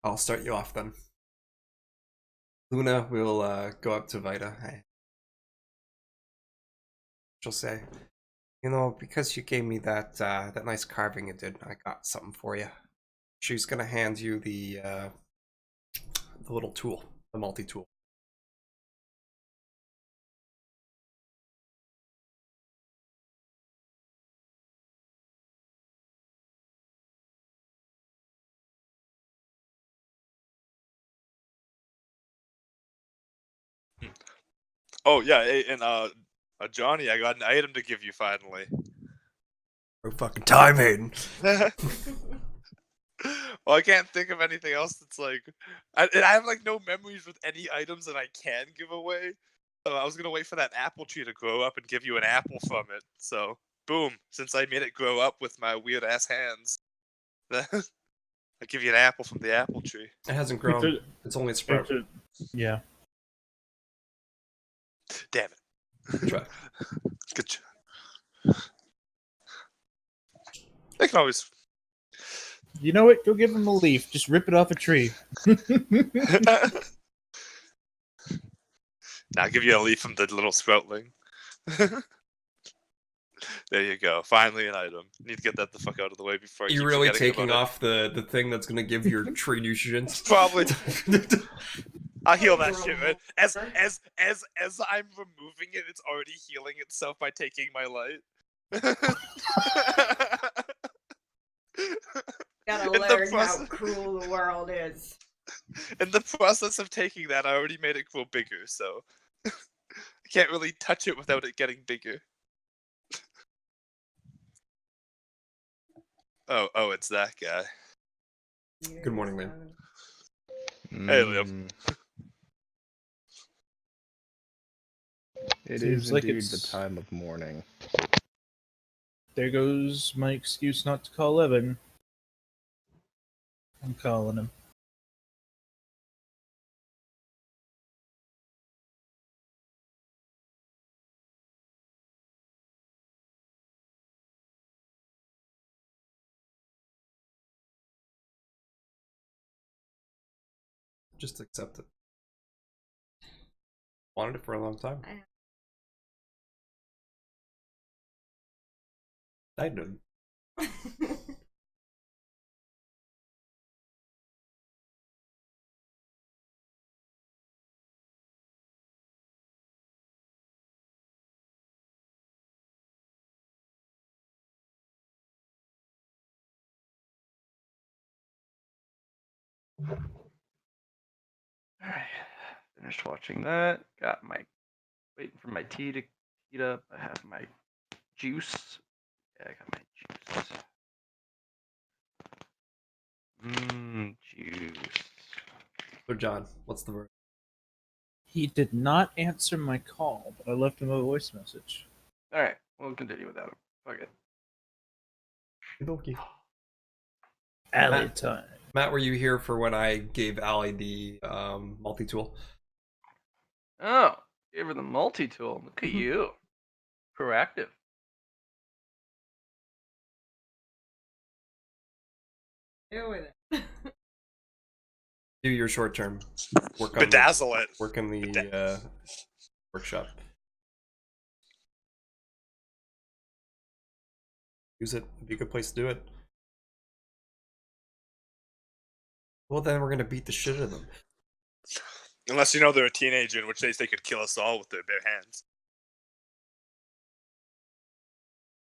I'll start you off then. Luna will go up to Vita. She'll say, because you gave me that that nice carving you did, I got something for you. She's gonna hand you the little tool, the multi-tool. Oh yeah, and Johnny, I got an item to give you finally. No fucking time, Hayden. Well, I can't think of anything else that's like, I have like no memories with any items that I can give away. So I was gonna wait for that apple tree to grow up and give you an apple from it. So boom, since I made it grow up with my weird ass hands, I'll give you an apple from the apple tree. It hasn't grown. It's only a sprout. Yeah. Damn it. Good try. Good job. They can always. You know what? Go give him a leaf. Just rip it off a tree. Now I'll give you a leaf from the little sproutling. There you go. Finally an item. Need to get that the fuck out of the way before I keep You really forgetting taking about off the thing that's gonna give your tree nutrients? Probably. I'll heal that shit, man. As I'm removing it, it's already healing itself by taking my light. Gotta learn how cruel the world is. In the process of taking that, I already made it grow bigger, so I can't really touch it without it getting bigger. Oh, it's that guy. Good morning, man. Hey, Liam. It Seems is like indeed it's- the time of morning. There goes my excuse not to call Evan. I'm calling him. Just accept it. Wanted it for a long time. I did. Alright, finished watching that. Got my waiting for my tea to heat up. I have my juice. Yeah, I got my juice. Juice. So John, what's the word? He did not answer my call, but I left him a voice message. Alright, we'll continue without him. Fuck it. Dokie. Alley Matt. time. Matt, were you here for when I gave Allie the multi-tool? Oh, gave her the multi-tool. Look at you. Proactive. Do with it. Do your short term. Work on Bedazzle it. Work in the workshop. Use it. It'd be a good place to do it. Well, then we're gonna beat the shit out of them. Unless you know they're a teenager, in which case they could kill us all with their bare hands.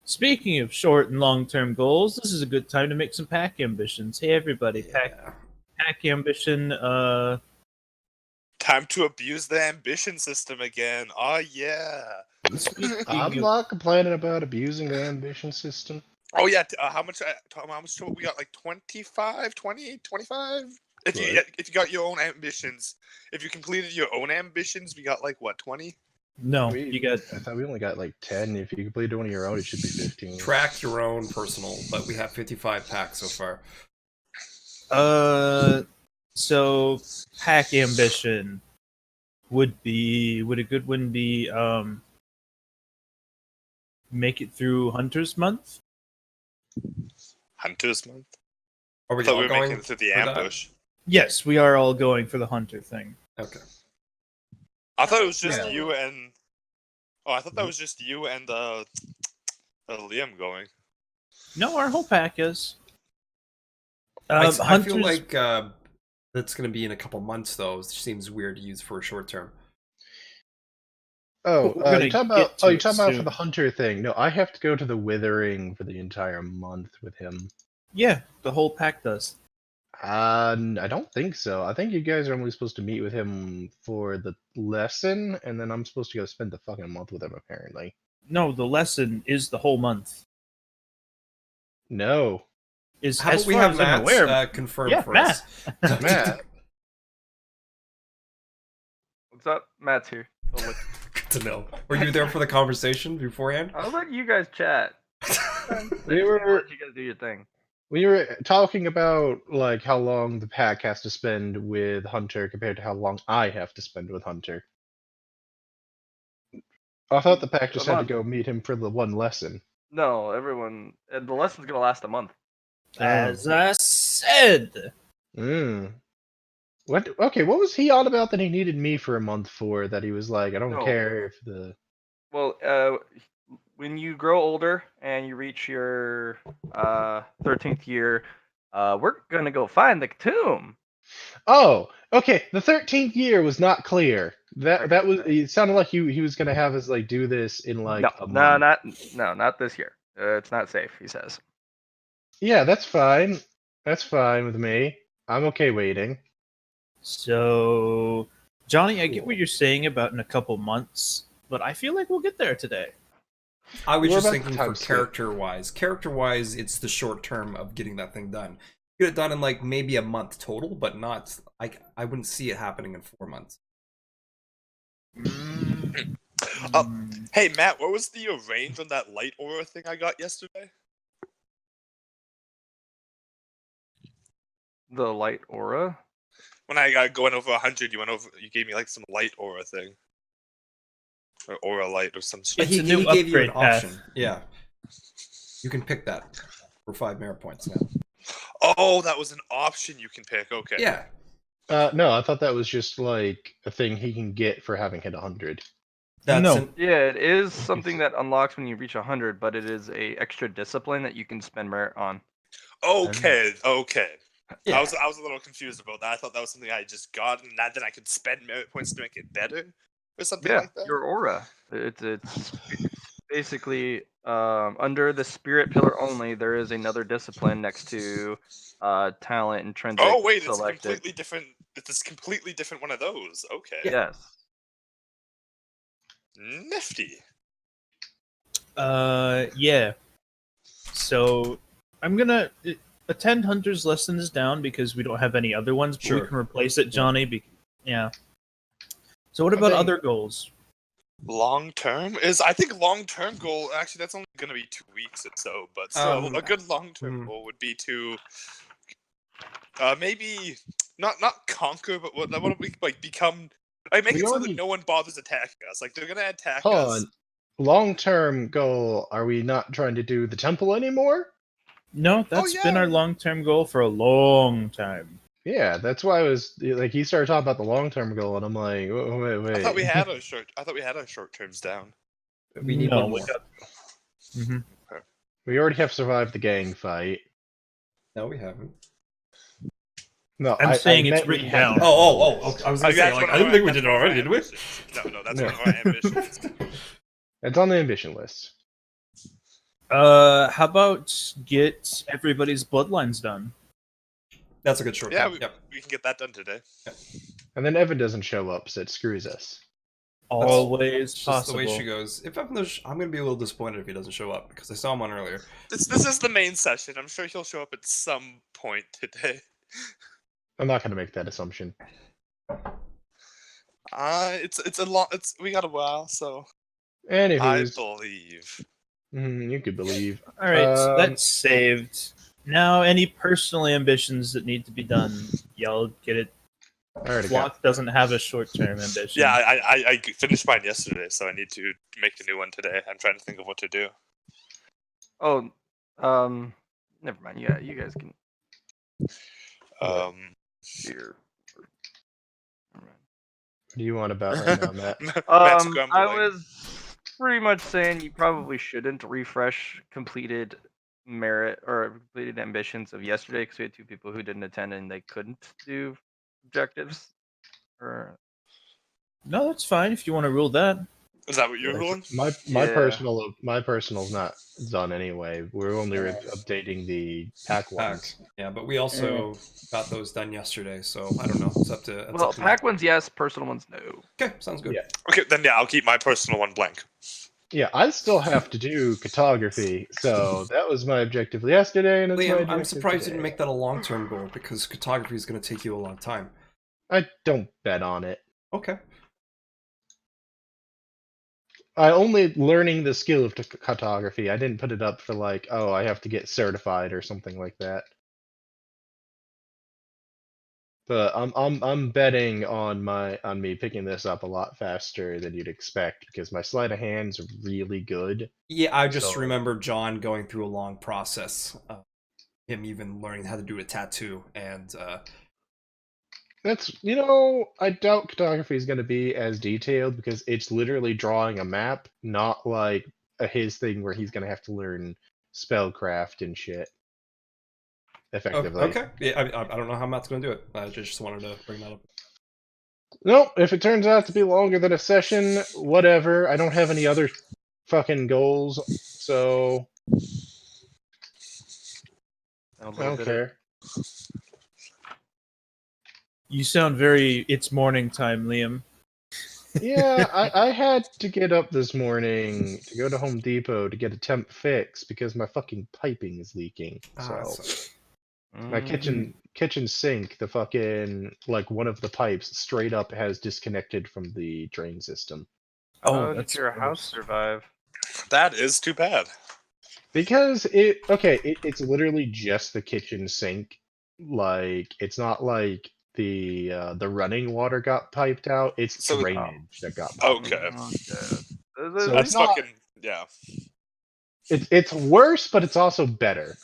Speaking of short and long-term goals, this is a good time to make some pack ambitions. Hey, everybody, pack ambition. Time to abuse the ambition system again. Oh yeah. I'm not complaining about abusing the ambition system. Oh yeah. How much? We got? Like 25, 20, 25? If you got your own ambitions, if you completed your own ambitions, we got like what, 20? No, you got. I thought we only got like 10. If you completed one of your own, it should be 15. Track your own personal, but we have 55 packs so far. So pack ambition would a good one be make it through Hunter's Month? Hunter's Month? Are we I thought all we were going making it through the for that? ambush. Yes, we are all going for the hunter thing. Okay. I thought it was just Yeah. you and. Oh, I thought that was just you and Liam going. No, our whole pack is. I feel Hunters. like that's going to be in a couple months, though. It seems weird to use for a short term. Oh, We're gonna you talking get about? to Oh, you it talking about for soon. the hunter thing? No, I have to go to the Withering for the entire month with him. Yeah, the whole pack does. I don't think so. I think you guys are only supposed to meet with him for the lesson, and then I'm supposed to go spend the fucking month with him. Apparently, No, the lesson is the whole month. no, Is How as about we far have as I'm Matt aware. confirm Yeah, for Matt. us? Matt. What's up? Matt's here. Oh, look. Good to know. Were you there for the conversation beforehand? I'll let you guys chat. We I'll were let you guys do your thing. we were talking about like how long the pack has to spend with Hunter compared to how long I have to spend with Hunter. I thought the pack just A had to month. go meet him for the one lesson. No, everyone. The lesson's gonna last a month. As I said. Mm. What? Okay, what was he on about that he needed me for a month for? That he was like, I don't No. care if the. Well, when you grow older and you reach your 13th year, we're gonna go find the tomb. Oh, okay. The 13th year was not clear. That Okay, that was. okay. It sounded like he was gonna have us like do this in like a month. Not this year. It's not safe, he says. Yeah, that's fine. That's fine with me. I'm okay waiting. So, Johnny, I get Cool. what you're saying about in a couple months, but I feel like we'll get there today. I was We're just about to thinking for time skip. character-wise. Character-wise, it's the short term of getting that thing done. Get it done in like maybe a month total, but not. I wouldn't see it happening in 4 months. Hey Matt, what was the range on that light aura thing I got yesterday? The light aura. When I got going over 100, you gave me like some light aura thing, or aura light or some shit. It's a new gave you an upgrade path. option. Yeah, you can pick that for 5 merit points now. Oh, that was an option you can pick. Okay. Yeah, No, I thought that was just like a thing he can get for having hit 100. that's No. Yeah, it is something that unlocks when you reach 100, but it is a extra discipline that you can spend merit on. Okay. yeah. I was a little confused about that. I thought that was something I just got, and then I could spend merit points to make it better, or something Yeah, like that. your aura. It's basically under the spirit pillar only. There is another discipline next to talent, intrinsic, Oh wait, it's a selected. completely different. It's a completely different one of those. Okay. Yes. Nifty. Yeah. So, I'm gonna attend Hunter's lessons down because we don't have any other ones, but Sure. we can replace it, Johnny. Yeah. So, what about think- other goals? Long term is, I think, long term goal. Actually, that's only going to be 2 weeks or so. But still, a good long term goal would be to maybe not conquer, but what would we like become? Like make We it so already- that no one bothers attacking us. Like they're gonna attack Hold us. on. Long-term goal, are we not trying to do the temple anymore? No, that's been yeah. our long-term goal for a long time. Yeah, that's why I was like, he started talking about the long-term goal, and I'm like, wait. I thought we had our short terms down. We need No, one we more. got- Mhm. We already have survived the gang fight. No, we haven't. No, I'm saying it's meant we written hadn't. down. Oh! I was gonna say, That's like, one I of didn't think we our- did it that's one of already, our did we? ambitions. No, that's No. one of our ambitions. It's on the ambition list. How about get everybody's bloodlines done? That's a good short Yeah, term. we, Yep. we can get that done today. And then Evan doesn't show up, so it screws us. Always It's just possible. the way she goes. If Evan does, I'm gonna be a little disappointed if he doesn't show up because I saw him on earlier. This is the main session. I'm sure he'll show up at some point today. I'm not going to make that assumption. It's a long. We got a while, so I Anywho's, believe. you could believe. All right, so Um, that's saved. Now, any personal ambitions that need to be done, y'all get it. I already got. Flock doesn't have a short-term ambition. Yeah, I finished mine yesterday, so I need to make a new one today. I'm trying to think of what to do. Oh, never mind. Yeah, you guys can. Um, Here. What do you want about right now, Matt? Matt's I grumbling. was pretty much saying you probably shouldn't refresh completed merit or completed ambitions of yesterday because we had 2 people who didn't attend and they couldn't do objectives. Or No, that's fine if you want to rule that. Is that what you're Like, ruling? my Yeah. personal's not done anyway. We're only updating the pack ones. Yeah, but we also got those done yesterday, so I don't know. It's up to Well, me. pack ones, yes. Personal ones, no. Okay, sounds good. Yeah. Okay, then yeah, I'll keep my personal one blank. Yeah, I still have to do cartography, so that was my objective yesterday, and it's my Liam, objective I'm surprised you today. didn't make that a long-term goal because cartography is going to take you a long time. I don't bet on it. Okay. I only learning the skill of cartography. I didn't put it up for like, oh, I have to get certified or something like that. But I'm betting on me picking this up a lot faster than you'd expect because my sleight of hand's really good. Yeah, I just So- remember John going through a long process. Him even learning how to do a tattoo, and That's I doubt cartography is going to be as detailed because it's literally drawing a map, not like his thing where he's going to have to learn spellcraft and shit effectively. okay. Yeah, I don't know how Matt's going to do it. I just wanted to bring that up. Nope, if it turns out to be longer than a session, whatever. I don't have any other fucking goals, so A I little don't bit care. You sound very. It's morning time, Liam. Yeah, I had to get up this morning to go to Home Depot to get a temp fix because my fucking piping is leaking. So my kitchen sink, the fucking like one of the pipes straight up has disconnected from the drain system. How did That's your house gross. survive? That is too bad. Because it's literally just the kitchen sink. Like it's not like the running water got piped out. It's So- drainage that got piped. Okay. So That's it's not. fucking yeah. It's worse, but it's also better.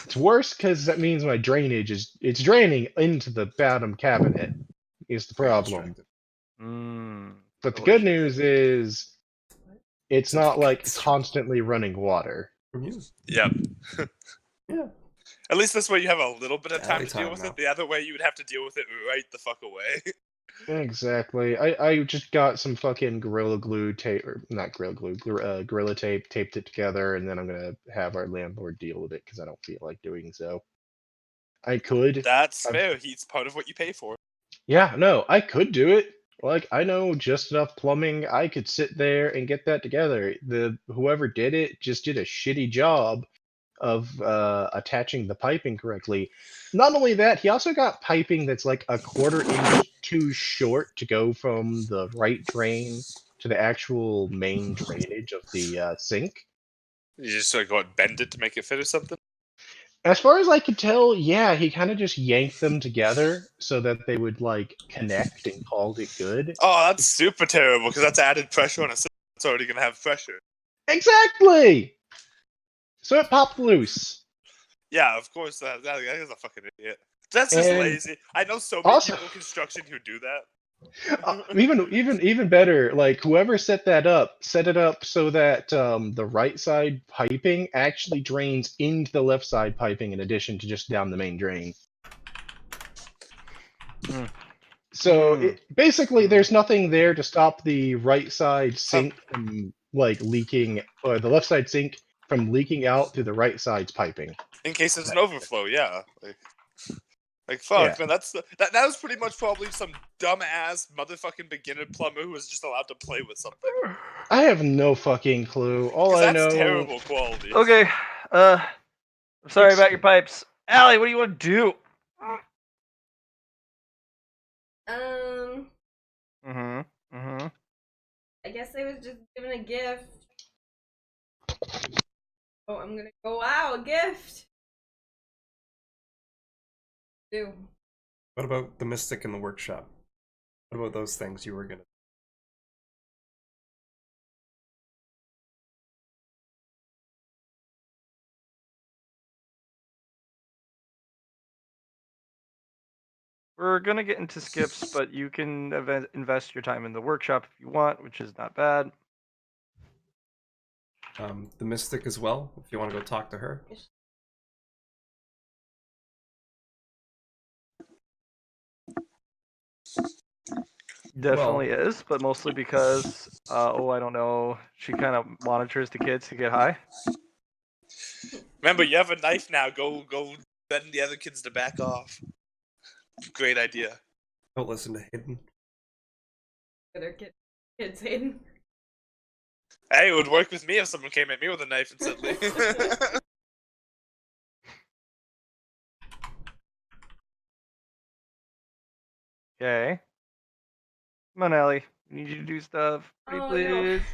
It's worse because that means my drainage it's draining into the bottom cabinet. Is the problem. But the good news is it's not like constantly running water. From you. Yep. Yeah. At least this way you have a little bit of It's time alley to deal time with now. it. The other way you would have to deal with it right the fuck away. Exactly. I just got some fucking Gorilla Glue tape, or not Gorilla Glue, Gorilla Tape, taped it together, and then I'm gonna have our landlord deal with it because I don't feel like doing so. I could. That's fair. He's part of what you pay for. Yeah, no, I could do it. Like, I know just enough plumbing. I could sit there and get that together. Whoever did it just did a shitty job of attaching the piping correctly. Not only that, he also got piping that's like a quarter inch too short to go from the right drain to the actual main drainage of the sink. You just like what, bend it to make it fit or something? As far as I could tell, yeah, he kind of just yanked them together so that they would like connect and called it good. Oh, that's super terrible because that's added pressure on a system that's already gonna have pressure. Exactly. So it popped loose. Yeah, of course. That is a fucking idiot. That's just And lazy. I know so many also- people in construction who do that. Even better, like whoever set that up, set it up so that the right side piping actually drains into the left side piping in addition to just down the main drain. So basically, there's nothing there to stop the right side sink from like leaking, or the left side sink from leaking out through the right side's piping. In case there's an overflow, yeah. Like fuck, Yeah. man. That was pretty much probably some dumbass motherfucking beginner plumber who was just allowed to play with something. I have no fucking clue. All 'Cause I that's know. terrible quality. Okay. I'm sorry about your pipes. Allie, what do you want to do? I guess I was just given a gift. Oh, I'm gonna go, wow, a gift! Ew. What about the Mystic in the workshop? What about those things you were gonna we're gonna get into skips, but you can invest your time in the workshop if you want, which is not bad. The Mystic as well, if you want to go talk to her. Definitely is, but mostly because, I don't know, she kind of monitors the kids to get high. Remember, you have a knife now. Go bend the other kids to back off. Great idea. Don't listen to Hayden. Other kids hidden. Hey, it would work with me if someone came at me with a knife instantly. Okay. Come on, Ellie. We need you to do stuff. Pretty Oh, please. no.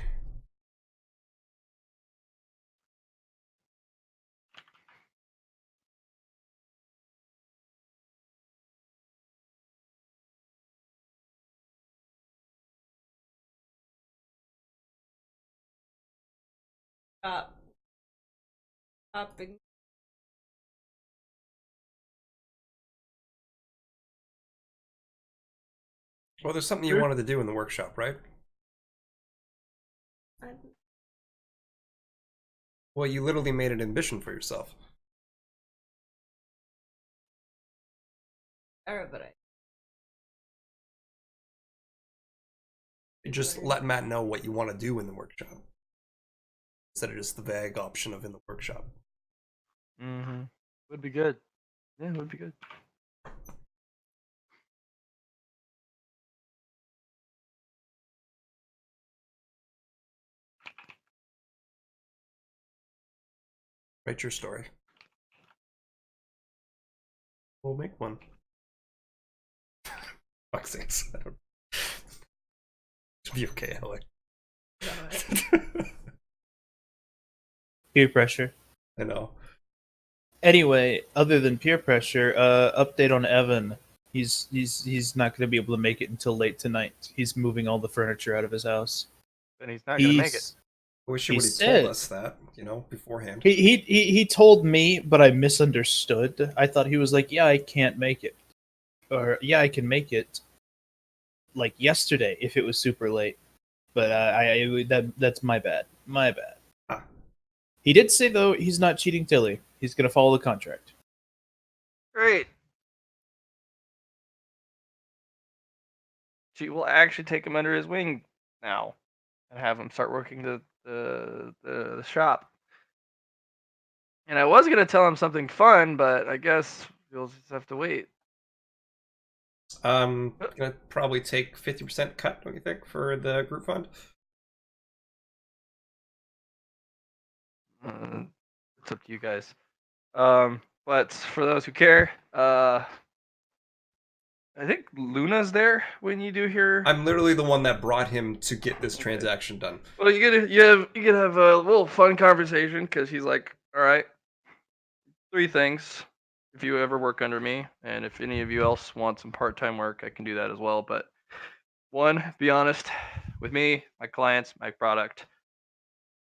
Up. Up and Well, there's something you wanted to do in the workshop, right? Well, you literally made an ambition for yourself. everybody. You just let Matt know what you want to do in the workshop. Instead of just the vague option of in the workshop. Mm-hmm. Would be good. Yeah, would be good. Write your story. We'll make one. Fuck's sakes. I don't... It'll be okay, Ellie. Peer pressure. I know. Anyway, other than peer pressure, update on Evan. He's not going to be able to make it until late tonight. He's moving all the furniture out of his house. And he's not gonna make it. I wish you He would have said- told us that, beforehand. He told me, but I misunderstood. I thought he was like, "Yeah, I can't make it," or "Yeah, I can make it." Like yesterday, if it was super late, but that's my bad. My bad. Ah. He did say though he's not cheating Tilly. He's gonna follow the contract. Great. She will actually take him under his wing now, and have him start working the shop. And I was gonna tell him something fun, but I guess you'll just have to wait. Gonna probably take 50% cut, don't you think, for the group fund? It's up to you guys. But for those who care, I think Luna's there when you do here. I'm literally the one that brought him to get this transaction done. Well, you could have a little fun conversation because he's like, all right, 3 things. If you ever work under me, and if any of you else want some part-time work, I can do that as well. But 1, be honest with me, my clients, my product,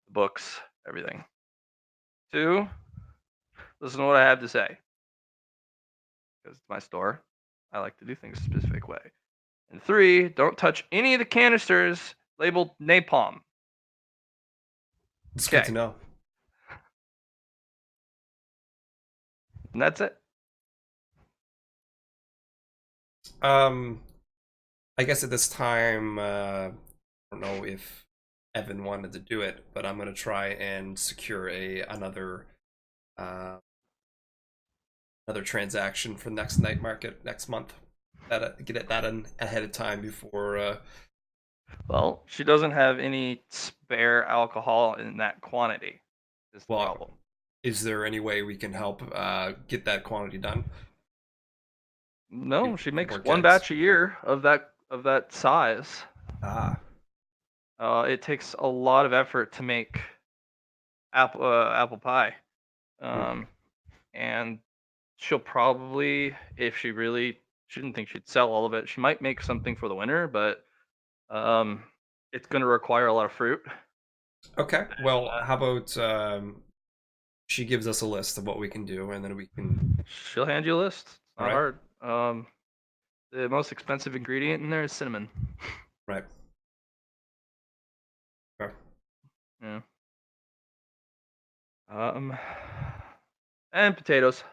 the books, everything. 2, listen to what I have to say. Because it's my store. I like to do things a specific way. And 3, don't touch any of the canisters labeled napalm. It's good to know. And that's it. I guess at this time, I don't know if Evan wanted to do it, but I'm gonna try and secure another transaction for next night market next month. Get that in ahead of time before. Well, she doesn't have any spare alcohol in that quantity. Is the problem. Is there any way we can help get that quantity done? No, she makes 1 batch a year of that size. Ah. It takes a lot of effort to make apple pie, and she'll probably, if she didn't think she'd sell all of it, she might make something for the winter, but it's going to require a lot of fruit. Okay. Well, how about she gives us a list of what we can do, and then we can. She'll hand you a list. It's not hard. The most expensive ingredient in there is cinnamon. Right. Okay. Yeah. And potatoes.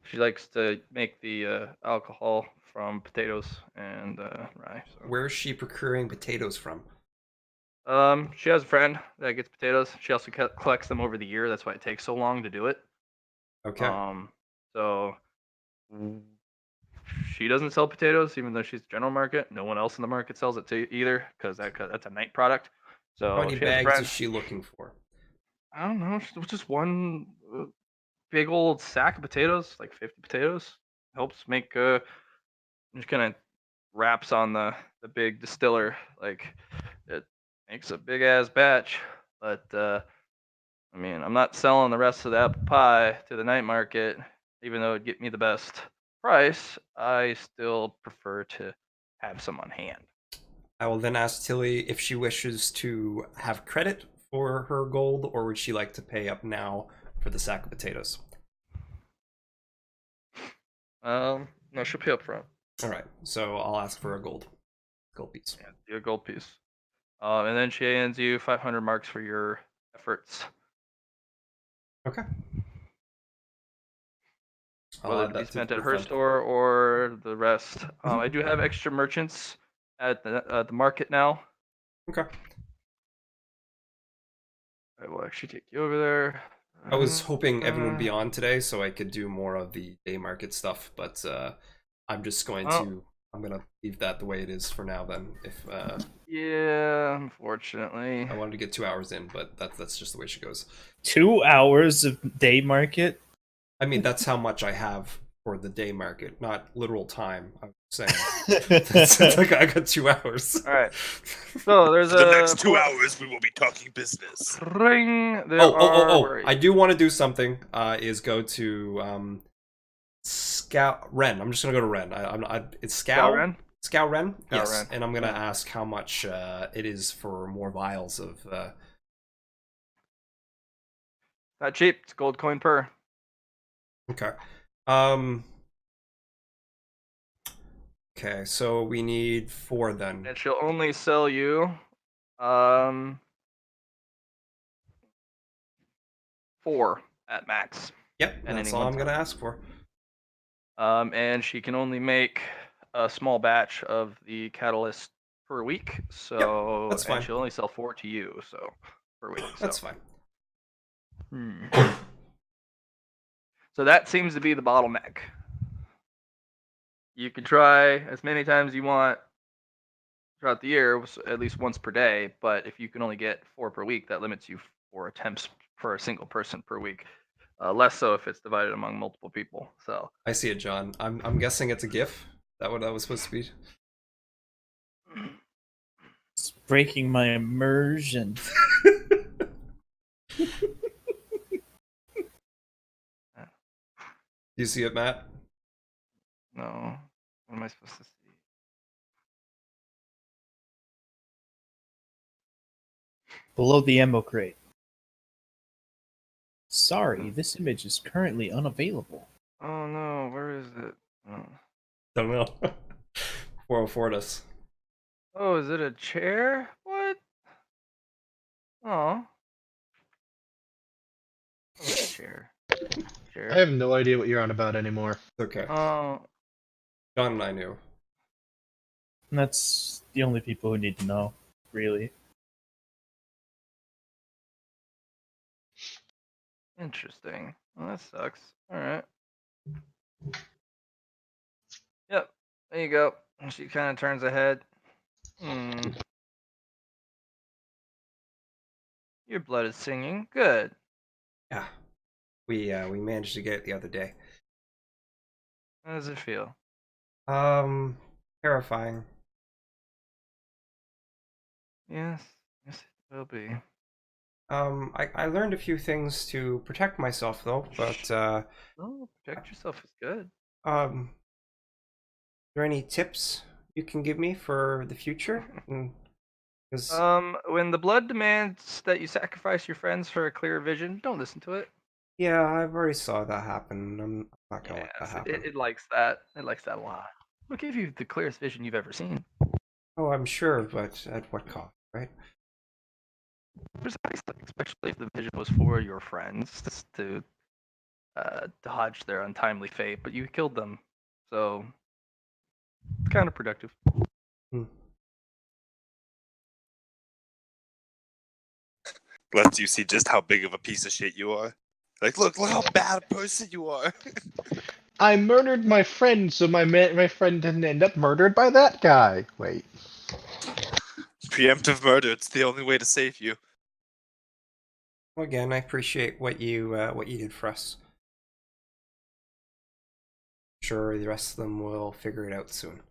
She likes to make the alcohol from potatoes and rye. So. Where is she procuring potatoes from? She has a friend that gets potatoes. She also collects them over the year. That's why it takes so long to do it. Okay. So she doesn't sell potatoes, even though she's general market. No one else in the market sells it to either, because that's a night product. So How many she has a bags friend. is she looking for? I don't know. Just one big old sack of potatoes, like 50 potatoes. Helps make just kind of wraps on the big distiller. Like it makes a big ass batch. But I mean, I'm not selling the rest of the apple pie to the night market, even though it'd get me the best price. I still prefer to have some on hand. I will then ask Tilly if she wishes to have credit for her gold, or would she like to pay up now for the sack of potatoes? No, she'll pay up front. All right, so I'll ask for a gold piece. Yeah, do a gold piece. And then she hands you 500 marks for your efforts. Okay. Whether it be spent at her store or the rest. I do have extra merchants at the market now. Okay. I will actually take you over there. I was hoping Evan would be on today so I could do more of the day market stuff, but I'm just going to leave that the way it is for now then. If yeah, unfortunately. I wanted to get 2 hours in, but that's just the way she goes. 2 hours of day market? I mean, that's how much I have for the day market, not literal time. I'm saying it's like I got 2 hours. All right. So there's the next 2 hours we will be talking business. Ring. I do want to do something. Is go to Scout Ren. I'm just gonna go to Ren. It's Scout Ren. Scout Ren. Yes, Ren. And I'm gonna ask how much it is for more vials of. Not cheap. It's gold coin per. Okay. Okay, so we need 4 then. And she'll only sell you 4 at max. Yep, that's all I'm gonna ask for. And she can only make a small batch of the catalyst per week. So that's fine. And she'll only sell 4 to you, so per week. That's fine. So that seems to be the bottleneck. You can try as many times as you want throughout the year, at least once per day. But if you can only get 4 per week, that limits you 4 attempts per single person per week. Less so if it's divided among multiple people. So I see it, John. I'm guessing it's a GIF. That what that was supposed to be. It's breaking my immersion. Do you see it, Matt? No. What am I supposed to see? Below the ammo crate. Sorry, this image is currently unavailable. Oh no, where is it? Oh. Don't know. 404 us. Oh, is it a chair? What? Oh. Chair. I have no idea what you're on about anymore. Okay. Oh. John and I knew. And that's the only people who need to know, really. Interesting. Well, that sucks. Alright. Yep. There you go. She kind of turns ahead. Your blood is singing. Good. Yeah. We managed to get it the other day. How does it feel? Terrifying. Yes. Yes, it will be. I learned a few things to protect myself though, but Oh, protect yourself is good. are there any tips you can give me for the future? When the blood demands that you sacrifice your friends for a clearer vision, don't listen to it. Yeah, I've already saw that happen. I'm not gonna let that happen. It likes that. It likes that a lot. What gave you the clearest vision you've ever seen? Oh, I'm sure, but at what cost, right? Precisely, especially if the vision was for your friends to dodge their untimely fate, but you killed them, so it's kind of productive. Hmm. Lets you see just how big of a piece of shit you are. Like, look how bad a person you are. I murdered my friend, so my friend didn't end up murdered by that guy. Wait. Preemptive murder. It's the only way to save you. Well, again, I appreciate what you did for us. Sure, the rest of them will figure it out soon.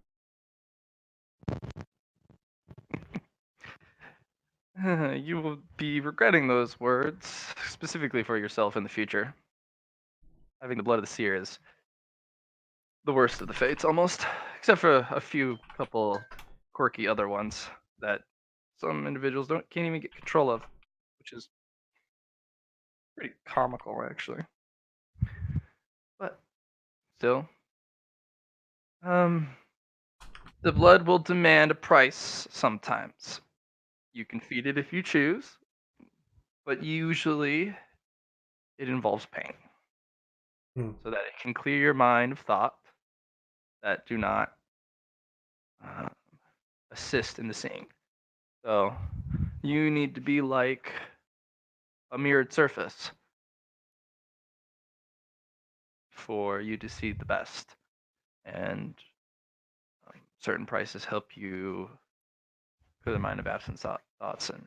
You will be regretting those words, specifically for yourself in the future. Having the blood of the seer is the worst of the fates, almost, except for a few couple quirky other ones that some individuals can't even get control of, which is pretty comical, actually. But still, the blood will demand a price sometimes. You can feed it if you choose, but usually it involves pain. Hmm. So that it can clear your mind of thought that do not assist in the seeing. So you need to be like a mirrored surface for you to see the best. And certain prices help you clear the mind of absent thoughts and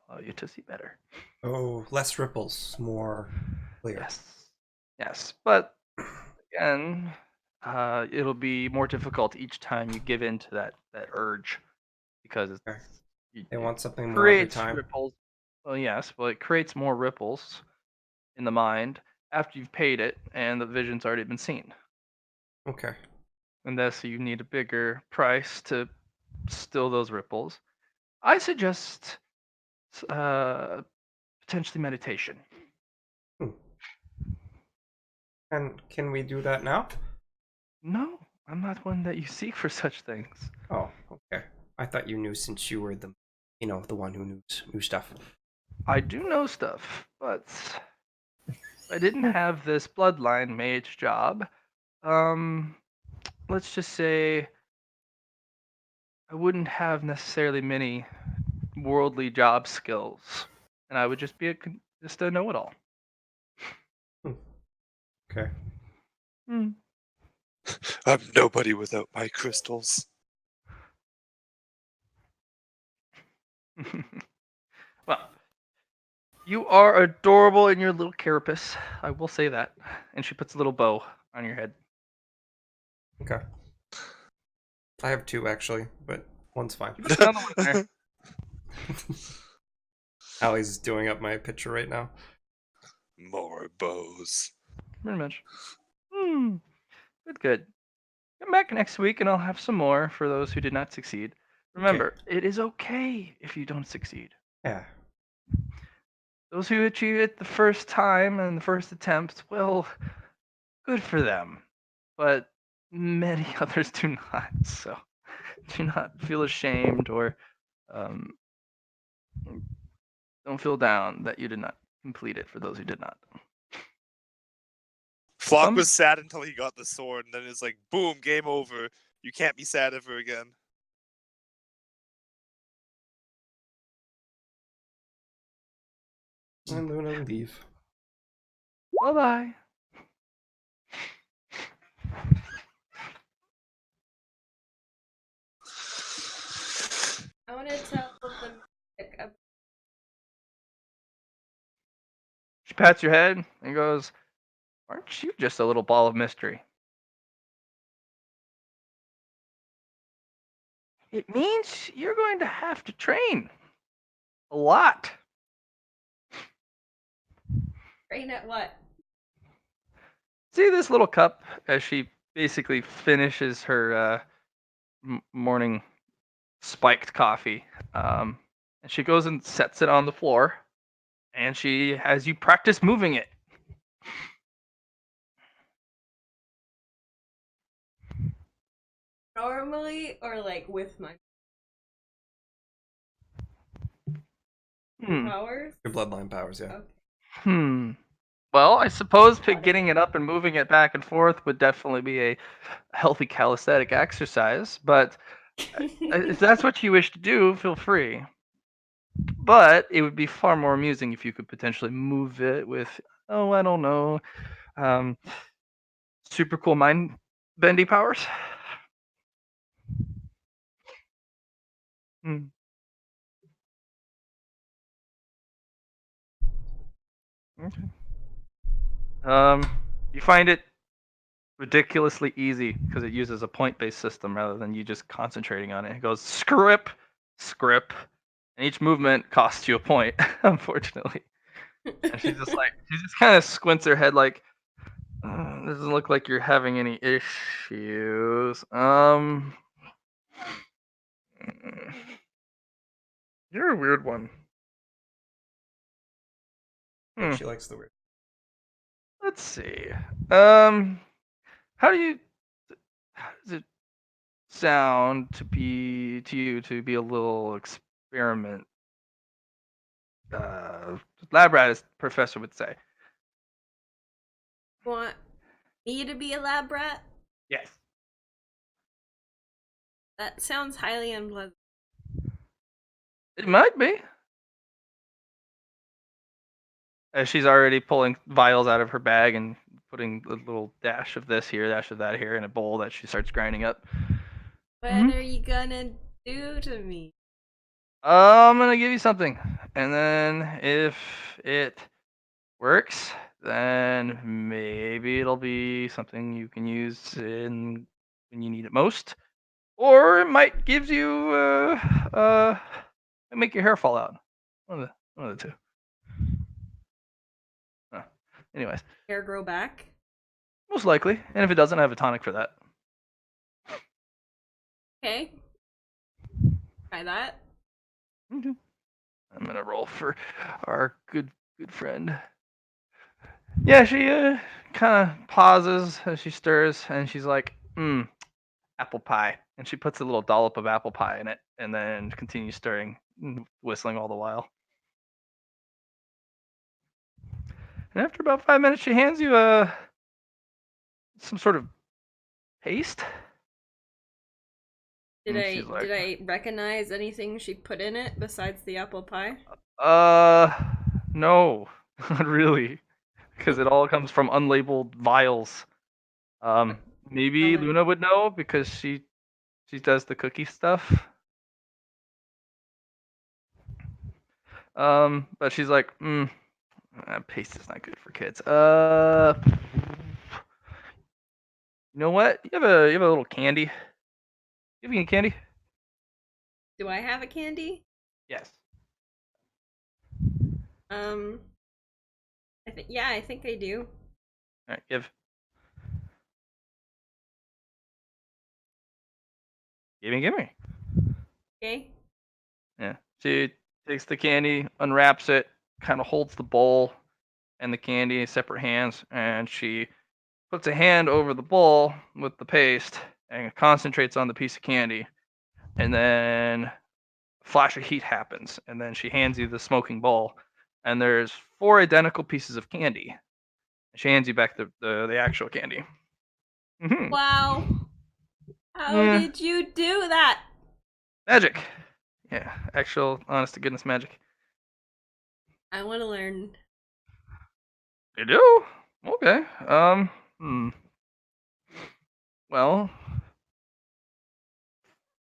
allow you to see better. Oh, less ripples, more clear. Yes. Yes. But again, it'll be more difficult each time you give in to that urge because Okay. it They want something more every creates time. ripples. Well, yes, well, it creates more ripples in the mind after you've paid it and the vision's already been seen. Okay. And thus you need a bigger price to still those ripples. I suggest potentially meditation. And can we do that now? No, I'm not one that you seek for such things. Oh, okay. I thought you knew since you were the one who knew stuff. I do know stuff, but if I didn't have this bloodline mage job, let's just say I wouldn't have necessarily many worldly job skills, and I would just be just a know-it-all. Okay. Hmm. I'm nobody without my crystals. Well, you are adorable in your little carapace. I will say that. And she puts a little bow on your head. Okay. I have two actually, but one's fine. She puts another one in there. Allie's doing up my picture right now. More bows. Pretty much. Good, good. Come back next week and I'll have some more for those who did not succeed. Remember, it is okay if you don't succeed. Yeah. Those who achieve it the first time and the first attempt, well, good for them. But many others do not. So do not feel ashamed or don't feel down that you did not complete it for those who did not. Flock was sad until he got the sword, and then it's like, boom, game over. You can't be sad ever again. I'm gonna leave. Bye-bye. I want to tell the music about She pats your head and goes, "Aren't you just a little ball of mystery?" It means you're going to have to train a lot. train at what? See this little cup as she basically finishes her morning spiked coffee. And she goes and sets it on the floor, and she has you practice moving it. normally or like with my Hmm. powers? Your bloodline powers, yeah. Hmm. Well, I suppose getting it up and moving it back and forth would definitely be a healthy calisthenic exercise. But if that's what you wish to do, feel free. But it would be far more amusing if you could potentially move it with, oh, I don't know, um, super cool mind bendy powers. Hmm. Okay. You find it ridiculously easy because it uses a point-based system rather than you just concentrating on it. It goes script, script, and each movement costs you a point, unfortunately. And she just kind of squints her head like, doesn't look like you're having any issues. You're a weird one. Hmm. She likes the weird. Let's see. How do you? How does it sound to you to be a little experiment? Lab rat, as the professor would say. Want me to be a lab rat? Yes. That sounds highly unpleasant. It might be. As she's already pulling vials out of her bag and putting a little dash of this here, dash of that here in a bowl that she starts grinding up. What Mhm. are you gonna do to me? I'm gonna give you something, and then if it works, then maybe it'll be something you can use in when you need it most, or it might give you make your hair fall out. One of the two. Huh. Anyways, Hair grow back? most likely, and if it doesn't, I have a tonic for that. Okay. Try that. Mhm. I'm gonna roll for our good friend. Yeah, she kind of pauses as she stirs, and she's like, apple pie," and she puts a little dollop of apple pie in it, and then continues stirring, whistling all the while. And after about 5 minutes, she hands you some sort of paste, Did and she's I like, did I recognize anything she put in it besides the apple pie? "Uh, no, not really, because it all comes from unlabeled vials. What Maybe color? Luna would know because she does the cookie stuff. But she's like, paste is not good for kids. You know what? You have a little candy. You have any candy? Do I have a candy? Yes. Um, I think I do. All right, give me. Okay. Yeah. She takes the candy, unwraps it, kind of holds the bowl and the candy in separate hands, and she puts a hand over the bowl with the paste and concentrates on the piece of candy, and then a flash of heat happens, and then she hands you the smoking bowl, and there's four identical pieces of candy. She hands you back the actual candy. Hmm. Wow. How Yeah, did you do that? magic. Yeah, actual, honest to goodness magic. I want to learn. You do? Okay. Well,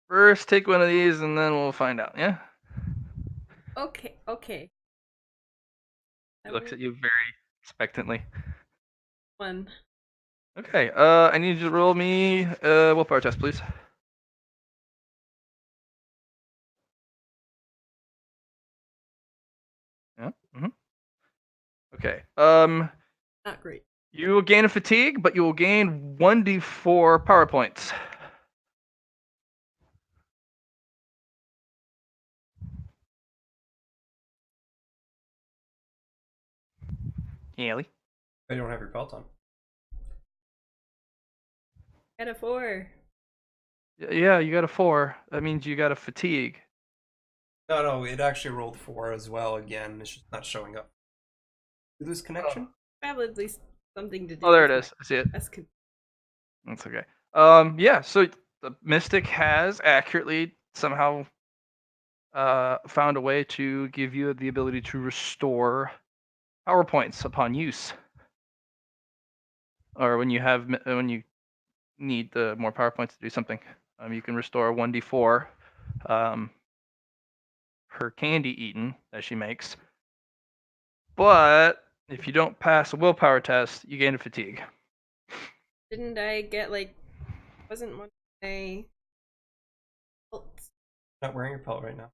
first take one of these, and then we'll find out. Yeah. Okay. Okay. I He looks will at you very expectantly. one. Okay. I need you to roll me willpower test, please. Yeah. Okay. Not great. You will gain a fatigue, but you will gain 1d4 power points. Ellie. You don't have your belt on. Got a 4. Yeah, you got a 4. That means you got a fatigue. No, it actually rolled 4 as well again. It's just not showing up. Did you lose connection? Probably something to do. Oh, there it with is. I see it. my- That's That's okay. Yeah. So the Mystic has accurately somehow found a way to give you the ability to restore power points upon use, or when you need the more power points to do something. You can restore 1d4 per candy eaten that she makes. But if you don't pass a willpower test, you gain a fatigue. Didn't I get like? Wasn't one of my belts? Not wearing your pelt right now.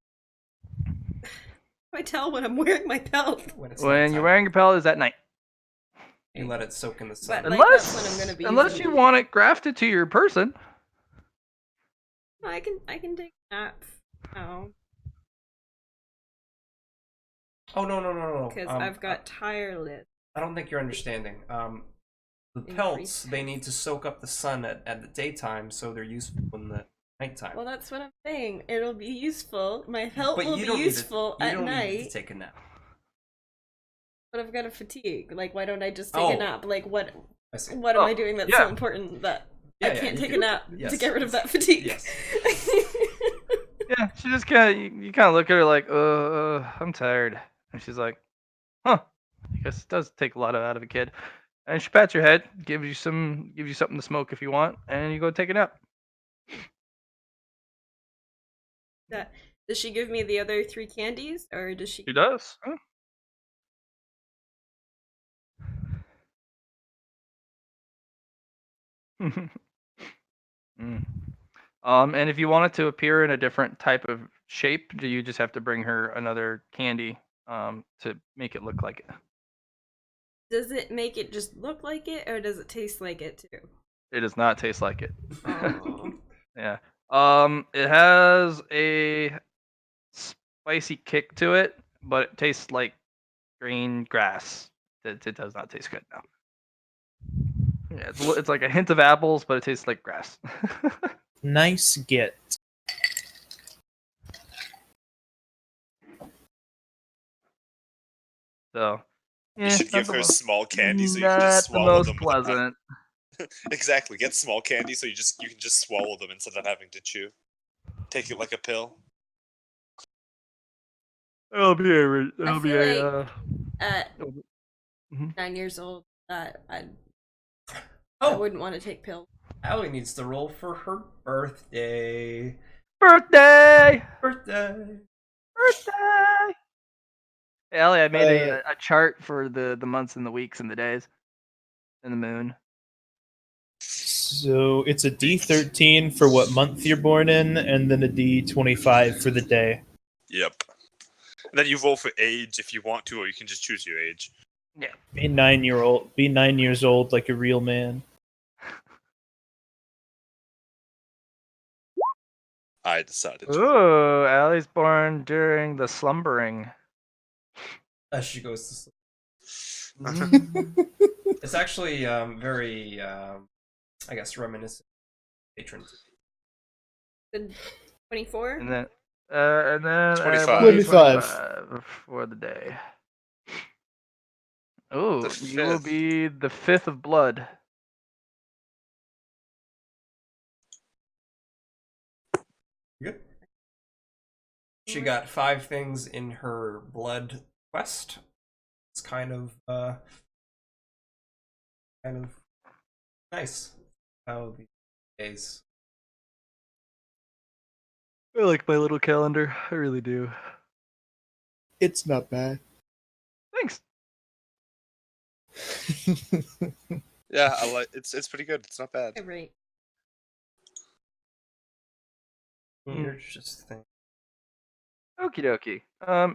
How do I tell when I'm wearing my belt? When it's When nighttime. you're wearing your pellet is at night. You let it soak in the sun. But, like, that's when I'm gonna be Unless using you it. want it grafted to your person. No, I can take a nap. Oh, Oh no. because I've got tireless. I don't think you're understanding. The Increase pelts, they health. need to soak up the sun at the daytime, so they're useful in the nighttime. Well, that's what I'm saying. It'll be useful. My belt but will you be don't useful need to, you at don't night. need to take a nap. But I've got a fatigue. Like, why don't I just take Oh. a nap? Like, what? I see. What am I doing that's yeah. so important that Yeah, I yeah, can't you take a can- nap yes. to get rid of that fatigue? Yes. Yeah, she just kind of you kind of look at her like, I'm tired, and she's like, huh. I guess it does take a lot out of a kid. And she pats your head, gives you something to smoke if you want, and you go take a nap. Does she give me the other 3 candies, or does she? She does. Mm. And if you want it to appear in a different type of shape, do you just have to bring her another candy to make it look like it? Does it make it just look like it, or does it taste like it too? It does not taste like it. Oh. Yeah. It has a spicy kick to it, but it tastes like green grass. It does not taste good now. Yeah, it's like a hint of apples, but it tastes like grass. Nice get. So, You should give not the her most- small candy so you can just not the swallow most them. pleasant. Exactly. Get small candy so you can just swallow them instead of having to chew. Take it like a pill. It'll be a. I It'll be feel a. like at Mhm. 9 years old, I Oh, wouldn't want to take pills. Allie needs to roll for her birthday. Birthday! Birthday. Birthday! Hey, Ellie, I made a chart for the months and the weeks and the days and the moon. So it's a D13 for what month you're born in, and then a D25 for the day. Yep. And then you roll for age if you want to, or you can just choose your age. Yeah. Be 9-year-old. Be 9 years old like a real man. I decided. Ooh, Allie's born during the slumbering. As she goes to sleep. Mm-hmm. It's actually very, I guess, reminiscent of patrons. 24? And then 25. 25 for the day. Ooh, The you will 5th. be the 5th of blood. Good. She got 5 things in her blood quest. It's kind of nice how these days. I like my little calendar. I really do. It's not bad. Thanks. Yeah, I like it's pretty good. It's not bad. Yeah, right. You're just thinking. Okie dokie.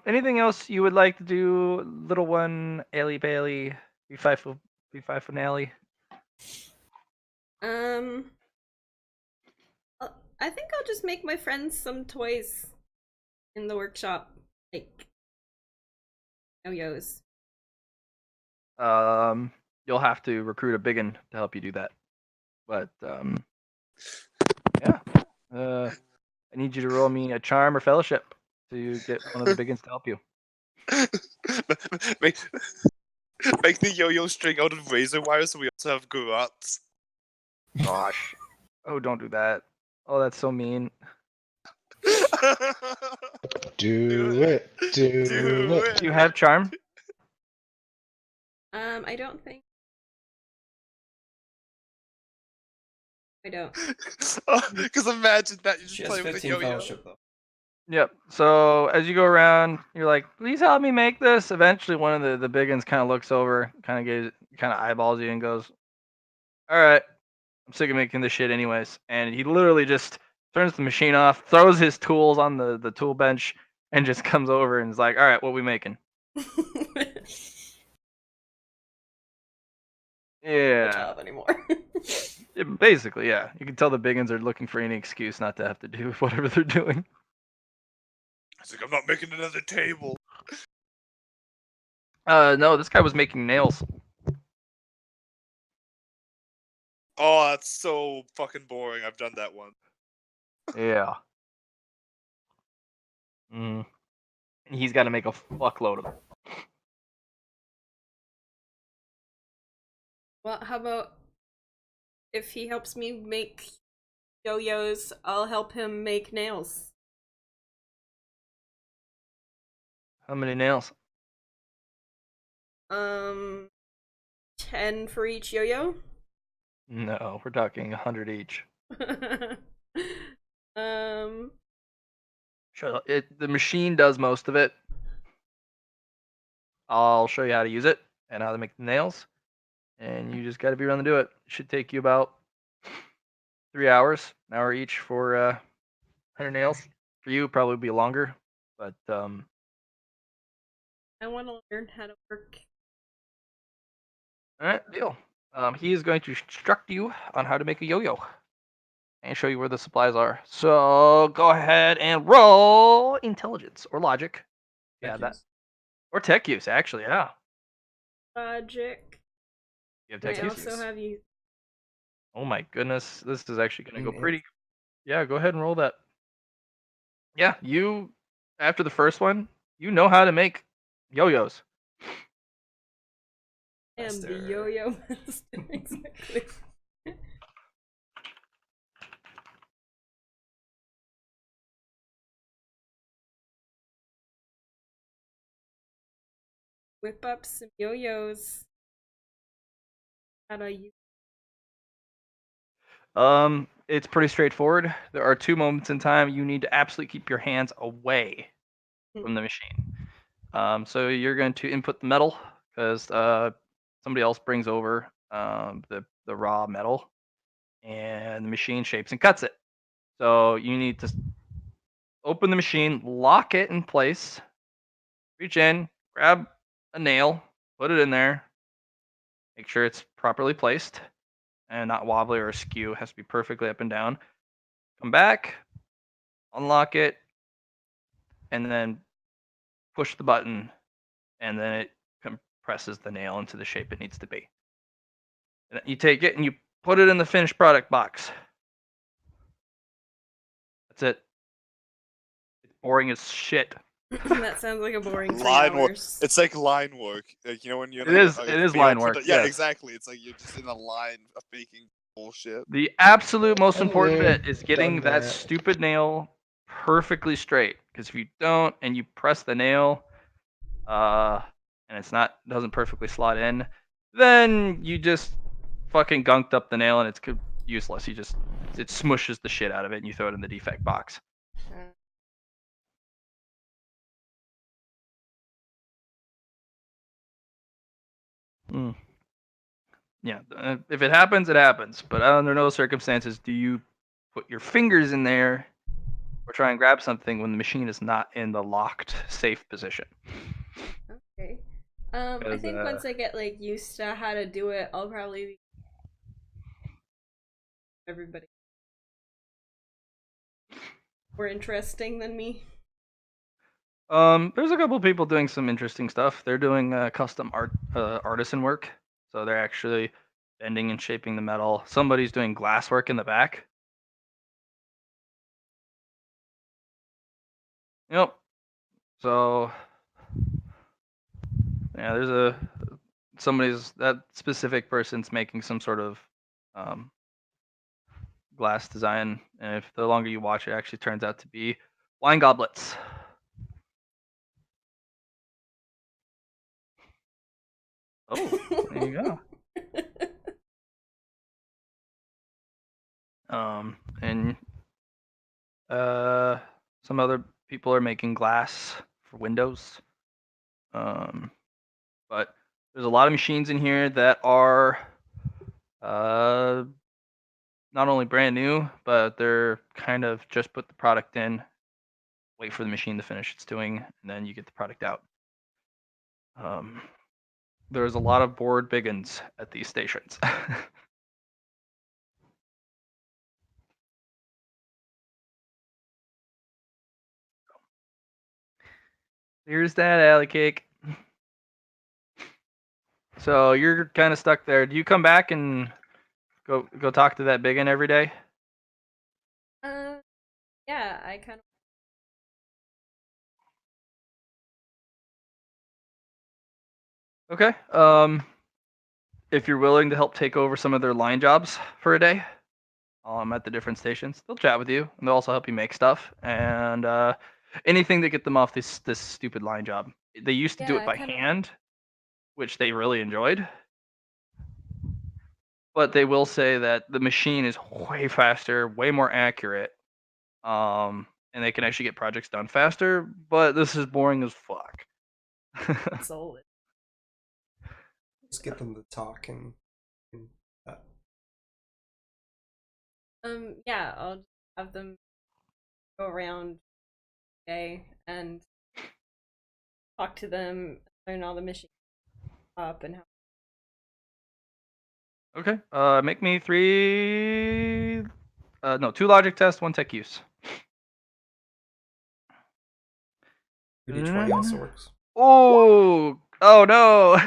Anything else you would like to do, little one, Ailey Bailey, be five finale? I think I'll just make my friends some toys in the workshop, like yo-yos. You'll have to recruit a biggin to help you do that. But yeah. I need you to roll me a charm or fellowship to get one of the big ones to help you. make, make the yo-yo string out of razor wire so we also have garrots. Gosh. Oh, don't do that. Oh, that's so mean. Do it. Do Do it. Do you have charm? I don't think I don't. Because imagine that you just She has play with a 15 yo-yo. fellowship though. Yep. So as you go around, you're like, "Please help me make this." Eventually, one of the big ones kind of looks over, kind of eyeballs you, and goes, "All right, I'm sick of making this shit anyways." And he literally just turns the machine off, throws his tools on the tool bench, and just comes over and is like, "All right, what we making?" The Yeah. job anymore. Basically, yeah. You can tell the big ones are looking for any excuse not to have to do whatever they're doing. It's like, I'm not making another table. No, this guy was making nails. Oh, that's so fucking boring. I've done that one. Yeah. Mm. He's got to make a fuckload of them. Well, how about if he helps me make yo-yos, I'll help him make nails. How many nails? 10 for each yo-yo. No, we're talking 100 each. um, The machine does most of it. I'll show you how to use it and how to make the nails, and you just got to be around to do it. It should take you about 3 hours, an hour each for 100 nails. For you, probably be longer, but I want to learn how to work. all right, deal. He is going to instruct you on how to make a yo-yo and show you where the supplies are. So go ahead and roll intelligence or logic. Yeah, that or tech use actually. Yeah, Logic. you have And tech I use. also have you. Oh my goodness, this is actually going to go Mm, pretty. Yeah, go ahead and roll that. Yeah, you after the first one, you know how to make yo-yos. I am the Master. yo-yo master. Exactly. Whip up some yo-yos. How do you? It's pretty straightforward. There are 2 moments in time you need to absolutely keep your hands away from the machine. So you're going to input the metal because somebody else brings over the raw metal, and the machine shapes and cuts it. So you need to open the machine, lock it in place, reach in, grab a nail, put it in there, make sure it's properly placed and not wobbly or askew. It has to be perfectly up and down. Come back, unlock it, and then push the button, and then it compresses the nail into the shape it needs to be. And then you take it and you put it in the finished product box. That's it. It's boring as shit. That sounds like a boring 3 Line work. hours. It's like line work. Like, you know when you're It like is. It is line work. Yeah, Yes. exactly. It's like you're just in a line of making bullshit. The absolute most Been important there, bit is getting done that that. stupid nail perfectly straight. Because if you don't and you press the nail, and it's not doesn't perfectly slot in, then you just fucking gunked up the nail and it's useless. It smushes the shit out of it and you throw it in the defect box. Mm. Yeah, if it happens, it happens. But under no circumstances do you put your fingers in there or try and grab something when the machine is not in the locked, safe position. Okay. I Because, think once I get like used to how to do it, I'll probably be everybody more interesting than me. There's a couple people doing some interesting stuff. They're doing custom artisan work. So they're actually bending and shaping the metal. Somebody's doing glass work in the back. Yep. So yeah, there's that specific person's making some sort of um, glass design, and if the longer you watch, it actually turns out to be wine goblets. Oh, there you go. And some other people are making glass for windows. But there's a lot of machines in here that are uh, not only brand new, but they're kind of just put the product in, wait for the machine to finish its doing, and then you get the product out. There's a lot of bored biggins at these stations. Here's that alley cake. So you're kind of stuck there. Do you come back and go talk to that biggin every day? Yeah, I kind of. Okay. If you're willing to help take over some of their line jobs for a day, at the different stations, they'll chat with you and they'll also help you make stuff and anything to get them off this stupid line job. They used to do Yeah, it I by kind of. hand, which they really enjoyed. But they will say that the machine is way faster, way more accurate, and they can actually get projects done faster. But this is boring as fuck. Sold it. Just get them to talk and that. Yeah, I'll just have them go around today and talk to them, learn all the missions up and how. Okay. Make me two logic tests, one tech use. 2d20 also works. Oh no.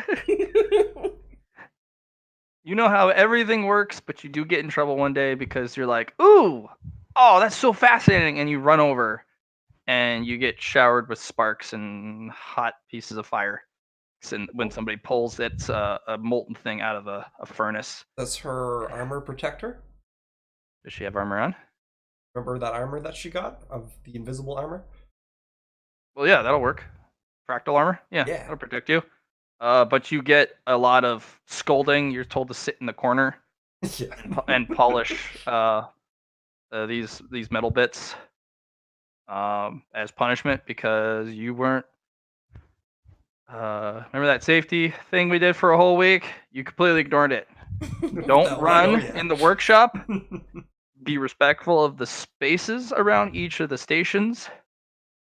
You know how everything works, but you do get in trouble one day because you're like, ooh, oh, that's so fascinating, and you run over and you get showered with sparks and hot pieces of fire. And when somebody pulls a molten thing out of a furnace. Does her armor protect her? Does she have armor on? Remember that armor that she got of the invisible armor? Well, yeah, that'll work. Fractal armor, yeah, Yeah. that'll protect you. But you get a lot of scolding. You're told to sit in the corner Yeah. and polish these metal bits as punishment because you weren't. Remember that safety thing we did for a whole week? You completely ignored it. Don't That one? run Oh, yeah. in the workshop. Be respectful of the spaces around each of the stations.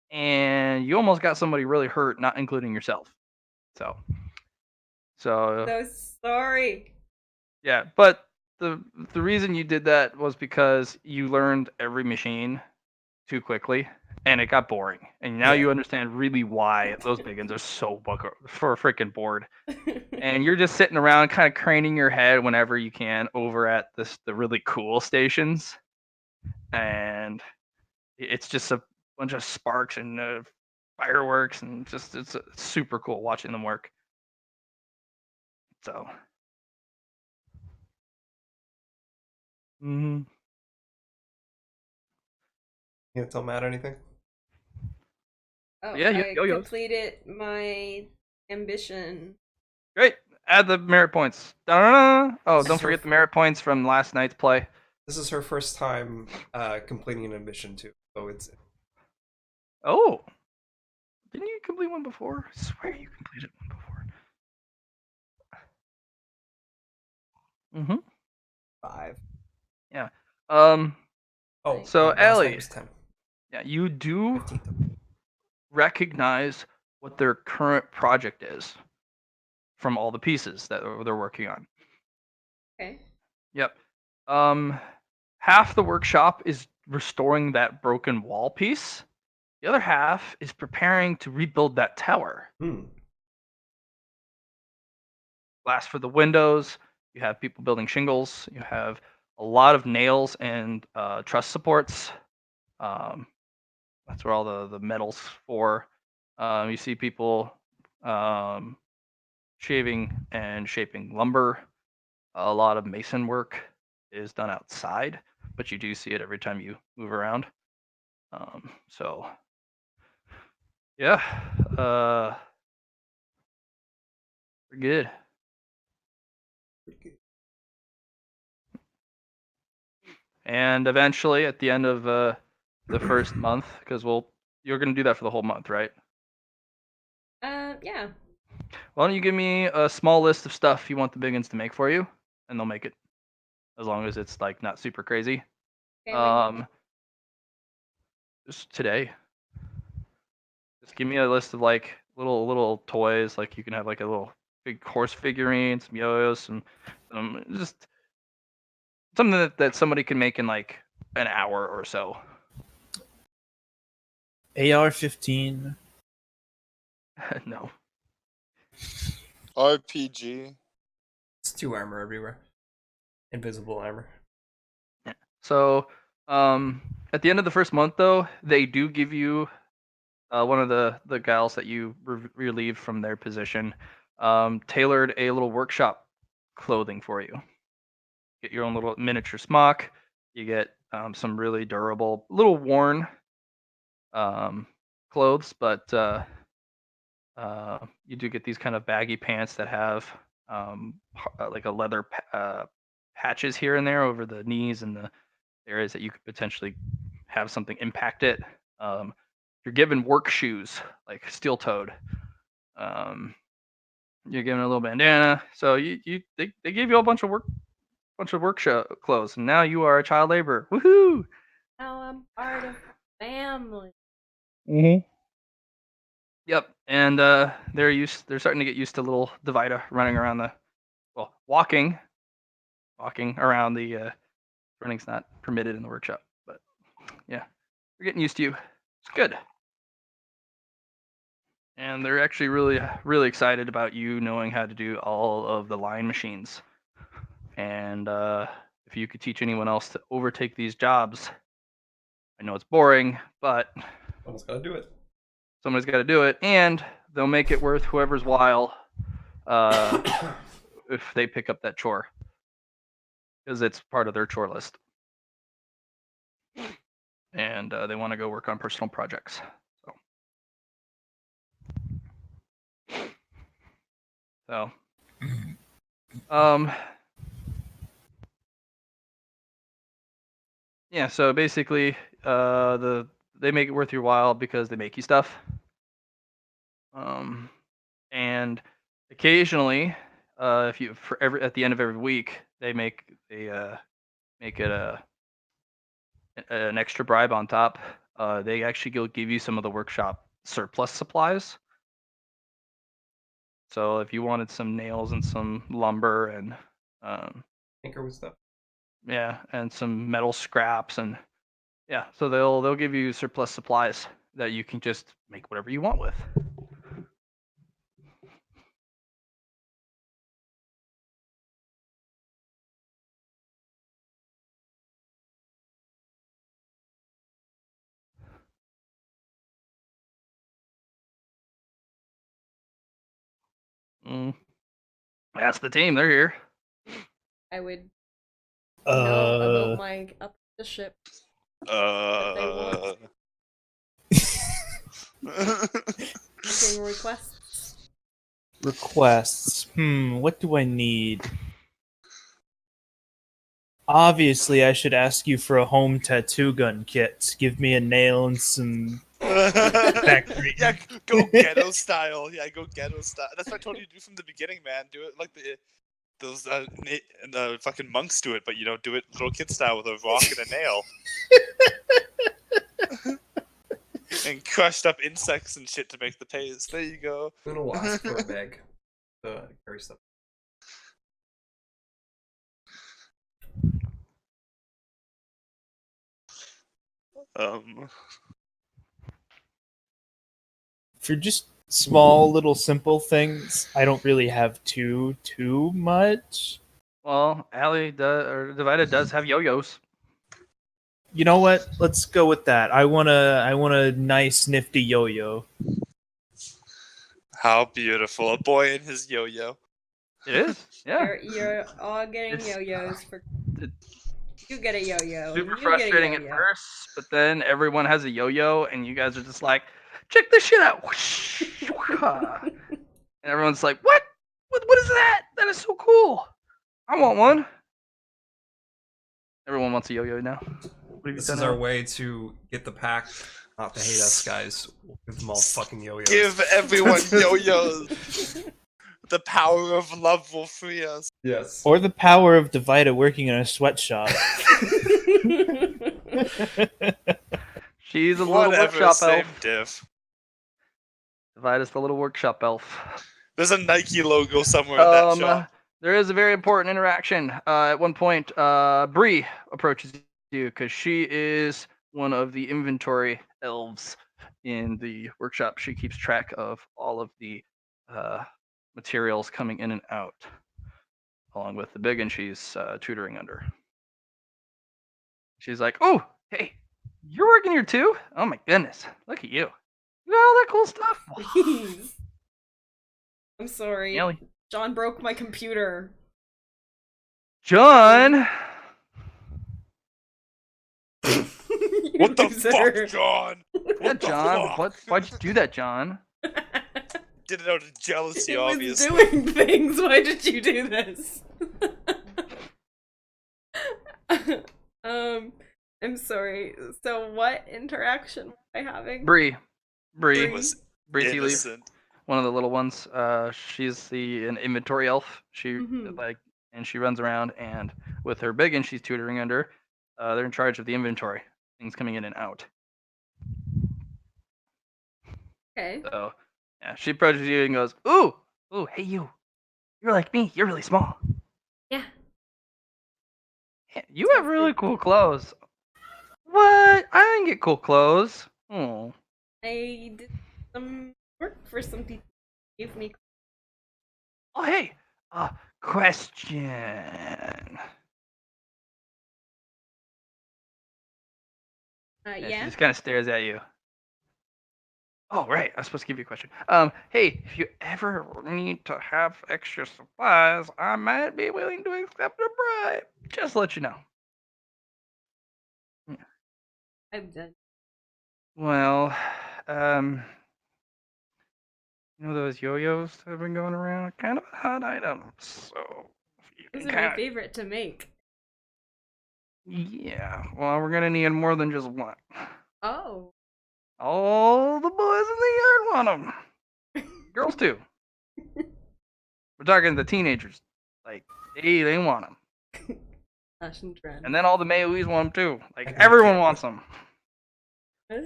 And you almost got somebody really hurt, not including yourself. So So sorry. yeah, but the reason you did that was because you learned every machine too quickly, and it got boring. And now Yeah. you understand really why those biggins are so for freaking bored. And you're just sitting around, kind of craning your head whenever you can over at the really cool stations, and it's just a bunch of sparks and fireworks, and just it's super cool watching them work. So. Mm-hmm. You gonna tell Matt anything? Oh, Yeah, you have I yo-yos. completed my ambition. Great. Add the merit points. Da-da-da. Oh, This don't is her forget the merit points from last night's play. This is her first time completing an ambition too, so it's Oh, didn't you complete one before? I swear you completed one before. Mm-hmm. 5. Yeah. Oh, So last night Allie, was 10. yeah, you do 15th. recognize what their current project is from all the pieces that they're working on. Okay. Yep. Half the workshop is restoring that broken wall piece. The other half is preparing to rebuild that tower. Glass for the windows. You have people building shingles. You have a lot of nails and truss supports. Um, That's where all the metals for. You see people shaving and shaping lumber. A lot of mason work is done outside, but you do see it every time you move around. So yeah, we're good. And eventually, at the end of the first month, because you're gonna do that for the whole month, right? Yeah. Why don't you give me a small list of stuff you want the biggins to make for you, and they'll make it, as long as it's like not super crazy. Okay, wait. Just today, just give me a list of like little toys, like you can have like a little big horse figurine, some yo-yos, some just something that somebody can make in like an hour or so. AR-15. No. RPG. It's 2 armor everywhere. Invisible armor. So, at the end of the first month, though, they do give you one of the gals that you relieved from their position tailored a little workshop clothing for you. Get your own little miniature smock. You get some really durable, little worn clothes, but you do get these kind of baggy pants that have like a leather patches here and there over the knees and the areas that you could potentially have something impact it. You're given work shoes, like steel-toed. You're given a little bandana. So they gave you a bunch of work clothes, and now you are a child laborer. Woohoo! Now I'm part of family. Mm-hmm. Yep, and they're starting to get used to little Divida running around walking around the running's not permitted in the workshop, but yeah, they're getting used to you. It's good. And they're actually really excited about you knowing how to do all of the line machines. And if you could teach anyone else to overtake these jobs, I know it's boring, but Someone's gotta do it. somebody's got to do it, and they'll make it worth whoever's while if they pick up that chore, because it's part of their chore list. And they want to go work on personal projects. So, yeah. So basically, they make it worth your while because they make you stuff. And occasionally, if you at the end of every week, they make it an extra bribe on top. They actually will give you some of the workshop surplus supplies. So if you wanted some nails and some lumber and Tinker with stuff. yeah, and some metal scraps and yeah, so they'll give you surplus supplies that you can just make whatever you want with. That's the team. They're here. I would know about Uh, my apprenticeship. Uh. Making requests. requests. What do I need? Obviously, I should ask you for a home tattoo gun kit. Give me a nail and some factory. Yeah, go ghetto style. Yeah, go ghetto style. That's what I told you to do from the beginning, man. Do it like those fucking monks do it, but do it little kid style with a rock and a nail. And crushed up insects and shit to make the paste. There you go. Luna will ask for a bag to carry stuff. For just small, little, simple things, I don't really have too much. Well, Allie does, or Divida does have yo-yos. You know what? Let's go with that. I want a nice nifty yo-yo. How beautiful. A boy and his yo-yo. It is. Yeah. You're all getting It's- yo-yos for. it's You get a yo-yo. super You frustrating get a at yo-yo. first, but then everyone has a yo-yo, and you guys are just like, check this shit out. And everyone's like, what? What is that? That is so cool. I want one. Everyone wants a yo-yo now. What have you This done is our now? way to get the pack not to hate us, guys. We'll give them all fucking yo-yos. Give everyone yo-yos. The power of love will free us. Yes. Or the power of Divida working in a sweatshop. She's a little Whatever, workshop same elf. diff. Divide us the little workshop elf. There's a Nike logo somewhere in that shop. There is a very important interaction. At one point, Bree approaches you because she is one of the inventory elves in the workshop. She keeps track of all of the materials coming in and out, along with the big and she's tutoring under. She's like, "Oh, hey, you're working here too? Oh my goodness, look at you! You got all that cool stuff." Please. I'm sorry. Nelly. John broke my computer. John. What the Loser. fuck, John? Yeah, What the John. fuck? Why'd you do that, John? Did it out of jealousy, It was obviously. doing things. Why did you do this? I'm sorry. So what interaction was I having? Bree. It was Bree Tea Leaf, innocent. one of the little ones. She's an inventory elf. She Mhm. and she runs around, and with her biggin, she's tutoring under. They're in charge of the inventory, things coming in and out. Okay. So yeah, she approaches you and goes, "Ooh, hey you, you're like me. You're really small. Yeah. Yeah, you have really cool clothes. What? I didn't get cool clothes. Oh, I did some work for some people. Gave me. oh hey, question." Yeah, Yeah. she just kind of stares at you. Oh, right. I was supposed to give you a question. Hey, if you ever need to have extra supplies, I might be willing to accept a bribe. Just to let you know. I'm done. Well, you know those yo-yos that have been going around? Kind of a hot item. So, if you Those can are my kind of... favorite to make. Yeah, well, we're gonna need more than just one. Oh. All the boys in the yard want them. Girls too. We're talking the teenagers. Like, they want them. Fashion trend. And then all the Maois want them too. Like, I can everyone get wants it. them.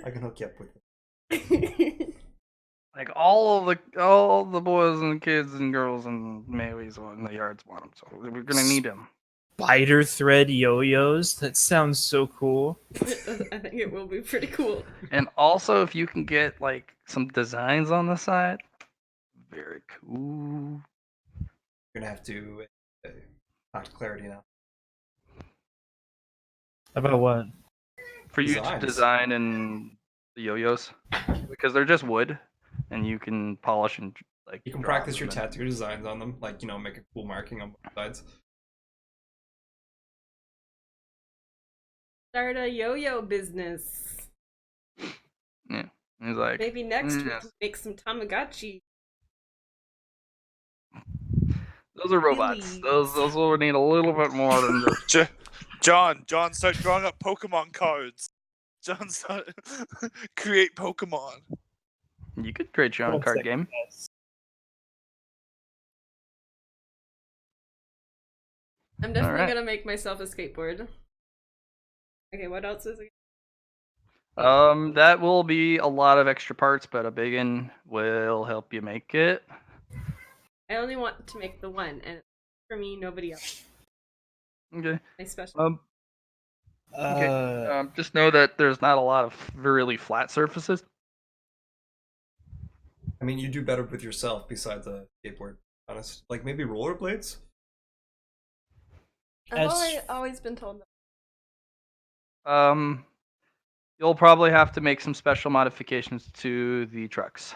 I can hook you up with it. Like, all the boys and kids and girls and Maois in the yards want them. So we're gonna need them. Spider thread yo-yos? That sounds so cool. I think it will be pretty cool. And also, if you can get like some designs on the side, very cool. You're gonna have to talk to Clarity now. About what? For you to Designs. design in the yo-yos, because they're just wood, and you can polish and like. You can draw practice your them in. tattoo designs on them, like, make a cool marking on both sides. Start a yo-yo business. Yeah, and he's like, Maybe next we yes. can make some Tamagotchi. Those are robots. Those will need a little bit more than just. John, start drawing up Pokemon cards. John, start create Pokemon. You could create your own One card second, game. guys. I'm definitely Alright. gonna make myself a skateboard. Okay, what else is it? That will be a lot of extra parts, but a big one will help you make it. I only want to make the one, and for me, nobody else. Okay. My special. Okay. Just know that there's not a lot of really flat surfaces. I mean, you do better with yourself besides a skateboard, honest. Like, maybe rollerblades? I've as- always been told that. You'll probably have to make some special modifications to the trucks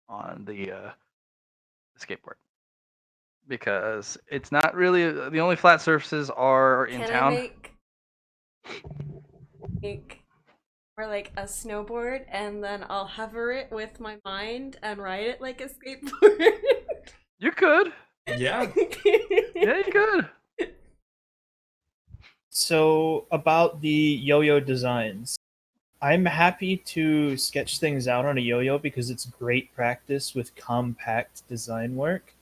on the skateboard because it's not really the only flat surfaces are in Can I town. make or like a snowboard and then I'll hover it with my mind and ride it like a skateboard? You could. Yeah. Yeah, you could. So about the yo-yo designs, I'm happy to sketch things out on a yo-yo because it's great practice with compact design work,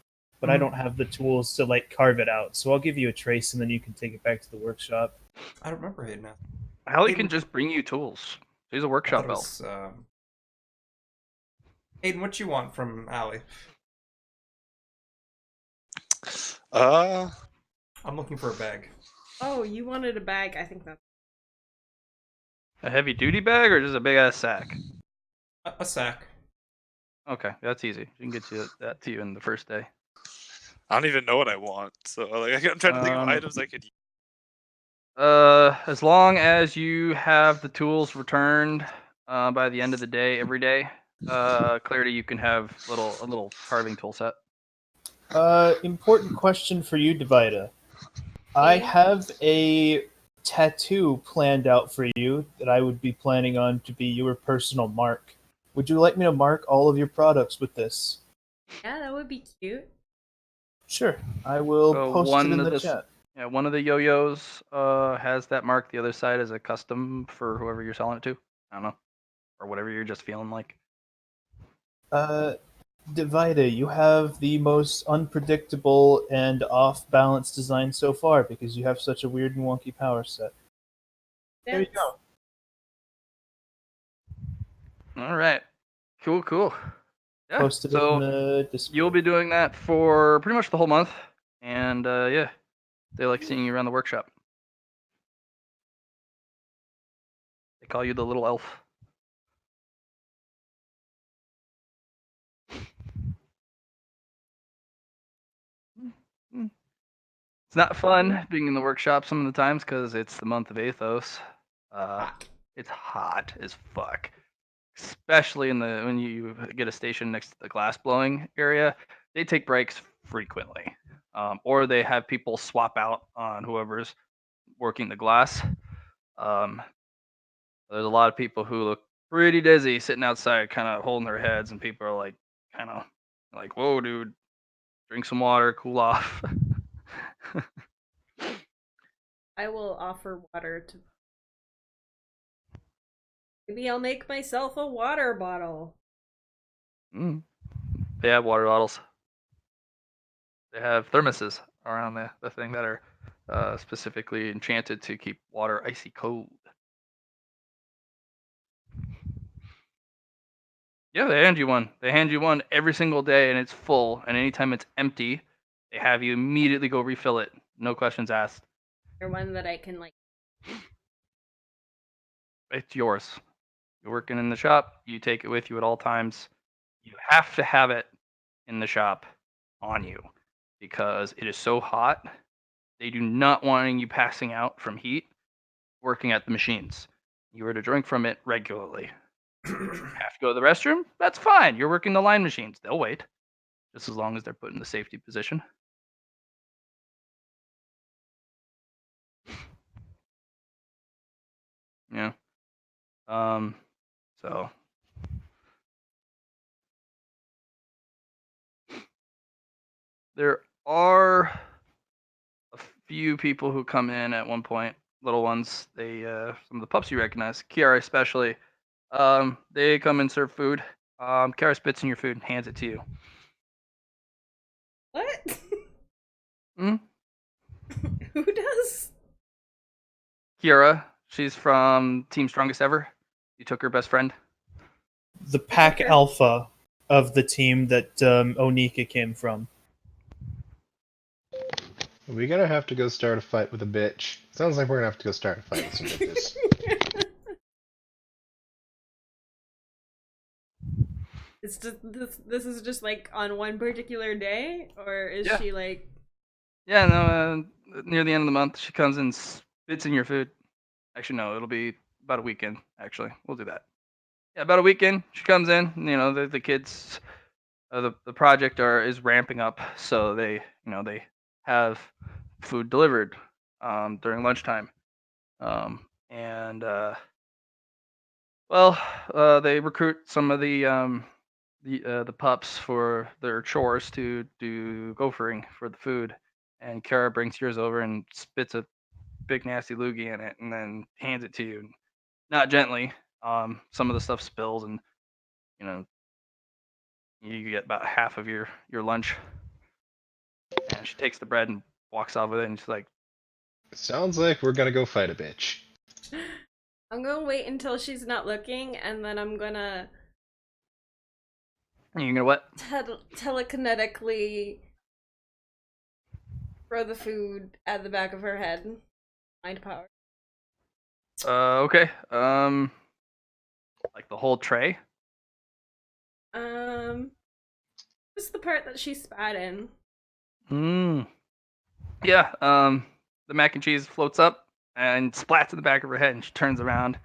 but I don't have the tools to like carve it out. So I'll give you a trace and then you can take it back to the workshop. I don't remember Hayden. Allie can Hayden- just bring you tools. She's a I thought workshop it elf. was, Hayden, what you want from Allie? I'm looking for a bag. Oh, you wanted a bag. I think that's A heavy duty bag or just a big ass sack? A sack. Okay, that's easy. She can get you that to you in the first day. I don't even know what I want, so like I'm trying to think of items I could use. As long as you have the tools returned by the end of the day every day, Clarity, you can have a little carving tool set. Important question for you, Divida. I Okay. have a tattoo planned out for you that I would be planning on to be your personal mark. Would you like me to mark all of your products with this? yeah, that would be cute. Sure. I will So post it in the chat. Yeah, one of the yo-yos has that mark. The other side is a custom for whoever you're selling it to. I don't know, or whatever you're just feeling like. Divida, you have the most unpredictable and off-balance design so far because you have such a weird and wonky power set. There you go. All right, cool. Yeah, Posted it in so the Discord. you'll be doing that for pretty much the whole month, and yeah, they like seeing you around the workshop. They call you the little elf. It's not fun being in the workshop some of the times because it's the month of Athos. It's hot as fuck, especially when you get a station next to the glass blowing area. They take breaks frequently, or they have people swap out on whoever's working the glass. There's a lot of people who look pretty dizzy sitting outside, kind of holding their heads, and people are like, kind of like, "Whoa, dude, drink some water, cool off." I will offer water to. Maybe I'll make myself a water bottle. They have water bottles. They have thermoses around the thing that are specifically enchanted to keep water icy cold. Yeah, they hand you one. They hand you one every single day, and it's full. And anytime it's empty, they have you immediately go refill it. No questions asked. Or one that I can like. It's yours. You're working in the shop. You take it with you at all times. You have to have it in the shop on you because it is so hot. They do not want you passing out from heat working at the machines. You were to drink from it regularly. Have to go to the restroom? That's fine. You're working the line machines. They'll wait, just as long as they're put in the safety position. Yeah. So there are a few people who come in at one point, little ones. They some of the pups you recognize, Kiara especially. They come and serve food. Kiara spits in your food and hands it to you. What? Hmm? Who does? Kiara, she's from Team Strongest Ever. You took her best friend. The pack alpha of the team that Onika came from. We're gonna have to go start a fight with a bitch. Sounds like we're gonna have to go start a fight with some bitches. It's just this is just like on one particular day, or is Yeah. she like? Yeah, no. Near the end of the month, she comes and spits in your food. Actually, no, it'll be about a weekend. Actually, we'll do that. Yeah, about a weekend. She comes in. You know, the kids, the project is ramping up, so they have food delivered during lunchtime. And well, they recruit some of the pups for their chores to do gophering for the food, and Kara brings yours over and spits a big nasty loogie in it, and then hands it to you, not gently. Some of the stuff spills, and you know you get about half of your lunch. And she takes the bread and walks off with it, and she's like, Sounds like we're gonna go fight a bitch. I'm gonna wait until she's not looking, and then I'm gonna "You gonna what?" telekinetically throw the food at the back of her head. Mind power. Okay. Like the whole tray. Just the part that she spat in. Yeah. The mac and cheese floats up and splats in the back of her head, and she turns around,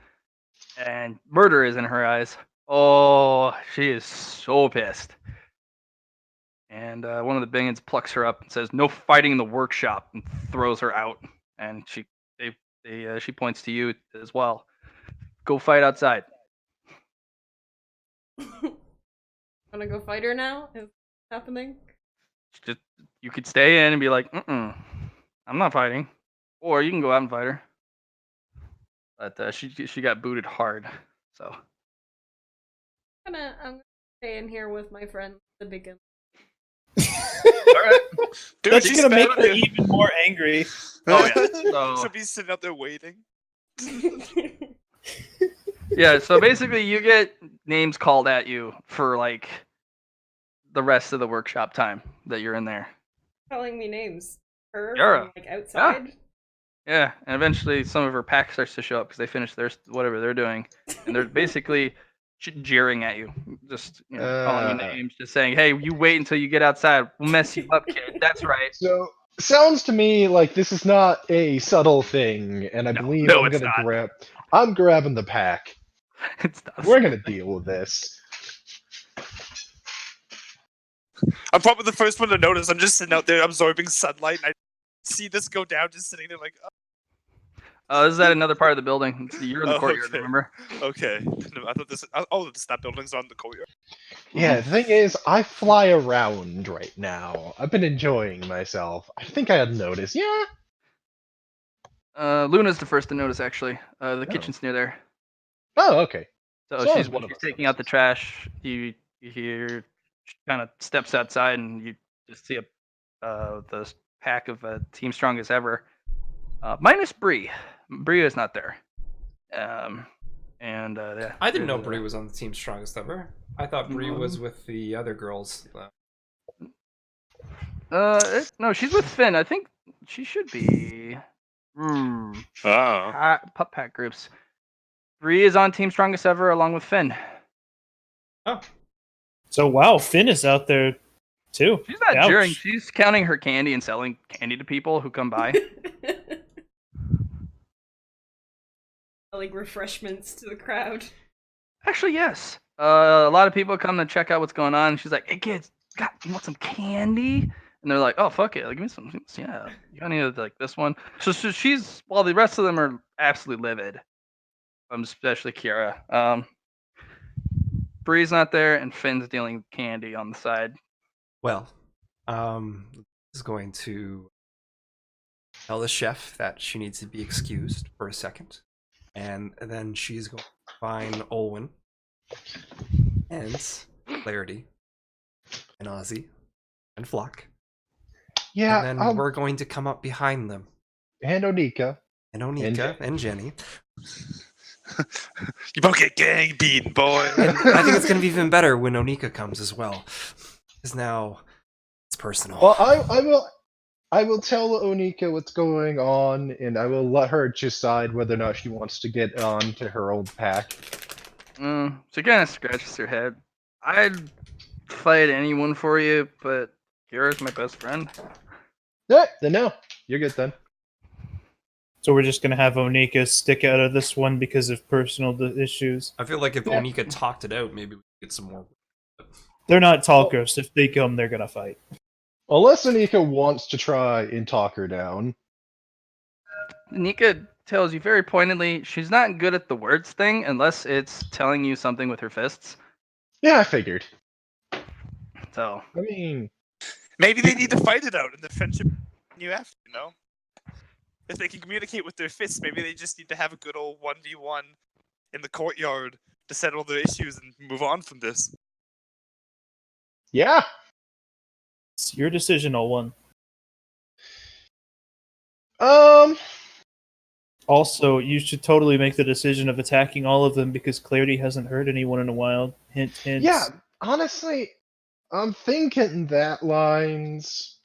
and murder is in her eyes. Oh, she is so pissed. And one of the Bingans plucks her up and says, "No fighting in the workshop," and throws her out. And she points to you as well. Go fight outside. Wanna go fight her now? Is happening? Just you could stay in and be like, I'm not fighting," or you can go out and fight her. But she got booted hard, so. I'm gonna stay in here with my friend, the bacon. All right. Dude, That's she's gonna make mad her at you. even more angry. Oh yeah. So, She'll be sitting out there waiting. yeah. So basically, you get names called at you for like the rest of the workshop time that you're in there. Calling me names. Her Yara. from like outside. Yeah, and eventually some of her pack starts to show up because they finish their whatever they're doing, and they're basically jeering at you, just calling you names, just saying, "Hey, you wait until you get outside. We'll mess you up, kid." That's right. So sounds to me like this is not a subtle thing, and I believe no, I'm it's gonna not. I'm grabbing the pack. It's not. We're gonna deal with this. I'm probably the first one to notice. I'm just sitting out there absorbing sunlight, and I see this go down, just sitting there like, This is at another part of the building. You're in the Oh, courtyard, okay. remember? okay. I thought this. Oh, that building's on the courtyard. Yeah, the thing is, I fly around right now. I've been enjoying myself. I think I had noticed. Yeah. Luna's the first to notice, actually. The Oh. kitchen's near there. Oh, okay. So So she's one of us taking out the trash. You hear she kind of steps outside, and you just see the pack of Team Strongest Ever, minus Bree. Bree is not there. And yeah, I didn't know there's, Bree was on the team strongest ever. I thought Bree was with the other girls. no, she's with Finn. I think she should be. Oh. Pup pack groups. Bree is on Team Strongest Ever along with Finn. Oh, So wow, Finn is out there too. She's not Ouch. jeering. She's counting her candy and selling candy to people who come by. Like refreshments to the crowd. Actually, yes. A lot of people come to check out what's going on. She's like, "Hey kids, you want some candy?" And they're like, "Oh fuck it, like, give me some. Yeah, you got any of like this one?" So she's while the rest of them are absolutely livid. Especially Kiara. Bree's not there, and Finn's dealing candy on the side. well, is going to tell the chef that she needs to be excused for a second, and then she's going to find Olwen and Clarity and Ozzy and Flock, Yeah. and then we're going to come up behind them, and Onika. and Onika and Jenny. You both get gang beaten, boy. And I think it's going to be even better when Onika comes as well, because now it's personal. Well, I will tell Onika what's going on, and I will let her decide whether or not she wants to get on to her old pack. She kind of scratches her head. I'd fight anyone for you, but Kiara's my best friend. Yeah, then no, you're good then. So we're just gonna have Onika stick out of this one because of personal issues. I feel like if Yeah. Onika talked it out, maybe we could get some more. They're not talkers. If they come, they're gonna fight. Unless Anika wants to try and talk her down. Nika tells you very pointedly she's not good at the words thing unless it's telling you something with her fists. Yeah, I figured. So I mean, Maybe they need to fight it out in the friendship you have, you know? If they can communicate with their fists, maybe they just need to have a good old 1v1 in the courtyard to settle their issues and move on from this. yeah. It's your decision, O1. Also, you should totally make the decision of attacking all of them because Clarity hasn't hurt anyone in a while. Hint, hint. Yeah, honestly, I'm thinking that lines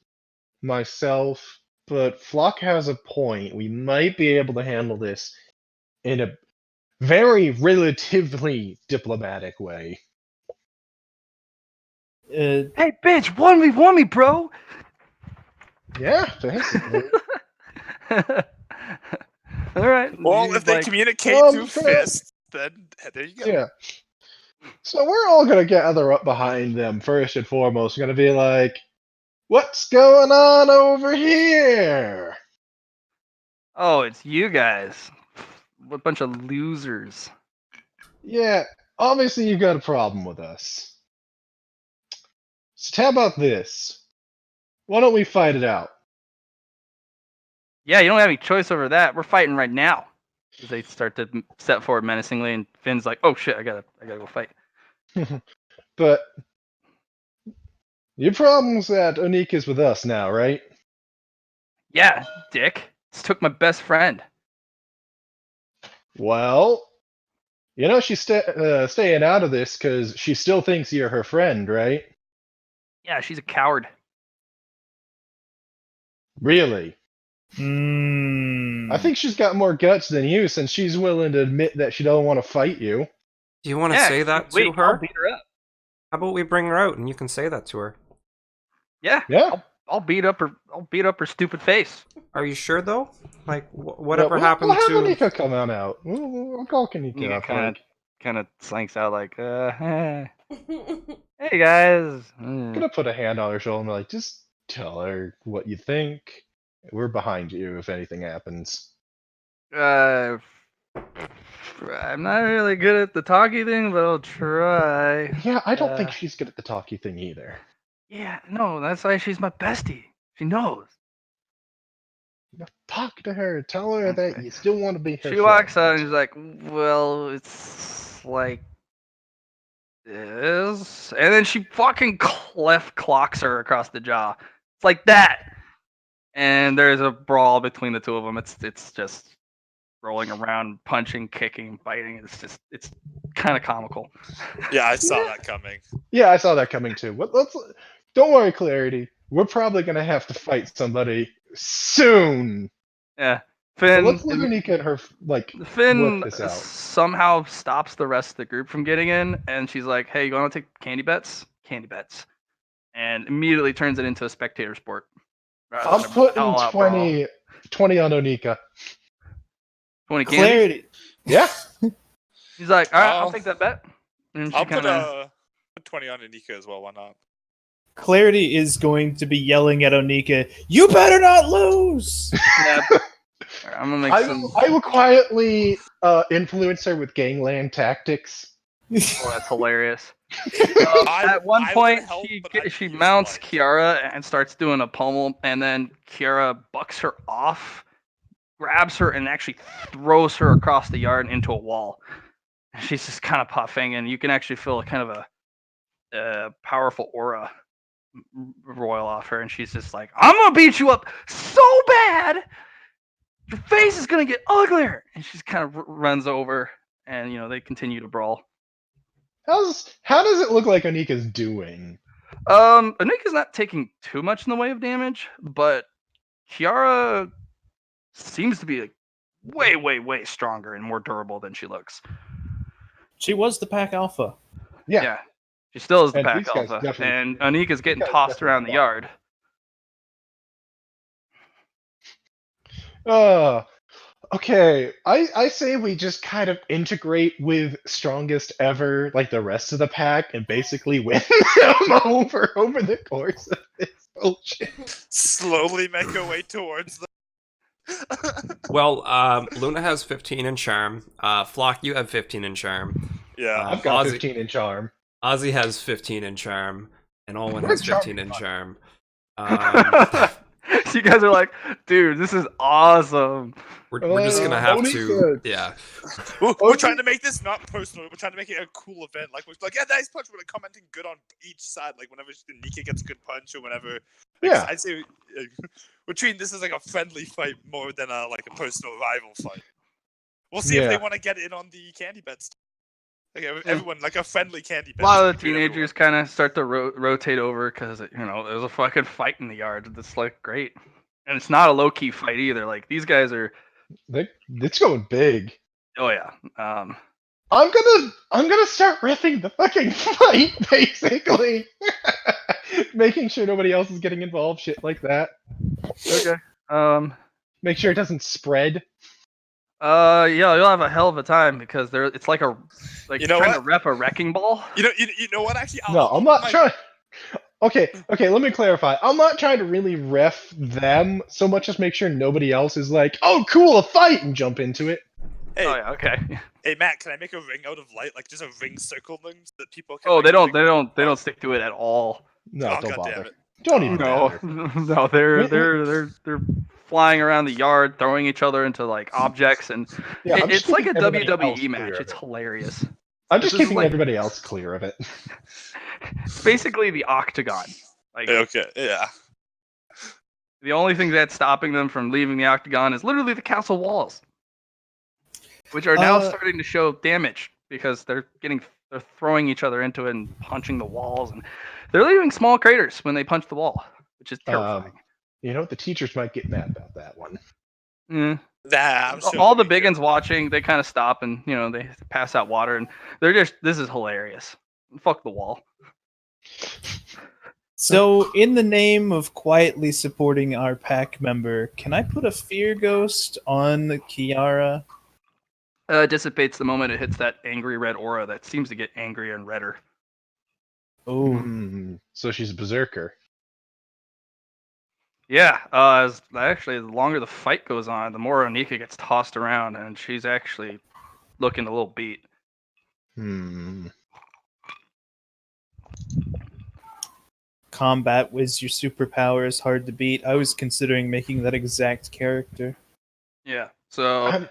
myself, but Flock has a point. We might be able to handle this in a very relatively diplomatic way. hey, bitch, 1v1 me, bro. Yeah, basically. All right. Well, He's if they like, communicate through fists, then there you go. Yeah. So we're all gonna gather up behind them first and foremost. We're gonna be like, "What's going on over here?" oh, it's you guys. What a bunch of losers. Yeah, obviously you got a problem with us. So how about this? Why don't we fight it out? Yeah, you don't have any choice over that. We're fighting right now. As they start to step forward menacingly, and Finn's like, "Oh shit, I gotta go fight." But your problem's that Onika's with us now, right? Yeah, dick. This took my best friend. Well, you know she's staying out of this because she still thinks you're her friend, right? Yeah, she's a coward. Really? Mm. I think she's got more guts than you since she's willing to admit that she don't want to fight you. Do you want to Yeah, say that she's to weak. I'll her? beat her up. How about we bring her out and you can say that to her? Yeah, Yeah. I'll beat up her stupid face. Are you sure though? Like, whatever We'll happened have to? Onika come on out. We'll call Kanika Nika up. Like, kind of slinks out like, hey guys. gonna put a hand on her shoulder and be like, just tell her what you think. We're behind you if anything happens. I'm not really good at the talkie thing, but I'll try. Yeah, I don't think she's good at the talkie thing either. Yeah, no, that's why she's my bestie. She knows. Talk to her. Tell her that you still want to be her She friend. walks out and she's like, well, it's like this. And then she fucking clocks her across the jaw. It's like that. And there's a brawl between the two of them. It's just rolling around, punching, kicking, fighting. It's kind of comical. Yeah, I saw that coming. Yeah, I saw that coming too. Let's don't worry, Clarity. We're probably gonna have to fight somebody soon. Yeah. So Finn, let's let Unika and her like Finn work this out. somehow stops the rest of the group from getting in, and she's like, "Hey, you want to take candy bets? Candy bets," and immediately turns it into a spectator sport. I'm putting 20 on Onika. 20 candy. Clarity. Yeah. He's like, "All right, I'll I'll- take that bet." And she I'll put kinda, put 20 on Anika as well. Why not? Clarity is going to be yelling at Onika, "You better not lose!" yeah. I'm gonna make some. I will quietly influence her with gangland tactics. Oh, that's hilarious. I At one would point, help, but I'd she be mounts useless. Kiara and starts doing a pummel, and then Kiara bucks her off, grabs her, and actually throws her across the yard into a wall. She's just kind of puffing, and you can actually feel kind of a powerful aura roil off her, and she's just like, "I'm gonna beat you up so bad, your face is gonna get uglier." And she's kind of runs over, and they continue to brawl. How does it look like Onika's doing? Anika's not taking too much in the way of damage, but Kiara seems to be way, way, way stronger and more durable than she looks. She was the pack alpha. Yeah. She still is the And pack these guys alpha, definitely- and Anika's getting guys tossed definitely around the fought. yard. Okay, I say we just kind of integrate with strongest ever, like the rest of the pack, and basically win them over the course of this bullshit. Slowly make our way towards them. Well, Luna has 15 in charm. Flock, you have 15 in charm. Yeah. I've got Ozzy, 15 in charm. Ozzy has 15 in charm, and Olwen We're has charm 15 in charm. So you guys are like, dude, this is awesome. We're just gonna have Only to, good. yeah. We're trying to make this not personal. We're trying to make it a cool event. Like we're like, yeah, nice punch. We're like commenting good on each side. Like whenever Nika gets a good punch or whenever. Like, Yeah. I'd say we're treating this as like a friendly fight more than like a personal rival fight. We'll see if they Yeah. want to get in on the candy bets. Like everyone, like a friendly candy bet. A lot of the between teenagers kind of start to rotate over because there's a fucking fight in the yard. That's like great, and it's not a low key fight either. Like these guys are, It's going big. oh yeah, I'm gonna start riffing the fucking fight, basically. Making sure nobody else is getting involved, shit like that. okay, Make sure it doesn't spread. yeah, you'll have a hell of a time because it's like You know trying to what? ref a wrecking ball. You know what? Actually, No, I'm not my- trying. Okay, let me clarify. I'm not trying to really ref them so much as make sure nobody else is like, "Oh, cool, a fight," and jump into it. Hey, Oh yeah, okay. hey, Matt, can I make a ring out of light? Like just a ring circle them so that people can. Oh, like, they don't Oh. stick to it at all. No, Oh, don't God damn bother. it. Don't even No, bother. no, they're flying around the yard, throwing each other into like objects, and Yeah, I'm just it's like a keeping everybody else WWE clear match. of It's it. hilarious. I'm just this is keeping like- everybody else clear of it. It's basically the octagon. Like Okay, yeah. the only thing that's stopping them from leaving the octagon is literally the castle walls, which are now starting to show damage because they're throwing each other into it and punching the walls, and they're leaving small craters when they punch the wall, which is terrifying. You know, the teachers might get mad about that one. Mm. Nah, I'm sure All the they'll be big good. ones watching, they kind of stop and they pass out water, and this is hilarious. Fuck the wall. So, in the name of quietly supporting our pack member, can I put a fear ghost on Kiara? Dissipates the moment it hits that angry red aura that seems to get angrier and redder. Oh, So she's a berserker. Yeah, as the longer the fight goes on, the more Onika gets tossed around, and she's actually looking a little beat. combat was your superpower is hard to beat. I was considering making that exact character. Yeah, so I'm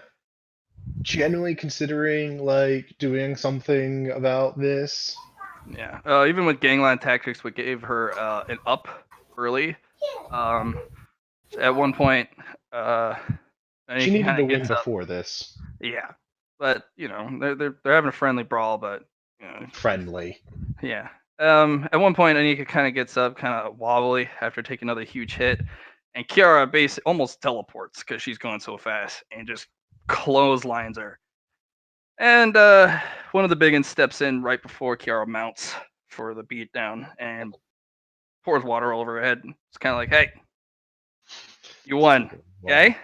genuinely considering like doing something about this. yeah, even with gangland tactics, we gave her an up early. At one point, She needed to win gets up. before this. Yeah, but they're having a friendly brawl, but Friendly. yeah. At one point, Anika kind of gets up, kind of wobbly after taking another huge hit, and Kiara almost teleports because she's going so fast and just clotheslines her. And one of the big ones steps in right before Kiara mounts for the beatdown and pours water all over her head. It's kind of like, hey, you won, okay?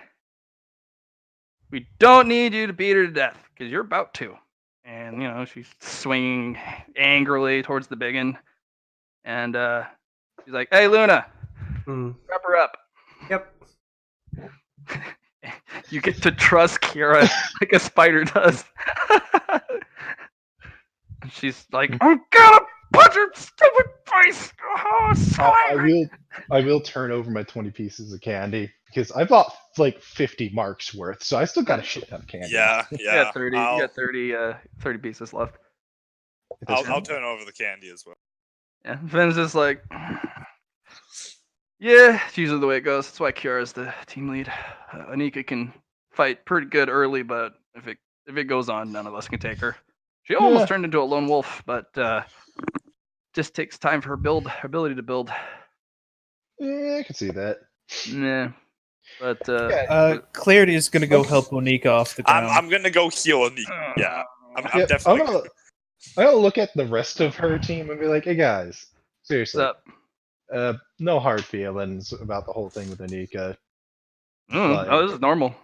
We don't need you to beat her to death because you're about to. And she's swinging angrily towards the biggin, and she's like, "Hey, Luna, wrap her up." Yep. You get to trust Kira like a spider does. She's like, "I'm gonna punch her stupid face." Oh, I will turn over my 20 pieces of candy because I bought like 50 marks worth, so I still got a shit ton of candy. Yeah. You got 30. You got 30 pieces left. I'll turn over the candy as well. Yeah, Finn's just like, yeah, it's usually the way it goes. That's why Kiara's the team lead. Anika can fight pretty good early, but if it goes on, none of us can take her. She almost turned into a lone wolf, but just takes time for her ability to build. Yeah, I can see that. Nah, but Clarity is going to go help Onika off the ground. I'm gonna go heal Anika. Yeah, I'm Yeah, definitely. I'm gonna look at the rest of her team and be like, hey guys, seriously, what's up? no hard feelings about the whole thing with Anika. Oh, this is normal.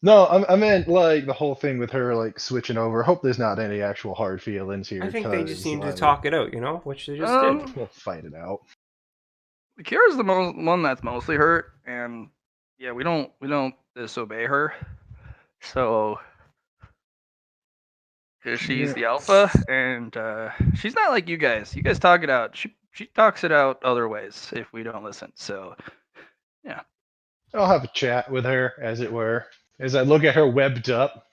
No, I meant like the whole thing with her like switching over. Hope there's not any actual hard feelings here. I think they just 'cause, need to like, talk it out, which they just did. We'll fight it out. Kira's the one that's mostly hurt, and yeah, we don't disobey her. So, because she's Yeah. the alpha, and she's not like you guys. You guys talk it out. She talks it out other ways if we don't listen. So, yeah. I'll have a chat with her, as it were, as I look at her webbed up.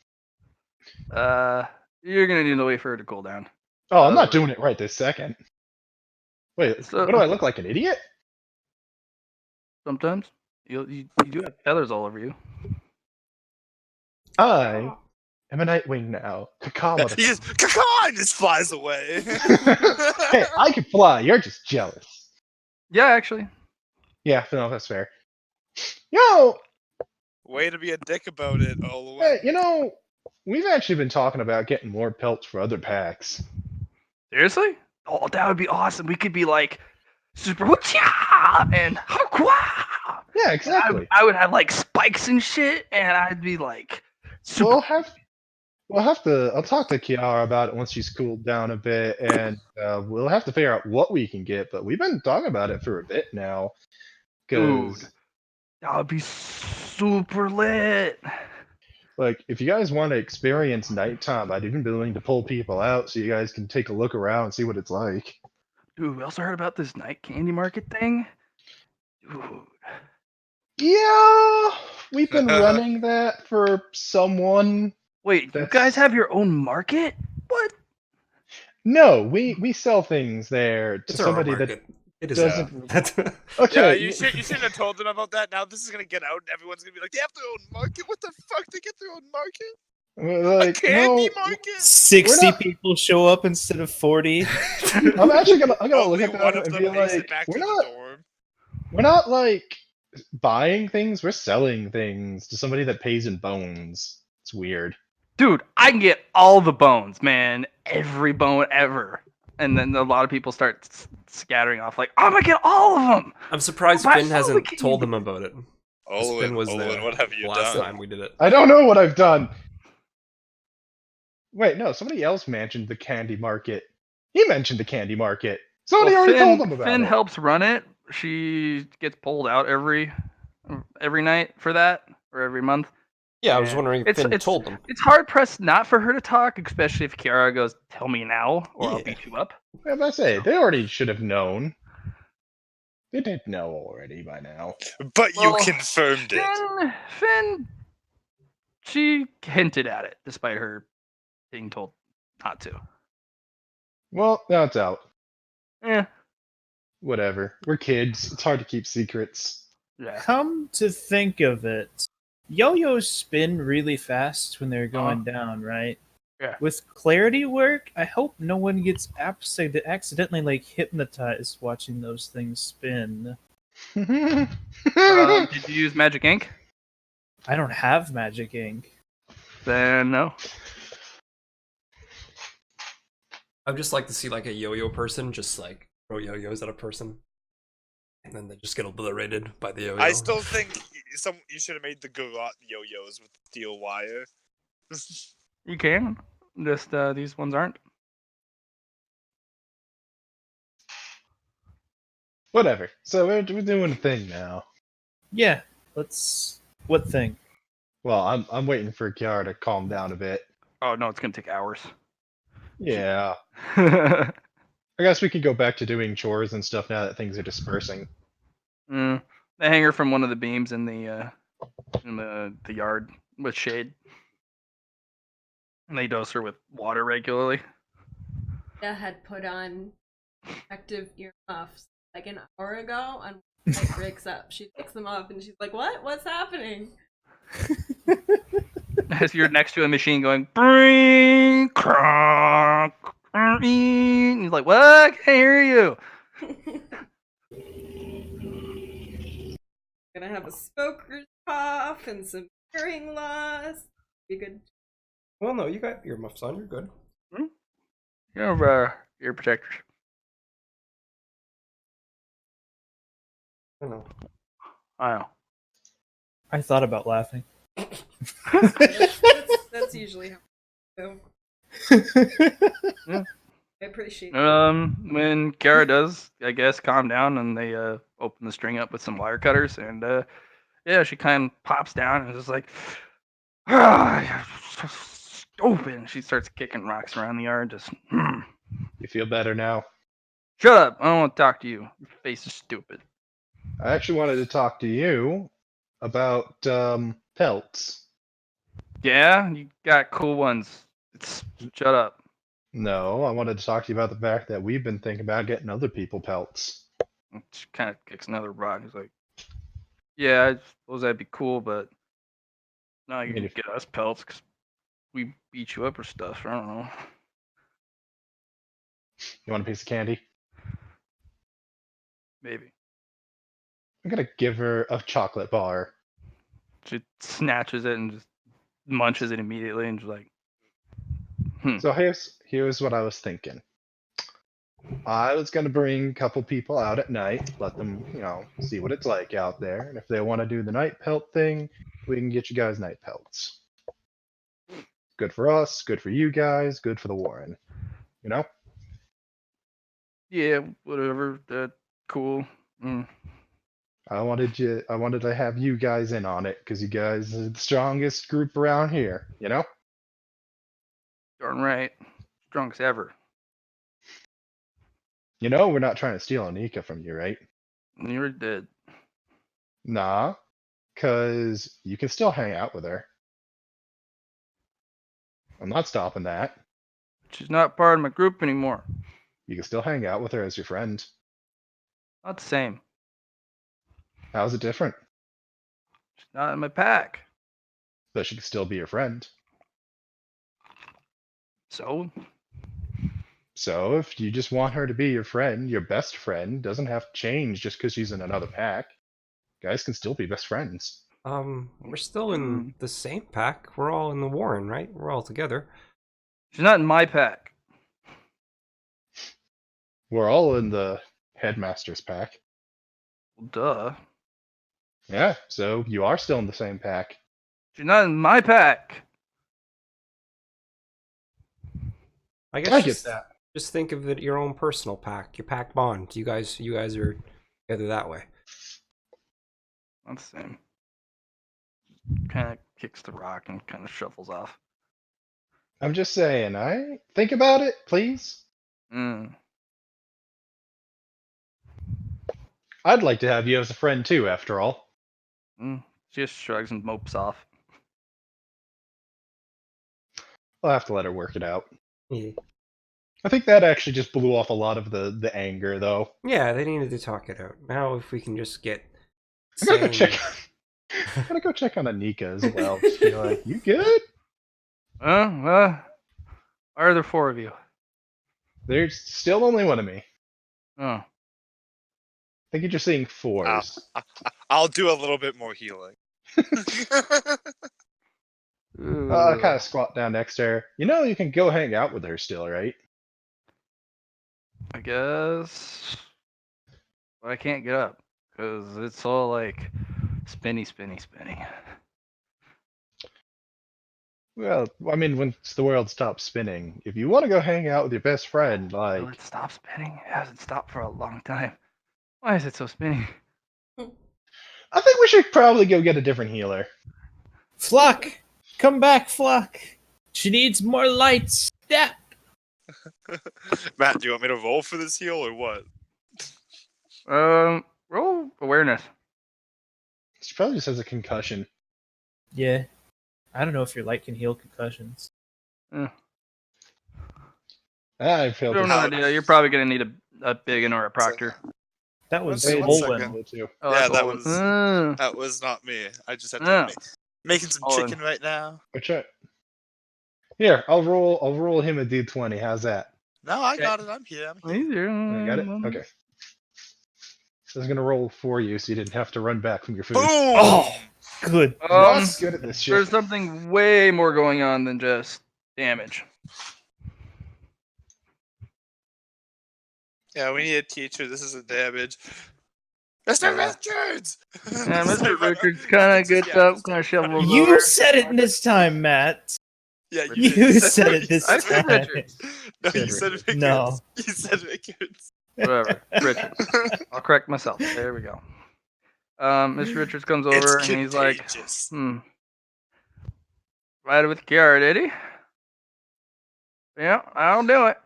You're gonna need to wait for her to cool down. Oh, I'm not doing it right this second. Wait, So- what do I look like, an idiot? Sometimes you do have feathers all over you. I am a Nightwing now. Caca, He just caca and just flies away. Hey, I can fly. You're just jealous. Yeah, actually. Yeah, no, that's fair. Yo, Way to be a dick about it, all the hey, way. we've actually been talking about getting more pelts for other packs. Seriously? Oh, that would be awesome. We could be like super whatcha and hakwa. Yeah, And exactly. I would have like spikes and shit, and I'd be like super. We'll have to. I'll talk to Kiara about it once she's cooled down a bit, and we'll have to figure out what we can get. But we've been talking about it for a bit now. Dude, Because, that would be super lit. like, if you guys want to experience nighttime, I'd even be willing to pull people out so you guys can take a look around and see what it's like. Dude, we also heard about this night candy market thing. Dude, Yeah, we've been running that for someone. wait, you That's- guys have your own market? What? No, we sell things there to It's our own somebody that market. It is doesn't. Yeah, Okay, you shouldn't have told them about that. Now this is gonna get out, and everyone's gonna be like, "They have their own market. What the fuck? They get their own market? A like candy no, market?" 60 We're not- people show up instead of 40. I'm actually gonna look Only at one them of and them be makes like, it back we're to the not dorm. we're not like buying things. We're selling things to somebody that pays in bones. It's weird. Dude, I can get all the bones, man. Every bone ever. And then a lot of people start scattering off, like, I'm gonna get all of them. I'm surprised By Finn hasn't Finn told them about it. Olin, Finn was Olin, there what have you the last done? time we did it. I don't know what I've done. Wait, no, somebody else mentioned the candy market. He mentioned the candy market. Somebody already told him about Finn it. helps run it. She gets pulled out every night for that, or every month. Yeah, I was Yeah. wondering if Finn told them. It's hard pressed not for her to talk, especially if Kiara goes, "Tell me now, or I'll Yeah. beat you up." As I say, they already should have known. They did know already by now. But you Well, confirmed it. Finn, she hinted at it, despite her being told not to. Well, now it's out. Yeah, Whatever. We're kids. It's hard to keep secrets. yeah. Come to think of it, yo-yos spin really fast when they're going down, right? Yeah. With clarity work, I hope no one gets accidentally like hypnotized watching those things spin. Did you use magic ink? I don't have magic ink. Then no. I'd just like to see like a yo-yo person just like throw yo-yos at a person, and then they just get obliterated by the yo-yo. I still think you should have made the garrote yo-yos with steel wire. You can. Just these ones aren't. Whatever. So we're doing a thing now. Yeah, let's. What thing? Well, I'm waiting for Kiara to calm down a bit. Oh no, it's gonna take hours. Yeah. I guess we can go back to doing chores and stuff now that things are dispersing. They hang her from one of the beams in the yard with shade. And they dose her with water regularly. I had put on protective earmuffs like an hour ago, and when it breaks up, she picks them up and she's like, "What? What's happening?" As you're next to a machine going, bring, cronk, and he's like, what? I can't hear you. Gonna have a smoker's cough and some hearing loss. You could. Well, no, you got earmuffs on. You're good. You have ear protectors. I know. I know. I thought about laughing. That's usually how I go. Yeah. I appreciate it. When Kara does, I guess, calm down and they open the string up with some wire cutters, and yeah, she kind of pops down and is just like, ah, you're so stupid. She starts kicking rocks around the yard, just, You feel better now? shut up. I don't want to talk to you. Your face is stupid. I actually wanted to talk to you about pelts. Yeah, you got cool ones. Shut up. No, I wanted to talk to you about the fact that we've been thinking about getting other people pelts. She kind of kicks another rock. He's like, yeah, I suppose that'd be cool, but no, you mean, can if- get us pelts because we beat you up or stuff. I don't know. You want a piece of candy? Maybe. I'm gonna give her a chocolate bar. She snatches it and just munches it immediately and just like, So here's what I was thinking. I was gonna bring a couple people out at night, let them, see what it's like out there, and if they want to do the night pelt thing, we can get you guys night pelts. Good for us, good for you guys, good for the Warren. You know? yeah, whatever. That cool. I wanted to have you guys in on it because you guys are the strongest group around here. You know? Darn right. Strongest ever. You know we're not trying to steal Anika from you, right? You're dead. Nah, because you can still hang out with her. I'm not stopping that. She's not part of my group anymore. You can still hang out with her as your friend. Not the same. How's it different? She's not in my pack. But she can still be your friend. So, So if you just want her to be your friend, your best friend, doesn't have to change just because she's in another pack. Guys can still be best friends. We're still in the same pack. We're all in the Warren, right? We're all together. she's not in my pack. We're all in the headmaster's pack. Well, duh. Yeah, so you are still in the same pack. She's not in my pack. I guess I get that. just think of it your own personal pack, your pack bond. You guys are together that way. Not the same. Kind of kicks the rock and kind of shuffles off. I'm just saying, I think about it, please. I'd like to have you as a friend too, after all. She just shrugs and mopes off. I'll have to let her work it out. Yeah. I think that actually just blew off a lot of the anger, though. Yeah, they needed to talk it out. Now, if we can just get. I gotta go sane- check. I gotta go check on Anika as well. Just be like, you good? Why are there four of you? There's still only one of me. Oh. I think you're just seeing fours. I'll do a little bit more healing. I kind of squat down next to her. You know, you can go hang out with her still, right? I guess. But I can't get up because it's all like spinny. Well, I mean, once the world stops spinning, if you want to go hang out with your best friend, like, Will it stop spinning? It hasn't stopped for a long time. Why is it so spinny? I think we should probably go get a different healer. Flock! Come back, Flock! She needs more light step! Matt, do you want me to roll for this heal or what? Roll awareness. She probably just has a concussion. Yeah. I don't know if your light can heal concussions. Eh, I failed I have to no Ouch. idea. You're probably gonna need a big one or a proctor. That was Hey, Hey, one Olin. second. too. Oh, Yeah, that's that Olin. was- That was not me. I just had to Yeah. making some Olin. chicken right now. Which Here, I'll roll him a d20. How's that? No, I got it. I'm here. Easier. You got it? Okay. I was gonna roll for you so you didn't have to run back from your food. Boom! Oh! Good. Ross good at this shit. There's something way more going on than just damage. Yeah, we need a teacher. This isn't damage. Mr. Richards! Yeah, Just like Mr. run Richards up kind and of just- gets yeah, up, just kind of kinda shovels You over. said it this time, Matt. Yeah, you You did. said it this I said time. Richards. No, Said you said Richards. Richards. No. You said Richards. Whatever. Richards. I'll correct myself. There we go. Mr. Richards comes It's over and he's like, contagious. fight with Kiara, did he? Yeah, I'll do it.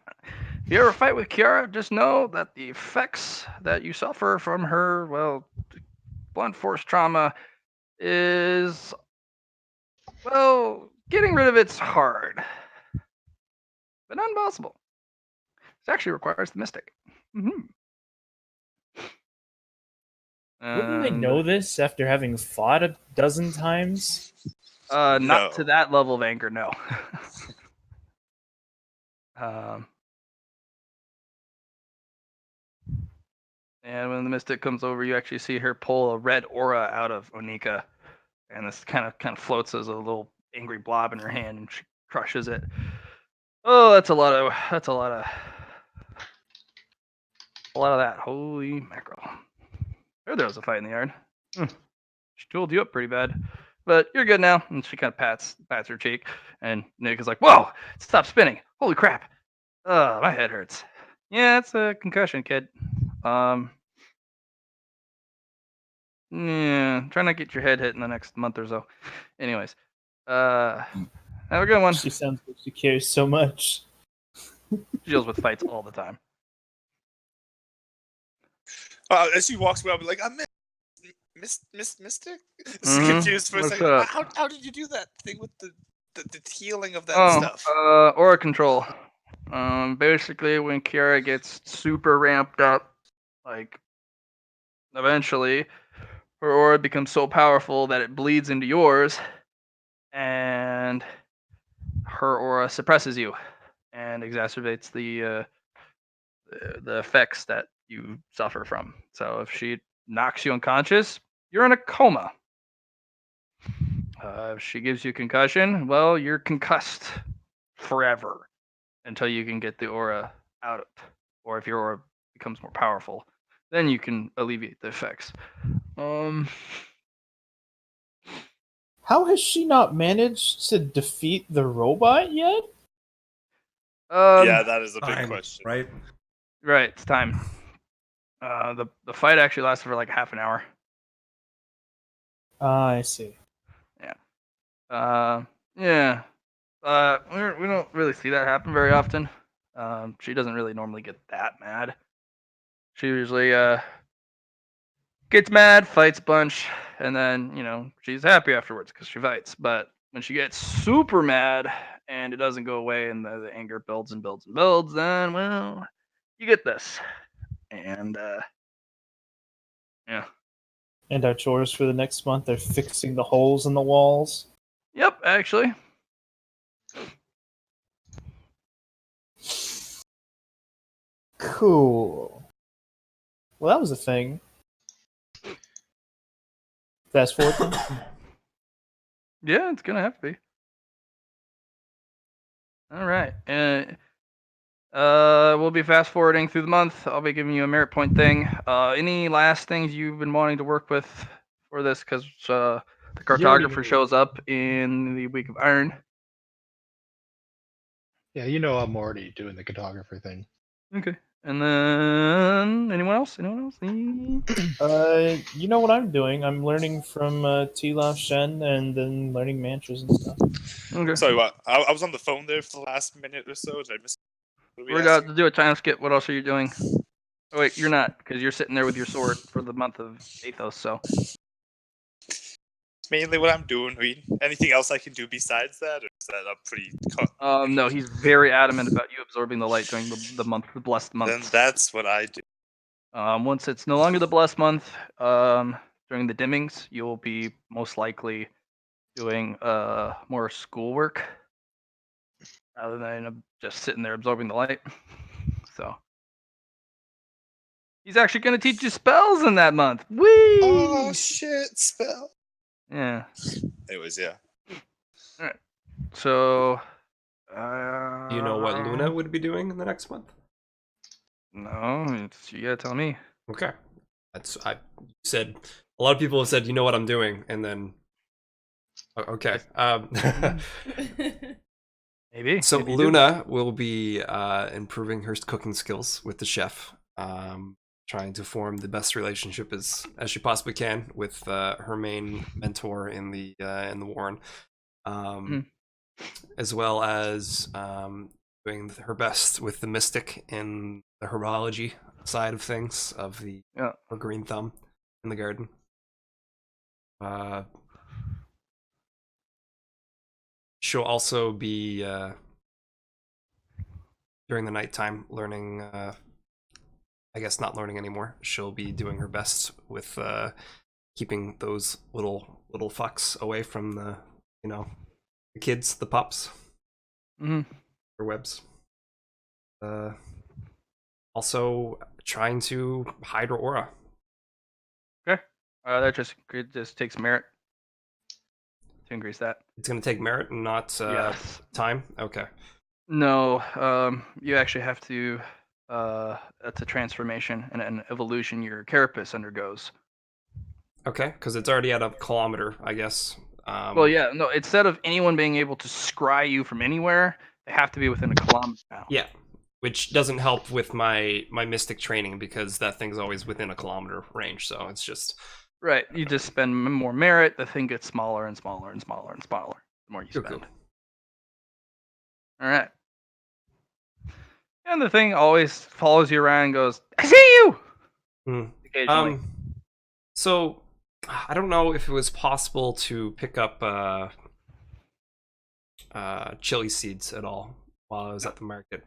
If you ever fight with Kiara, just know that the effects that you suffer from her, well, blunt force trauma is, well, getting rid of it's hard, but not impossible. It actually requires the mystic. Wouldn't they know this after having fought a dozen times? Not No. to that level of anger, no. And when the mystic comes over, you actually see her pull a red aura out of Onika, and this kind of floats as a little angry blob in her hand, and she crushes it. Oh, that's a lot of that. Holy mackerel! There was a fight in the yard. She tooled you up pretty bad, but you're good now. And she kind of pats her cheek, and Nick is like, "Whoa! Stop spinning! Holy crap! My head hurts." Yeah, it's a concussion, kid. Yeah, try not to get your head hit in the next month or so. Anyways, have a good one. She sounds like she cares so much. She deals with fights all the time. As she walks away, I'll be like, I'm Mystic? Just Mhm. confused for a What's second. up? How did you do that thing with the healing of that Oh, stuff? aura control. Basically, when Kiara gets super ramped up, like, eventually, her aura becomes so powerful that it bleeds into yours, and her aura suppresses you and exacerbates the effects that you suffer from. So if she knocks you unconscious, you're in a coma. If she gives you concussion, well, you're concussed forever until you can get the aura out. Or if your aura becomes more powerful, then you can alleviate the effects. How has she not managed to defeat the robot yet? Yeah, that is a big Time, question. right? Right, it's time. The fight actually lasted for like half an hour. I see. Yeah. We don't really see that happen very often. She doesn't really normally get that mad. She usually gets mad, fights a bunch, and then she's happy afterwards because she fights. But when she gets super mad and it doesn't go away, and the anger builds and builds and builds, then well, you get this. And yeah. And our chores for the next month are fixing the holes in the walls. Yep, actually. Cool. Well, that was a thing. Fast forward. Yeah, it's gonna have to be. All right. We'll be fast forwarding through the month. I'll be giving you a merit point thing. Any last things you've been wanting to work with for this? Because the cartographer shows up in the week of Iron. Yeah, you know I'm already doing the cartographer thing. Okay. And then anyone else? You know what I'm doing? I'm learning from T-Lao Shen and then learning mantras and stuff. Okay. Sorry, what? I was on the phone there for the last minute or so. Did I miss? We're about to do a time skip. What else are you doing? Oh, wait, you're not, because you're sitting there with your sword for the month of Athos. So Mainly what I'm doing. I mean, anything else I can do besides that, or is that a pretty? no, he's very adamant about you absorbing the light during the month, the blessed month. Then that's what I do. Once it's no longer the blessed month, during the dimmings, you'll be most likely doing more schoolwork rather than just sitting there absorbing the light. So he's actually going to teach you spells in that month. Whee! Oh shit! Spell. Yeah. Anyways, yeah. All right. So. Do you know what Luna would be doing in the next month? No, you gotta tell me. Okay. I said a lot of people have said, you know what I'm doing, and then okay. Maybe. So maybe you do. Luna will be improving her cooking skills with the chef, trying to form the best relationship as she possibly can with her main mentor in the Warren, as well as doing her best with the mystic in the herbology side of things of the Yeah. her green thumb in the garden. She'll also be during the nighttime learning. I guess not learning anymore. She'll be doing her best with keeping those little fucks away from the the kids, the pups, Mm-hmm. or webs. Also trying to hide her aura. Okay. That just takes merit to increase that. It's going to take merit and not Yes. time. Okay. No. You actually have to. That's a transformation and an evolution your carapace undergoes. Okay, because it's already at a kilometer, I guess. Well, yeah. No. Instead of anyone being able to scry you from anywhere, they have to be within a kilometer now. Yeah, which doesn't help with my mystic training because that thing's always within a kilometer range. So it's just Right. You just spend more merit. The thing gets smaller and smaller and smaller and smaller the more you cool. spend. All right. And the thing always follows you around and goes, "I see you." Occasionally. So I don't know if it was possible to pick up chili seeds at all while I was at the market.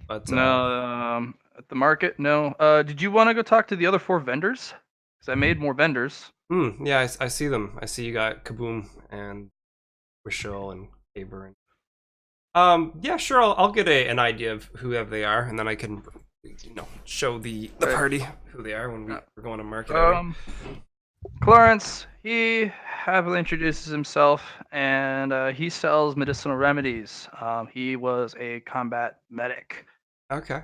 But No, at the market, no. Did you want to go talk to the other 4 vendors? Because I made more vendors. yeah, I see them. I see you got Kaboom and Wishel and Caber. Yeah, sure. I'll get an idea of who they are, and then I can, show the Right. party who they are when we're going to market. Clarence, he happily introduces himself, and he sells medicinal remedies. He was a combat medic. Okay.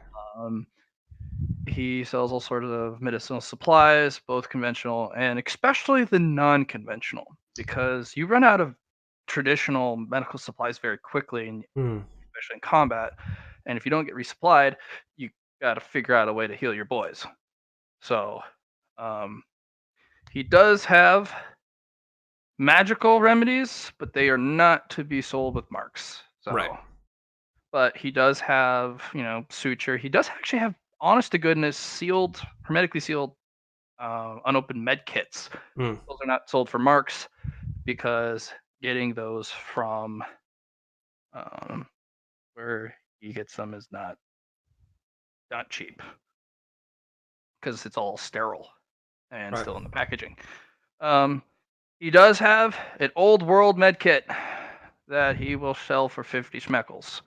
He sells all sorts of medicinal supplies, both conventional and especially the non-conventional, because you run out of traditional medical supplies very quickly, and especially in combat. And if you don't get resupplied, you got to figure out a way to heal your boys. So, he does have magical remedies, but they are not to be sold with marks. So, Right. But he does have, suture. He does actually have, honest to goodness, sealed, hermetically sealed, unopened med kits. Those are not sold for marks because getting those from where he gets them is not cheap because it's all sterile and Right. still in the packaging. He does have an old world med kit that he will sell for 50 schmeckles.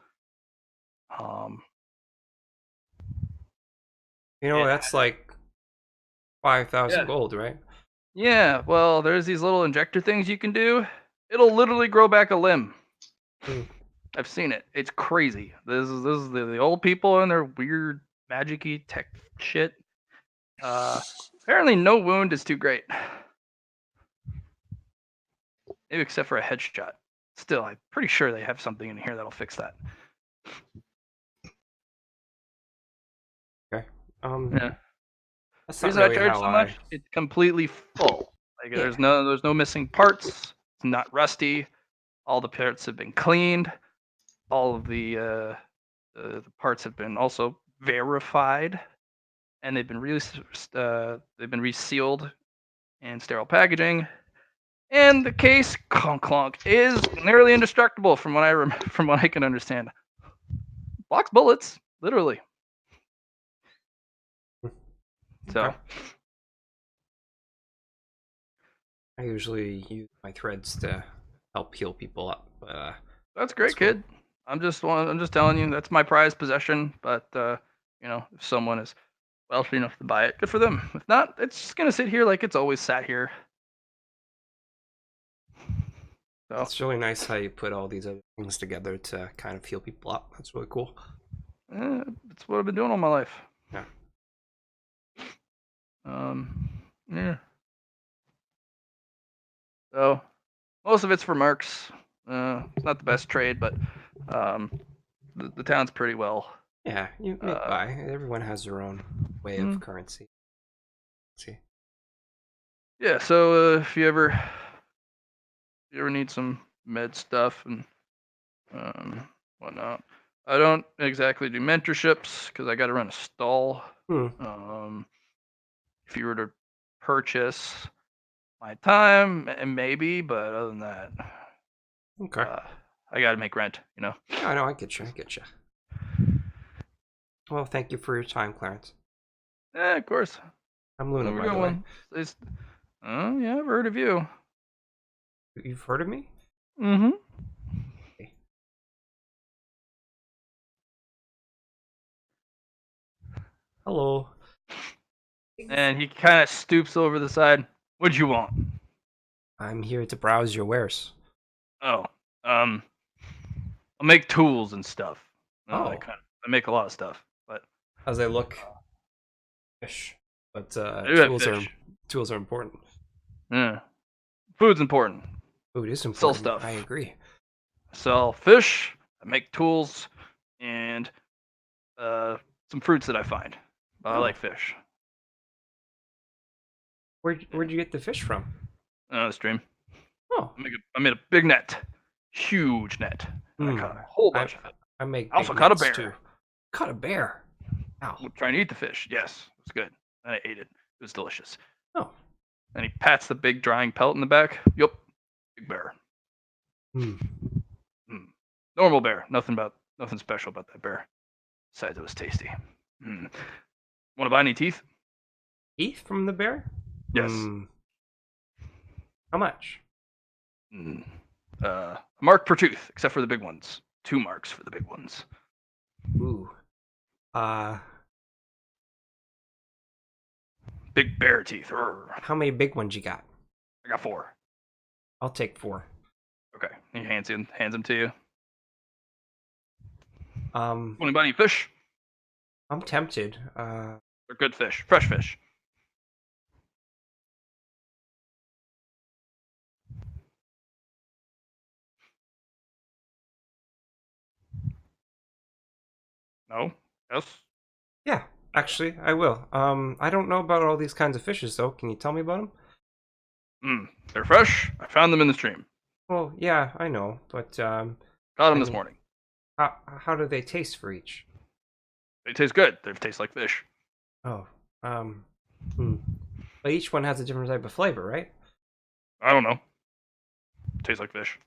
That's like 5,000 Yeah. gold, right? Yeah, well, there's these little injector things you can do. It'll literally grow back a limb. I've seen it. It's crazy. This is the old people and their weird magic-y tech shit. Apparently no wound is too great. Maybe except for a headshot. Still, I'm pretty sure they have something in here that'll fix that. Okay. Yeah. That's The not reason really I charge how so much, it's completely full. Like Yeah. there's no missing parts. It's not rusty. All the parts have been cleaned. All of the parts have been also verified, and they've been resealed in sterile packaging. And the case, clonk clonk, is nearly indestructible from what I can understand. Blocks bullets, literally. So. Okay. I usually use my threads to help heal people up. That's great, That's cool. kid. I'm just telling you that's my prized possession. But if someone is wealthy enough to buy it, good for them. If not, it's just gonna sit here like it's always sat here. So It's really nice how you put all these other things together to kind of heal people up. That's really cool. that's what I've been doing all my life. Yeah. Yeah. So most of it's for marks. It's not the best trade, but the town's pretty well. Yeah, you make Uh, by. Everyone has their own way of mm. currency. See. Yeah. So if you ever need some med stuff and whatnot, I don't exactly do mentorships because I got to run a stall. Hmm. If you were to purchase my time, and maybe, but other than that, Okay. I got to make rent. I know. I get you. I get you. Well, thank you for your time, Clarence. Yeah, of course. I'm Luna, Have a by good the way. one. Yeah, I've heard of you. You've heard of me? Mm-hmm. Okay. Hello. And he kind of stoops over the side. What'd you want? I'm here to browse your wares. Oh, I'll make tools and stuff. Oh. I make a lot of stuff, but As I look, fish. But I do have fish. tools are important. Yeah, food's important. Food is Sell important. stuff. I agree. I sell fish. I make tools and some fruits that I find. I Oh. like fish. Where'd you get the fish from? Stream. Oh. I made a big net, huge net, and I caught a whole bunch of it. I make I also big caught a nets, bear. too. Caught a bear. Ow. I'm trying to eat the fish. Yes, it was good. And I ate it. It was delicious. Oh. And he pats the big drying pelt in the back. Yup, big bear. Hmm. Normal bear. Nothing special about that bear. Besides, it was tasty. Want to buy any teeth? Teeth from the bear? Yes. How much? A mark per tooth, except for the big ones. 2 marks for the big ones. Ooh. Big bear teeth. How many big ones you got? I got 4. I'll take 4. Okay. He hands them to you. Want to buy any fish? I'm tempted. They're good fish. Fresh fish. No? Yes? Yeah, actually, I will. I don't know about all these kinds of fishes, though. Can you tell me about them? They're fresh. I found them in the stream. Well, yeah, I know, but Got them this morning. How do they taste for each? They taste good. They taste like fish. Oh, But each one has a different type of flavor, right? I don't know. Tastes like fish.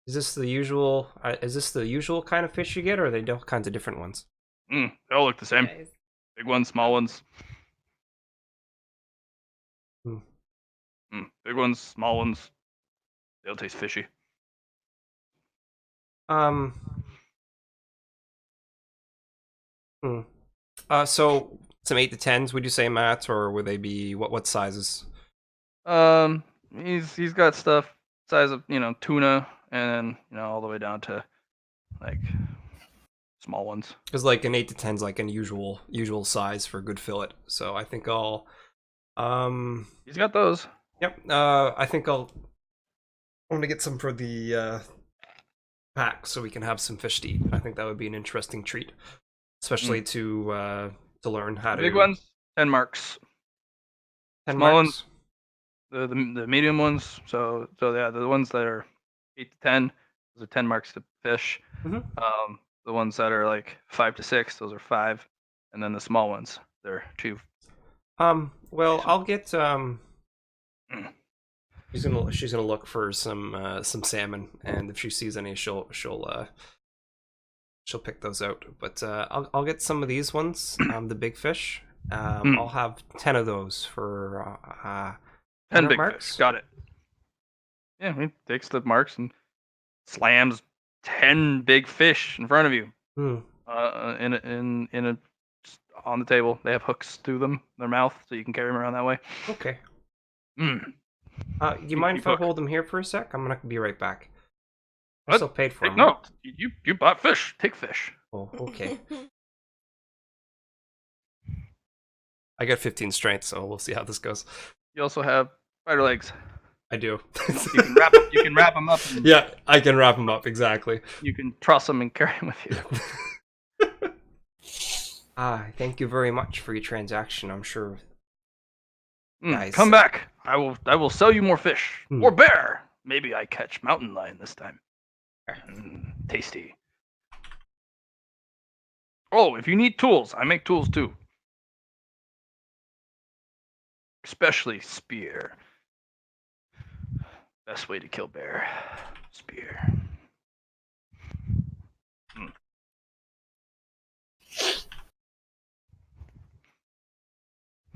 Is this the usual? Is this the usual kind of fish you get, or are they all kinds of different ones? They all look the same. Guys. Big ones, small ones. Big ones, small ones. They all taste fishy. So some 8 to 10s, would you say, Matt, or would they be what sizes? He's got stuff size of tuna, and all the way down to like small ones. Because like an 8 to 10 is like an usual size for a good fillet. So I think I'll He's got those. Yep. I think I'm gonna get some for the pack so we can have some fish to eat. I think that would be an interesting treat, especially to learn how to. Big ones, 10 marks. 10 Small marks. ones, the medium ones. So yeah, the ones that are 8 to 10, those are 10 marks to fish. The ones that are like 5 to 6, those are 5, and then the small ones, they're 2. Well, I'll get She's gonna look for some salmon, and if she sees any, she'll pick those out. But I'll get some of these ones, the big fish. I'll have 10 of those for 10 big marks. Fish. Got it. Yeah, he takes the marks and slams 10 big fish in front of you. In on the table. They have hooks through them, their mouth, so you can carry them around that way. Okay. You mind if I hold them here for a sec? I'm gonna be right back. I still paid for them. No, you bought fish. Take fish. Oh, okay. I got 15 strength, so we'll see how this goes. You also have spider legs. I do. You can wrap them. You can wrap them up. And Yeah, I can wrap them up exactly. You can truss them and carry them with you. Thank you very much for your transaction. I'm sure. Guys, Come back. I will sell you more fish. Or bear. Maybe I catch mountain lion this time. Tasty. Oh, if you need tools, I make tools too. Especially spear. Best way to kill bear. Spear.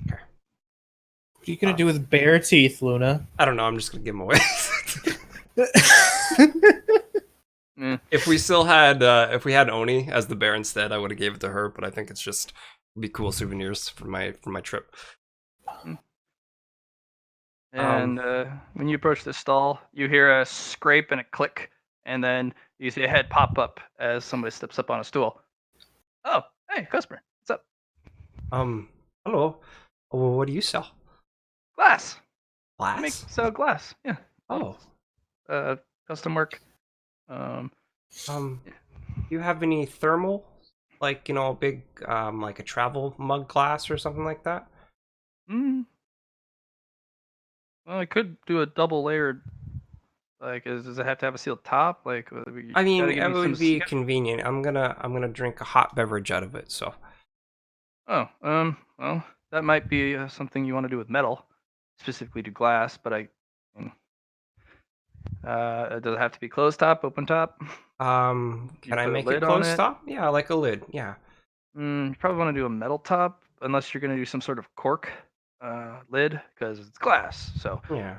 What are you gonna do with bear teeth, Luna? I don't know. I'm just gonna give them away. If we still had, if we had Oni as the bear instead, I would have gave it to her. But I think it's just be cool souvenirs for my trip. And when you approach the stall, you hear a scrape and a click, and then you see a head pop up as somebody steps up on a stool. Oh, hey, customer, what's up? Hello. Oh, what do you sell? Glass. Glass. Sell glass. Yeah. Oh. Custom work. Do you have any thermal, like a big, like a travel mug glass or something like that? Well, I could do a double layered. Like, does it have to have a sealed top? Like, I mean, it would be convenient. I'm gonna drink a hot beverage out of it. So. Oh, well, that might be something you want to do with metal, specifically to glass. But does it have to be closed top, open top? Can I make it closed top? Yeah, like a lid. Yeah. You probably want to do a metal top, unless you're gonna do some sort of cork lid, because it's glass. So yeah.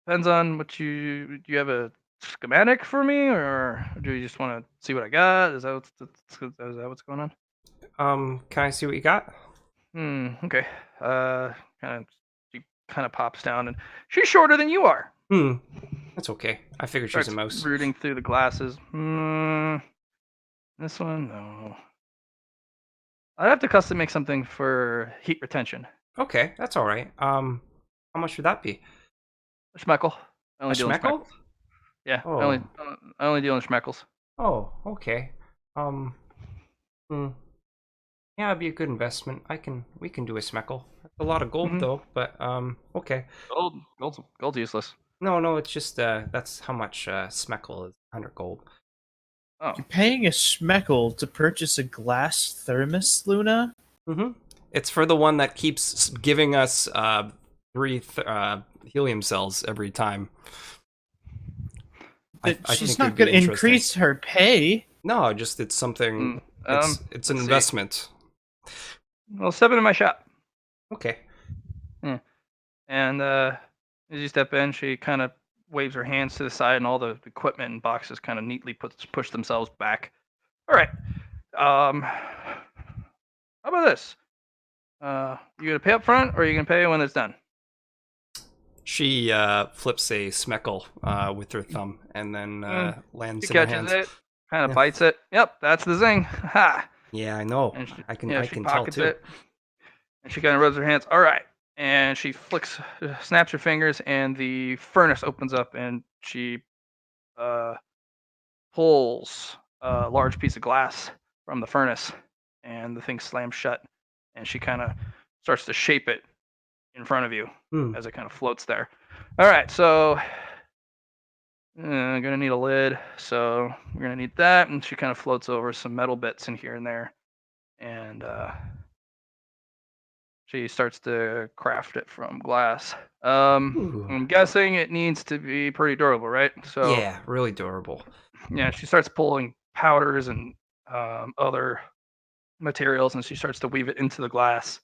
Depends on what do you have a schematic for me, or do you just want to see what I got? Is that what's going on? Can I see what you got? Okay. She kind of pops down, and she's shorter than you are. That's okay. I figured she's a mouse. Rooting through the glasses. This one, no. I'd have to custom make something for heat retention. Okay, that's all right. How much would that be? A schmeckle. A schmeckle? Yeah. Oh. I only deal in schmeckles. Oh, okay. Yeah, it'd be a good investment. We can do a schmeckle. A lot of gold though, but okay. Gold's useless. No, it's just that's how much schmeckle is 100 gold. Oh. You're paying a schmeckle to purchase a glass thermos, Luna? It's for the one that keeps giving us 3 helium cells every time. She's not going to increase her pay. No, just it's something. It's an investment. Well, step into my shop. Okay. And as you step in, she kind of waves her hands to the side, and all the equipment and boxes kind of neatly push themselves back. All right. How about this? You gonna pay up front, or are you gonna pay when it's done? She flips a schmeckle with her thumb, and then lands she in her catches hands. it, kind of bites it. Yep, that's the zing. Ha! Yeah, I know. And she, I can tell too. It, and she kind of rubs her hands. All right. And she snaps her fingers, and the furnace opens up, and she pulls a large piece of glass from the furnace, and the thing slams shut, and she kind of starts to shape it in front of you as it kind of floats there. All right, so I'm gonna need a lid, so we're gonna need that, and she kind of floats over some metal bits in here and there, and she starts to craft it from glass. I'm guessing it needs to be pretty durable, right? So yeah, really durable. Yeah, she starts pulling powders and other materials, and she starts to weave it into the glass.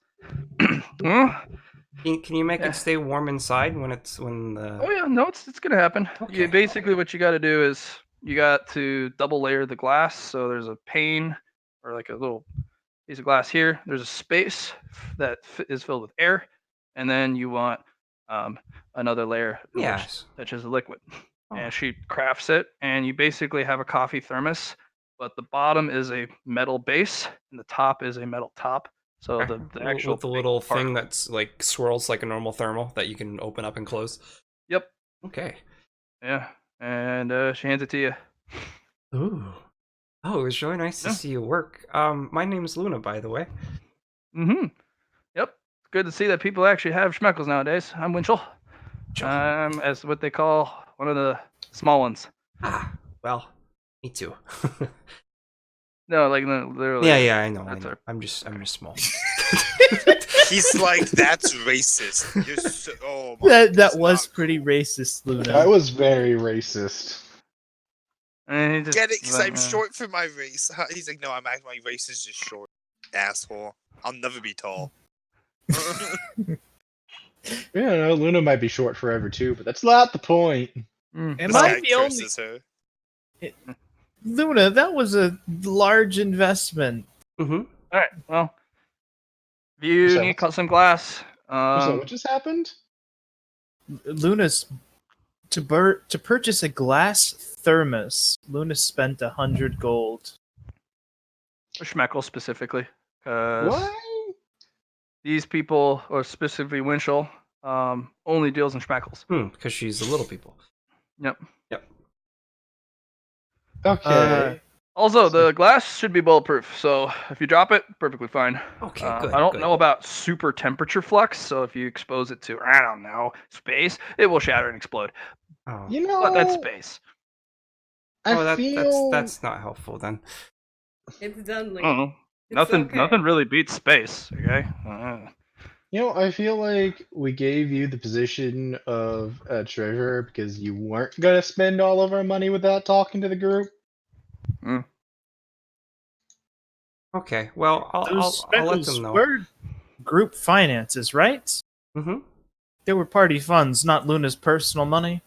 Can you make it stay warm inside when the? Oh yeah, no, it's gonna happen. Okay. Basically, what you got to do is you got to double layer the glass. So there's a pane or like a little piece of glass here. There's a space that is filled with air, and then you want another layer which touches the liquid. And she crafts it, and you basically have a coffee thermos, but the bottom is a metal base and the top is a metal top. So Okay. the actual with the big little part thing of it. that's like swirls like a normal thermal that you can open up and close. Yep. Okay. Yeah. And she hands it to you. Ooh. Oh, it was really nice to Yeah. see you work. My name's Luna, by the way. Mm-hmm. Yep. It's good to see that people actually have schmeckles nowadays. I'm Winchell. Sure. I'm as what they call one of the small ones. Ah, well, me too. No, like literally. yeah, I know. That's our- I'm just small. He's like, that's racist. You're so, oh my, That that's was not pretty cool. racist, Luna. That was very racist. And he just Get it? Because like, I'm short for my race. He's like, no, my race is just short. Asshole. I'll never be tall. Yeah, I know Luna might be short forever too, but that's not the point. Mm. Am This I guy the only curses her. Luna? That was a large investment. Mm-hmm. All right. Well, if you So need what's- some glass, So what just happened? Luna's to purchase a glass thermos. Luna spent 100 gold. schmeckle specifically, because What? these people, or specifically Winchell, only deals in schmeckles. Because she's the little people. Yep. Okay. Also, the glass should be bulletproof, so if you drop it, perfectly fine. Okay, good. I don't good. know about super temperature flux, so if you expose it to, I don't know, space, it will shatter and explode. Oh, You know, But that's space. I feel that's not helpful then. It's done I like don't know. it's okay. Nothing really beats space. Okay. I feel like we gave you the position of a treasurer because you weren't gonna spend all of our money without talking to the group. Okay, well, Those I'll let speckles them know. were group finances, right? Mm-hmm. They were party funds, not Luna's personal money.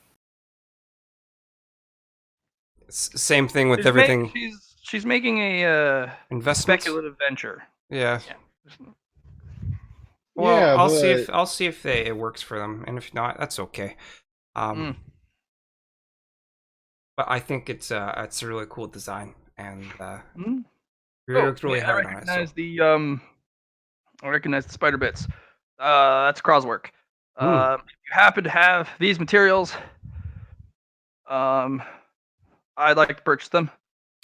Same thing with everything. She's making a Investments? speculative venture. Yeah. Yeah. Well, Yeah, I'll see if it works for them, and if not, that's okay. Mm. But I think it's a really cool design, and Mm. we worked really hard on it. recognize So. I recognize the spider bits. That's Craw's work. Hmm. If you happen to have these materials, I'd like to purchase them.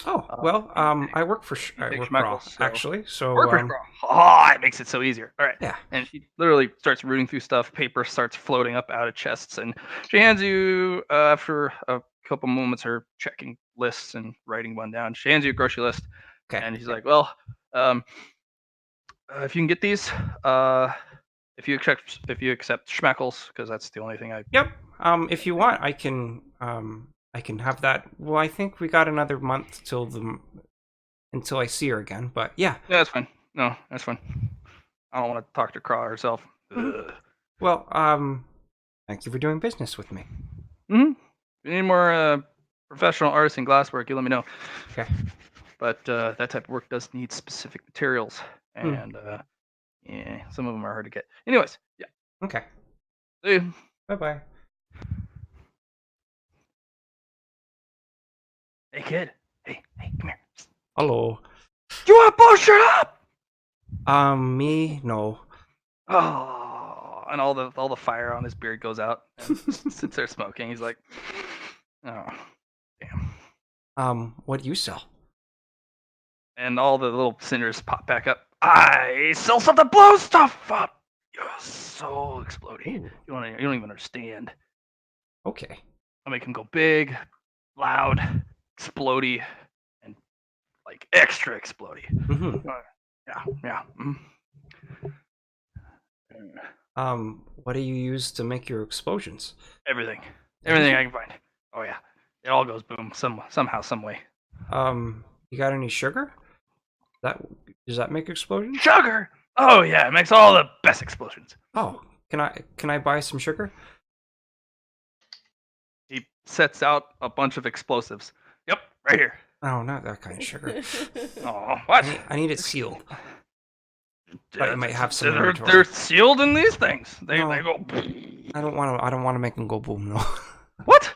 Oh well, I work for I big work schmeckles, for so- actually, so Work for Craw. Oh, it makes it so easier. All right. yeah. And she literally starts rooting through stuff. Paper starts floating up out of chests, and she hands you, after a couple moments, her checking lists and writing one down. She hands you a grocery list, Okay. and she's like, "Well, if you can get these, if you accept schmeckles, because that's the only thing I." Yep. If you want, I can have that. Well, I think we got another month until I see her again. But yeah. Yeah, that's fine. No, that's fine. I don't want to talk to Craw herself. Mhm. Well, thank you for doing business with me. Mm-hmm. If you need more professional artisan glasswork, you let me know. Okay. But that type of work does need specific materials, Hmm. and yeah, some of them are hard to get. Anyways, yeah. Okay. See you. Bye bye. Hey, kid. Hey, come here. Hello. Do you want to blow shit up? Me? No. Oh, and all the fire on his beard goes out, and sits there smoking. He's like, oh, damn. What do you sell? And all the little cinders pop back up. I sell stuff that blows stuff up. You're so explodey. Ooh. You don't even understand. Okay. I make them go big, loud, explodey, and like extra explodey. Mm-hmm. Yeah. What do you use to make your explosions? Everything I can find. Oh yeah, it all goes boom somehow, some way. You got any sugar? Does that make explosions? Sugar. Oh yeah, it makes all the best explosions. Oh, can I buy some sugar? He sets out a bunch of explosives. Yep, right here. Oh, not that kind of sugar. Oh, what? I need it sealed. But it might have some They're inventory. sealed in these things. They No. go. I don't want to make them go boom. No. What?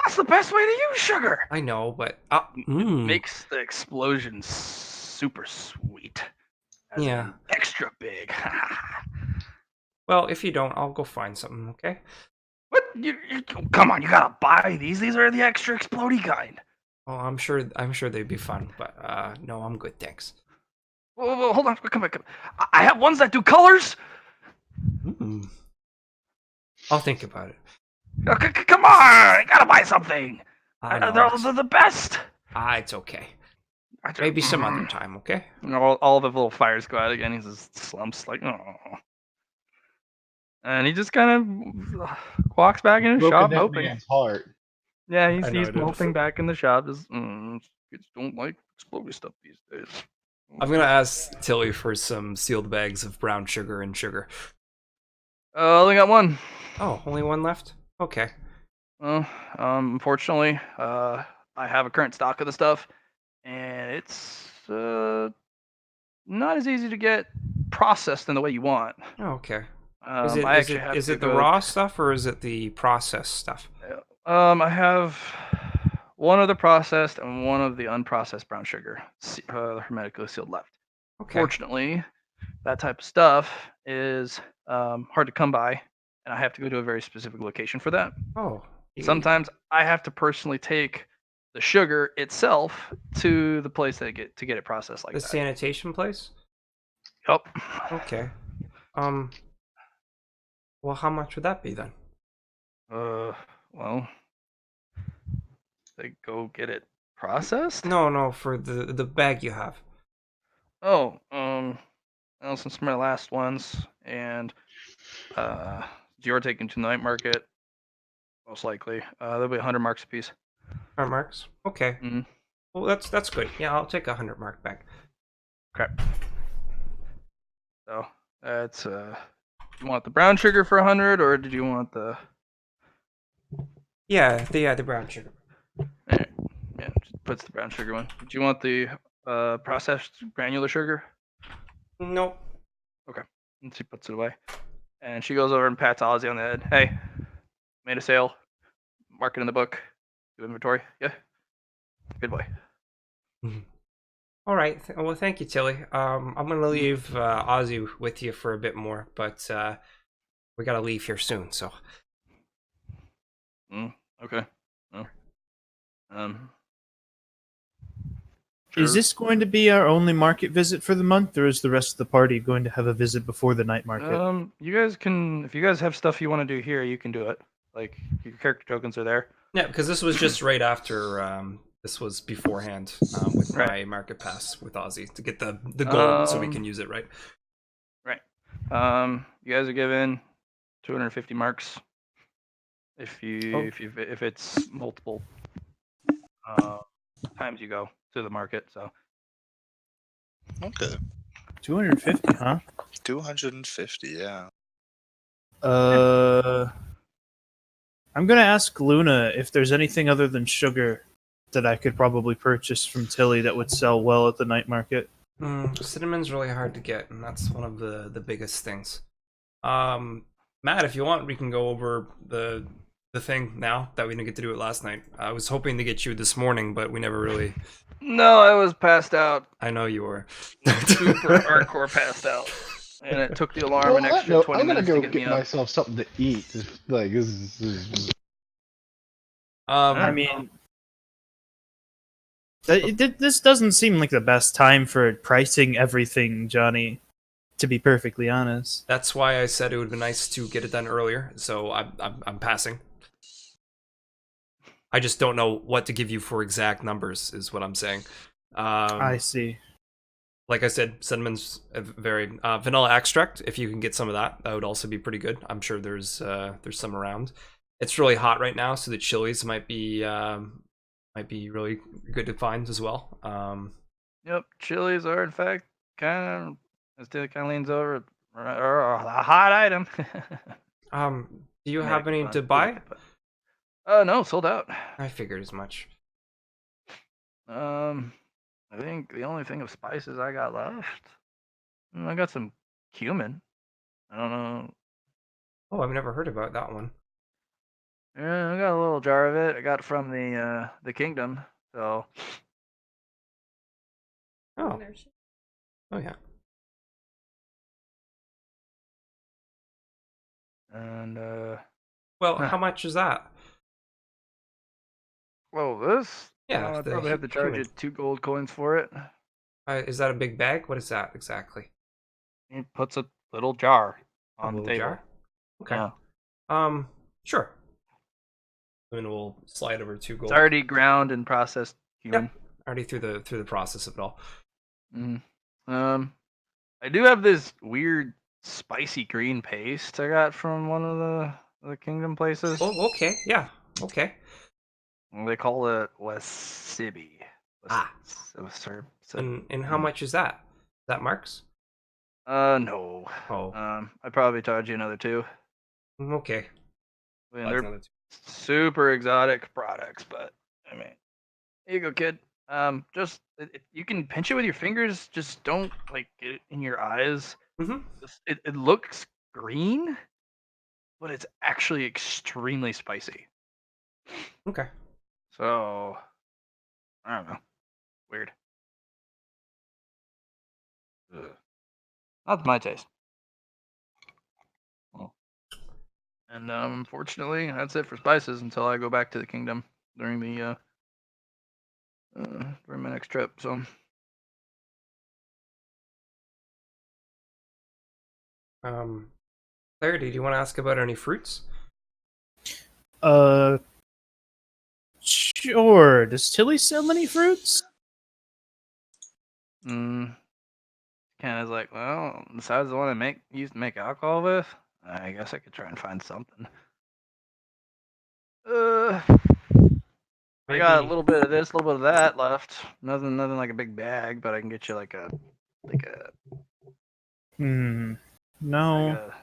That's the best way to use sugar. I know, but Makes the explosion super sweet. As Yeah. in extra extra big. Well, if you don't, I'll go find something, okay? What? Come on, you gotta buy these. These are the extra explodey kind. Oh, I'm sure they'd be fun, but no, I'm good, thanks. Whoa, hold on, come back. I have ones that do colors. Hmm. I'll think about it. Come on, you gotta buy something. I know. They're the best. It's okay. Maybe some other time, okay? All the little fires go out again. He just slumps like, oh. And he just kind of walks back in his Broken shop, that hoping. man's heart. Yeah, I know he's I did. moping back in the shop. Just, kids don't like exploding stuff these days. I'm gonna ask Tilly for some sealed bags of brown sugar and sugar. Only got one. Oh, only one left? Okay. Well, unfortunately, I have a current stock of the stuff, and it's not as easy to get processed in the way you want. Oh, okay. I actually have Is to it the go. raw stuff or is it the processed stuff? I have one of the processed and one of the unprocessed brown sugar, hermetically sealed left. Okay. Fortunately, that type of stuff is hard to come by, and I have to go to a very specific location for that. Oh. Sometimes I have to personally take the sugar itself to the place to get it processed like The that. sanitation place? Yup. Okay. Well, how much would that be then? Well, they go get it processed? No, for the bag you have. Oh, since my last ones, and you're taking to the night market, most likely. They'll be 100 marks a piece. 100 marks? Okay. Mhm. Well, that's good. Yeah, I'll take 100 mark bag. Okay. So that's you want the brown sugar for 100, or did you want the? Yeah, the brown sugar. Alright. Yeah, just puts the brown sugar one. Do you want the processed granular sugar? Nope. Okay. And she puts it away, and she goes over and pats Ozzy on the head. Hey, made a sale. Mark it in the book. Do inventory. Yeah. Good boy. All right. Well, thank you, Tilly. I'm gonna leave Ozzy with you for a bit more, but we gotta leave here soon. So. Okay. Well, Is sure. this going to be our only market visit for the month, or is the rest of the party going to have a visit before the night market? You guys can, if you guys have stuff you want to do here, you can do it. Like your character tokens are there. Yeah, because this was just right after. This was beforehand with my market pass with Ozzy to get the gold so we can use it, right? Right. You guys are given 250 marks if if it's multiple times you go to the market. So Okay. 250, huh? 250, yeah. I'm gonna ask Luna if there's anything other than sugar that I could probably purchase from Tilly that would sell well at the night market. Cinnamon's really hard to get, and that's one of the biggest things. Matt, if you want, we can go over the thing now that we didn't get to do it last night. I was hoping to get you this morning, but we never really. no, I was passed out. I know you were. Super hardcore passed out. And it took the alarm an extra 20 I'm gonna minutes go to get me up. myself something to eat. Like this is I mean, this doesn't seem like the best time for pricing everything, Johnny. To be perfectly honest, That's why I said it would be nice to get it done earlier. So I'm passing. I just don't know what to give you for exact numbers, is what I'm saying. I see. Like I said, cinnamon's very vanilla extract. If you can get some of that, that would also be pretty good. I'm sure there's some around. It's really hot right now, so the chilies might be really good to find as well. Yep, chilies are in fact kind of, as it kind of leans over, or a hot item. Do you Yeah, have any fun. to buy? No, sold out. I figured as much. I think the only thing of spices I got left, I got some cumin. I don't know. Oh, I've never heard about that one. Yeah, I got a little jar of it. I got it from the kingdom. So. Oh. Oh yeah. And Well, Huh. how much is that? well, this Yeah, I'd the probably have to charge you human. 2 gold coins for it. Is that a big bag? What is that exactly? It puts a little jar A on the little table. jar? Okay. Yeah, Sure. And we'll slide over 2 gold. it's already ground and processed human. Already through the process of it all. Mm. I do have this weird spicy green paste I got from one of the kingdom places. Oh, okay. Yeah. Okay. They call it wasabi. Ah. And how much is that? Is that Mark's? No. Oh. I'd probably charge you another 2. Okay. I mean, That's they're another 2. super exotic products, but I mean, here you go, kid. Just you can pinch it with your fingers. Just don't like get it in your eyes. Mm-hmm. It looks green, but it's actually extremely spicy. Okay. So I don't know. Weird. Ugh. Not to my taste. Well, and unfortunately, that's it for spices until I go back to the kingdom during the during my next trip. So Clarity, do you want to ask about any fruits? Sure. Does Tilly sell any fruits? kind of like, well, besides the one I used to make alcohol with, I guess I could try and find something. I got a Maybe. little bit of this, a little bit of that left. Nothing like a big bag, but I can get you like a No. like a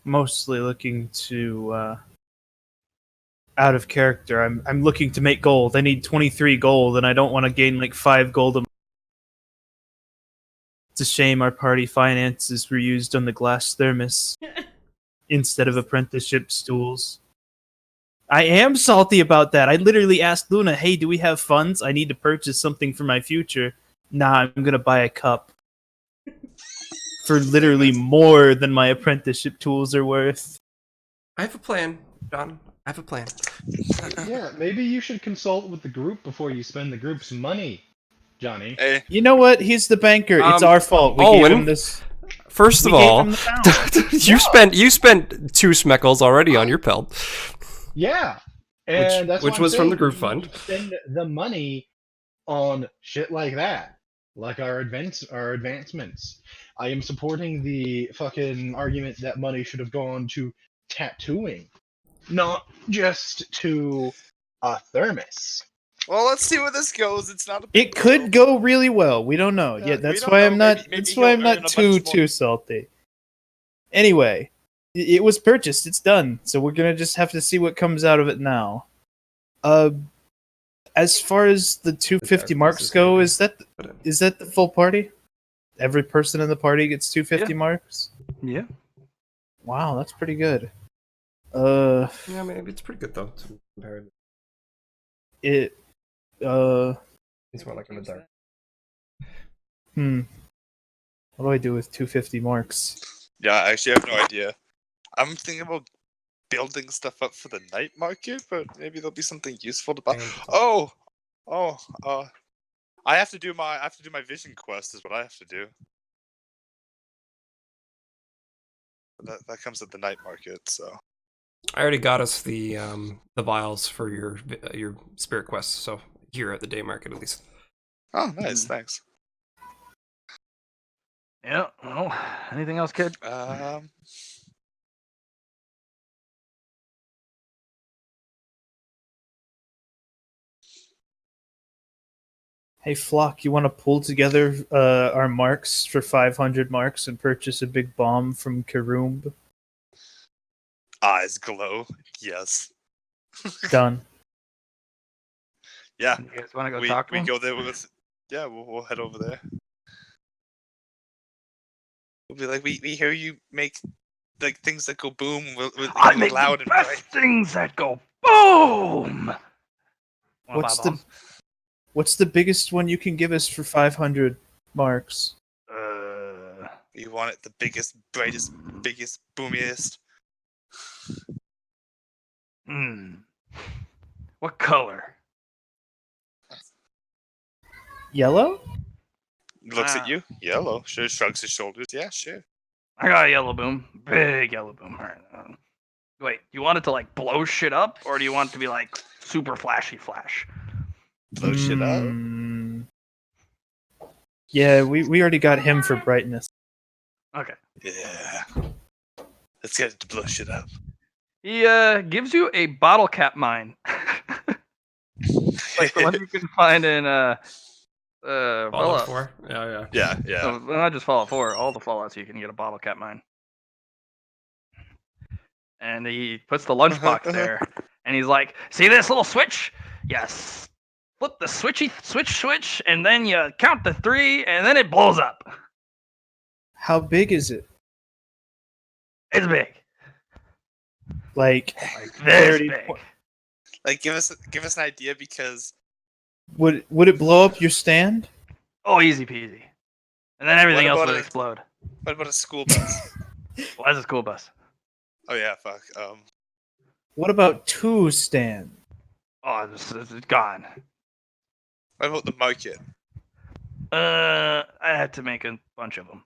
Mostly looking to out of character. I'm looking to make gold. I need 23 gold, and I don't want to gain like 5 gold. It's a shame our party finances were used on the glass thermos instead of apprenticeship stools. I am salty about that. I literally asked Luna, "Hey, do we have funds? I need to purchase something for my future." Nah, I'm gonna buy a cup for literally more than my apprenticeship tools are worth. I have a plan, John. I have a plan. Yeah, maybe you should consult with the group before you spend the group's money, Johnny. Hey, You know what? He's the banker. It's Um, our fault. We Owen? gave him this. First of We gave all, him the pound. you spent 2 smeckles already on your pelt. Yeah, and that's which what I'm was from saying. the group You fund. need to spend the money on shit like that, like our advancements. I am supporting the fucking argument that money should have gone to tattooing, not just to a thermos. well, let's see where this goes. It's not a big It could deal. go really well. We don't know. Yeah, Yeah, we that's don't why know. I'm not. Maybe That's why he'll I'm earn not a too bunch more. salty. Anyway, it was purchased. It's done. So we're gonna just have to see what comes out of it now. As far as the 250 marks go, is that the full party? Every person in the party gets 250 marks. yeah. Wow, that's pretty good. Yeah, I mean, it's pretty good though. Compared. It. It's more like in the dark. What do I do with 250 marks? Yeah, I actually have no idea. I'm thinking about building stuff up for the night market, but maybe there'll be something useful to buy. I have to do my vision quest is what I have to do. That comes at the night market, so. I already got us the vials for your spirit quest, so here at the day market at least. Oh, nice, thanks. Yeah. Well, anything else, kid? Hey, Flock, you want to pull together our marks for 500 marks and purchase a big bomb from Karoomb? Eyes glow. Yes. Done. Yeah. You guys want to go we talk to him? go there with. Yeah, we'll head over there. We'll be like, we hear you make like things that go boom. I really make loud the and best bright. things that go boom. What's the biggest one you can give us for 500 marks? You want it the biggest, brightest, biggest, boomiest. What color? Yellow? Looks at Ah. you. Yellow. Sure. Shrugs his shoulders. Yeah, sure. I got a yellow boom. Big yellow boom. All right. Wait, you want it to like blow shit up, or do you want it to be like super flashy flash? Blow shit up. Yeah, we already got him for brightness. Okay. Yeah. Let's get it to blow shit up. He gives you a bottle cap mine. Like the one you can find in Fallout Fallout. 4. Yeah. Yeah, yeah. No, not just Fallout 4, all the Fallouts you can get a bottle cap mine. And he puts the lunchbox there, and he's like, "See this little switch? Yes. Flip the switch, and then you count to 3, and then it blows up. How big is it? It's big, Like, like this 30 big. Like, give us an idea because would it blow up your stand? Oh, easy peasy. And then everything What else about would a- explode. what about a school bus? Why is a school bus? Oh yeah, fuck. What about 2 stands? Oh, it's gone. What about the market? I had to make a bunch of them.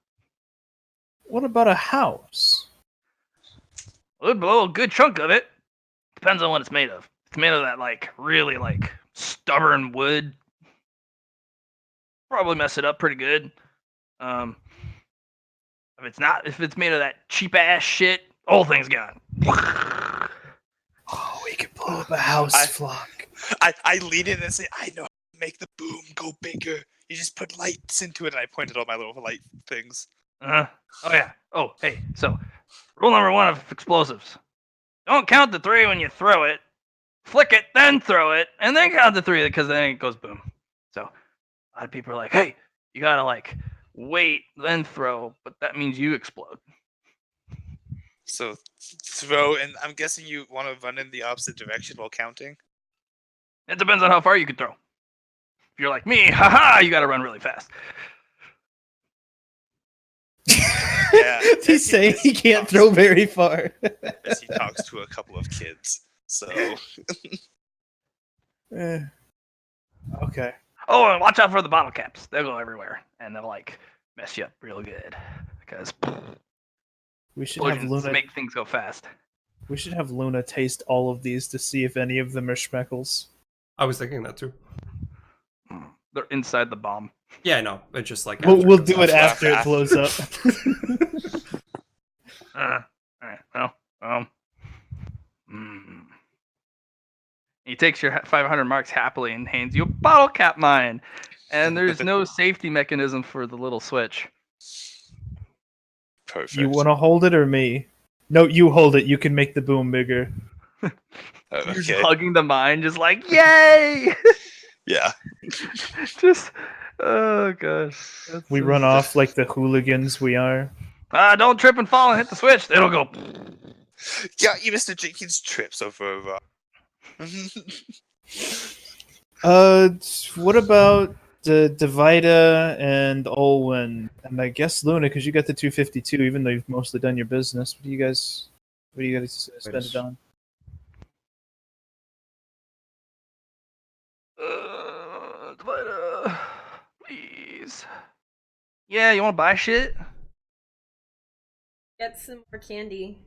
What about a house? It would blow a good chunk of it. Depends on what it's made of. If it's made of that like really like stubborn wood. Probably mess it up pretty good. If it's made of that cheap ass shit, whole thing's gone. Oh, we could blow up a house, Flock. I lean in and say, I know how to make the boom go bigger. You just put lights into it, and I pointed all my little light things. Oh yeah. Oh hey. So, rule number 1 of explosives: don't count to 3 when you throw it. Flick it, then throw it, and then count to 3 because then it goes boom. So, a lot of people are like, "Hey, you gotta like wait, then throw," but that means you explode. So throw, and I'm guessing you want to run in the opposite direction while counting. It depends on how far you can throw. If you're like me, haha, you gotta run really fast. Yeah, He's saying he can't throw very far. As he talks to a couple of kids. So Eh. Okay. Oh, and watch out for the bottle caps. They'll go everywhere, and they'll like mess you up real good because We should have explosions Luna. make things go fast. We should have Luna taste all of these to see if any of them are schmeckles. I was thinking that too. They're inside the bomb. Yeah, I know. It's just like We'll, after we'll goes do it off. after it blows up. All right. Well, he takes your 500 marks happily and hands you a bottle cap mine, and there's no safety mechanism for the little switch. perfect. You want to hold it or me? No, you hold it. You can make the boom bigger. You're just Okay. hugging the mine, just like yay! Yeah. Just oh gosh. That's We so run stupid. off like the hooligans we are. Don't trip and fall and hit the switch. It'll go. Yeah, you Mr. Jenkins trips over a rock. What about the Divida and Olwen, and I guess Luna, because you got the 252, even though you've mostly done your business. What do you guys spend it on? Please. Yeah, you want to buy shit? Get some more candy.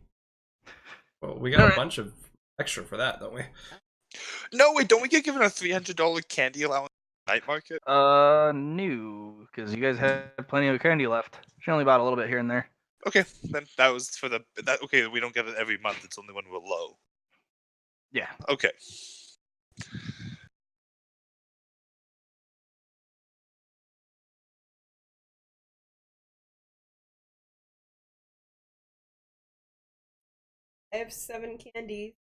Well, we got a Alright. bunch of extra for that, don't we? No, wait, don't we get given a $300 candy allowance at night market? New, because you guys have plenty of candy left. She only bought a little bit here and there. Okay, then that was for okay, we don't get it every month, it's only when we're low. Yeah. Okay. I have 7 candies.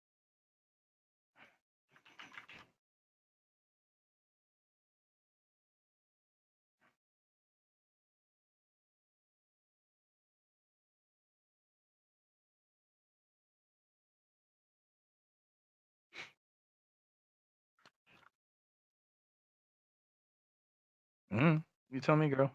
You tell me, girl.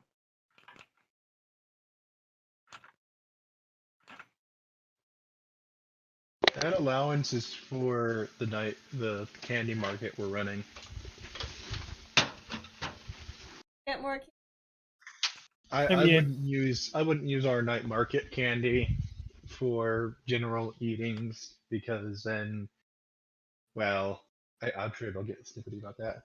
That allowance is for the candy market we're running. Get more. I wouldn't use our night market candy for general eatings because then, well, I'm sure they'll get snippety about that.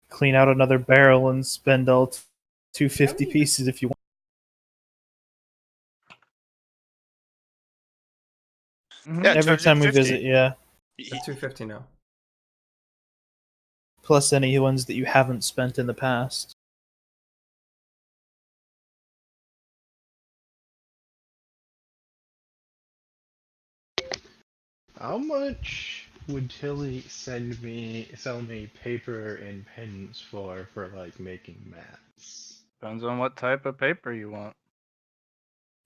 Clean out another barrel and spend all 250 Oh. pieces if you want. Yeah, Every time we 250. visit, yeah. At 250 now. Plus any ones that you haven't spent in the past. How much would Tilly sell me paper and pens for like making maps? Depends on what type of paper you want.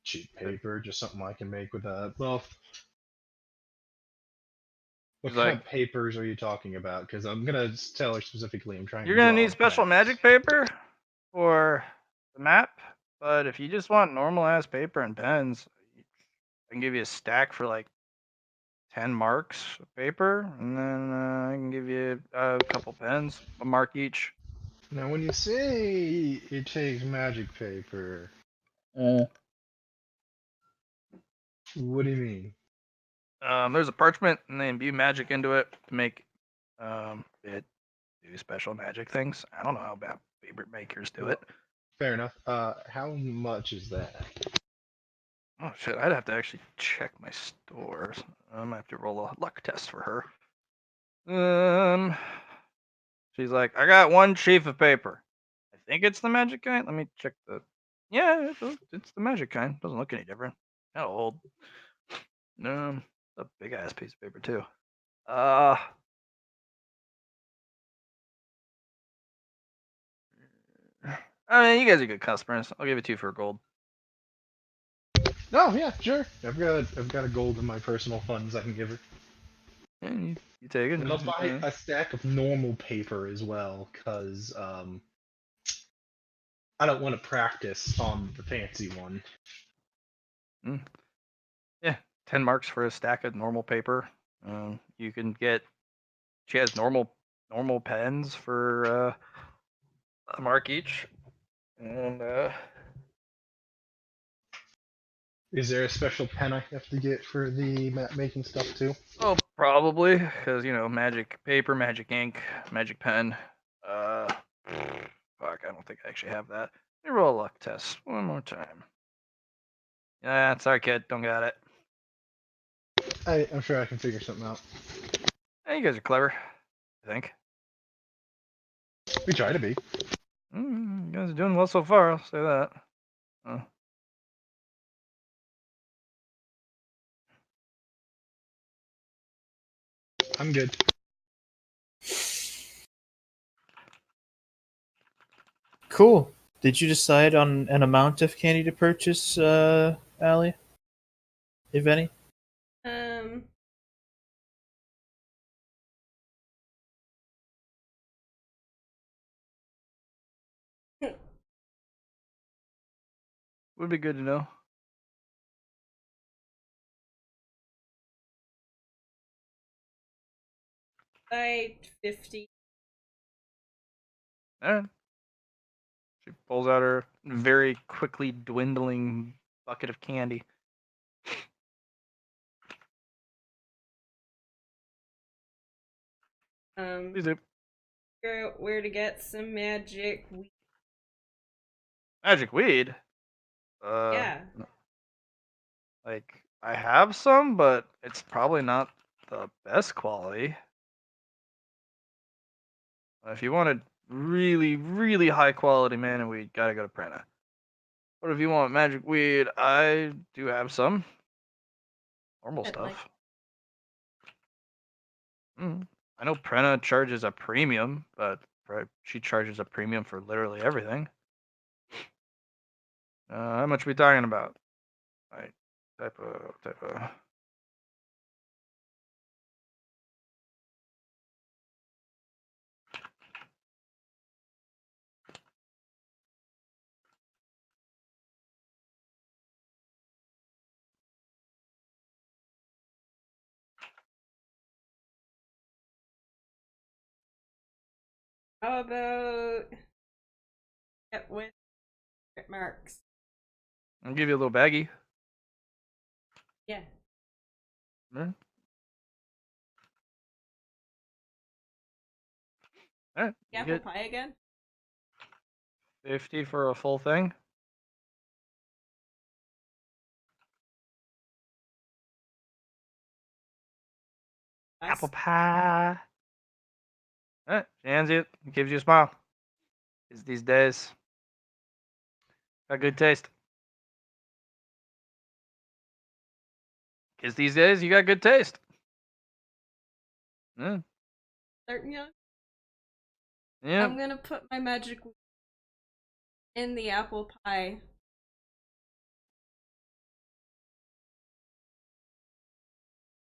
Cheap paper, just something I can make with a well. What It's kind like of papers are you talking about? Because I'm gonna tell her specifically. I'm trying you're to gonna draw need special maps. magic paper for the map, but if you just want normal ass paper and pens, I can give you a stack for like 10 marks of paper, and then I can give you a couple pens, a mark each. Now, when you say it takes magic paper, what do you mean? There's a parchment, and they imbue magic into it to make it do special magic things. I don't know how bad paper makers do it. Fair enough. How much is that? Oh shit, I'd have to actually check my stores. I might have to roll a luck test for her. She's like, I got one sheaf of paper. I think it's the magic kind. Let me check the. Yeah, it's the magic kind. Doesn't look any different. Kind of old. A big ass piece of paper too. I mean, you guys are good customers. I'll give it to you for gold. Oh yeah, sure. I've got a gold in my personal funds I can give her. Yeah, you take it. And I'll buy a stack of normal paper as well, cause I don't want to practice on the fancy one. Yeah, 10 marks for a stack of normal paper. You can get. She has normal pens for a mark each, and Is there a special pen I have to get for the map making stuff too? oh, probably because magic paper, magic ink, magic pen. Fuck, I don't think I actually have that. Let me roll a luck test one more time. Yeah, sorry, kid, don't got it. I'm sure I can figure something out. Hey, you guys are clever, I think. We try to be. You guys are doing well so far. I'll say that. I'm good. Cool. Did you decide on an amount of candy to purchase, Allie? If any? Um, Would be good to know. like 50. Alright. She pulls out her very quickly dwindling bucket of candy. Please do. Figure out where to get some magic weed. Magic weed. Yeah. Like I have some, but it's probably not the best quality. If you wanted really, really high quality mana weed, gotta go to Prena. But if you want magic weed, I do have some normal At, like, stuff. I know Prena charges a premium, but she charges a premium for literally everything. How much are we talking about? Right, type of. How about get with marks? I'll give you a little baggie. Yeah. Yeah. All right, you Apple get pie again? 50 for a full thing. Apple pie. All right, she hands you, gives you a smile. It's these days. Got good taste. Kids these days, you got good taste. Yeah. Certain young? Yeah. I'm gonna put my magic in the apple pie.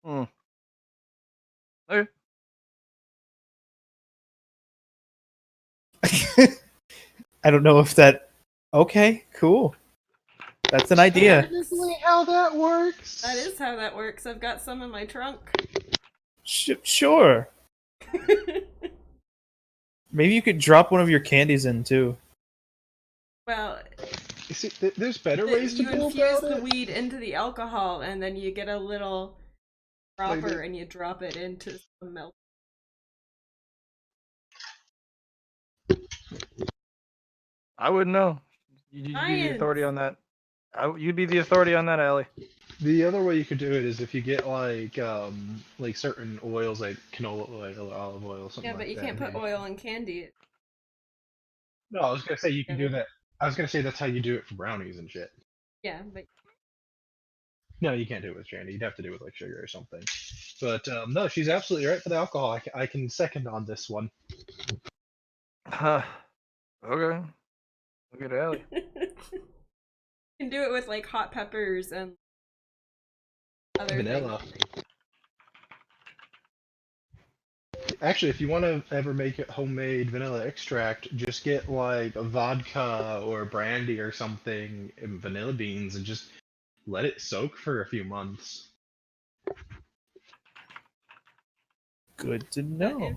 Mm. Okay. I don't know if that. Okay, cool. That's an idea. Technically how that works. That is how that works. I've got some in my trunk. Sure. Maybe you could drop one of your candies in too. Well, You see, there's better ways to you go infuse about the it. weed into the alcohol, and then you get a little Like dropper, and you drop it into some milk. I wouldn't know. You'd be the authority on that. You'd be the authority on that, Allie. The other way you could do it is if you get like certain oils like canola oil, olive oil, something Yeah, but like you that. can't put oil in candy. No, I was gonna say you can do together. that. I was gonna say that's how you do it for brownies and shit. Yeah, but No, you can't do it with candy. You'd have to do it with like sugar or something. But no, she's absolutely right for the alcohol. I can second on this one. Huh. Okay. Look at Allie. you can do it with like hot peppers and other Vanilla. things. Actually, if you want to ever make it homemade vanilla extract, just get like a vodka or brandy or something and vanilla beans and just let it soak for a few months. Good to That know. is-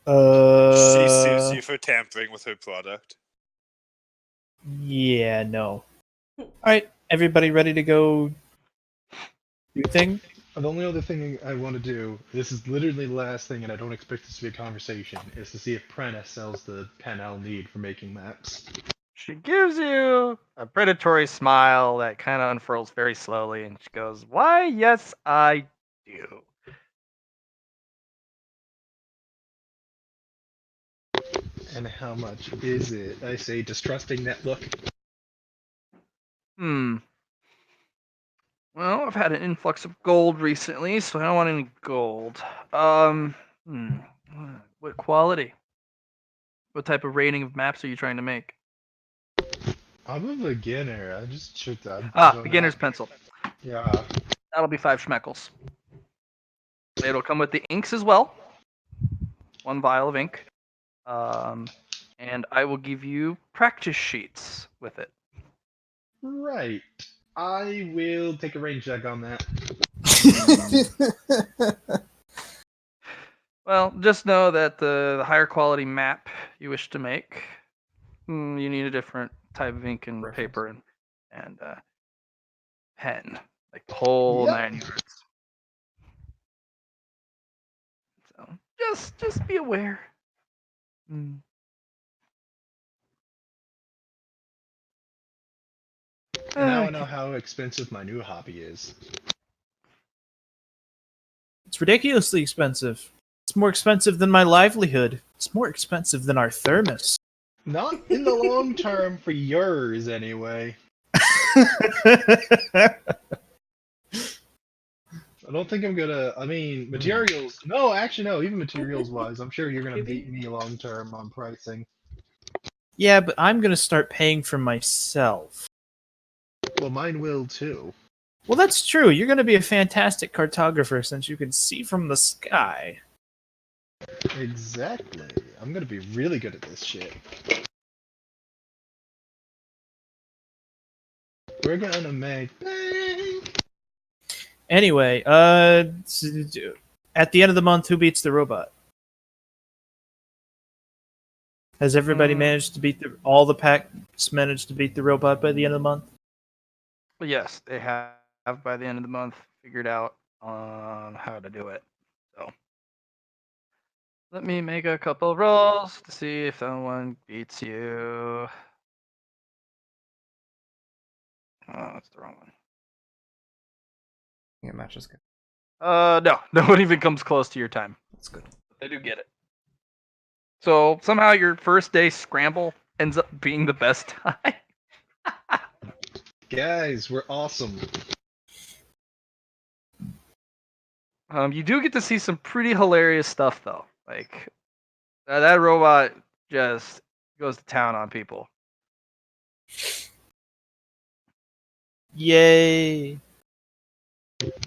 She sues Uh, you for tampering with her product. yeah, no. All right, everybody ready to go do thing? The only other thing I want to do, this is literally the last thing, and I don't expect this to be a conversation, is to see if Prentice sells the pen I'll need for making maps. She gives you a predatory smile that kind of unfurls very slowly, and she goes, "Why, yes, I do." And how much is it? I say, distrusting that look. Hmm. Well, I've had an influx of gold recently, so I don't want any gold. Hmm. What quality? What type of rating of maps are you trying to make? I'm a beginner. I just should. I don't Beginner's know. pencil. Yeah. That'll be 5 schmeckles. It'll come with the inks as well. 1 vial of ink. And I will give you practice sheets with it. Right. I will take a rain check on that. Well, just know that the higher quality map you wish to make, you need a different type of ink and Reference. paper and pen, like the whole Yep. 9 yards. So just be aware. Mm. And now I know how expensive my new hobby is. It's ridiculously expensive. It's more expensive than my livelihood. It's more expensive than our thermos. Not in the long term for yours, anyway. I don't think I'm gonna. I mean, materials. No, actually, no. Even materials wise, I'm sure you're gonna beat me long term on pricing. Yeah, but I'm gonna start paying for myself. Well, mine will too. Well, that's true. You're gonna be a fantastic cartographer since you can see from the sky. Exactly. I'm gonna be really good at this shit. We're gonna make bank. Anyway, at the end of the month, who beats the robot? Has everybody managed to beat all the packs managed to beat the robot by the end of the month? Yes, they have by the end of the month figured out how to do it. So let me make a couple rolls to see if someone beats you. Oh, that's the wrong one. Yeah, matches good. No, no one even comes close to your time. That's good. They do get it. So somehow your first day scramble ends up being the best time. Guys, we're awesome. You do get to see some pretty hilarious stuff though. Like that robot just goes to town on people. Yay!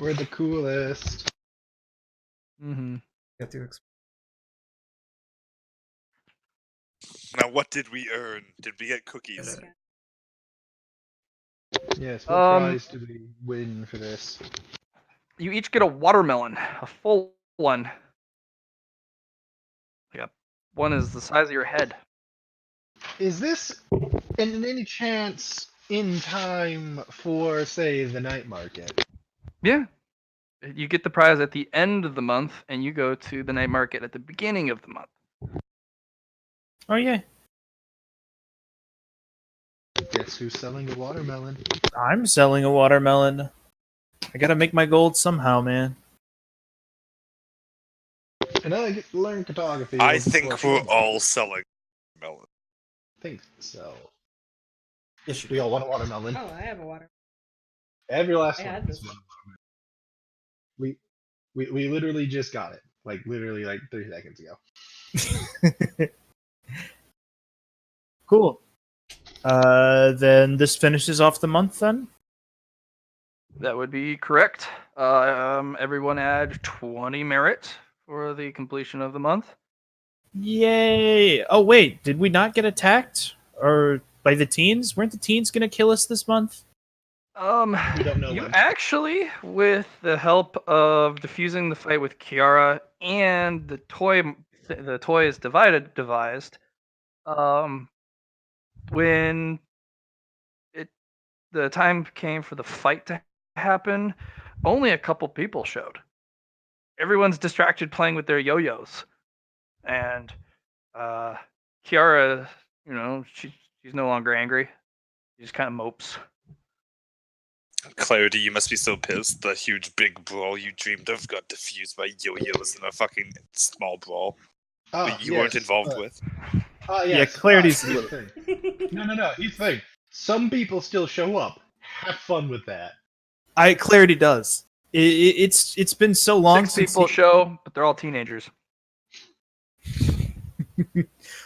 We're the coolest. Mm-hmm. Get to exp- Now, what did we earn? Did we get cookies? Yes, what prize do we win for this? You each get a watermelon, a full one. Yep. One is the size of your head. Is this in any chance in time for, say, the night market? Yeah. You get the prize at the end of the month, and you go to the night market at the beginning of the month. Oh yeah, Guess who's selling a watermelon? I'm selling a watermelon. I gotta make my gold somehow, man. And I get to learn cartography. I before think we're Monday. all selling melon. Think so. Yes, you We do. all want a watermelon. Oh, I have a water. Every last I one. had this. We literally just got it. Like literally like 30 seconds ago. Cool. Then this finishes off the month then? That would be correct. Everyone add 20 merit for the completion of the month. Yay! Oh wait, did we not get attacked? Or by the teens? Weren't the teens gonna kill us this month? We don't know You when. actually, with the help of defusing the fight with Kiara and the toy is devised. When the time came for the fight to happen, only a couple people showed. Everyone's distracted playing with their yo-yos, and Kiara, she's no longer angry. She just kind of mopes. Clarity, you must be so pissed. The huge big brawl you dreamed of got diffused by yo-yos in a fucking small brawl that you weren't involved with. Yes. Yeah, Clarity's a here's little. the thing. No. Here's the thing. Some people still show up. Have fun with that. Clarity does. It's been so long 6 since people show, but they're all teenagers.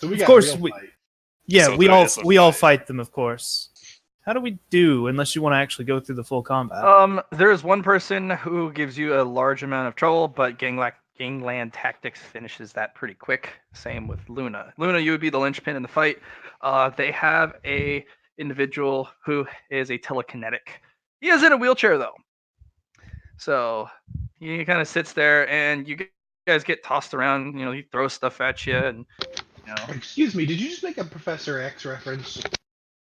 So we Of got course a real we- fight. Yeah, So we there all is a we all fight. fight them, of course. How do we do unless you want to actually go through the full combat? There is one person who gives you a large amount of trouble, but Gangland Tactics finishes that pretty quick. Same with Luna. Luna, you would be the linchpin in the fight. They have a individual who is a telekinetic. He is in a wheelchair though, so he kind of sits there, and you guys get tossed around. He throws stuff at you, and Excuse me, did you just make a Professor X reference?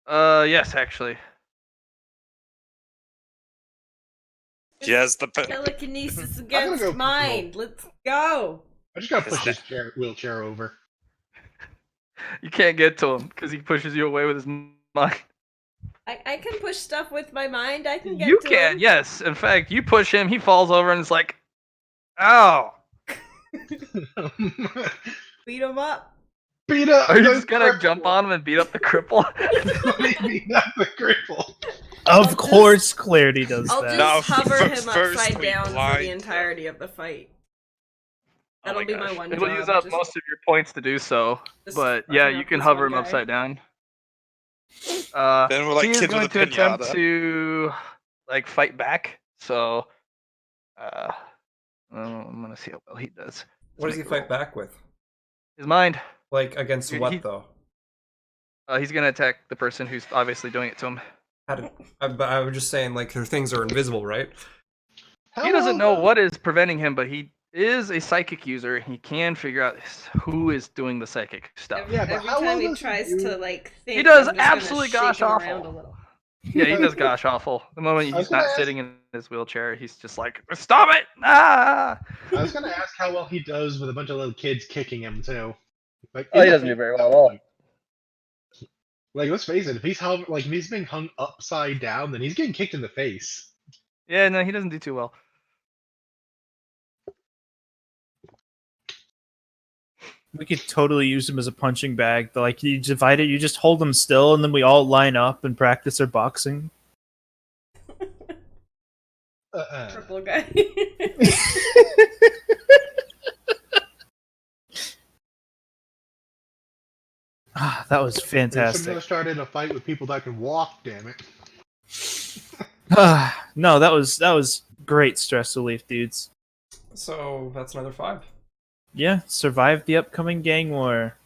yes, actually. Yes, the Telekinesis gonna against go mind. Let's go. I just gotta Is push his wheelchair over. You can't get to him because he pushes you away with his mind. I can push stuff with my mind. I can get You to can, him. yes. In fact, you push him, he falls over, and it's like, ow. Beat him up. Beat up! Are you the just gonna cripple. jump on him and beat up the cripple? Beat up the cripple. Of I'll course, Clarity does I'll that. just No, hover him first upside we down for blind the him. entirety of the fight. Oh That'll my be my gosh. one It'll job. use up just- most of your points to do so. just But yeah, fucking you up can this hover one him guy. upside down. Then we're like He is kids going with to a attempt pinata. to fight back. So I'm gonna see how well he does. What does he fight back with? His mind. Like against He- what though? He's gonna attack the person who's obviously doing it to him. But I was just saying, like, her things are invisible, right? He doesn't know what is preventing him, but he is a psychic user. He can figure out who is doing the psychic stuff. Yeah, but Every how time well he does he tries do- to like think, He does I'm just gonna absolutely shake gosh him around a awful. little. Yeah, he does gosh awful. The moment I was he's gonna not ask- sitting in his wheelchair, he's just like, "Stop it!" Ah! I was gonna ask how well he does with a bunch of little kids kicking him too. Like, Oh, in he the doesn't do face, very well that at all. point. Like, let's face it, if he's being hung upside down, then he's getting kicked in the face. Yeah, no, he doesn't do too well. We could totally use him as a punching bag. Like you divide it, you just hold him still, and then we all line up and practice our boxing. Purple guy. Ah, that was We should fantastic. have started a fight with people that can walk. Damn it! No, that was great stress relief, dudes. So that's another 5. Yeah, survived the upcoming gang war.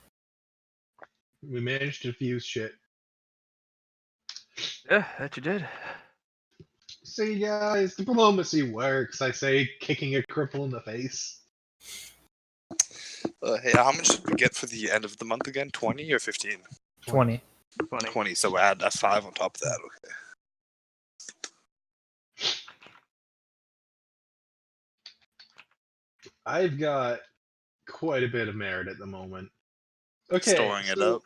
We managed to fuse shit. Yeah, that you did. See, guys, diplomacy works. I say, kicking a cripple in the face. Hey, how much did we get for the end of the month again? 20 or 15? 20. 20. So add a 5 on top of that. Okay. I've got quite a bit of merit at the moment. Okay, Storing it up.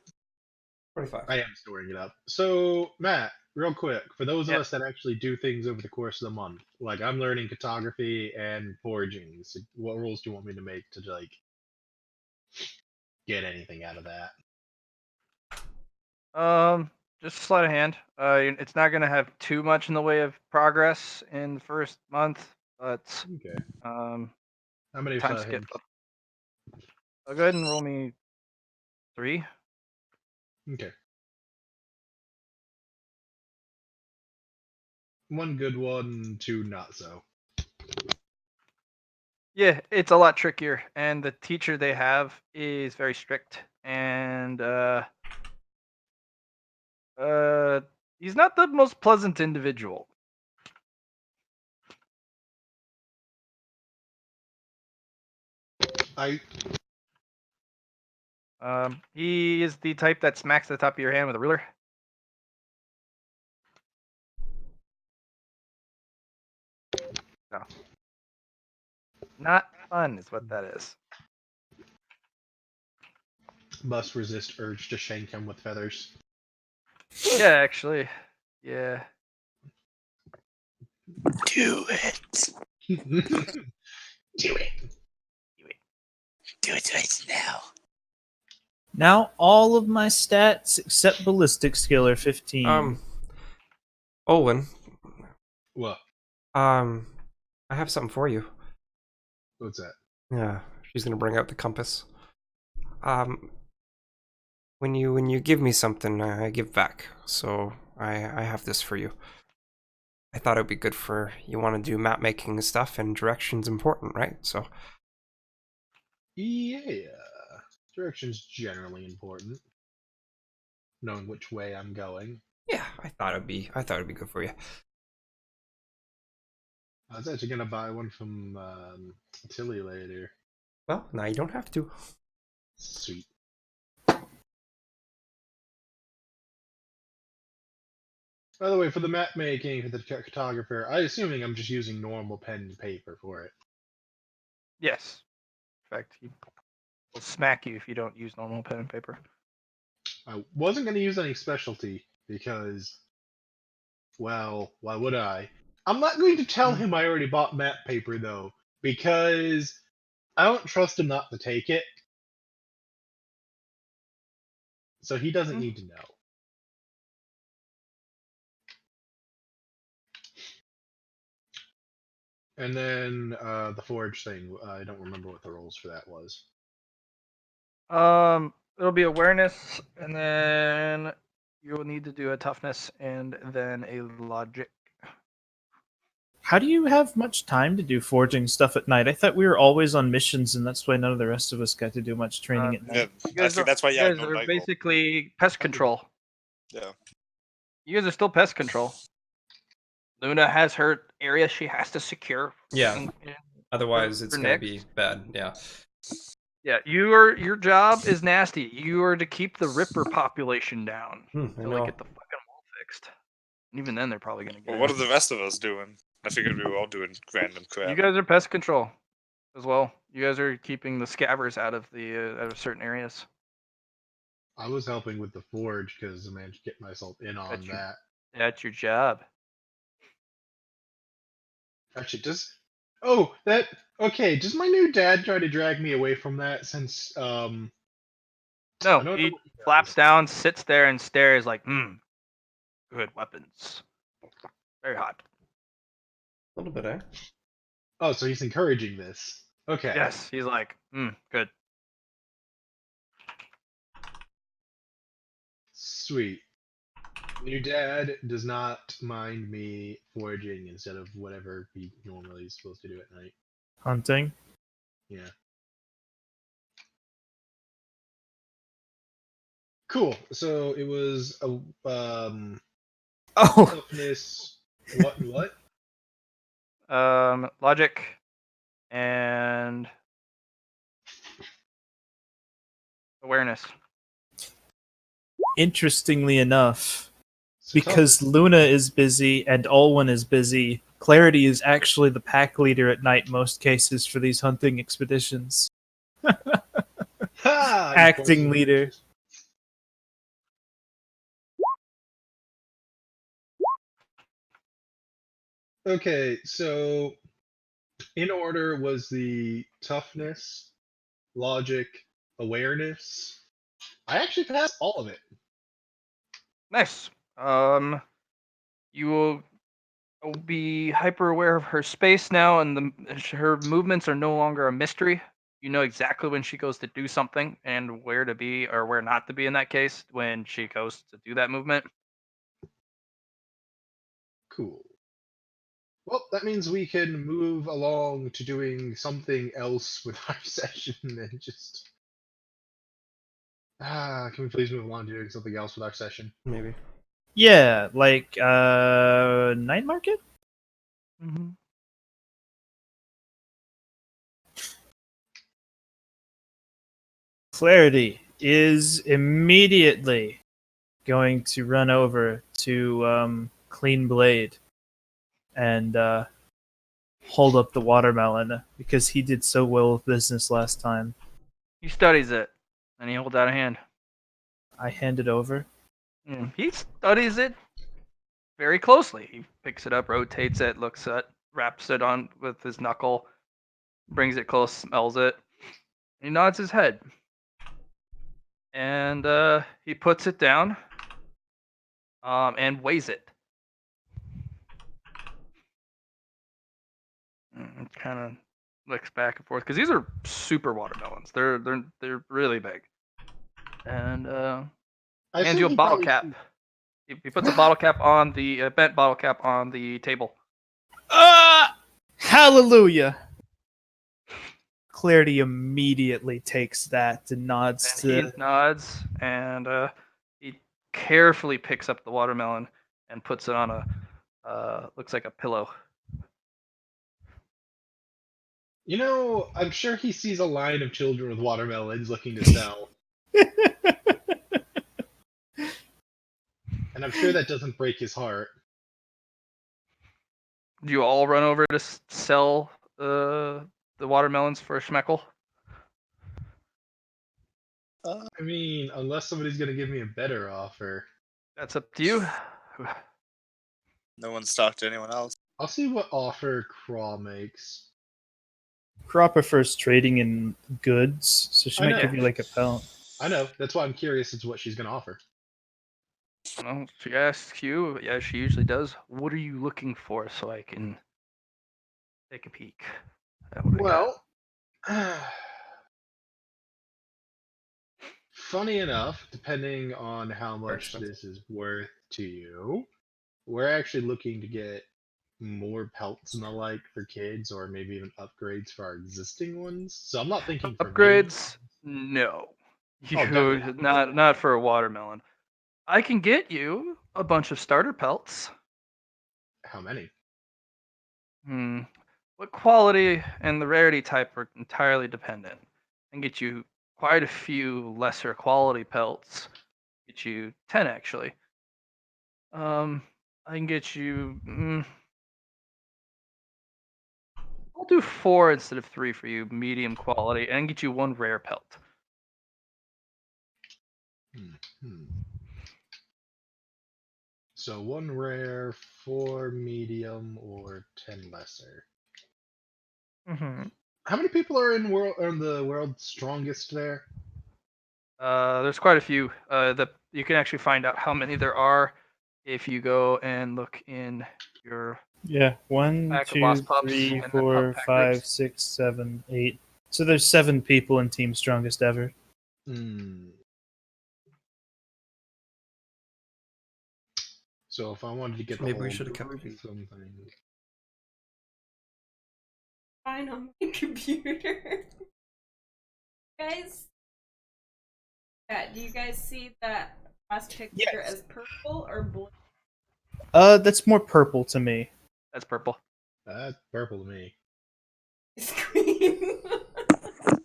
25. I am storing it up. So, Matt, real quick, for those of Yeah. us that actually do things over the course of the month, like I'm learning cartography and foraging. So what rules do you want me to make to like get anything out of that? Just sleight of hand. It's not gonna have too much in the way of progress in the first month, but Okay. um, How many time sleight of skip. hand? Go ahead and roll me 3. Okay. One good one, 2 not so. Yeah, it's a lot trickier, and the teacher they have is very strict, and he's not the most pleasant individual. He is the type that smacks the top of your hand with a ruler. No. Not fun is what that is. Must resist urge to shank him with feathers. Yeah, actually. Yeah. Do it. Do it. Do it right now. Now all of my stats except ballistic skill are 15. Olin, What? I have something for you. What's that? Yeah, she's gonna bring out the compass. When you give me something, I give back. So I have this for you. I thought it'd be good for you want to do map making and stuff, and direction's important, right? So Yeah. Direction's generally important. Knowing which way I'm going. yeah, I thought it'd be good for you. I was actually gonna buy one from Tilly later. Well, now you don't have to. Sweet. By the way, for the map making, for the cartographer, I'm assuming I'm just using normal pen and paper for it. Yes. In fact, he will smack you if you don't use normal pen and paper. I wasn't going to use any specialty because, well, why would I? I'm not going to tell him I already bought map paper though, because I don't trust him not to take it. So he doesn't need to know. And then the forge thing, I don't remember what the rules for that was. It'll be awareness, and then you will need to do a toughness, and then a logic. How do you have much time to do forging stuff at night? I thought we were always on missions, and that's why none of the rest of us got to do much training at night. Yeah, I think that's why you you have guys no are night roll. basically pest control. Yeah. You guys are still pest control. Luna has her area she has to secure. Yeah. and- Otherwise, it's for gonna Nick. be bad. Yeah. Yeah, your job is nasty. You are to keep the Ripper population down I until they know. get the fucking wall fixed. And even then, they're probably gonna get. Well, what in. are the rest of us doing? I figured we were all doing random crap. You guys are pest control as well. You guys are keeping the scabbers out of the out of certain areas. I was helping with the forge because I managed to get myself in on That's your- that. That's your job. Actually, okay? Does my new dad try to drag me away from that since I No, don't know he what he flaps does. down, sits there, and stares like, good weapons. Very hot. A little bit, eh? Oh, so he's encouraging this. Okay. Yes, he's like, good. Sweet. New dad does not mind me foraging instead of whatever he normally is supposed to do at night. Hunting. Yeah. Cool. So it was a Oh, toughness. What and what? Logic and awareness. interestingly enough, So because toughness. Luna is busy and Olwen is busy, Clarity is actually the pack leader at night most cases for these hunting expeditions. Ha! Acting leader. Okay, so in order was the toughness, logic, awareness. I actually passed all of it. Nice. You will be hyper aware of her space now, and her movements are no longer a mystery. You know exactly when she goes to do something and where to be or where not to be in that case when she goes to do that movement. Cool. Well, that means we can move along to doing something else with our session and just. Can we please move along to doing something else with our session? Maybe. Yeah, like night market? Mm-hmm. Clarity is immediately going to run over to Clean Blade and hold up the watermelon because he did so well with business last time. He studies it, and he holds out a hand. I hand it over. He studies it very closely. He picks it up, rotates it, looks at, wraps it on with his knuckle, brings it close, smells it. He nods his head, and he puts it down, and weighs it. Kind of looks back and forth because these are super watermelons. They're really big, and I hands you think a he bottle probably cap. He puts a bottle cap on the bent bottle cap on the table. Hallelujah! Clarity immediately takes that and nods And he to. nods, and he carefully picks up the watermelon and puts it on a looks like a pillow. You know, I'm sure he sees a line of children with watermelons looking to sell. And I'm sure that doesn't break his heart. Do you all run over to sell the watermelons for a schmeckle? I mean, unless somebody's gonna give me a better offer. That's up to you. No one's talked to anyone else. I'll see what offer Craw makes. Craw prefers trading in goods, so she I might know. give you like a pound. I know. That's why I'm curious as to what she's gonna offer. Well, she asks you, yeah, she usually does. What are you looking for so I can take a peek at what I got? Well, funny enough, depending on how much expensive. this is worth to you, we're actually looking to get more pelts and the like for kids, or maybe even upgrades for our existing ones. So I'm not thinking for new. Upgrades? No. Oh, definitely You not for a watermelon. I can get you a bunch of starter pelts. How many? What quality and the rarity type are entirely dependent. I can get you quite a few lesser quality pelts. Get you 10 actually. I can get you. I'll do 4 instead of 3 for you, medium quality, and get you 1 rare pelt. Hmm. So 1 rare, 4 medium, or 10 lesser. Mm-hmm. How many people are in the world's strongest there? There's quite a few. You can actually find out how many there are if you go and look in your Yeah, 1, pack of 2, lost pups 3, and the pup 4, pack 5, rigs. 6, 7, 8. So there's 7 people in Team Strongest Ever. Hmm. So if I wanted to get So the maybe we whole should have kept group, these. something. Fine on my computer. Guys, yeah, do you guys see that last picture Yes. as purple or blue? That's more purple to me. That's purple. That's purple to me. Screen.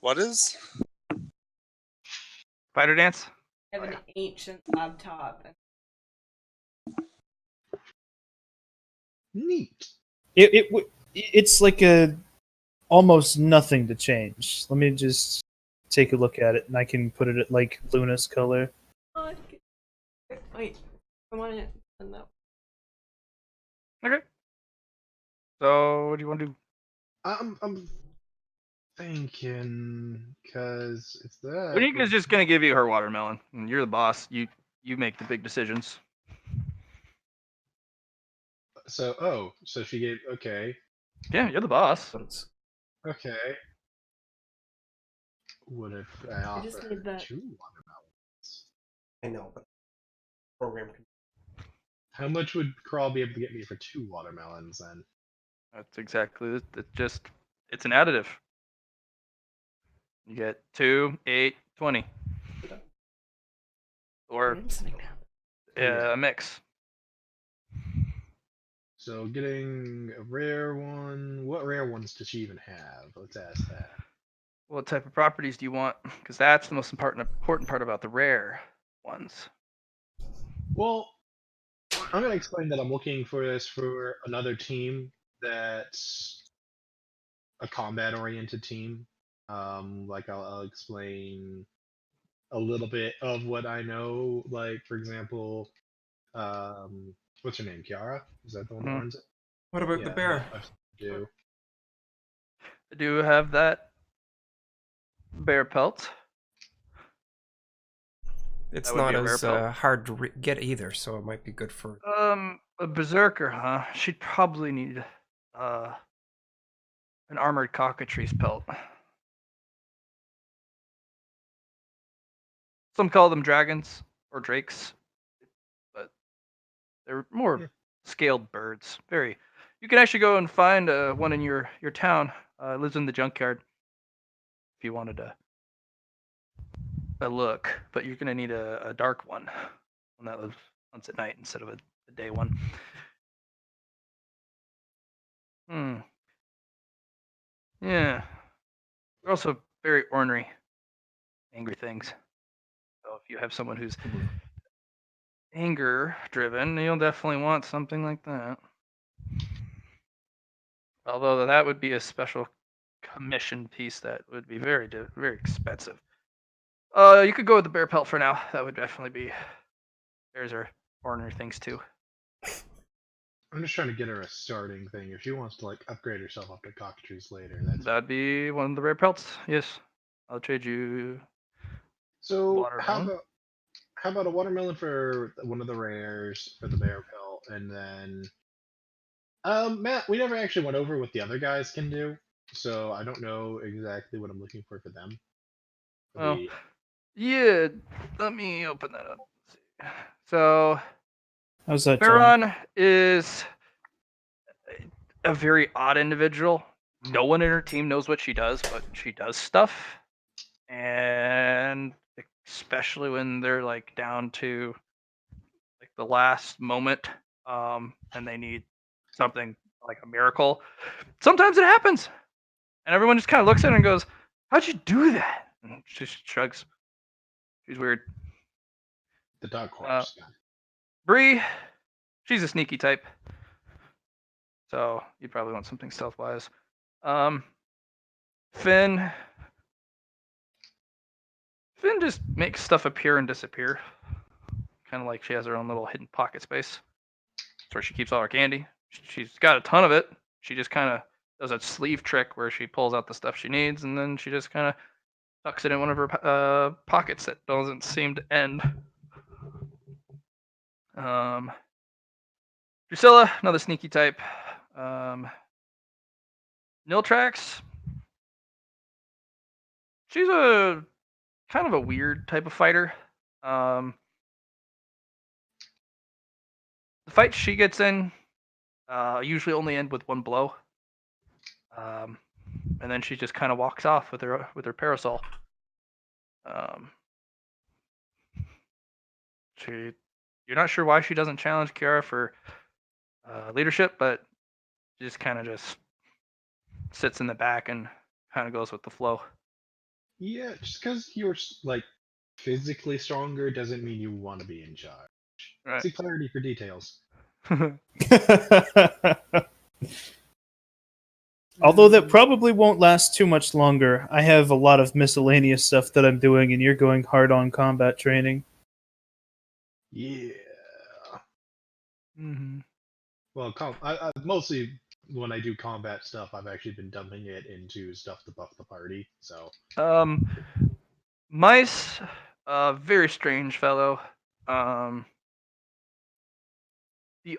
What is? Spider dance. I have an ancient laptop. Neat. It's like a almost nothing to change. Let me just take a look at it, and I can put it at like Luna's color. Wait, I want to know. Okay. So what do you want to do? I'm thinking because it's that. Unika's just gonna give you her watermelon, and you're the boss. You make the big decisions. So she gave. Okay. Yeah, you're the boss. But it's Okay. What if I I offer just her need that. 2 watermelons? I know, but program can How much would Crawl be able to get me for 2 watermelons then? That's exactly it. It's an additive. You get 2, 8, 20. Or I'm sitting down. Yeah. a mix. So getting a rare one. What rare ones does she even have? Let's ask that. What type of properties do you want? Because that's the most important part about the rare ones. Well, I'm gonna explain that I'm looking for this for another team that's a combat-oriented team. Like I'll explain a little bit of what I know. Like for example, what's her name? Kiara? Is that the one that Mhm. runs it? What about the Yeah, bear? I've do. I do have that bear pelt. It's That would be not a rare as pelt. hard to get either, so it might be good for. A berserker, huh? She'd probably need an armored cockatrice pelt. Some call them dragons or drakes, but they're more Yeah. scaled birds. Very. You can actually go and find one in your town. It lives in the junkyard. If you wanted a look, but you're gonna need a dark one that lives once at night instead of a day one. Yeah. They're also very ornery, angry things. So if you have someone who's anger driven, you'll definitely want something like that. Although that would be a special commission piece that would be very expensive. You could go with the bear pelt for now. That would definitely be. Bears are ornery things too. I'm just trying to get her a starting thing. If she wants to like upgrade herself up to cockatrice later, that's That'd be one of the rare pelts. Yes, I'll trade you so. watermelon. How about a watermelon for one of the rares for the bear pelt, and then Matt, we never actually went over what the other guys can do, so I don't know exactly what I'm looking for them. Oh, yeah. Let me open that up. So How's that, John? Baron is a very odd individual. No one in her team knows what she does, but she does stuff. And especially when they're like down to the last moment, and they need something like a miracle. Sometimes it happens, and everyone just kind of looks at her and goes, "How'd you do that?" And she just shrugs. She's weird. The dark horse. Bree, she's a sneaky type, so you probably want something stealth-wise. Finn just makes stuff appear and disappear. Kind of like she has her own little hidden pocket space. That's where she keeps all her candy. She's got a ton of it. She just kind of does a sleeve trick where she pulls out the stuff she needs, and then she just kind of tucks it in one of her pockets that doesn't seem to end. Drusilla, another sneaky type. Niltrax, she's a kind of a weird type of fighter. The fights she gets in usually only end with one blow, and then she just kind of walks off with her parasol. You're not sure why she doesn't challenge Kiara for leadership, but she just kind of just sits in the back and kind of goes with the flow. Yeah, just because you're like physically stronger doesn't mean you want to be in charge. Right. See clarity for details. Although that probably won't last too much longer. I have a lot of miscellaneous stuff that I'm doing, and you're going hard on combat training. Yeah. Mm-hmm. Well, I mostly when I do combat stuff, I've actually been dumping it into stuff to buff the party. So. Mice, very strange fellow. The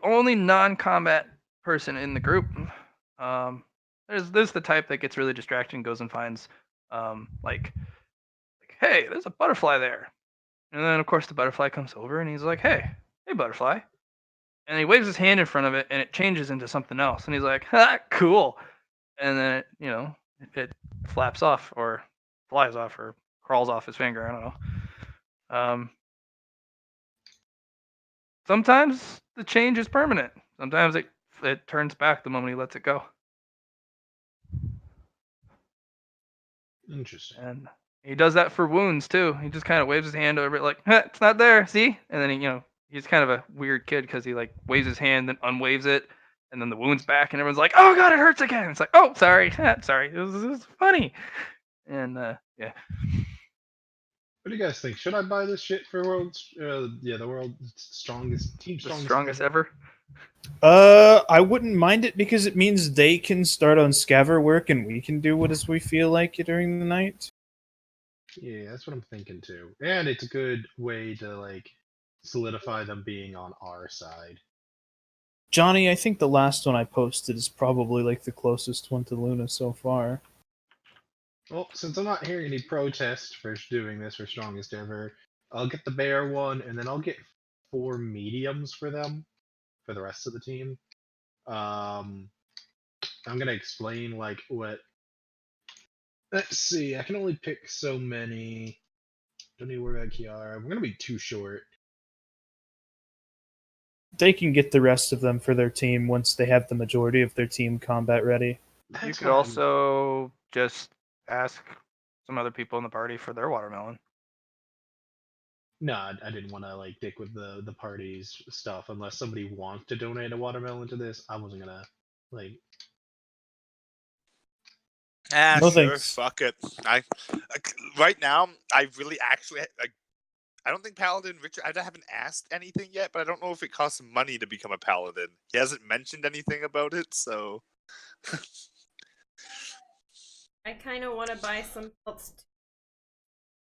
only non-combat person in the group. There's the type that gets really distracted and goes and finds, like, hey, there's a butterfly there, and then of course the butterfly comes over and he's like, hey butterfly, and he waves his hand in front of it and it changes into something else, and he's like, ha, cool, and then it flaps off or flies off or crawls off his finger. I don't know. Sometimes the change is permanent. Sometimes it turns back the moment he lets it go. Interesting. And he does that for wounds too. He just kind of waves his hand over it like, it's not there, see? And then he's kind of a weird kid because he like waves his hand, then unwaves it, and then the wound's back, and everyone's like, oh god, it hurts again. It's like, oh, sorry, sorry, it was funny. And yeah. What do you guys think? Should I buy this shit for the world's strongest team, The strongest ever. I wouldn't mind it because it means they can start on scaver work and we can do what as we feel like during the night. Yeah, that's what I'm thinking too. And it's a good way to like solidify them being on our side. Johnny, I think the last one I posted is probably like the closest one to Luna so far. Well, since I'm not hearing any protests for doing this for strongest ever, I'll get the bear one, and then I'll get 4 mediums for them, for the rest of the team. I'm gonna explain like what. Let's see. I can only pick so many. Don't need to worry about Kiara. We're gonna be too short. They can get the rest of them for their team once they have the majority of their team combat ready. You could also just ask some other people in the party for their watermelon. No, I didn't want to like dick with the party's stuff unless somebody wants to donate a watermelon to this. I wasn't gonna like. No Sure, thanks. fuck it. Right now, I really actually I don't think Paladin Richard. I haven't asked anything yet, but I don't know if it costs money to become a Paladin. He hasn't mentioned anything about it, so. I kind of want to buy some pelts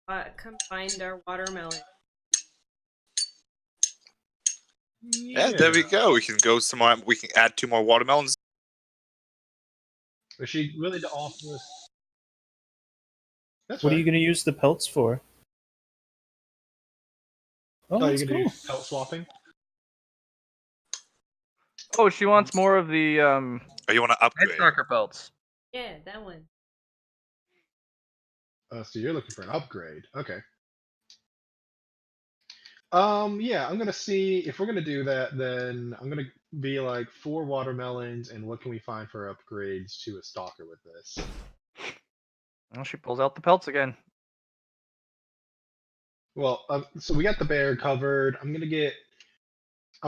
to combine our watermelon. Yeah, there we go. We can go some more. We can add 2 more watermelons. Is she willing to offer us? That's What are fine. you going to use the pelts for? Oh, Oh, that's you're gonna cool. do pelt swapping? Oh, she wants more of the Oh, you want to upgrade? Headstalker belts. Yeah, that one. So you're looking for an upgrade. Okay. Yeah, I'm gonna see if we're gonna do that. Then I'm gonna be like 4 watermelons, and what can we find for upgrades to a stalker with this? Well, she pulls out the pelts again. Well, so we got the bear covered. I'm gonna get.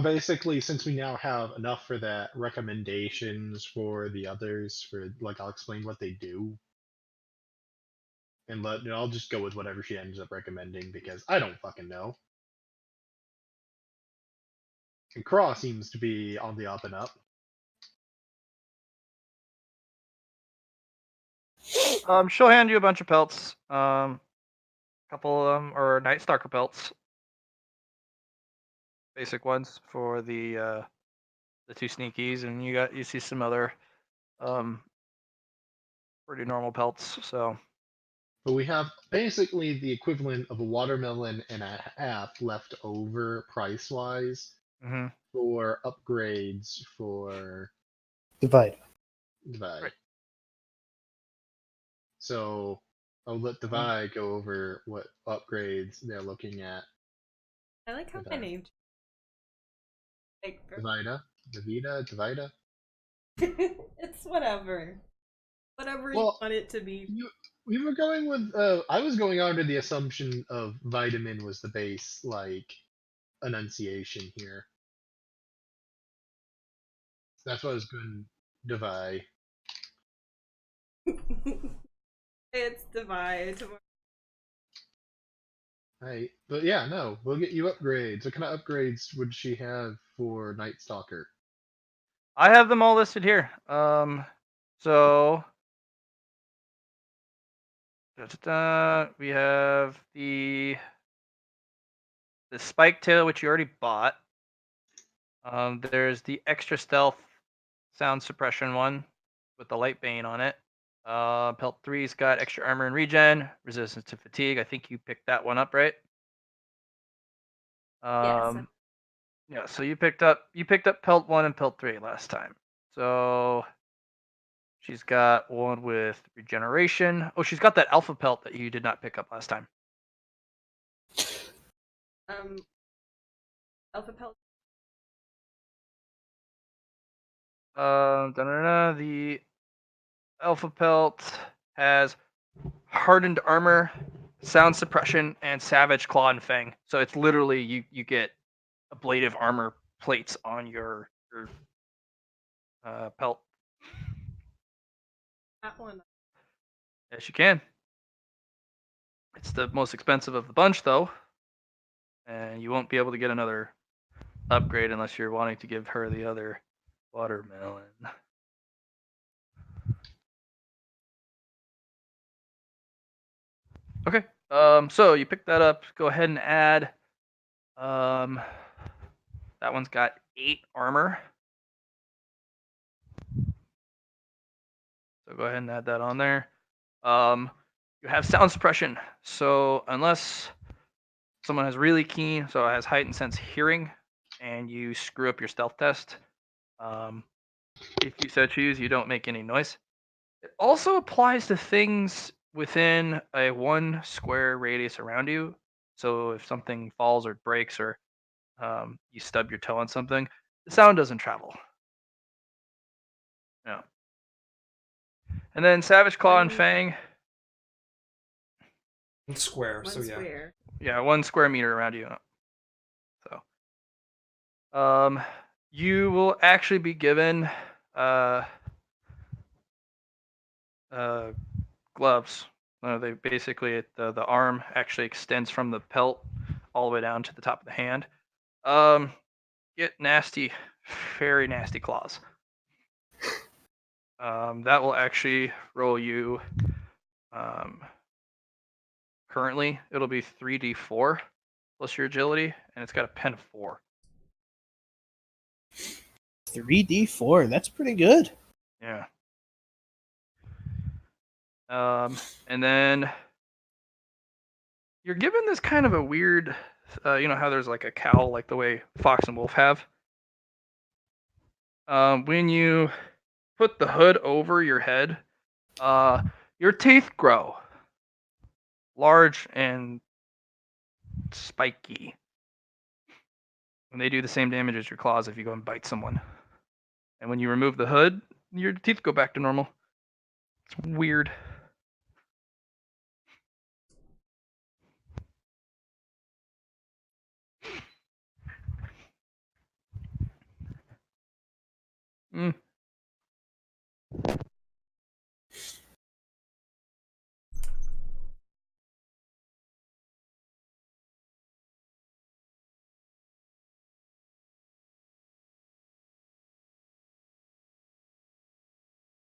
Basically, since we now have enough for that, recommendations for the others. For like, I'll explain what they do, and I'll just go with whatever she ends up recommending because I don't fucking know. And Craw seems to be on the up and up. She'll hand you a bunch of pelts. Couple of them are Night Stalker pelts, basic ones for the 2 sneakies, and you see some other pretty normal pelts. So But we have basically the equivalent of a watermelon and a half left over price wise hmm for upgrades for Divide. Divide. Right. So I'll let Divide go over what upgrades they're looking at. I like how with my our- name. Like, Divida? Davida? Divida? it's whatever. Whatever you Well, want it to be. we were going with I was going under the assumption of vitamin was the base like enunciation here. That's what I was going divide. It's divide. Right. But yeah, no, we'll get you upgrades. What kind of upgrades would she have for Night Stalker? I have them all listed here. So we have the spike tail, which you already bought. There's the extra stealth sound suppression one with the light bane on it. Pelt 3's got extra armor and regen, resistance to fatigue. I think you picked that one up, right? Yes. Yeah, so you picked up Pelt 1 and Pelt 3 last time. So she's got one with regeneration. Oh, she's got that alpha pelt that you did not pick up last time. Alpha Pelt. The alpha pelt has hardened armor, sound suppression, and savage claw and fang. So it's literally you get ablative armor plates on your pelt. That one. Yes, you can. It's the most expensive of the bunch, though, and you won't be able to get another upgrade unless you're wanting to give her the other watermelon. Okay. So you pick that up. Go ahead and add. That one's got 8 armor. So go ahead and add that on there. You have sound suppression. So unless someone has really keen, so it has heightened sense hearing, and you screw up your stealth test, if you so choose, you don't make any noise. It also applies to things within a 1 square radius around you. So if something falls or breaks or you stub your toe on something, the sound doesn't travel. Yeah. And then Savage Claw and Fang. Square, One so yeah. square. Yeah, 1 square meter around you. So, you will actually be given gloves. They basically the arm actually extends from the pelt all the way down to the top of the hand. Get nasty, very nasty claws. That will actually roll you. Currently, it'll be 3d4 plus your agility, and it's got a pen of 4. 3d4. That's pretty good. Yeah. And then you're given this kind of a weird, you know how there's like a cowl, like the way Fox and Wolf have. When you put the hood over your head, your teeth grow large and spiky. when they do the same damage as your claws if you go and bite someone. And when you remove the hood, your teeth go back to normal. It's weird. Mm.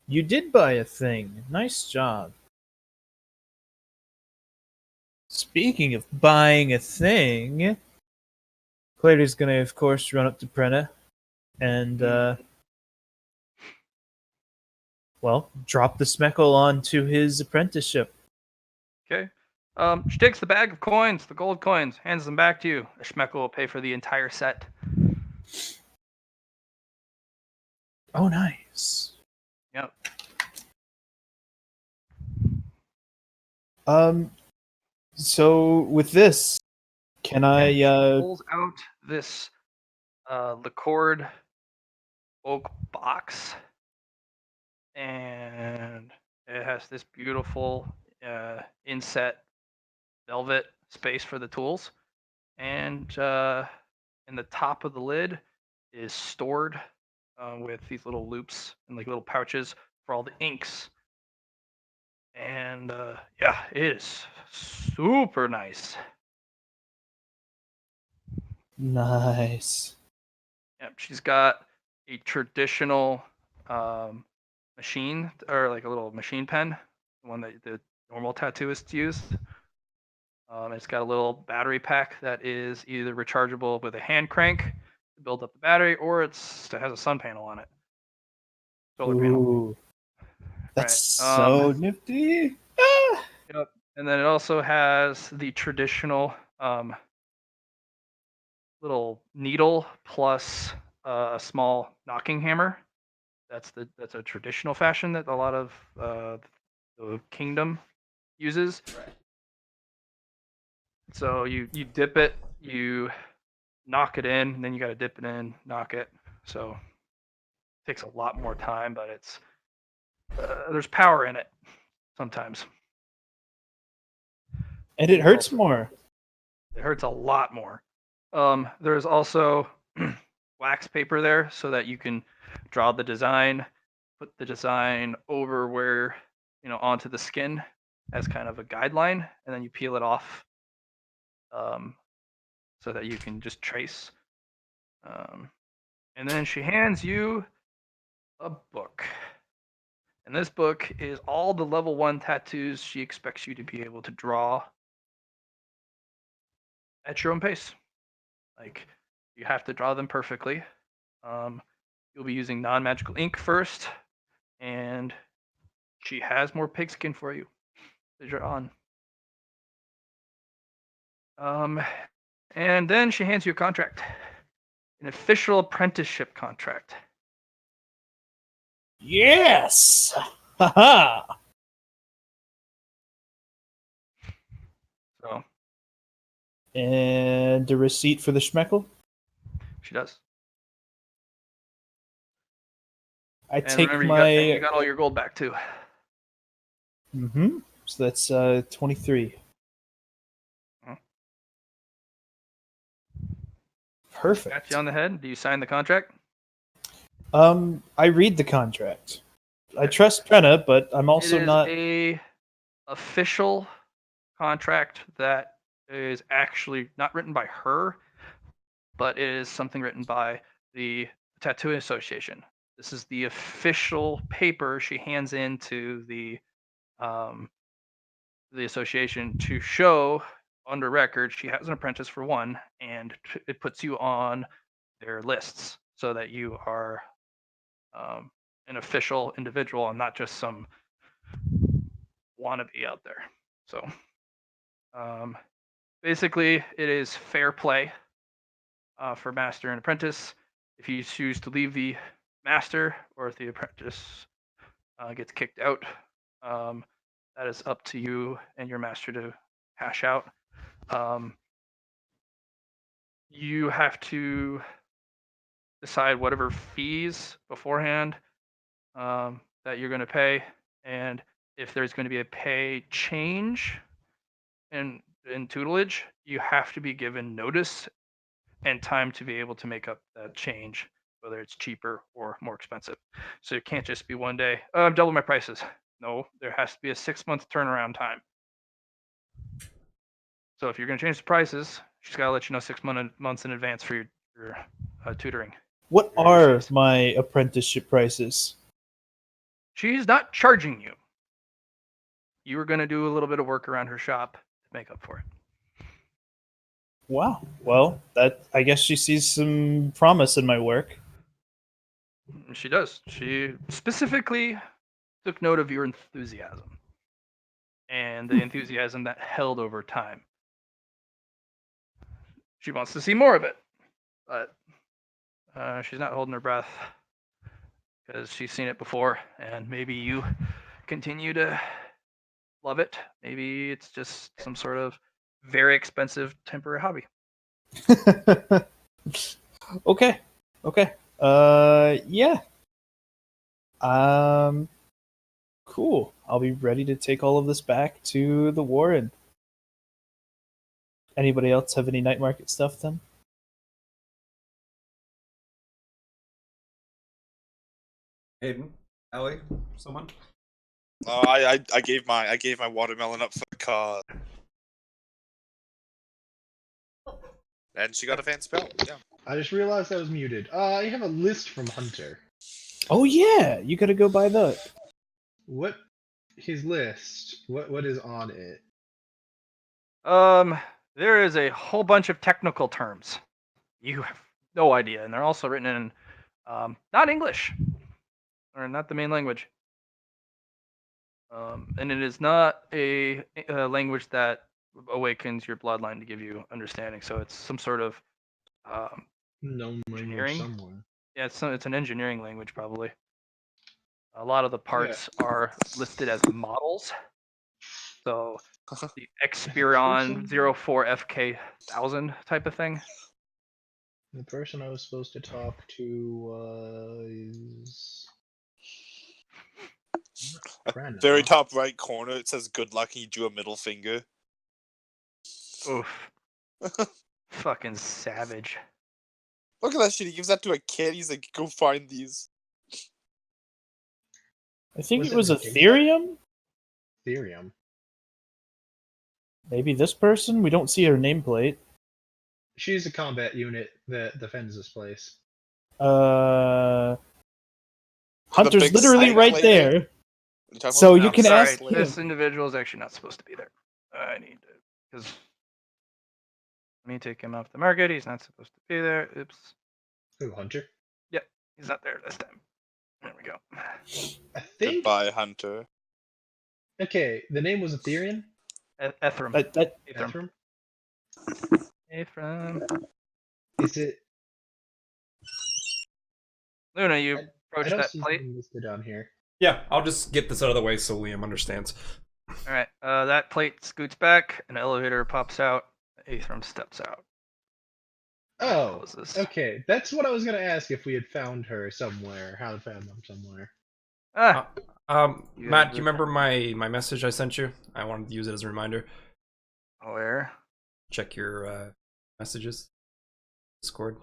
You did buy a thing. Nice job. Speaking of buying a thing, Clary's gonna, of course, run up to Prena and, well, drop the Smeckle onto his apprenticeship. Okay. She takes the bag of coins, the gold coins, hands them back to you. Schmeckle will pay for the entire set. Oh, nice. Yep. So with this, can I, She pulls out this licord oak box, and it has this beautiful inset velvet space for the tools, and in the top of the lid is stored with these little loops and like little pouches for all the inks. And yeah, it is super nice. nice. Yep, she's got a traditional machine, or like a little machine pen, the one that the normal tattooists use. It's got a little battery pack that is either rechargeable with a hand crank to build up the battery, or it has a sun panel on it. Solar panel. Ooh. That's Right. so nifty. Ah! Yep. And then it also has the traditional little needle plus a small knocking hammer. That's a traditional fashion that a lot of the kingdom uses. So you dip it, you knock it in, and then you got to dip it in, knock it. So it takes a lot more time, but it's there's power in it sometimes. And it hurts more. It hurts a lot more. There's also wax paper there so that you can draw the design, put the design over where, onto the skin as kind of a guideline, and then you peel it off so that you can just trace. And then she hands you a book. And this book is all the level 1 tattoos she expects you to be able to draw at your own pace. Like, you have to draw them perfectly. You'll be using non-magical ink first, and she has more pigskin for you as you're on. And then she hands you a contract, an official apprenticeship contract. Yes! Haha! So And a receipt for the Schmeckle? she does. I And take remember, you my. got all your gold back too. Mm-hmm. So that's 23. Mhm. Perfect. Got you on the head. Do you sign the contract? I read the contract. I trust Prena, but I'm also it is not. a official contract that is actually not written by her, but it is something written by the Tattooing Association. This is the official paper she hands in to the association to show under record she has an apprentice for one, and it puts you on their lists so that you are an official individual and not just some wannabe out there. So basically, it is fair play for master and apprentice. If you choose to leave the master, or if the apprentice gets kicked out, that is up to you and your master to hash out. you have to decide whatever fees beforehand that you're going to pay, and if there's going to be a pay change in tutelage, you have to be given notice and time to be able to make up that change, whether it's cheaper or more expensive. So it can't just be one day, oh, I've doubled my prices. No, there has to be a 6-month turnaround time. So if you're going to change the prices, she's got to let you know 6 months in advance for your tutoring. What Your are fees. my apprenticeship prices? She's not charging you. You were going to do a little bit of work around her shop to make up for it. Wow. Well, that I guess she sees some promise in my work. And she does. She specifically took note of your enthusiasm and the enthusiasm that held over time. She wants to see more of it, but she's not holding her breath because she's seen it before, and maybe you continue to love it. Maybe it's just some sort of very expensive temporary hobby. Okay. Okay. Yeah. Cool. I'll be ready to take all of this back to the Warren. Anybody else have any night market stuff then? Aiden, Ellie, someone. I gave my watermelon up for the card. And she got a fan spell. Yeah. I just realized I was muted. I have a list from Hunter. Oh yeah, you gotta go buy that. What his list? What is on it? There is a whole bunch of technical terms. You have no idea, and they're also written in not English or not the main language. And it is not a language that awakens your bloodline to give you understanding. So it's some sort of Known language engineering. somewhere. Yeah, it's an engineering language probably. A lot of the Yeah. parts are listed as models. So the Experion 04FK 1000 type of thing. The person I was supposed to talk to was Prana. Very top right corner, it says good luck, and you do a middle finger. Oof. Fucking savage. Look at that shit, he gives that to a kid, he's like, go find these. I think Was it it was Nintendo? Ethereum. Ethereum. Maybe this person. We don't see her nameplate. She's a combat unit that defends this place. Hunter's big literally snake right lady? there. You talking So about- you I'm can sorry, ask him. this individual is actually not supposed to be there. I need to, because let me take him off the market. He's not supposed to be there. Oops. Who, Hunter? Yep, he's not there this time. There we go. I think. Goodbye, Hunter. Okay, the name was Ethereum. Ephraim. That Ephraim. Ephraim. Is it? Luna, you I approach don't that see plate. him listed on here. Yeah, I'll just get this out of the way so Liam understands. All right, that plate scoots back. An elevator pops out. Ephraim steps out. Oh, Closes. okay. That's what I was gonna ask if we had found her somewhere. How to found them somewhere. Ah, You Matt, have do you the- remember my message I sent you? I wanted to use it as a reminder. where? Check your messages. Discord.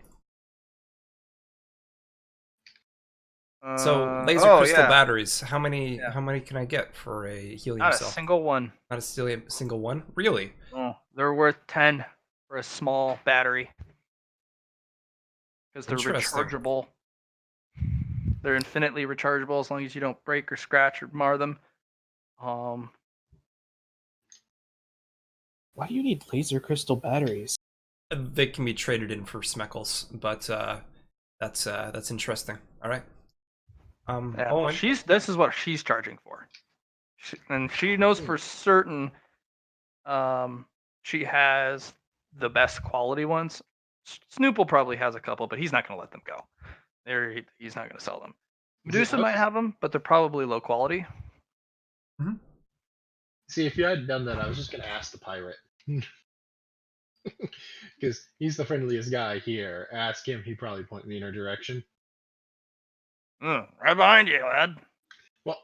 So laser crystal batteries. How many? Yeah. How many can I get for a helium Not a cell? single one. Not a single one. Really? Oh, they're worth 10 for a small battery because they're Interesting. rechargeable. They're infinitely rechargeable as long as you don't break or scratch or mar them. Why do you need laser crystal batteries? They can be traded in for smeckles, but that's interesting. All right. Yeah, well, Owen. this is what she's charging for, and she knows for certain. She has the best quality ones. Snoopple probably has a couple, but he's not going to let them go. He's not going to sell them. Medusa might have them, but they're probably low quality. See, if you hadn't done that, I was just gonna ask the pirate. Because he's the friendliest guy here. Ask him, he'd probably point me in her direction. Right behind you, lad. Well,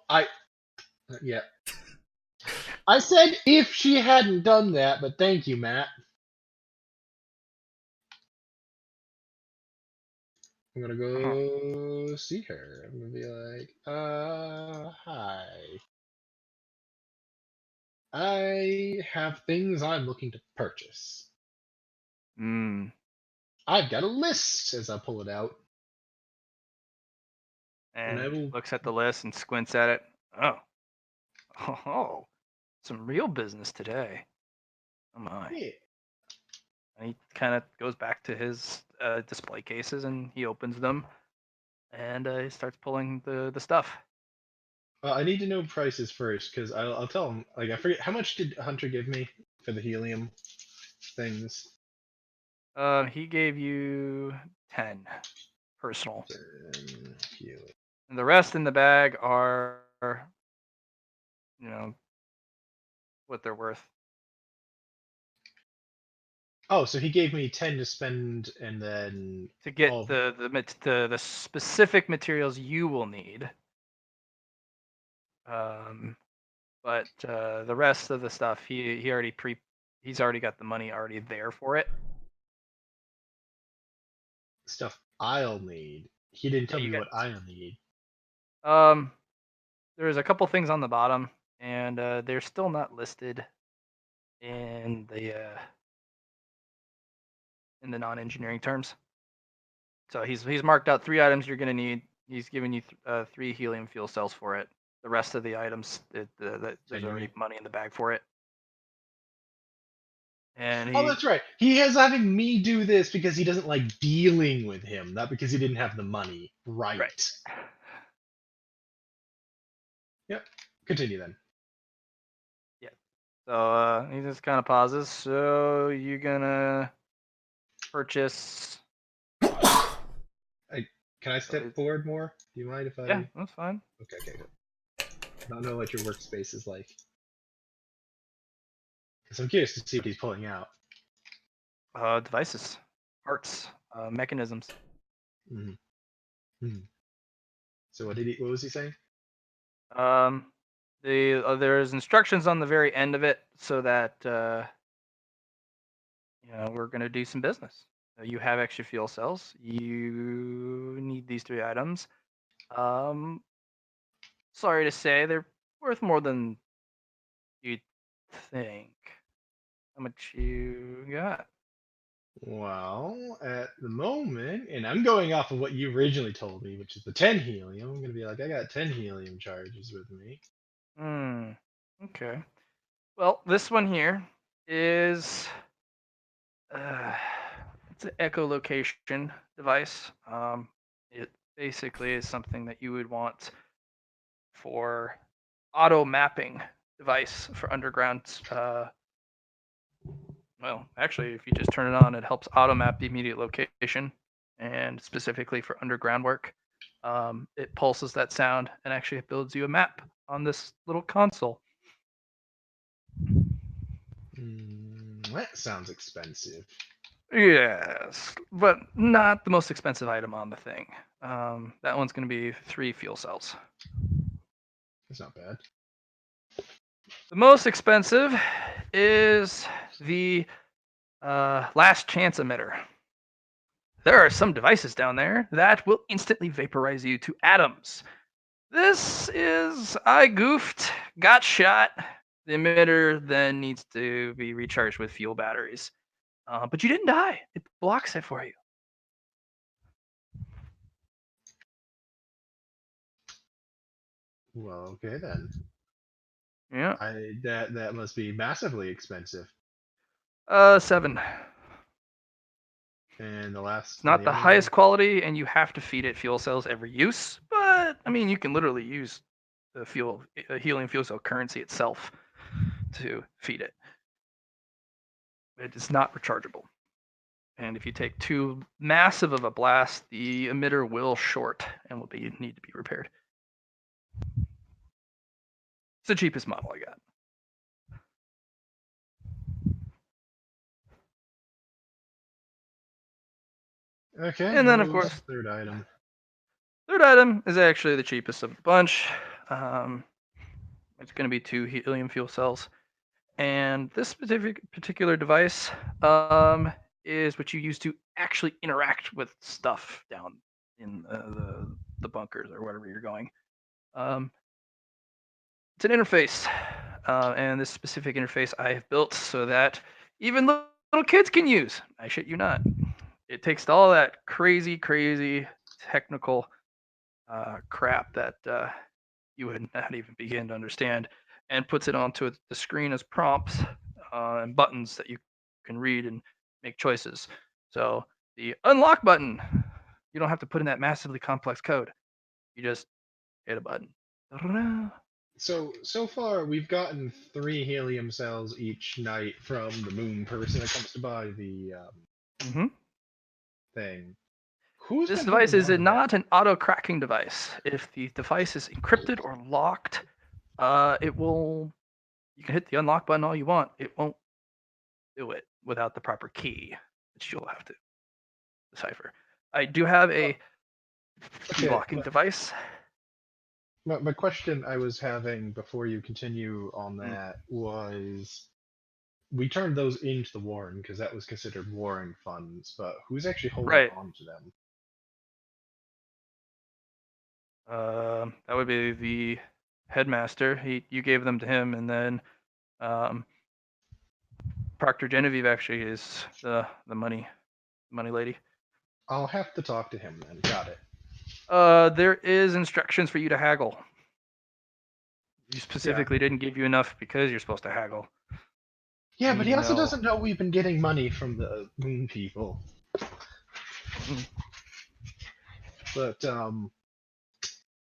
yeah. I said if she hadn't done that, but thank you, Matt. I'm gonna go see her. I'm gonna be like, hi. I have things I'm looking to purchase. Hmm. I've got a list as I pull it out. And I will. looks at the list and squints at it. Oh, some real business today. Oh my. Yeah. And he kind of goes back to his display cases and he opens them and he starts pulling the stuff. I need to know prices first because I'll tell him. Like I forget how much did Hunter give me for the helium things. He gave you 10 personal. Helium. And the rest in the bag are, what they're worth. Oh, so he gave me 10 to spend, and then To get all. the specific materials you will need. But the rest of the stuff he's already got the money already there for it. Stuff I'll need. He didn't Yeah, tell you me got. what I'll need. There's a couple things on the bottom, and they're still not listed in the non-engineering terms. So he's marked out 3 items you're gonna need. He's giving you 3 helium fuel cells for it. The rest of the items, there's already money in the bag for it. And Oh, that's right. He has having me do this because he doesn't like dealing with him, not because he didn't have the money. Right. Yep. Continue then. Yeah. So he just kind of pauses. So you're gonna purchase. Can I step forward more? Do you mind if I? Yeah, that's fine. Okay, good. I don't know what your workspace is like. Because I'm curious to see what he's pulling out. Devices, parts, mechanisms. Mm-hmm. So what was he saying? There's instructions on the very end of it so that we're gonna do some business. You have extra fuel cells. You need these 3 items. Sorry to say, they're worth more than you'd think. How much you got? Well, at the moment, and I'm going off of what you originally told me, which is the 10 helium. I'm gonna be like, I got 10 helium charges with me. Okay. Well, this one here is it's an echolocation device. It basically is something that you would want for auto mapping device for underground. Well, actually, if you just turn it on, it helps auto map the immediate location, and specifically for underground work. It pulses that sound and actually builds you a map on this little console. That sounds expensive. Yes, but not the most expensive item on the thing. That one's going to be 3 fuel cells. That's not bad. The most expensive is the last chance emitter. There are some devices down there that will instantly vaporize you to atoms. This is, I goofed, got shot. The emitter then needs to be recharged with fuel batteries. But you didn't die. It blocks it for you. Well, okay then. Yeah. That must be massively expensive. 7. And the last. It's not the highest quality, and you have to feed it fuel cells every use. But I mean, you can literally use the helium fuel cell currency itself to feed it. It is not rechargeable. And if you take too massive of a blast, the emitter will short and will need to be repaired. It's the cheapest model I got. Okay. And then, what of was course, the third item? third item is actually the cheapest of the bunch. It's going to be 2 helium fuel cells. And this particular device is what you use to actually interact with stuff down in the bunkers or wherever you're going. It's an interface, and this specific interface I have built so that even little kids can use. I shit you not. It takes all that crazy technical crap that you would not even begin to understand, and puts it onto the screen as prompts and buttons that you can read and make choices. So the unlock button, you don't have to put in that massively complex code. You just hit a button. Ta-da-da. So far we've gotten 3 helium cells each night from the moon person that comes to buy the Mhm. thing. Who's This been device holding is on to that? not an auto cracking device. If the device is encrypted or locked, it will. You can hit the unlock button all you want. It won't do it without the proper key, which you'll have to decipher. I do have a key Okay, locking device. my question I was having before you continue on Mm. that was we turned those into the Warren because that was considered Warren funds, but who's actually holding Right. on to them? That would be the headmaster. You gave them to him, and then um, Proctor Genevieve actually is the money lady. I'll have to talk to him then. Got it. There is instructions for you to haggle. You Yeah. specifically didn't give you enough because you're supposed to haggle. Yeah, You but need he to also know. doesn't know we've been getting money from the moon people. Mm. But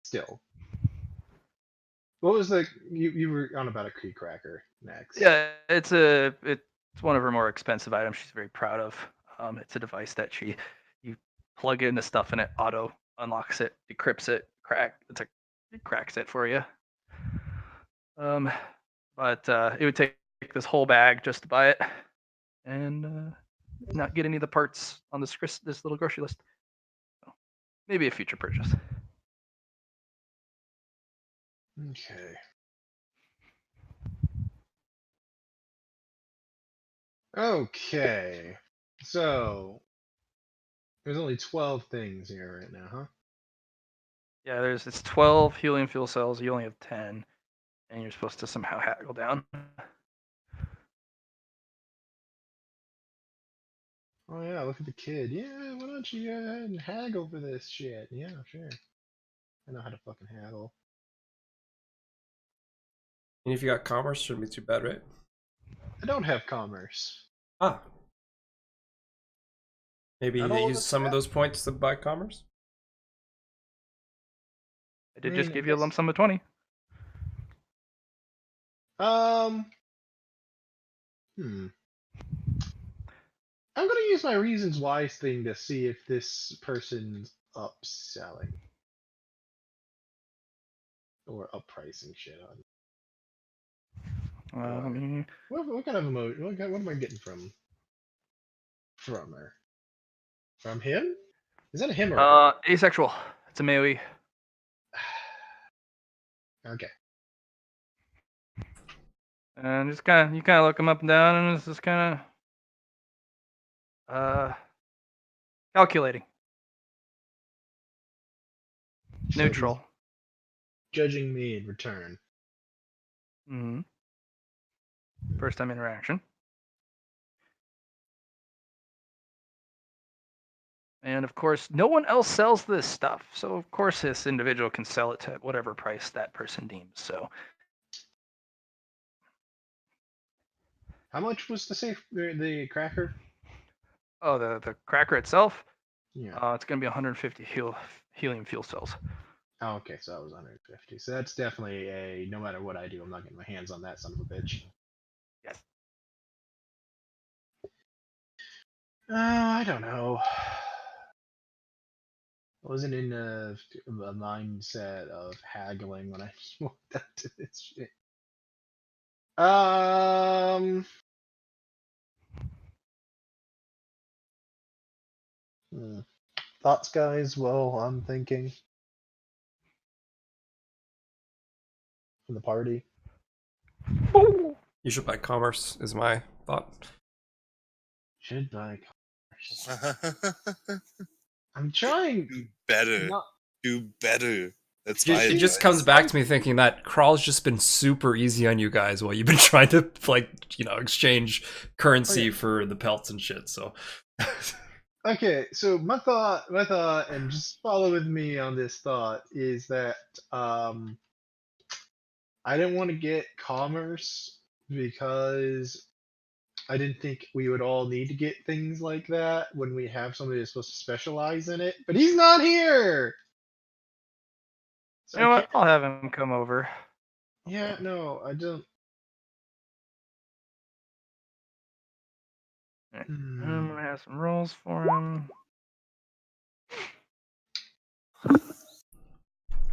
still. What was the you were on about a key cracker next? Yeah, it's one of her more expensive items. She's very proud of. It's a device that you plug in the stuff and it auto unlocks it, decrypts it, it cracks it for you. Um, but it would take this whole bag just to buy it, and not get any of the parts on this little grocery list. So maybe a future purchase. Okay. Okay. So there's only 12 things here right now, huh? Yeah, it's 12 helium fuel cells. You only have 10, and you're supposed to somehow haggle down. Oh yeah, look at the kid. Yeah, why don't you go ahead and haggle for this shit? Yeah, sure. I know how to fucking haggle. And if you got commerce, shouldn't be too bad, right? I don't have commerce. Ah, maybe Not you all of use us some of have. those points to buy commerce. I I did mean, just I give you a lump guess. sum of 20. Um. Hmm. I'm gonna use my reasons wise thing to see if this person's upselling or uppricing shit on. Let What? me What kind of emotion? What am I getting from her? From him? Is that a him or a her? Asexual. It's a Maui. Okay. And just you kind of look them up and down, and it's just kind of calculating, So he's neutral. judging me in return. hmm First time interaction. And of course, no one else sells this stuff. So of course, this individual can sell it to whatever price that person deems. So How much was the cracker? oh, the cracker itself, Yeah. it's gonna be 150 helium fuel cells. Oh, okay, so that was 150. So that's definitely a no matter what I do, I'm not getting my hands on that son of a bitch. Yes. I don't know. I wasn't in a mindset of haggling when I walked up to this shit. Um. hmm. thoughts, guys, while I'm thinking from the party? You should buy commerce, is my thought. Should buy commerce. I'm trying. Do better. Not. Do better. That's It my just advice. comes back to me thinking that crawl's just been super easy on you guys while you've been trying to exchange currency for the pelts and shit. So Okay, so my thought, and just follow with me on this thought is that I didn't want to get commerce because I didn't think we would all need to get things like that when we have somebody that's supposed to specialize in it. But he's not here. So You know I what? can't. I'll have him come over. Yeah, no, I don't. Alright, Hmm. I'm gonna have some rolls for him.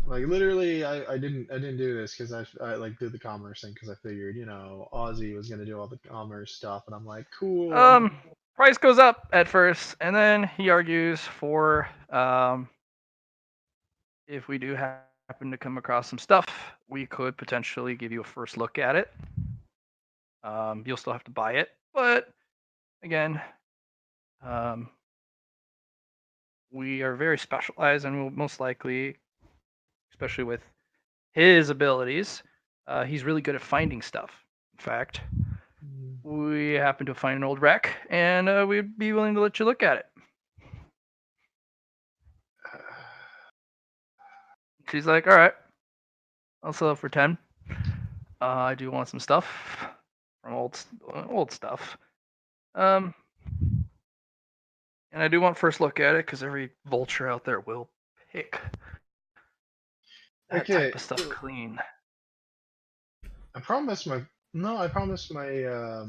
Like literally, I didn't do this because I like did the commerce thing because I figured Ozzy was gonna do all the commerce stuff, and I'm like, cool. Price goes up at first, and then he argues for if we do happen to come across some stuff, we could potentially give you a first look at it. You'll still have to buy it, but again, we are very specialized, and we'll most likely, especially with his abilities, he's really good at finding stuff. In fact, we happen to find an old wreck, and we'd be willing to let you look at it. She's like, all right, I'll sell it for 10. I do want some stuff from old stuff. And I do want first look at it because every vulture out there will pick that Okay, type of stuff clean. I promised my no, I promised my yeah,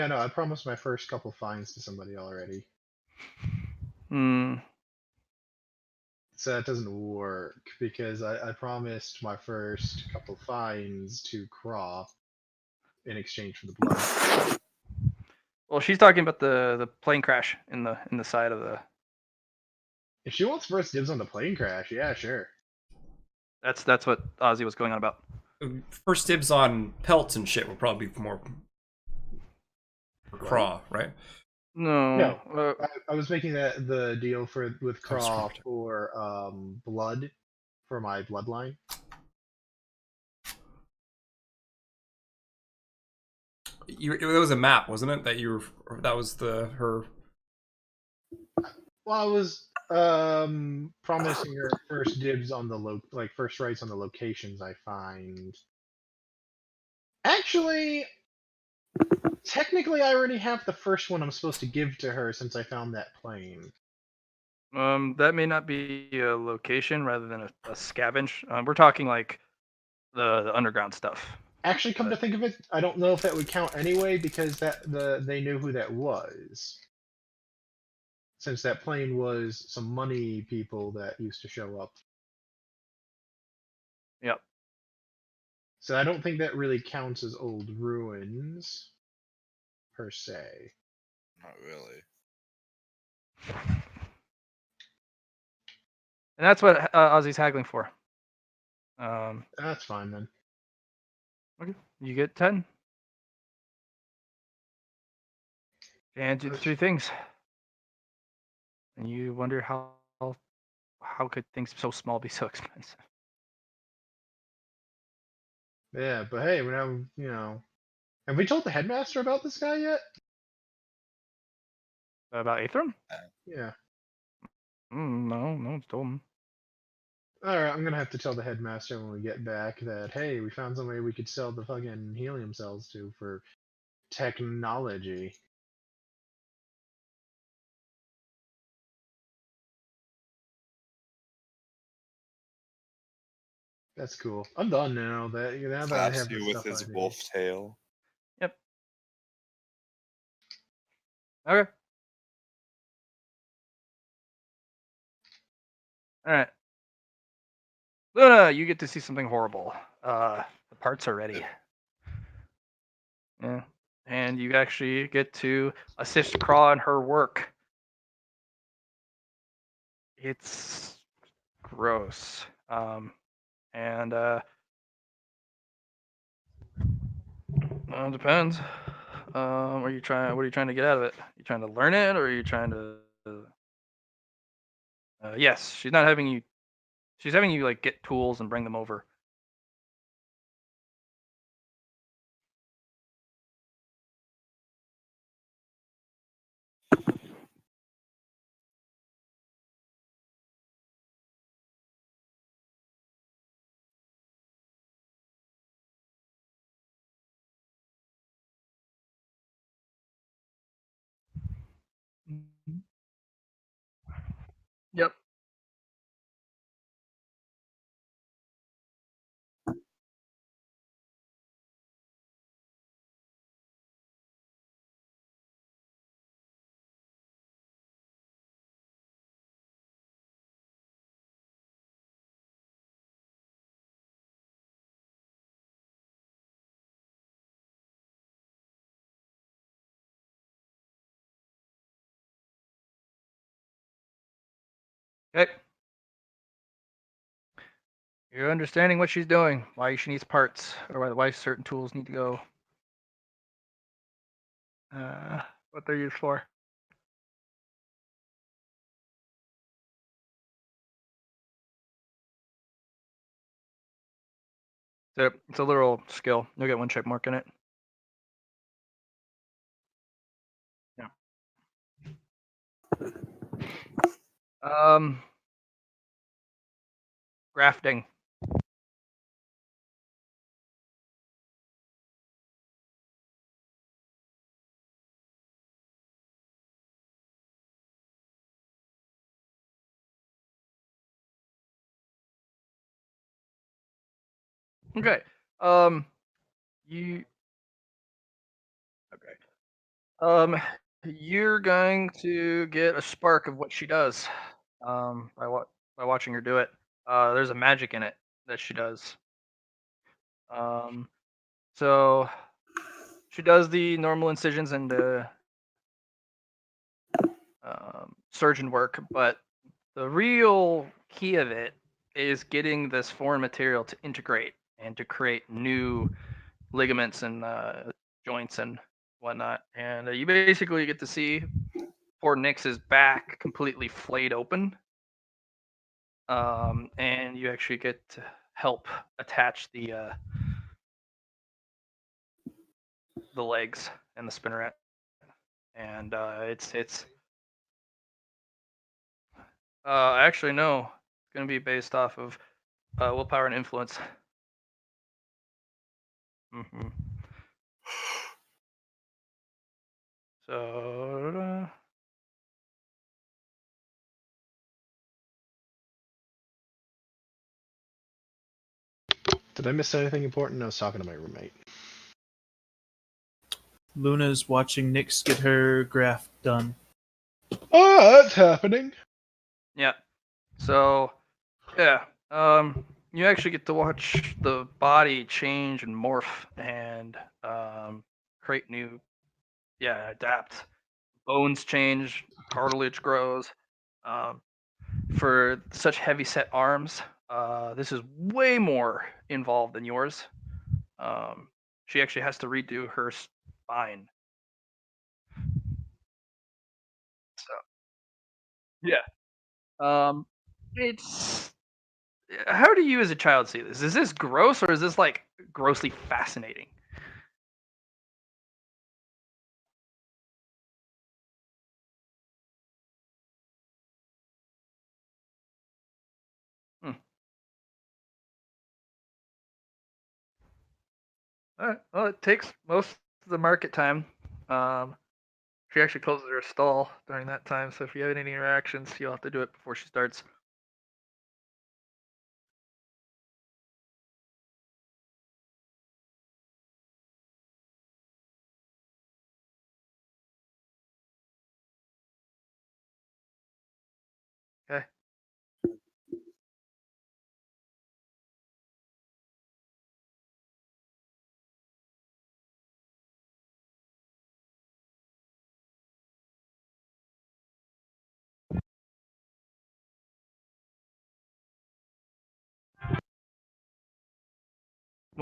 no, I promised my first couple finds to somebody already. Hmm. So that doesn't work because I promised my first couple finds to Craw in exchange for the blood. Well, she's talking about the plane crash in the side of the. If she wants first dibs on the plane crash, yeah, sure. That's what Ozzy was going on about. first dibs on pelts and shit would probably be more for Craw, right? No. I was making the deal with Craw screwed. for blood for my bloodline. It was a map, wasn't it? That was her. Well, I was promising her first dibs on the first rights on the locations I find. Actually, technically, I already have the first one I'm supposed to give to her since I found that plane. That may not be a location rather than a scavenge. We're talking like the underground stuff. Actually, come to think of it, I don't know if that would count anyway because they knew who that was. Since that plane was some money people that used to show up. Yep. So I don't think that really counts as old ruins, per se. Not really. And that's what Ozzy's haggling for. That's fine then. Okay. You get 10. And do the three things. And you wonder how could things so small be so expensive? Yeah, but hey, we now, have we told the headmaster about this guy yet? About Aethrum? Yeah. No, it's told him. Alright, I'm gonna have to tell the headmaster when we get back that, hey, we found somebody we could sell the fucking helium cells to for technology. That's cool. I'm done now. Now that I Slaps have the you with stuff his I need. wolf tail. Yep. Okay. All right. Luna, you get to see something horrible. The parts are ready. Yeah. And you actually get to assist Craw in her work. It's gross. And well, it depends. Are you trying? What are you trying to get out of it? You trying to learn it, or are you trying to? Yes, she's not having you. She's having you like get tools and bring them over. Yep. Okay. You're understanding what she's doing, why she needs parts, or why certain tools need to go. What they're used for. So it's a literal skill. You'll get one check mark in it. Yeah. Grafting. Okay. You okay? You're going to get a spark of what she does. By watching her do it. There's a magic in it that she does. Um, so she does the normal incisions and the surgeon work, but the real key of it is getting this foreign material to integrate and to create new ligaments and joints and whatnot. And you basically get to see poor Nix's back completely flayed open. And you actually get to help attach the legs and the spinneret. And it's actually no, it's gonna be based off of willpower and influence. hmm So Did I miss anything important? I was talking to my roommate. Luna's watching Nyx get her graft done. Oh, that's happening. yeah, so yeah, you actually get to watch the body change and morph and create new, adapt. Bones change, cartilage grows. Um, for such heavy set arms, this is way more involved than yours. Um, she actually has to redo her spine. So yeah, it's how do you as a child see this? Is this gross or is this like grossly fascinating? Hmm. All right. Well, it takes most of the market time. Um, she actually closes her stall during that time, so if you have any interactions, you'll have to do it before she starts. Okay.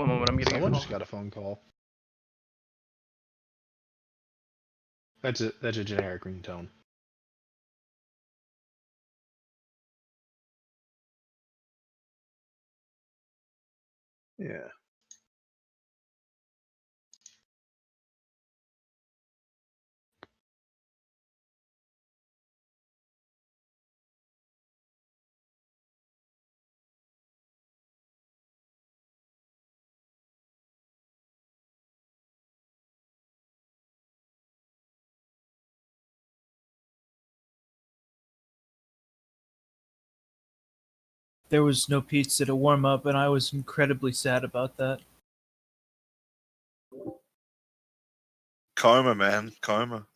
One moment, I'm getting a Someone call. just got a phone call. That's a generic ringtone. Yeah. There was no pizza to warm up, and I was incredibly sad about that. Karma, man. Karma.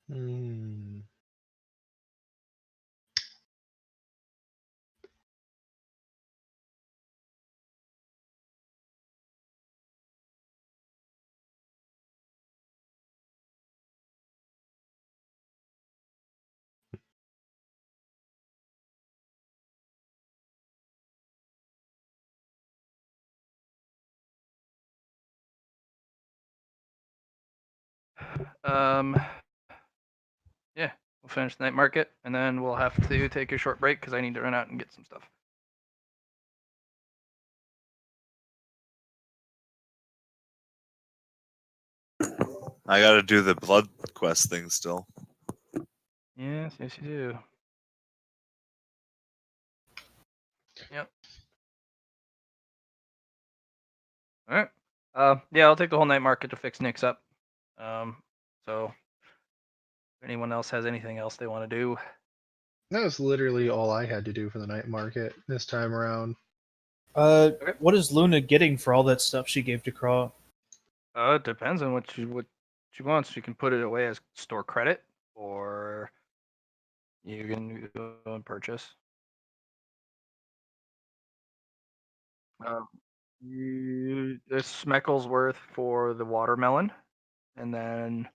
Hmm. Yeah, we'll finish the night market, and then we'll have to take a short break because I need to run out and get some stuff. I gotta do the blood quest thing still. Yes, yes, you do. Yep. All right. Yeah, I'll take the whole night market to fix Nick's up. So if anyone else has anything else they want to do, That was literally all I had to do for the night market this time around. Okay. What is Luna getting for all that stuff she gave to Craw? it depends on what she wants. You can put it away as store credit, or you can go and purchase. Um, this Smeckle's worth for the watermelon, and then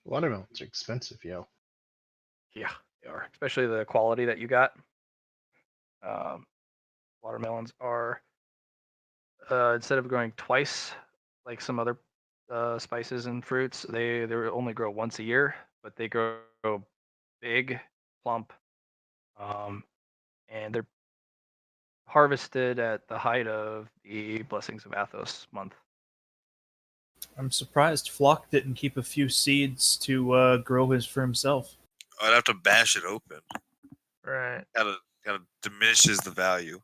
Watermelons are expensive, yo. yeah, they are, especially the quality that you got. Watermelons are instead of growing twice like some other spices and fruits, they only grow once a year, but they grow big, plump, um, and they're harvested at the height of the Blessings of Athos month. I'm surprised Flock didn't keep a few seeds to grow his for himself. I'd have to bash it open. Right. Gotta diminishes the value.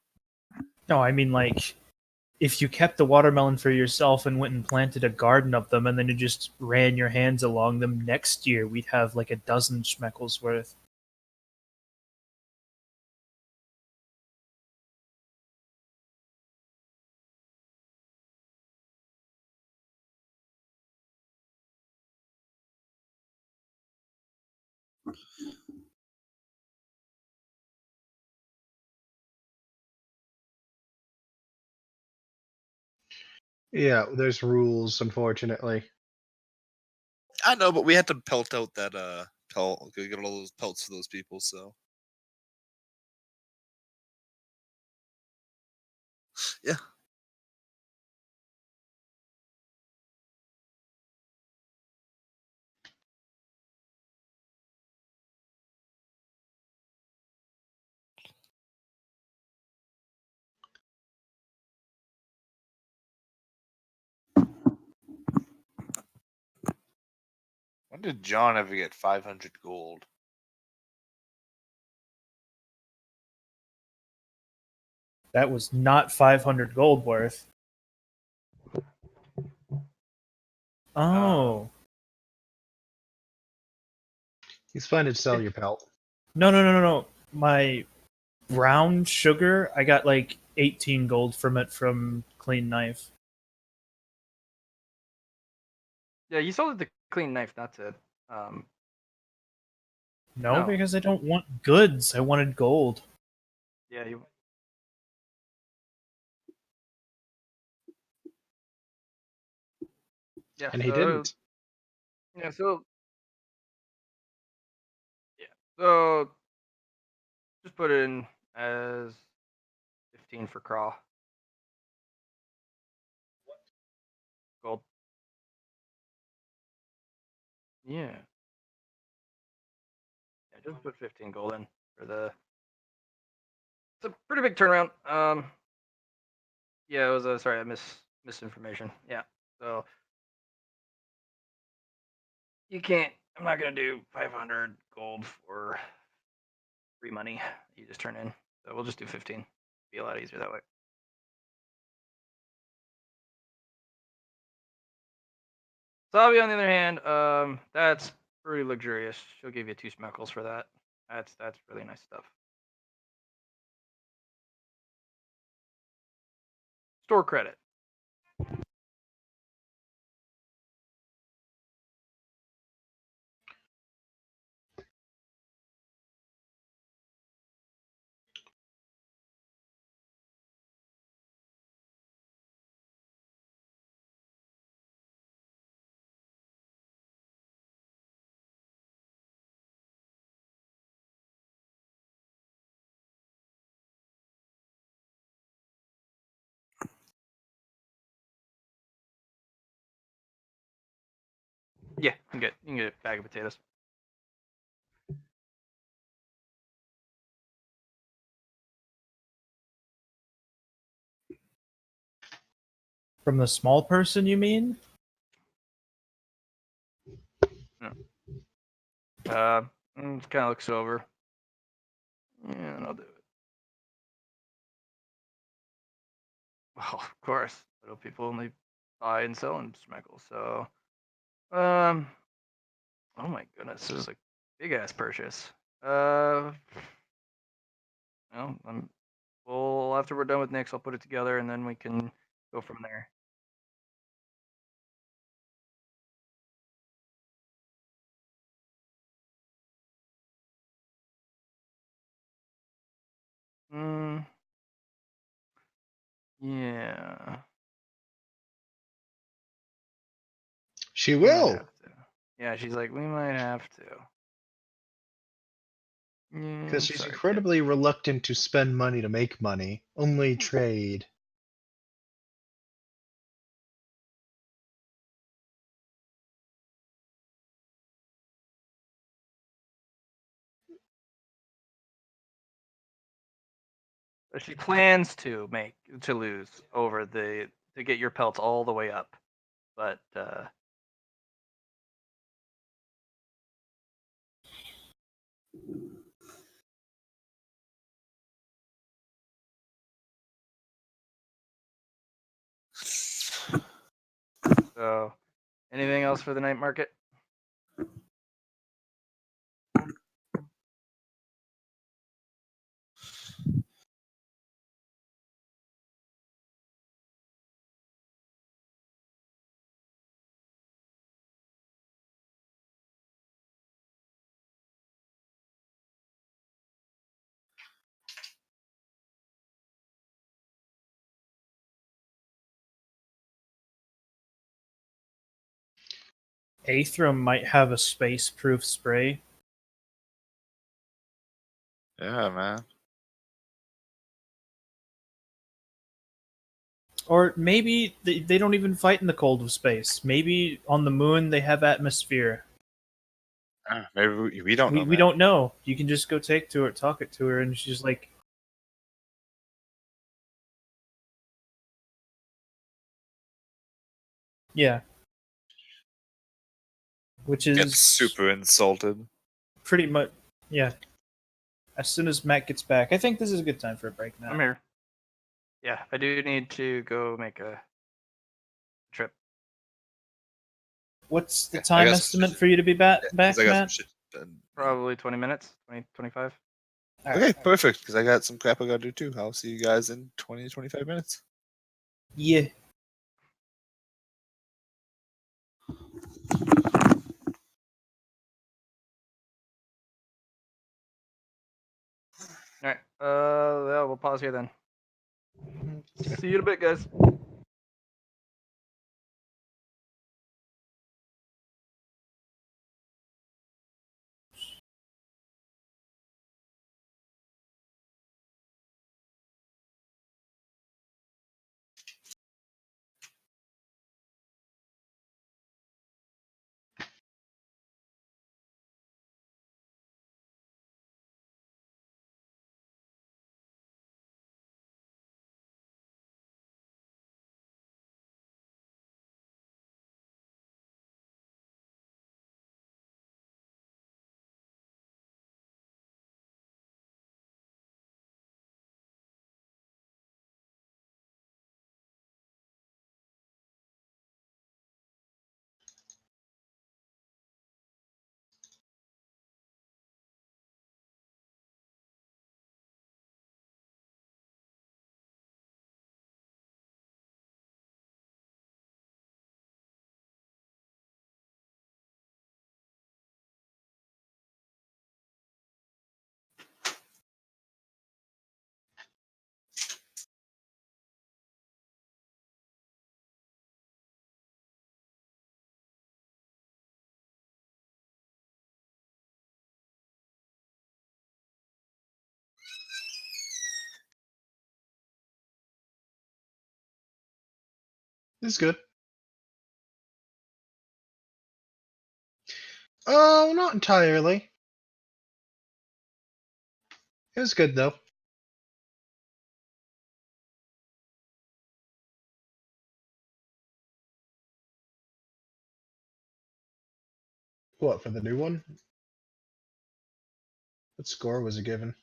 No, I mean like if you kept the watermelon for yourself and went and planted a garden of them and then you just ran your hands along them, next year we'd have like a dozen schmeckles worth. Yeah, there's rules, unfortunately. I know, but we had to pelt out that pelt. Get all those pelts for those people. So yeah. When did John ever get 500 gold? That was not 500 gold worth. Oh. He's fine to sell your pelt. No. My brown sugar, I got like 18 gold from it from Clean Knife. Yeah, you sold it the clean knife, not to. No, No. because I don't want goods. I wanted gold. Yeah, you. Yeah, And he didn't. Yeah. So yeah. So just put it in as 15 for craw. Gold. Yeah. Yeah. Just put 15 gold in for the. It's a pretty big turnaround. Yeah. It was a sorry. I misinformation. Yeah. So you can't. I'm not gonna do 500 gold for free money. You just turn in. So we'll just do 15. Be a lot easier that way. Sabi, on the other hand, that's pretty luxurious. She'll give you 2 smeckles for that. That's really nice stuff. Store credit. Yeah, you can get a bag of potatoes. From the small person, you mean? Kind of looks over. Yeah, I'll do it. Well, of course, little people only buy and sell in smeckles. So, oh my goodness, this is a big ass purchase. Well, well, after we're done with Nick's, I'll put it together and then we can go from there. Mm, yeah. She We might will. have to. Yeah, she's like, we might have to. Because she's Sorry, kid. incredibly reluctant to spend money to make money, only trade. But she plans to lose over to get your pelts all the way up. But so anything else for the night market? Aethrum might have a space-proof spray. Yeah, man. Or maybe they don't even fight in the cold of space. Maybe on the moon they have atmosphere. Maybe we don't know. We Man. don't know. You can just go talk it to her, and she's like, yeah. Which Get is super insulted. pretty much, yeah. As soon as Matt gets back, I think this is a good time for a break now. I'm here. Yeah, I do need to go make a trip. What's the Yeah, I time got some estimate shit- for you to be back, Yeah, 'cause I got some Matt? shit done. Probably 20 minutes, 25. All Okay, right. perfect. Because I got some crap I got to do too. I'll see you guys in 20 to 25 minutes. Yeah. All right. Yeah, we'll pause here then. See you in a bit, guys. It's good. Oh, not entirely. It was good though. What, for the new one? What score was it given?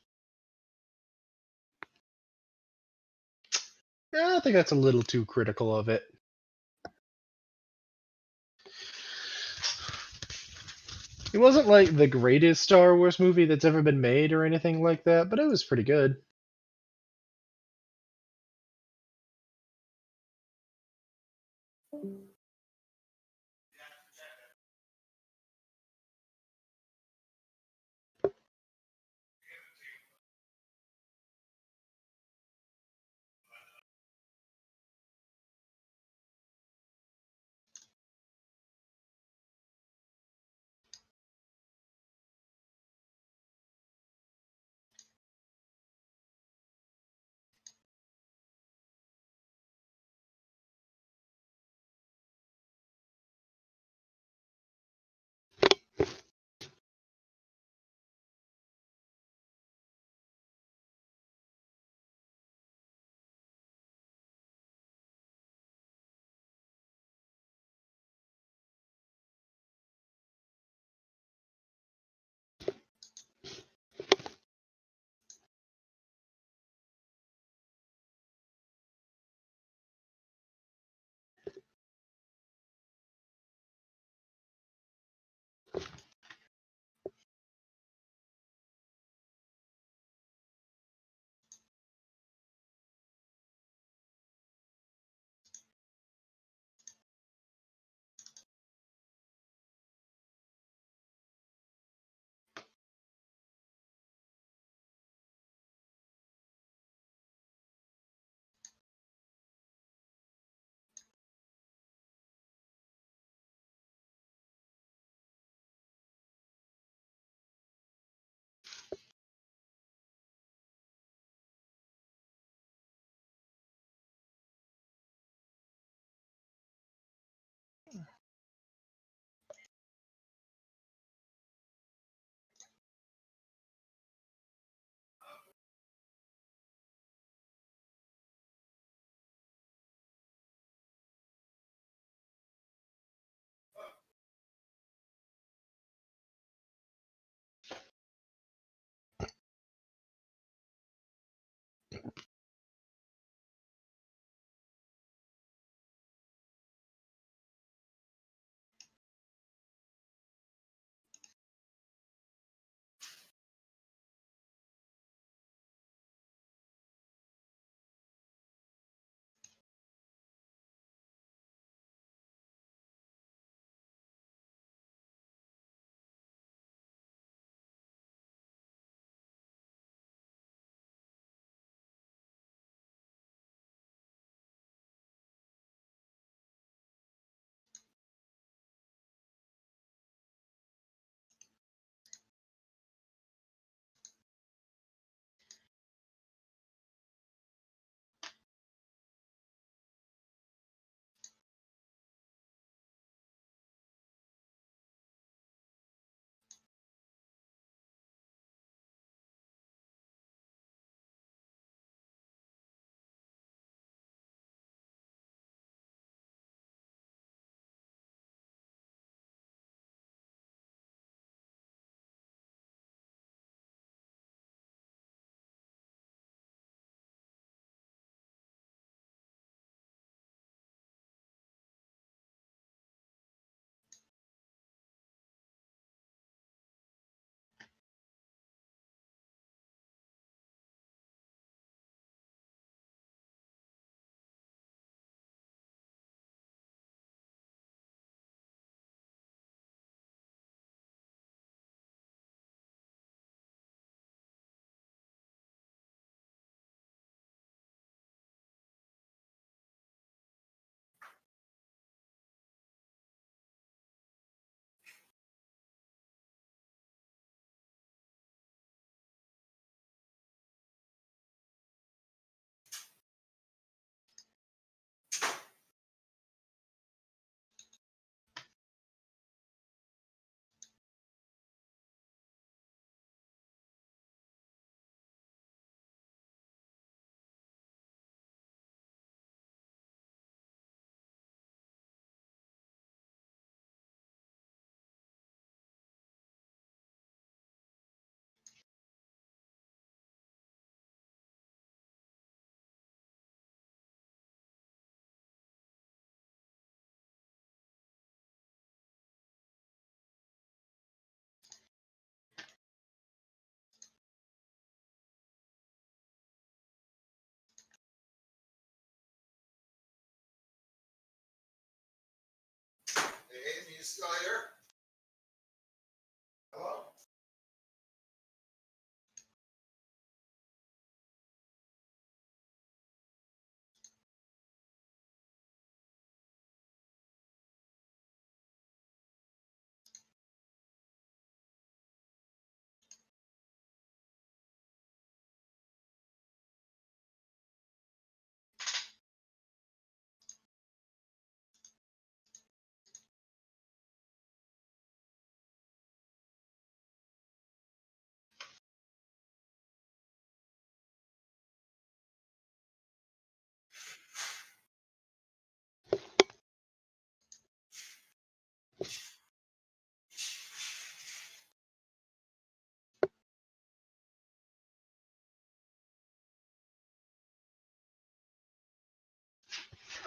Yeah, I think that's a little too critical of it. It wasn't like the greatest Star Wars movie that's ever been made or anything like that, but it was pretty good.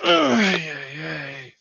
Ay, ay, ay.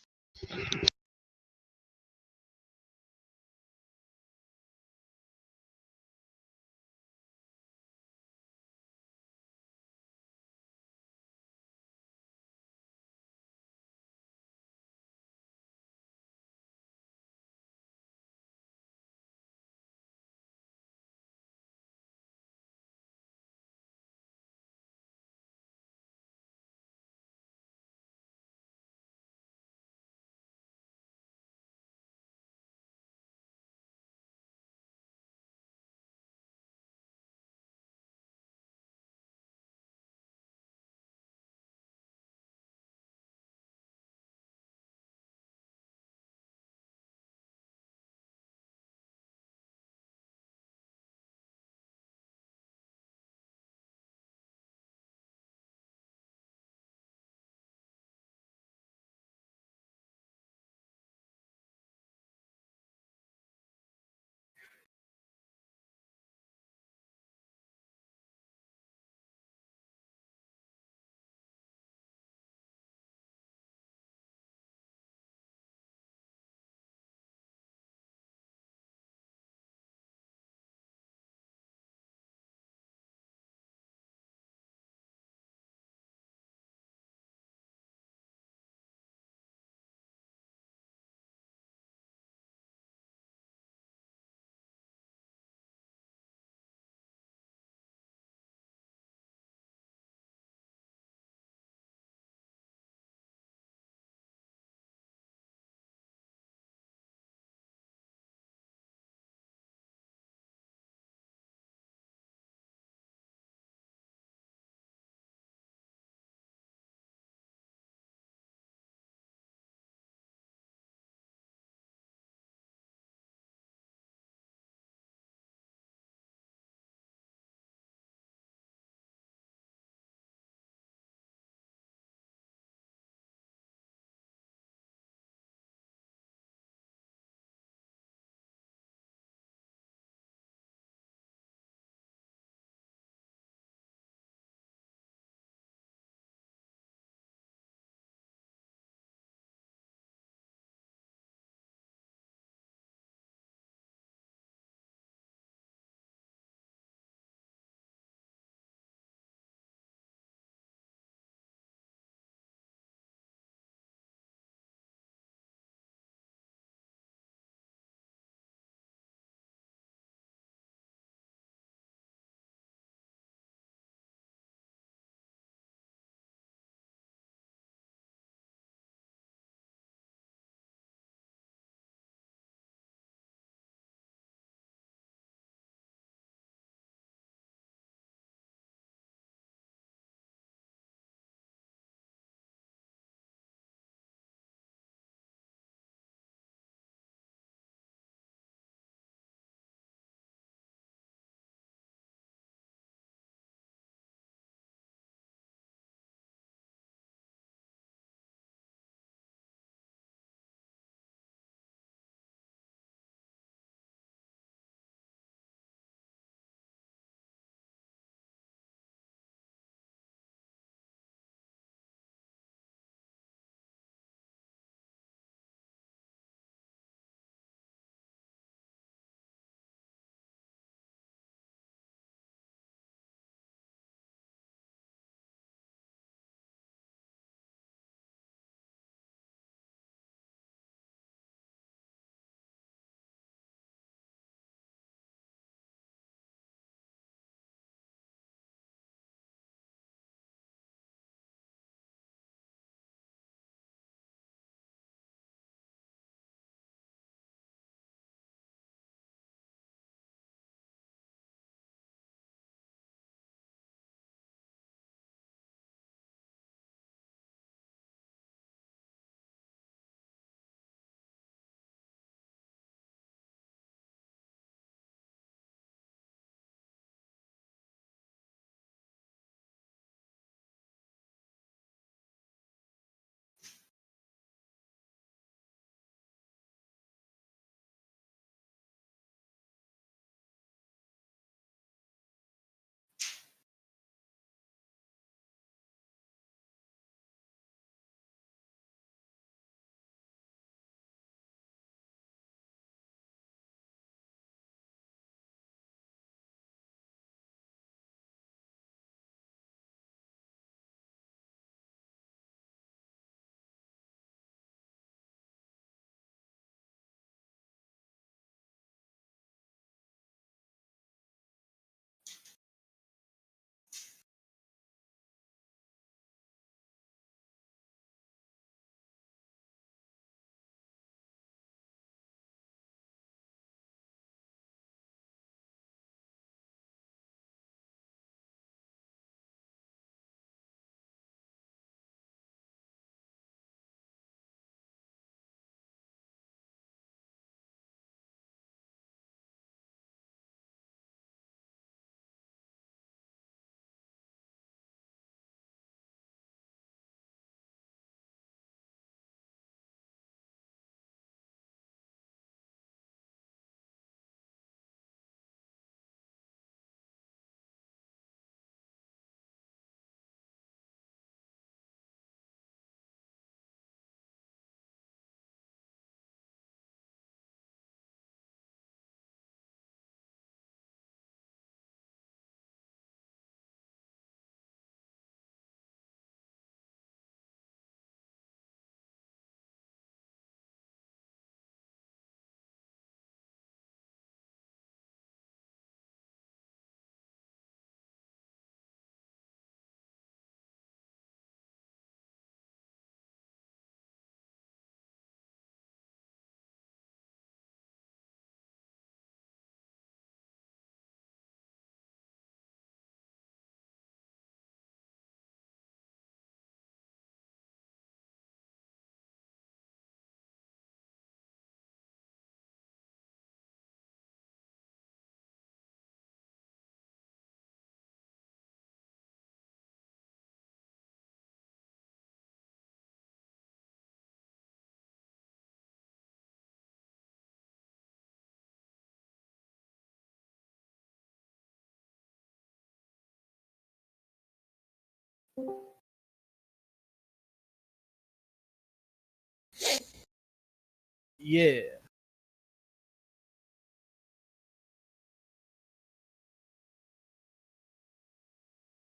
Yeah.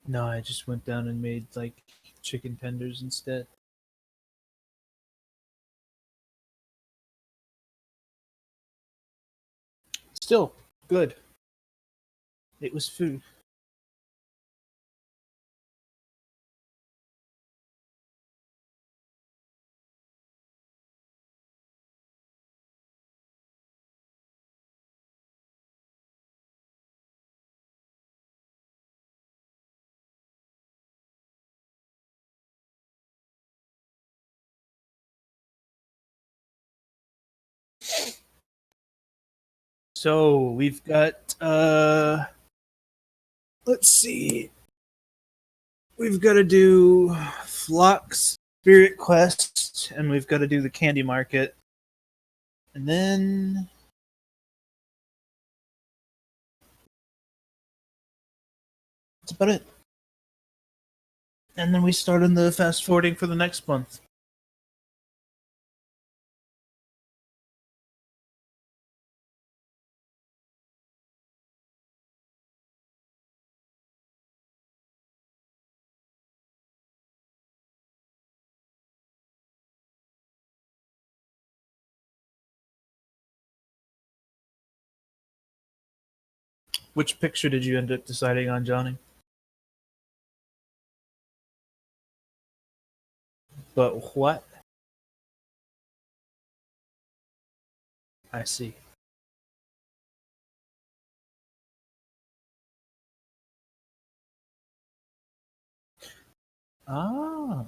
No, I just went down and made like chicken tenders instead. Still good. It was food. So we've got let's see. We've got to do Flux Spirit Quest, and we've got to do the Candy Market, and then that's about it. And then we start on the fast forwarding for the next month. Which picture did you end up deciding on, Johnny? But what? I see. Ah.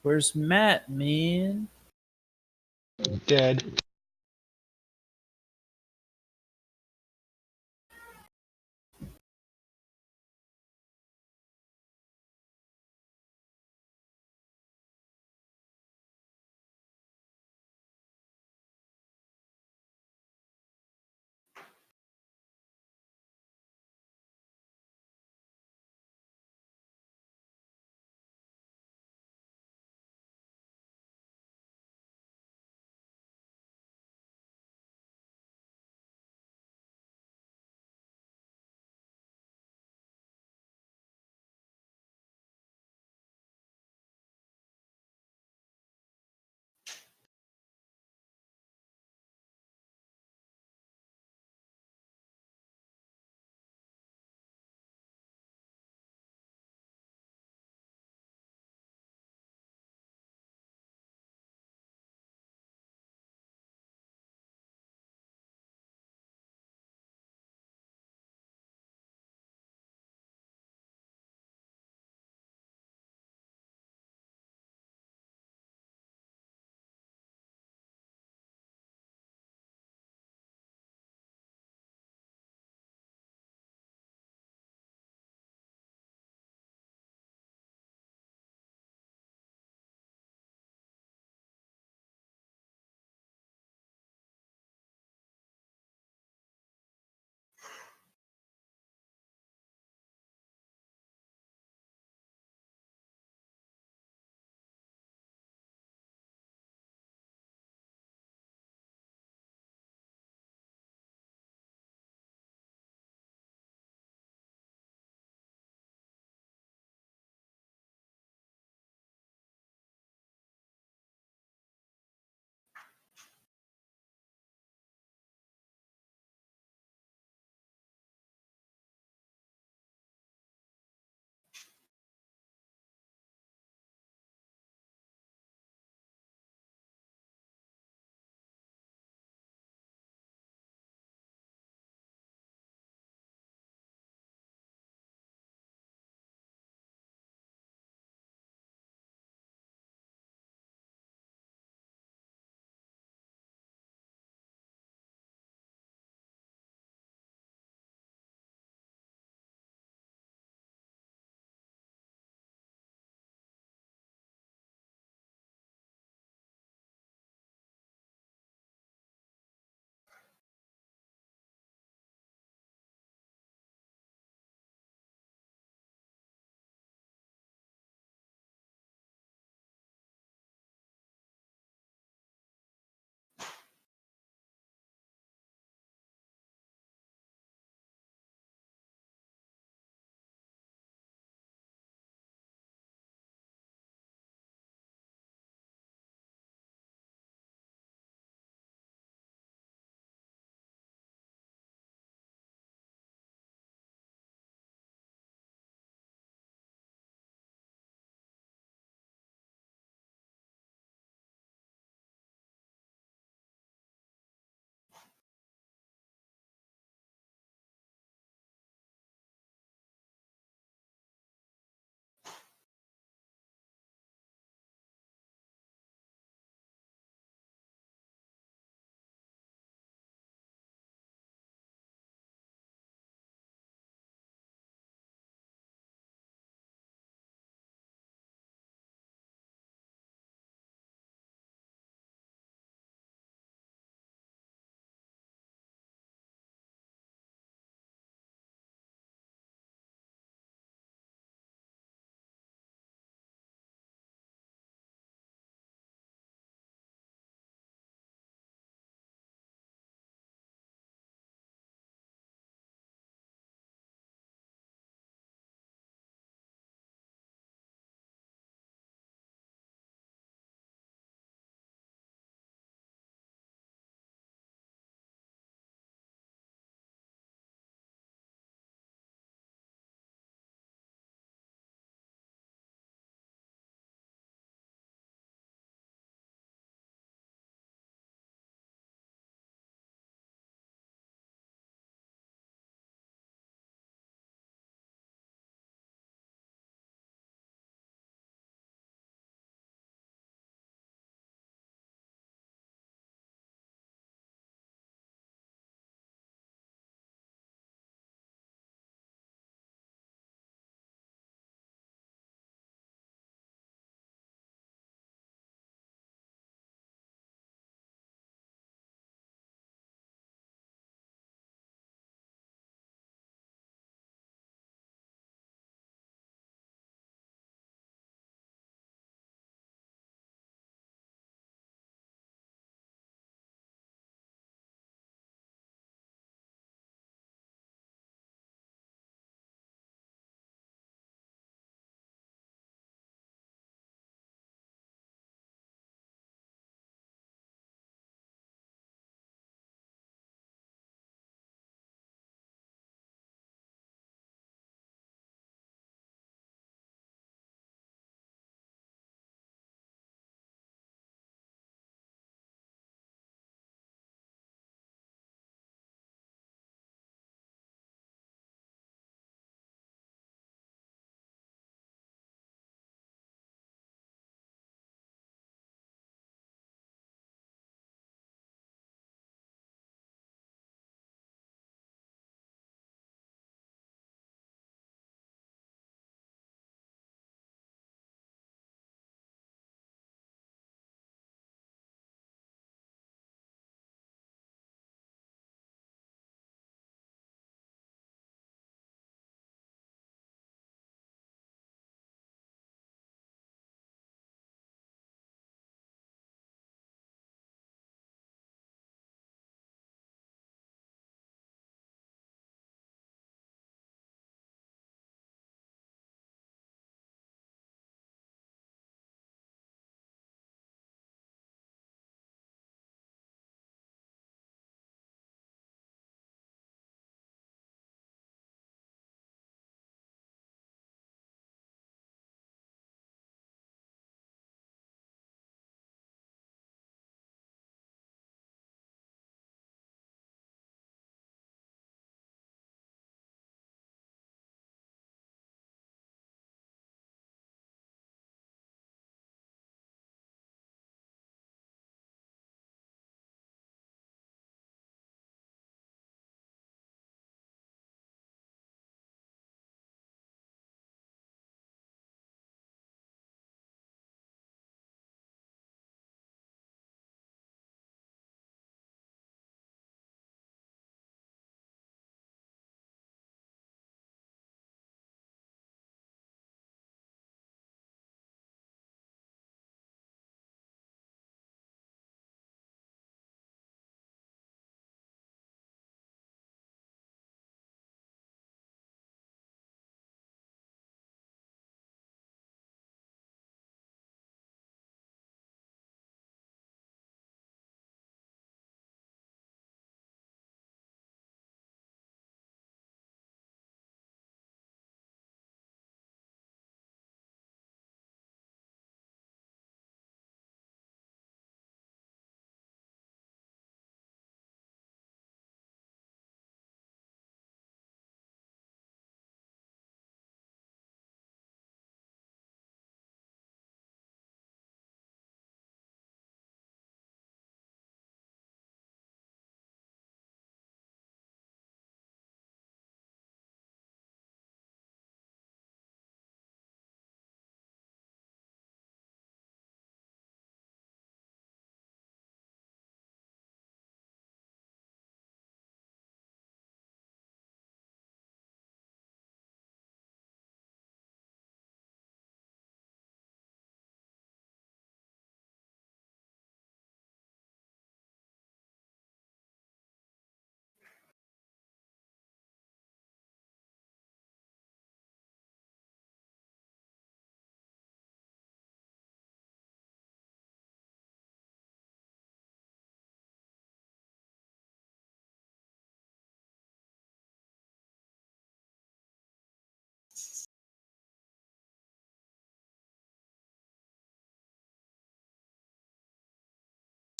Where's Matt, man? Dead.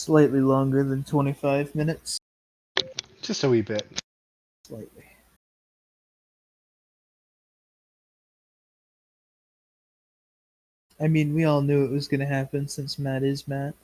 Slightly longer than 25 minutes. Just a wee bit. Slightly. I mean, we all knew it was going to happen since Matt is Matt.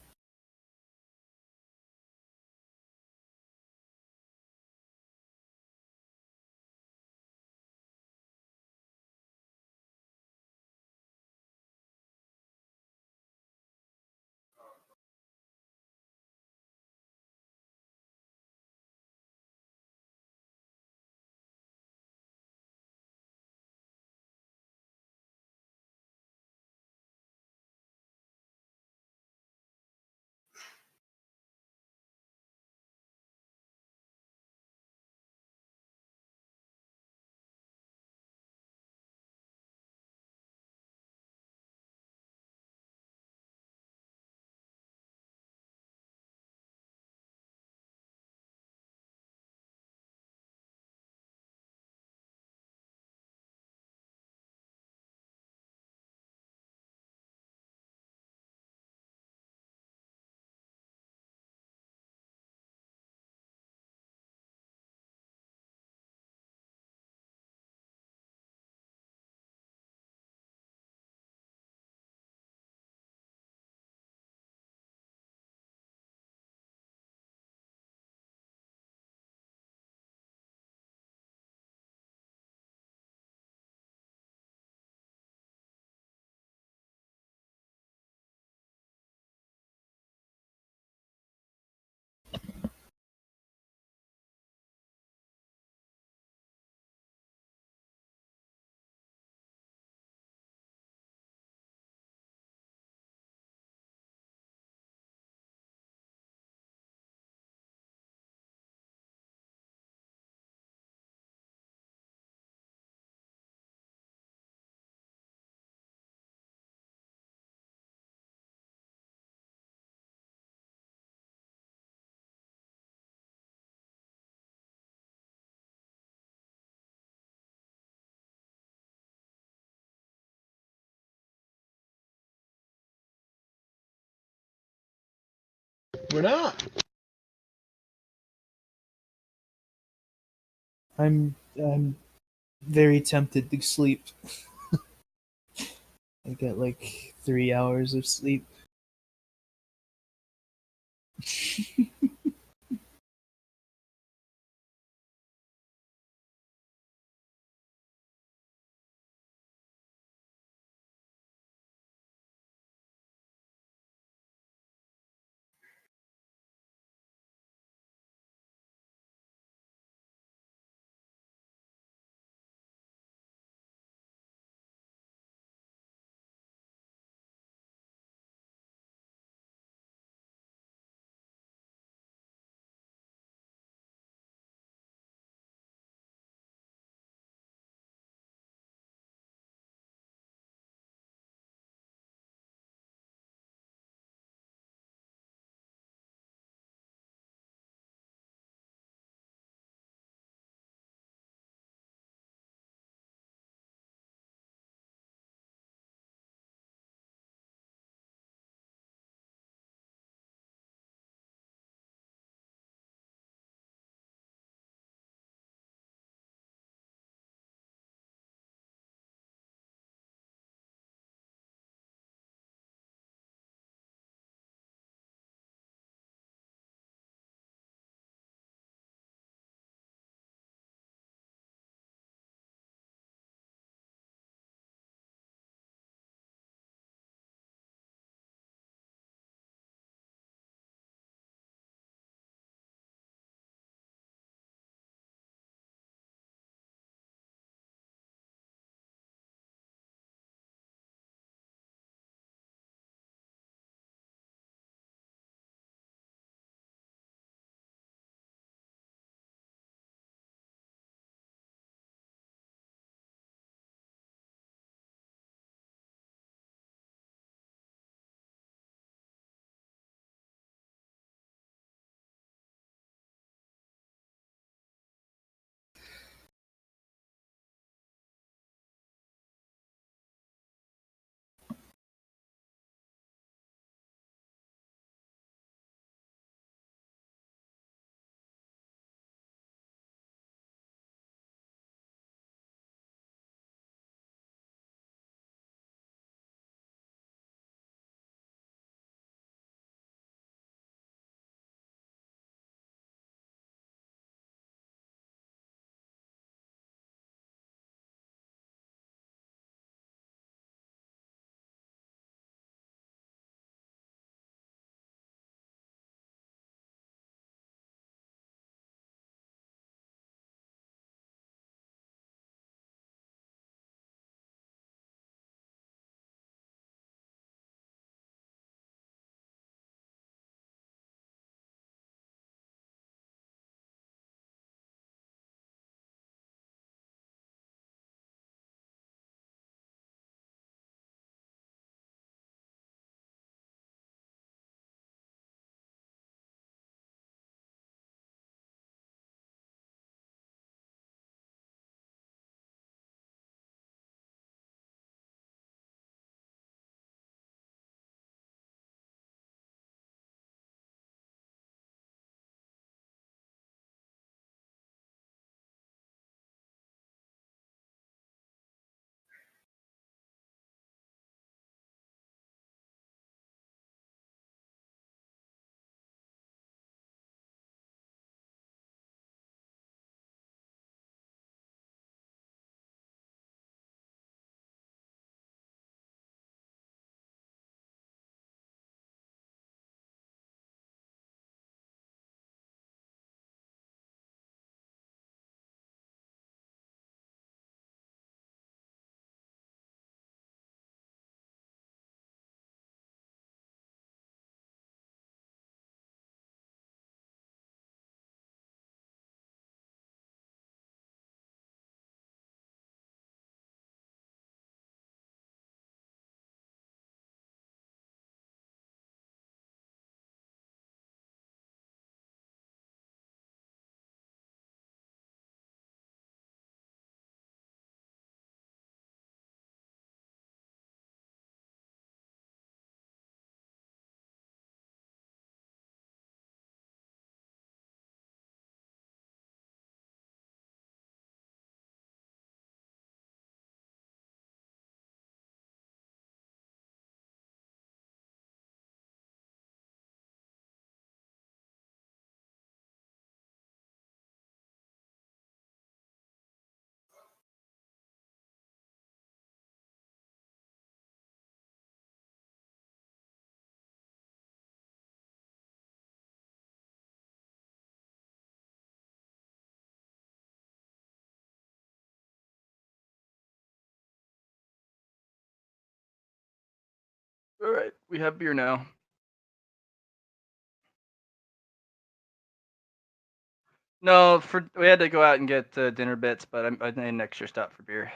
We're not. I'm very tempted to sleep. I got like 3 hours of sleep. All right, we have beer now. No, we had to go out and get dinner bits, but I made an extra stop for beer.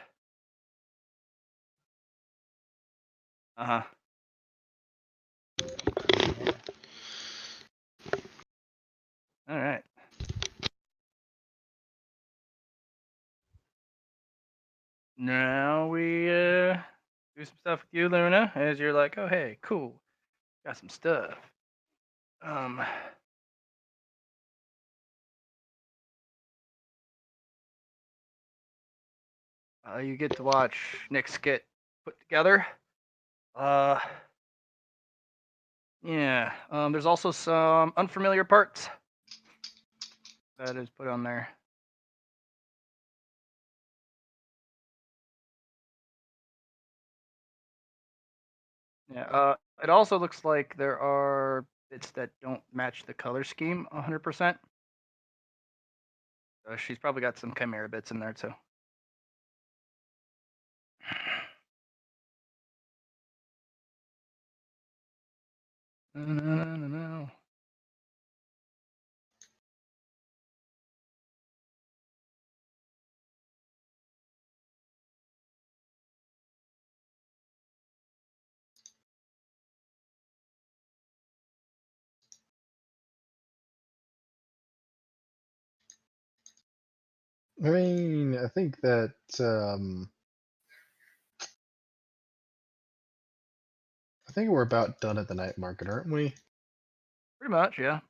Uh-huh. All right. Now we do some stuff with you, Luna, as you're like, oh hey, cool, got some stuff. You get to watch Nick's get put together. Yeah. There's also some unfamiliar parts that is put on there. Yeah. It also looks like there are bits that don't match the color scheme 100%. She's probably got some chimera bits in there too. No. I mean, I think that I think we're about done at the night market, aren't we? Pretty much, yeah.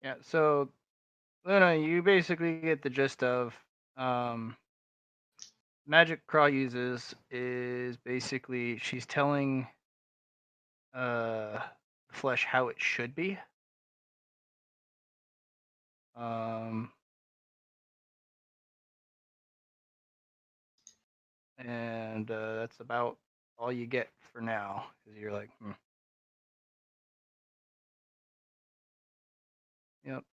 Yeah. So, Luna, you basically get the gist of magic Craw uses is basically she's telling flesh how it should be. And that's about all you get for now, because you're like, Yep.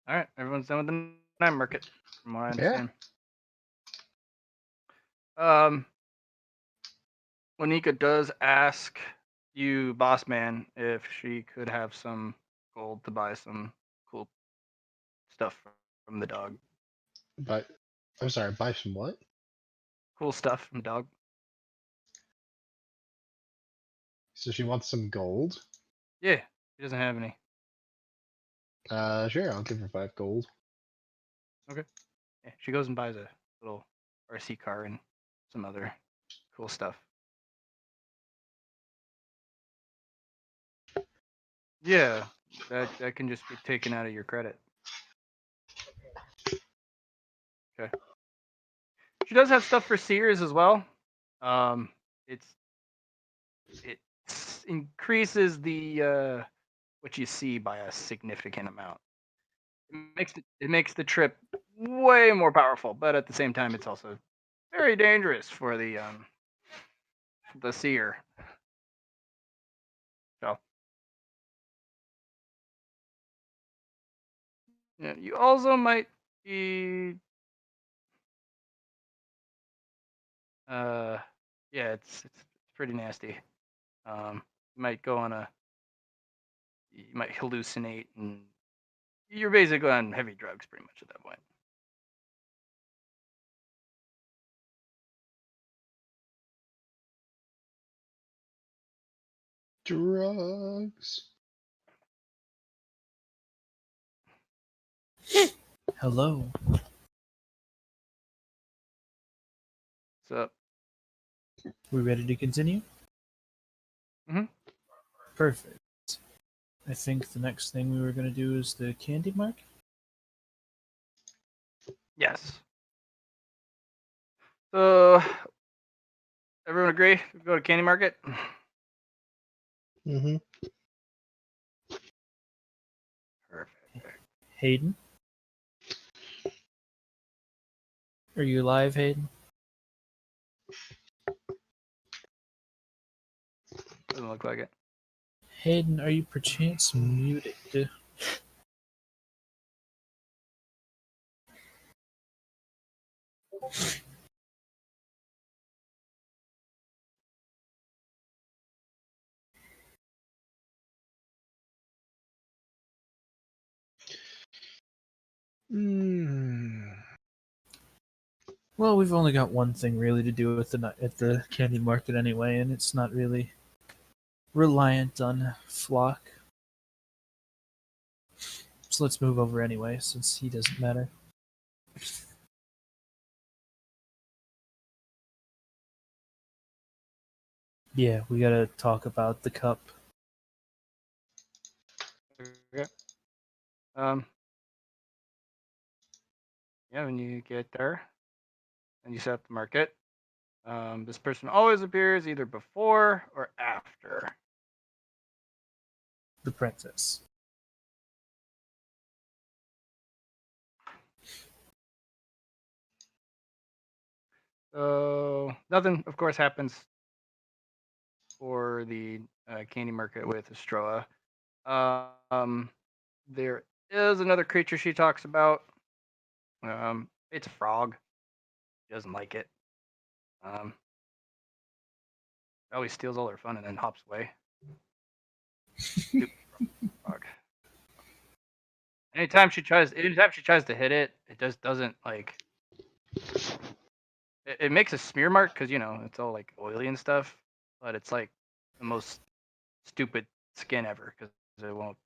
All right, everyone's done with the night market, from what I understand. Monica does ask you, boss man, if she could have some gold to buy some cool stuff from the dog. But I'm sorry, buy some what? Cool stuff from the dog. So she wants some gold? Yeah, she doesn't have any. Sure, I'll give her 5 gold. Okay. Yeah, she goes and buys a little RC car and some other cool stuff. Yeah, that can just be taken out of your credit. Okay. She does have stuff for Sears as well. It increases the what you see by a significant amount. It makes the trip way more powerful, but at the same time, it's also very dangerous for the seer. So yeah, you also might be yeah, it's pretty nasty. You might go on you might hallucinate, and you're basically on heavy drugs pretty much at that point. Drugs. Hello. up? We ready to continue? Mhm. Perfect. I think the next thing we were going to do is the candy market. Yes. So, everyone agree? We go to Candy Market? Mm-hmm. Perfect. Hayden? Are you live, Hayden? Doesn't look like it. Hayden, are you perchance muted? Mm. Well, we've only got one thing really to do with at the candy market anyway, and it's not really reliant on Flock. So let's move over anyway, since he doesn't matter. Yeah, we gotta talk about the cup. Okay. Yeah, when you get there and you set up the market, this person always appears either before or after. The princess. So nothing, of course, happens for the candy market with Estroa. There is another creature she talks about. It's a frog. She doesn't like it. Always steals all her fun and then hops away. Stupid frog. Anytime she tries to hit it, it just doesn't like. It makes a smear mark because it's all like oily and stuff, but it's like the most stupid skin ever because it won't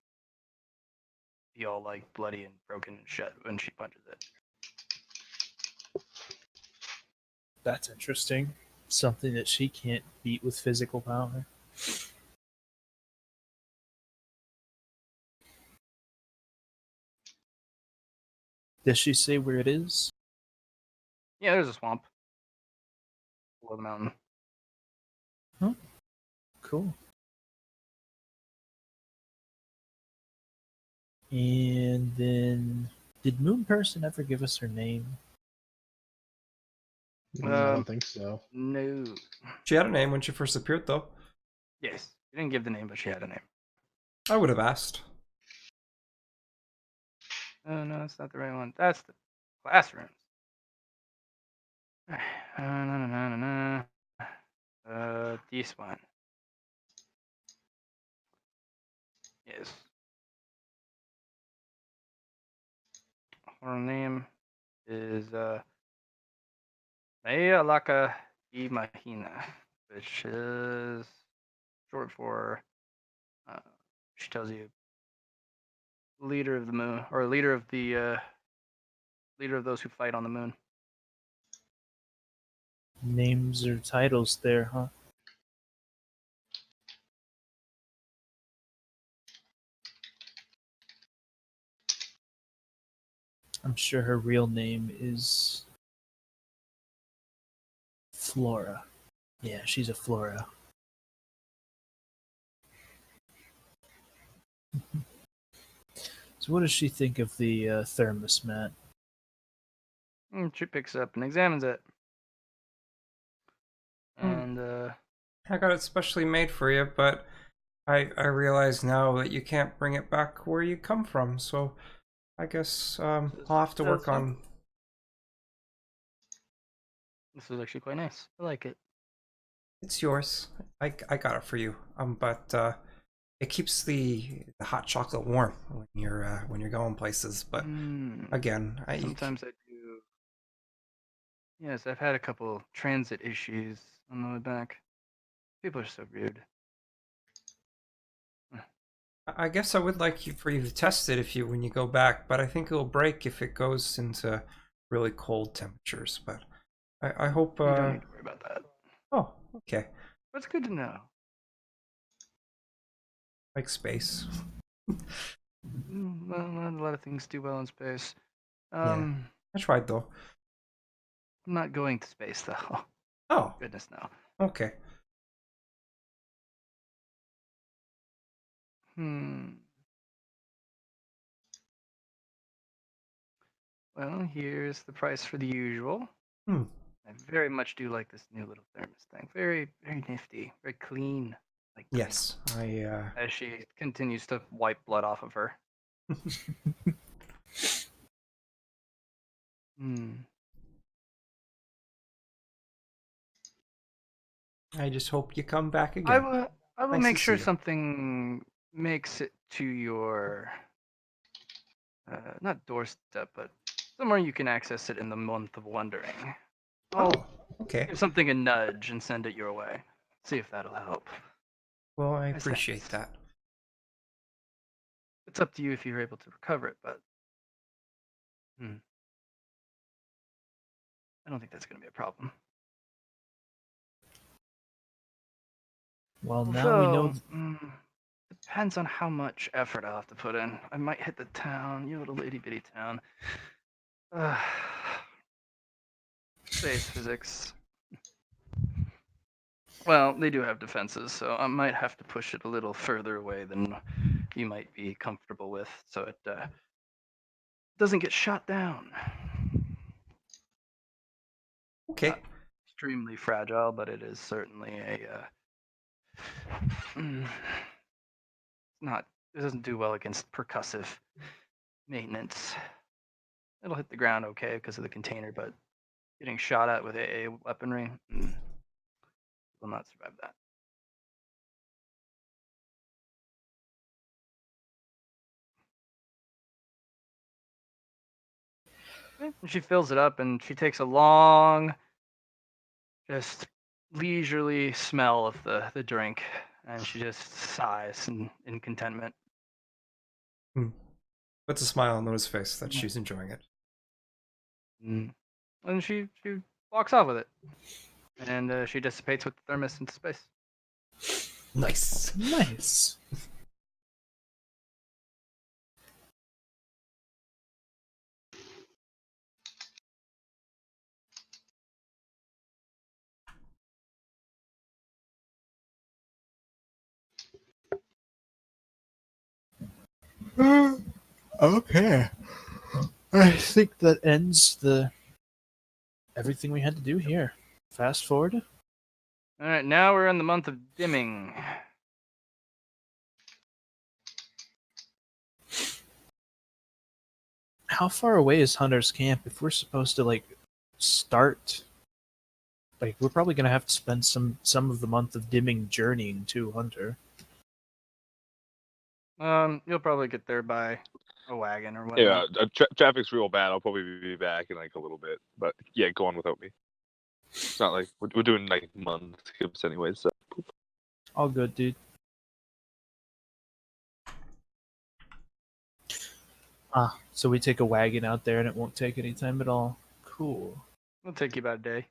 be all like bloody and broken and shit when she punches it. That's interesting. Something that she can't beat with physical power. Does she say where it is? Yeah, there's a swamp below the mountain. Huh? Cool. And then, did Moon Person ever give us her name? No, I don't think so. No. She had a name when she first appeared, though. Yes, she didn't give the name, but she had a name. I would have asked. Oh no, that's not the right one. That's the classrooms. This one. Yes. Her name is Maya Laka Imahina, which is short for, she tells you, leader of the moon, or leader of the leader of those who fight on the moon. Names or titles there, huh? I'm sure her real name is Flora. Yeah, she's a Flora. So what does she think of the thermos, Matt? She picks up and examines it. And I got it specially made for you, but I realize now that you can't bring it back where you come from, so I guess I'll have to work on. this is actually quite nice. I like it. It's yours. I got it for you. But it keeps the hot chocolate warm when you're going places. But again, sometimes I do. Yes, I've had a couple transit issues on the way back. People are so rude. I guess I would like for you to test it when you go back, but I think it'll break if it goes into really cold temperatures. But I hope. You don't need to worry about that. Oh, okay. That's good to know. Like space. Well, not a lot of things do well in space. Yeah. I tried though. I'm not going to space though. Oh, Goodness no. okay. Well, here's the price for the usual. Hmm. I very much do like this new little thermos thing. Very, very nifty. Very clean. Like clean. Yes, I. As she continues to wipe blood off of her. I just hope you come back I again. will. I will Nice make to sure see you. something makes it to your not doorstep, but somewhere you can access it in the month of wondering. I'll Oh, okay. give something a nudge and send it your way. See if that'll help. Well, I How's that? appreciate that. It's up to you if you're able to recover it, but I don't think that's going to be a problem. Well, now we know. Depends on how much effort I'll have to put in. I might hit the town, you little itty bitty town. Space physics. Well, they do have defenses, so I might have to push it a little further away than you might be comfortable with, so it doesn't get shot down. Okay. Not extremely fragile, but it is certainly a not. It doesn't do well against percussive maintenance. It'll hit the ground okay because of the container, but getting shot at with AA weaponry will not survive that. And she fills it up and she takes a long, just leisurely smell of the drink, and she just sighs in contentment. Puts a smile on Luna's face that she's enjoying it. And she walks off with it, and she dissipates with the thermos into space. Nice. Nice. Okay. I think that ends the everything we had to do here. Fast forward. All right, now we're in the month of dimming. How far away is Hunter's camp if we're supposed to start? Like we're probably gonna have to spend some of the month of dimming journeying to Hunter. You'll probably get there by a wagon or whatnot. Yeah, traffic's real bad. I'll probably be back in like a little bit, but yeah, go on without me. It's not like we're doing like month skips anyways. So. All good, dude. So we take a wagon out there and it won't take any time at all. Cool. It'll take you about a day.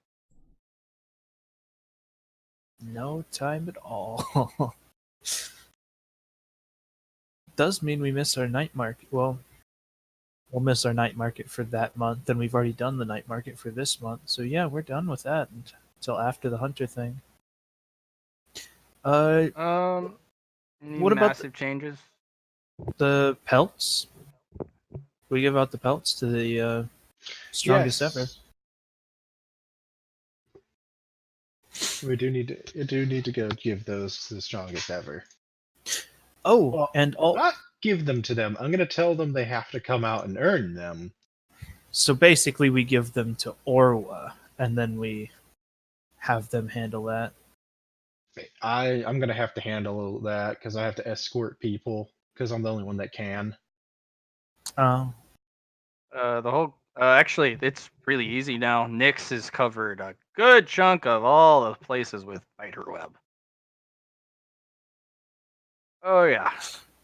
No time at all. Does mean we miss our night market. Well, we'll miss our night market for that month, and we've already done the night market for this month. So yeah, we're done with that until after the Hunter thing. Any what about massive changes? the pelts? We give out the pelts to the strongest Yes. ever. We do need to go give those to the strongest ever. Oh, Well, and all. Not give them to them. I'm going to tell them they have to come out and earn them. So basically, we give them to Orwa, and then we have them handle that. I'm going to have to handle that because I have to escort people because I'm the only one that can. Oh. Actually, it's really easy now. Nyx has covered a good chunk of all the places with spiderweb. Oh yeah,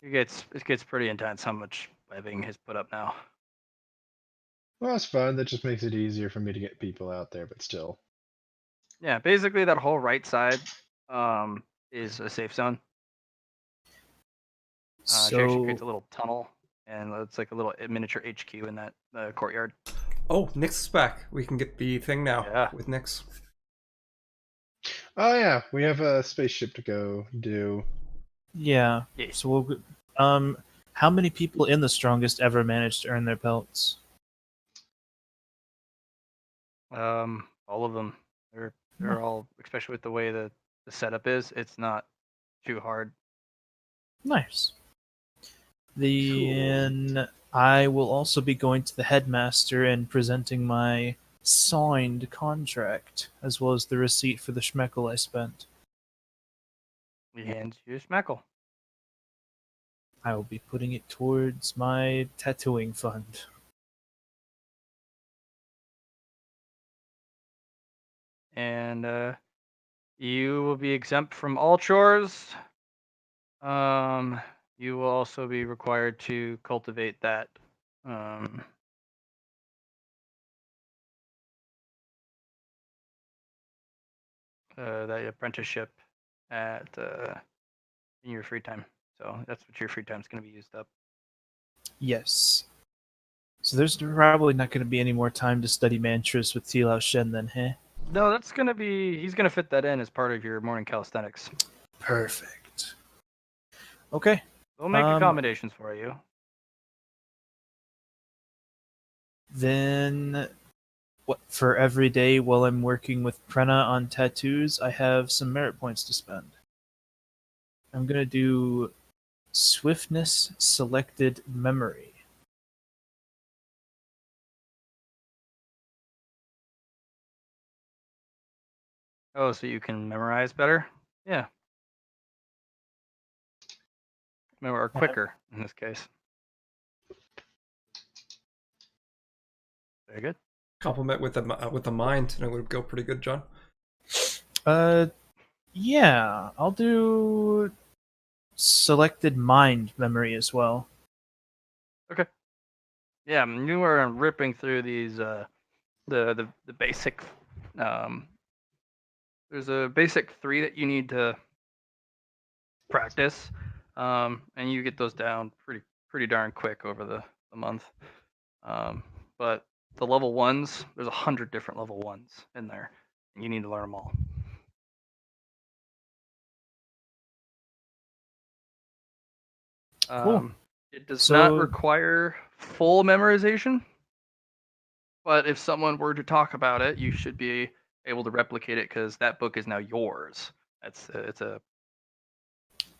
it gets pretty intense how much webbing is put up now. Well, that's fine. That just makes it easier for me to get people out there, but still. Yeah, basically that whole right side is a safe zone. She actually creates a So little tunnel, and it's like a little miniature HQ in that courtyard. Oh, Nyx is back. We can get the thing now Yeah. with Nyx. Oh yeah, we have a spaceship to go do. yeah, Yeah. so how many people in the strongest ever managed to earn their pelts? All of them. They're all, especially with the way the setup is, it's not too hard. Nice. Cool. Then I will also be going to the headmaster and presenting my signed contract, as well as the receipt for the schmeckle I spent. He hands you a schmeckle. I will be putting it towards my tattooing fund. And you will be exempt from all chores. You will also be required to cultivate that that apprenticeship at in your free time. So that's what your free time is going to be used up. Yes. So there's probably not going to be any more time to study mantras with Tilao Shen then, huh? No, that's going to be. He's going to fit that in as part of your morning calisthenics. Perfect. Okay. We'll make accommodations for you. Then, what for every day while I'm working with Prena on tattoos, I have some merit points to spend. I'm gonna do Swiftness Selected Memory. Oh, so you can memorize better? Yeah. Or quicker in this case. Very good. Compliment with the mind, and it would go pretty good, John. Yeah, I'll do Selected Mind Memory as well. Okay. Yeah, you are ripping through these the basic there's a basic 3 that you need to practice, and you get those down pretty darn quick over the month. But the level 1s, there's 100 different level 1s in there, and you need to learn them all. Cool. It does So- not require full memorization, but if someone were to talk about it, you should be able to replicate it because that book is now yours. You're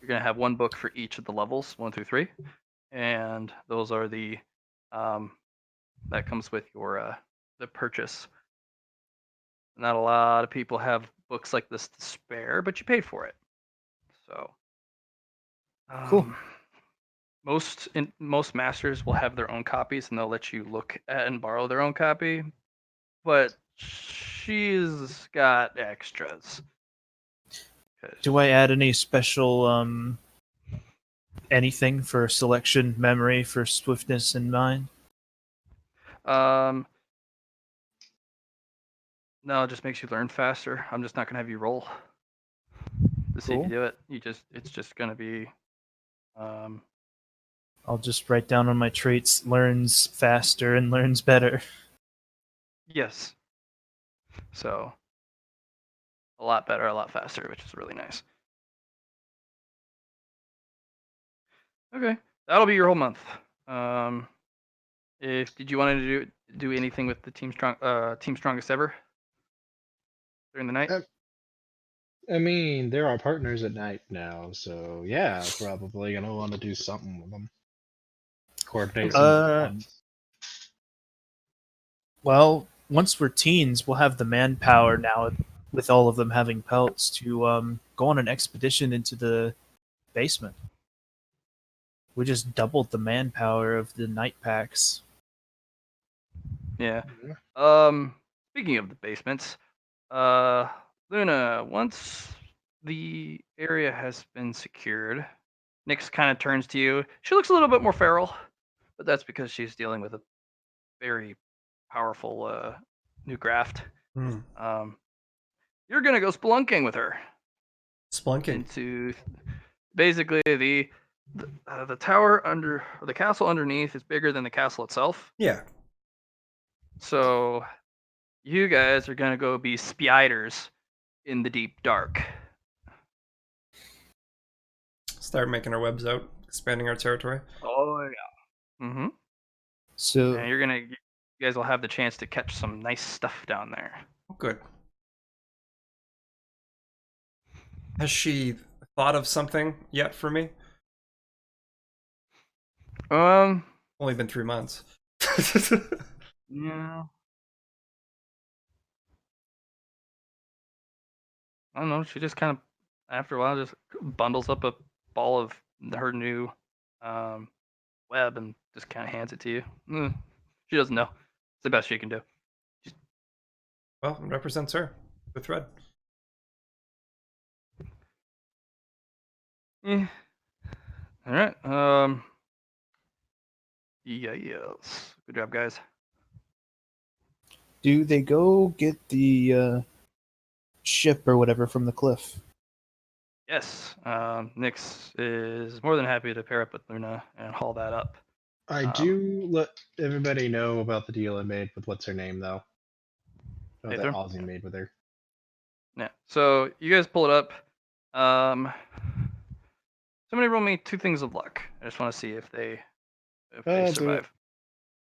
gonna have one book for each of the levels 1 through 3, and those are the that comes with your the purchase. Not a lot of people have books like this to spare, but you paid for it. So Cool. Most masters will have their own copies, and they'll let you look at and borrow their own copy. But she's got extras. Do I add any special anything for selection memory for swiftness in mind? No, it just makes you learn faster. I'm just not gonna have you roll to see if Cool. you do it. It's just gonna be I'll just write down on my traits learns faster and learns better. yes. So a lot better, a lot faster, which is really nice. Okay, that'll be your whole month. If did you want to do anything with the team strongest ever during the night? I mean, they're our partners at night now, so yeah, probably gonna want to do something with them. Coordinate some fun. Well, once we're teens, we'll have the manpower now, with all of them having pelts, to go on an expedition into the basement. We just doubled the manpower of the night packs. Yeah. Yeah. Speaking of the basements, Luna, once the area has been secured, Nyx kind of turns to you. She looks a little bit more feral, but that's because she's dealing with a very powerful new graft. Hmm. You're gonna go spelunking with her Splunking. into basically the tower under or the castle underneath is bigger than the castle itself. Yeah. So you guys are gonna go be spiders in the deep dark. Start making our webs out, expanding our territory. Oh yeah. Mm-hmm. So And you guys will have the chance to catch some nice stuff down there. Oh, good. Has she thought of something yet for me? Um. Only been 3 months. Yeah. I don't know. She just kind of, after a while, just bundles up a ball of her new um, web and just kind of hands it to you. She doesn't know. It's the best she can do. Well, it represents her. The thread. Yeah. All right. Yeah. Yes. Good job, guys. do they go get the ship or whatever from the cliff? Yes. Nyx is more than happy to pair up with Luna and haul that up. I do let everybody know about the deal I made with what's her name though. About that Aether? Aussie made with her. Yeah. So you guys pull it up. Somebody roll me 2 things of luck. I just want to see if they I'll do it. survive.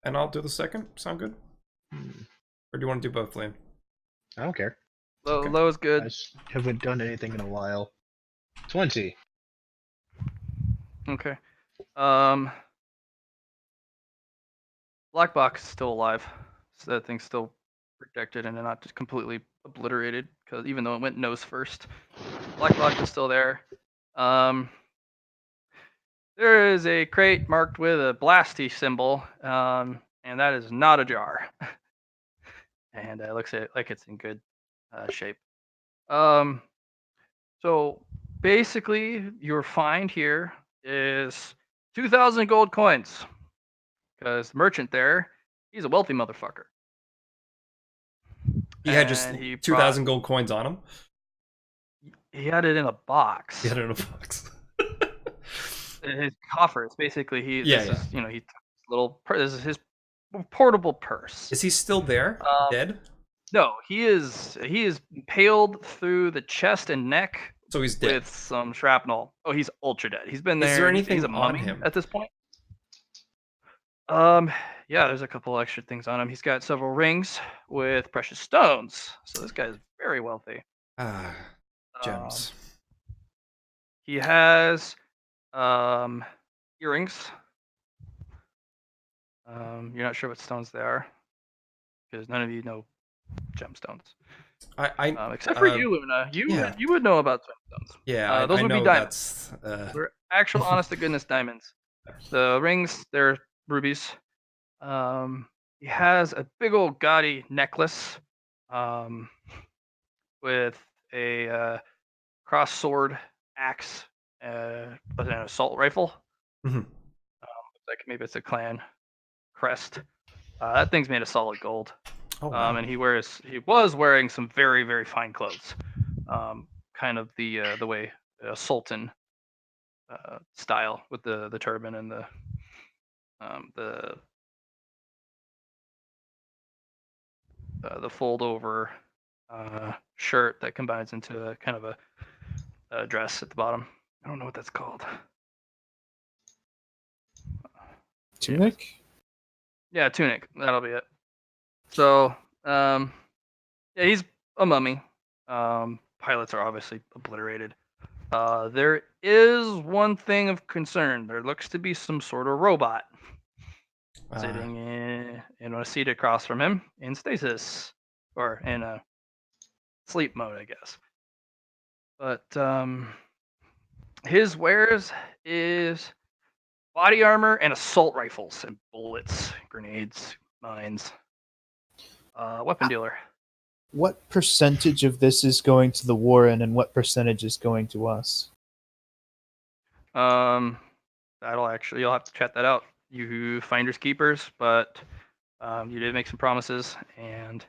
And I'll do the second. Sound good? Or do you want to do both, Liam? I don't care. Okay. Low is I good. just haven't done anything in a while. 20. Okay. Black Box is still alive. So that thing's still protected and not just completely obliterated, because even though it went nose first, Black Box is still there. There is a crate marked with a blasty symbol, and that is not a jar. And it looks like it's in good shape. So basically, your find here is 2,000 gold coins, because the merchant there, he's a wealthy motherfucker. He had just And he 2,000 gold coins on him. He had it in a box. He had it in a box. In his coffer. It's basically Yeah, this is he took his little this is his portable purse. Is he still there? Dead? No, he is impaled through the chest and neck So he's dead. with some shrapnel. Oh, he's ultra dead. He's been there. Is there He's anything a on mummy him? at this point. Yeah, there's a couple extra things on him. He's got several rings with precious stones. So this guy's very wealthy. Ah, gems. He has earrings. You're not sure what stones they are because none of you know gemstones. Except for you, Luna. You would know about gemstones. Yeah, those I would know be diamonds. that's. They're actual, honest to goodness diamonds. The rings, they're rubies. He has a big old gaudy necklace, with a cross sword, axe, but an assault rifle. Mhm. Like maybe it's a clan crest. That thing's made of solid gold. Oh, wow. And he was wearing some very, very fine clothes. Kind of the way Sultan style with the turban and the fold over shirt that combines into a kind of a dress at the bottom. I don't know what that's called. Tunic? Yeah, tunic. That'll be it. So, yeah, he's a mummy. Pilots are obviously obliterated. There is one thing of concern. There looks to be some sort of robot sitting in a seat across from him in stasis, or in a sleep mode, I guess. But his wares is body armor and assault rifles and bullets, grenades, mines. Weapon dealer. What percentage of this is going to the Warren and what percentage is going to us? That'll actually, you'll have to check that out. You finders keepers, but You did make some promises, and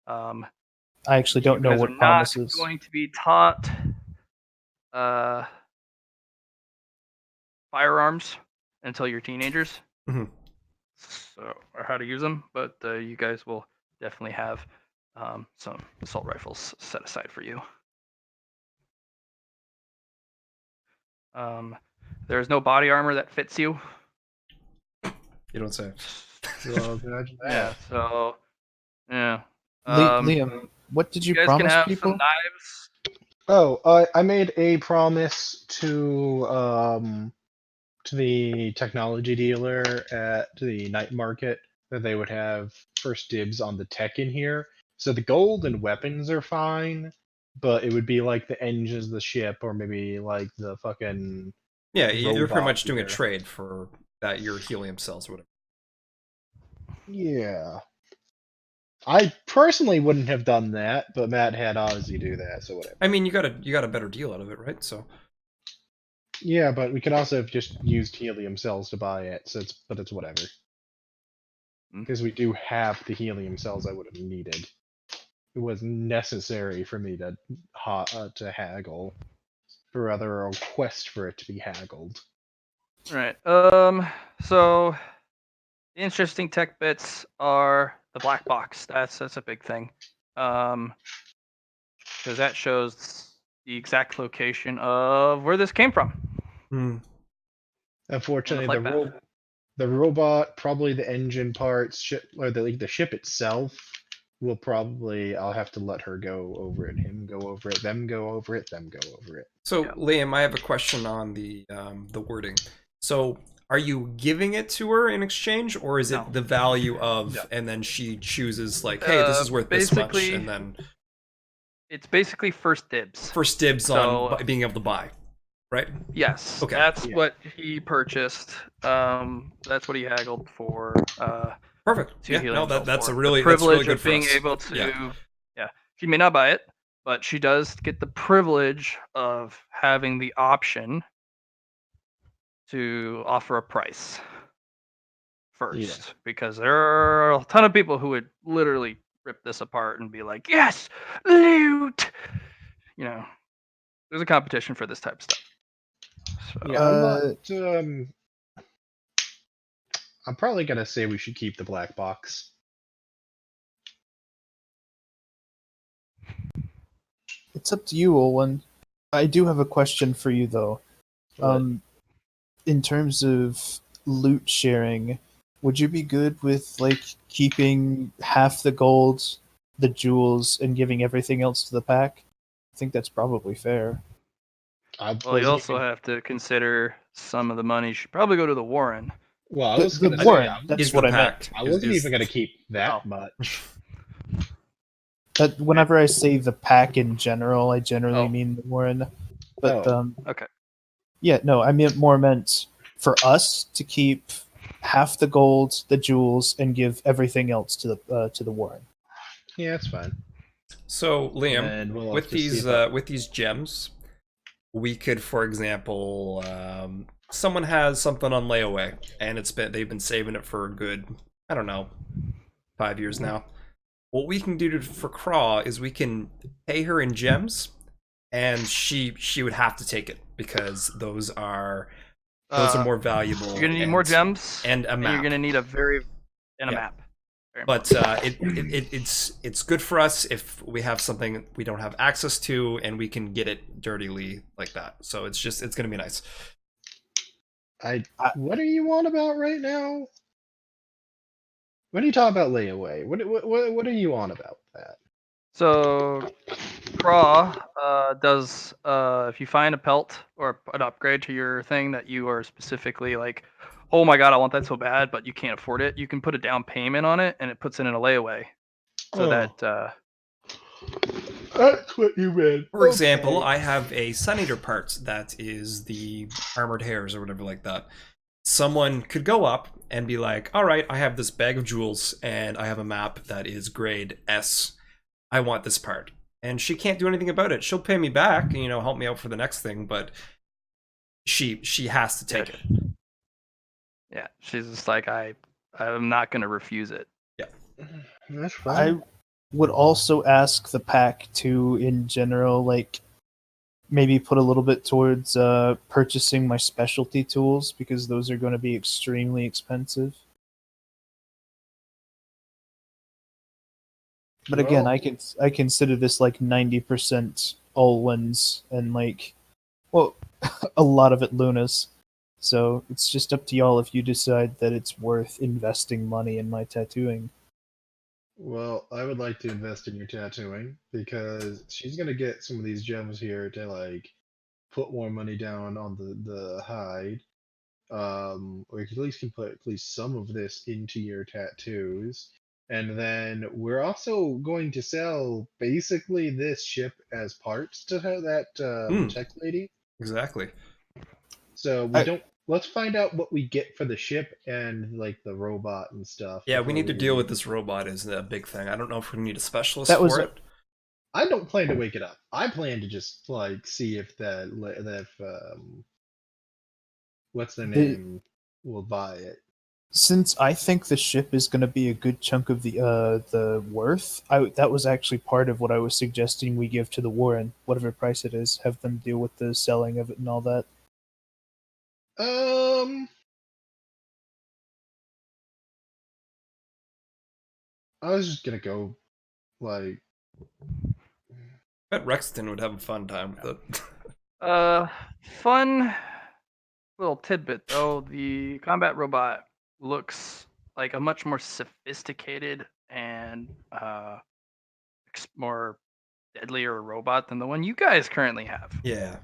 I actually don't you know guys what are not promises. going to be taught firearms until you're teenagers. Mhm. So, or how to use them, but you guys will definitely have some assault rifles set aside for you. There is no body armor that fits you. You don't say. Well, imagine that. Yeah. So, yeah. Liam, what did You you guys can promise have people? some knives. Oh, I made a promise to the technology dealer at the night market that they would have first dibs on the tech in here. So the gold and weapons are fine, but it would be like the engines of the ship, or maybe like the fucking Yeah, you're pretty robot much doing a gear. trade for that your helium cells or whatever. Yeah. I personally wouldn't have done that, but Matt had Ozzy do that, so whatever. I mean, you got a better deal out of it, right? So Yeah, but we could also have just used helium cells to buy it, so it's whatever. Mm. Because we do have the helium cells I would have needed. It was necessary for me to haggle, or rather a request for it to be haggled. Right. So the interesting tech bits are the black box. That's a big thing. Because that shows the exact location of where this came from. hmm. And Unfortunately, flight path. the robot, probably the engine parts, or the ship itself, will probably, I'll have to let her go over it, him go over it, them go over it, them go over it. So Yeah. Liam, I have a question on the wording. So are you giving it to her in exchange, or is it No. the value of, No. and then she chooses like, hey, this is worth this much, Basically, and then it's basically first dibs. first dibs So- on being able to buy, right? Yes, Okay. that's Yeah. what he purchased. That's what he haggled for. Perfect. Two Yeah, helium no, cells that's for. a really The that's really privilege good of for being us. able to. Yeah. Yeah, she may not buy it, but she does get the privilege of having the option to offer a price first, because there are a ton of people who would literally rip this apart and be like, "Yes, loot." You know, there's a competition for this type of stuff. So, Yeah, I'm probably gonna say we should keep the black box. It's up to you, Olwen. I do have a question for you, though. What? In terms of loot sharing, would you be good with like keeping half the gold, the jewels, and giving everything else to the pack? I think that's probably fair. I well, you wasn't also even, have to consider some of the money should probably go to the Warren. well, I The, was the gonna say warrant, I, that's Is what the I meant. pack? I wasn't is, even gonna keep that Oh. much. That whenever I say the pack in general, I generally Oh. mean the Warren. But Oh. Okay. yeah, no, I meant for us to keep half the gold, the jewels, and give everything else to the Warren. Yeah, that's fine. So Liam, And we'll with just see these if with these gems, we could, for example, someone has something on layaway, and they've been saving it for a good, I don't know, 5 years now. What we can do for Craw is we can pay her in gems, and she would have to take it because those are more valuable. You're gonna need more gems, and a and map. you're gonna need a Yeah. map. Very But it's good for us if we have something we don't have access to and we can get it dirtily like that. So it's gonna be nice. what are you on about right now? When you talk about layaway, what are you on about with that? So, Craw does if you find a pelt or an upgrade to your thing that you are specifically like, oh my god, I want that so bad, but you can't afford it. You can put a down payment on it, and it puts it in a layaway, so that That's what you meant. For example, I have a Sun Eater part that is the armored hairs or whatever like that. Someone could go up and be like, all right, I have this bag of jewels and I have a map that is grade S. I want this part. And she can't do anything about it. She'll pay me back, help me out for the next thing, but she has to take it. Yeah, she's just like, I'm not gonna refuse it. That's I fine. would also ask the pack to, in general, like maybe put a little bit towards purchasing my specialty tools because those are going to be extremely expensive. But again, Well, I consider this like 90% all wins and like, well, a lot of it Lunas. So it's just up to y'all if you decide that it's worth investing money in my tattooing. well, I would like to invest in your tattooing because she's gonna get some of these gems here to like put more money down on the hide. Or you at least can put at least some of this into your tattoos. And then we're also going to sell basically this ship as parts to her, that tech lady. Exactly. So we I- don't. Let's find out what we get for the ship and like the robot and stuff Yeah, we before need to deal with we. this robot is a big thing. I don't know if we need a specialist That was for a- it. I don't plan to wake it up. I plan to just like see if what's their The, name will buy it. since I think the ship is going to be a good chunk of the worth, that was actually part of what I was suggesting we give to the Warren, whatever price it is, have them deal with the selling of it and all that. Um, I was just gonna go like I bet Rexton would have a fun time with it. Fun little tidbit though. The combat robot looks like a much more sophisticated and more deadlier robot than the one you guys currently have. Yeah.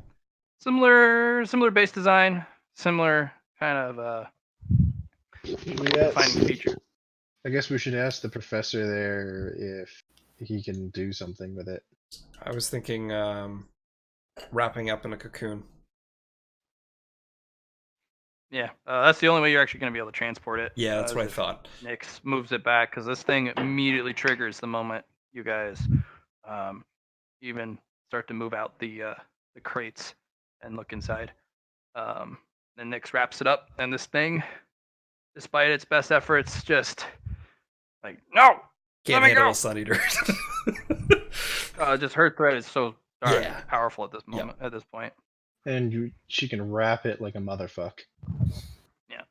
Similar base design, similar kind of defining yes. features. I guess we should ask the professor there if he can do something with it. I was thinking wrapping up in a cocoon. Yeah, that's the only way you're actually going to be able to transport it. Yeah, that's is what I if thought. Nyx moves it back because this thing immediately triggers the moment you guys even start to move out the crates and look inside. Then Nyx wraps it up, and this thing, despite its best efforts, just like no, Can't let me handle go. a Sun Eater. Just her threat is so darn Yeah. powerful at this Yep. moment. At this point, And she can wrap it like a motherfuck. yeah,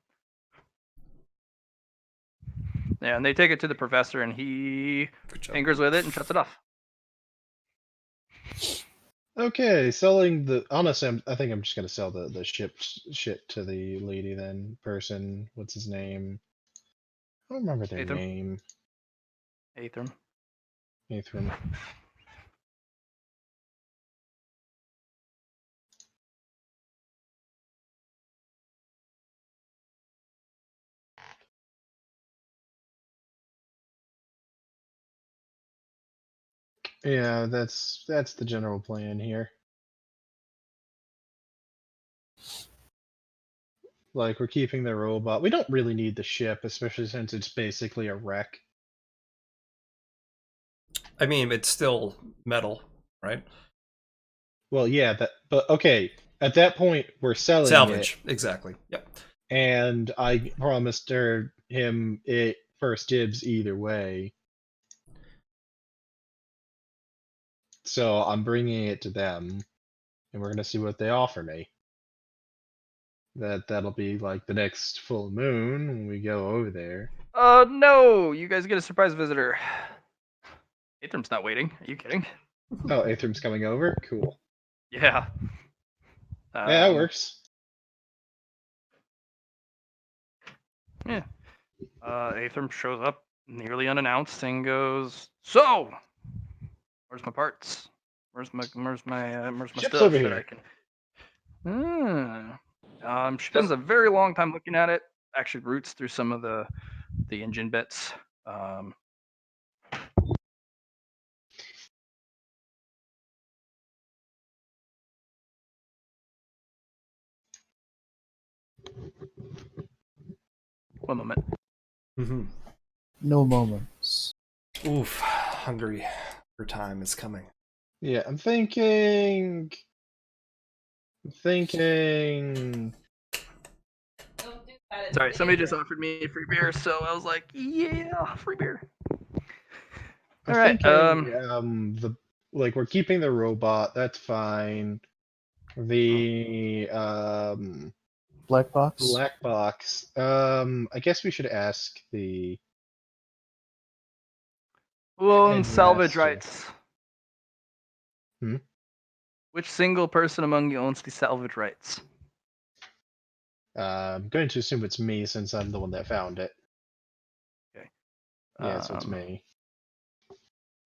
and they take it to the professor, and he Good job. tinkers with it and shuts it off. Okay, selling the honestly, I think I'm just gonna sell the ship to the lady then person. What's his name? I don't remember their Aethrum. name. Aethrum. Aethrum. Yeah, that's the general plan here. Like we're keeping the robot. We don't really need the ship, especially since it's basically a wreck. I mean, it's still metal, right? Well, yeah, but okay. At that point, we're selling Salvage. Exactly. Yep. it, and I promised him it first dibs either way. So I'm bringing it to them, and we're gonna see what they offer me. That'll be like the next full moon when we go over there. No, you guys get a surprise visitor. Aethrum's not waiting. Are you kidding? Oh, Aethrum's coming over. Cool. Yeah. Yeah, that works. Yeah. Aethrum shows up nearly unannounced and goes, "So, where's my parts? Where's my Ship's stuff over that I here. can?" She spends a very long time looking at it. Actually, roots through some of the engine bits. One moment. Mm-hmm. No moments. Oof. Hungry for time is coming. Yeah, I'm thinking. Don't do that. Sorry, somebody just offered me free beer, so I was like, "Yeah, free beer." I'm All right, thinking we're keeping the robot. That's fine. The Black box. black box. I guess we should ask the who owns salvage headmaster. rights? Hmm? Which single person among you owns the salvage rights? I'm going to assume it's me since I'm the one that found it. Okay. Yeah, so it's me.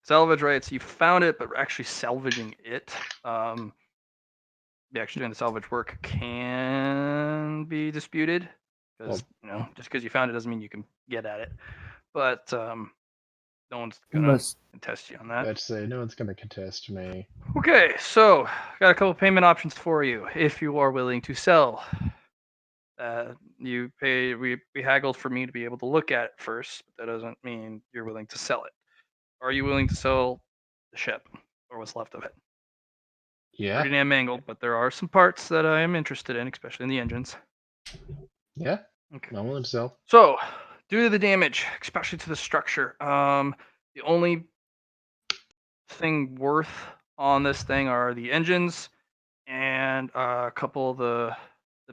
Salvage rights, you found it, but actually salvaging it, actually doing the salvage work can be disputed because just because you found it doesn't mean you can get at it. But no one's gonna Unless contest you on that. I'd say no one's going to contest me. Okay, so got a couple payment options for you if you are willing to sell. You pay. We haggled for me to be able to look at it first, but that doesn't mean you're willing to sell it. Are you willing to sell the ship or what's left of it? Yeah, Pretty damn mangled, but there are some parts that I am interested in, especially in the engines. yeah. Okay. I'm willing to sell. So, due to the damage, especially to the structure, the only thing worth on this thing are the engines and a couple of the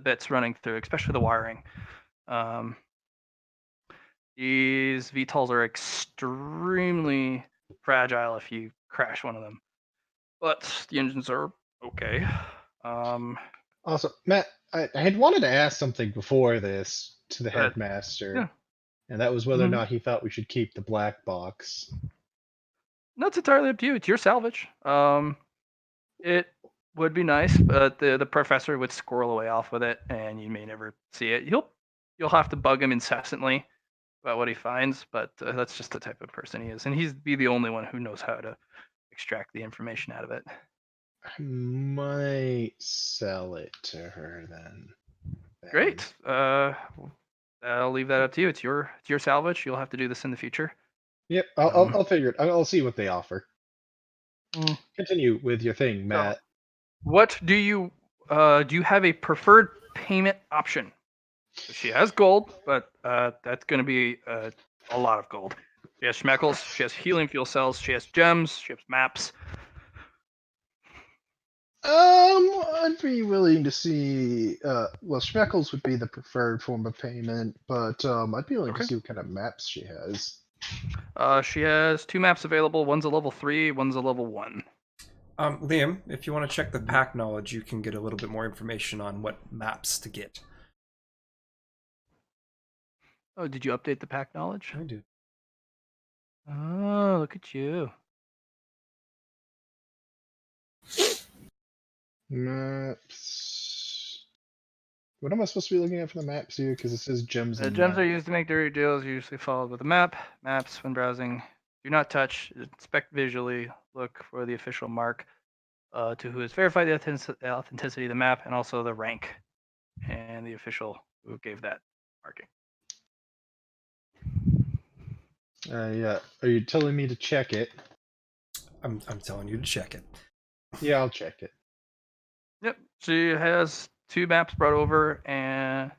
bits running through, especially the wiring. Um, these VTOLs are extremely fragile if you crash one of them, but the engines are okay. Also, Matt, I had wanted to ask something before this to the Go ahead. headmaster, Yeah. and that was whether or Mhm. not he thought we should keep the black box. That's entirely up to you. It's your salvage. It would be nice, but the professor would squirrel away off with it, and you may never see it. You'll have to bug him incessantly about what he finds, but that's just the type of person he is, and he's be the only one who knows how to extract the information out of it. I might sell it to her then. Great. I'll leave that up to you. It's your salvage. You'll have to do this in the future. Yep, I'll figure it. I'll see what they offer. Continue with your thing, So, Matt. what do you have a preferred payment option? She has gold, but that's going to be a lot of gold. She has schmeckles, she has helium fuel cells, she has gems, she has maps. I'd be willing to see. Well, Schmeckles would be the preferred form of payment, but I'd be willing to Okay. see what kind of maps she has. She has 2 maps available. One's a level 3, one's a level 1. Liam, if you want to check the pack knowledge, you can get a little bit more information on what maps to get. Oh, did you update the pack knowledge? I do. Oh, look at you. Maps. What am I supposed to be looking at for the maps here? Because it says gems and Gems are maps. used to make dirty deals, usually followed with a map. Maps, when browsing, do not touch, inspect visually, look for the official mark to who has verified the authenticity of the map, and also the rank and the official who gave that marking. Yeah. Are you telling me to check it? I'm telling you to check it. Yeah, I'll check it. Yep, she has 2 maps brought over and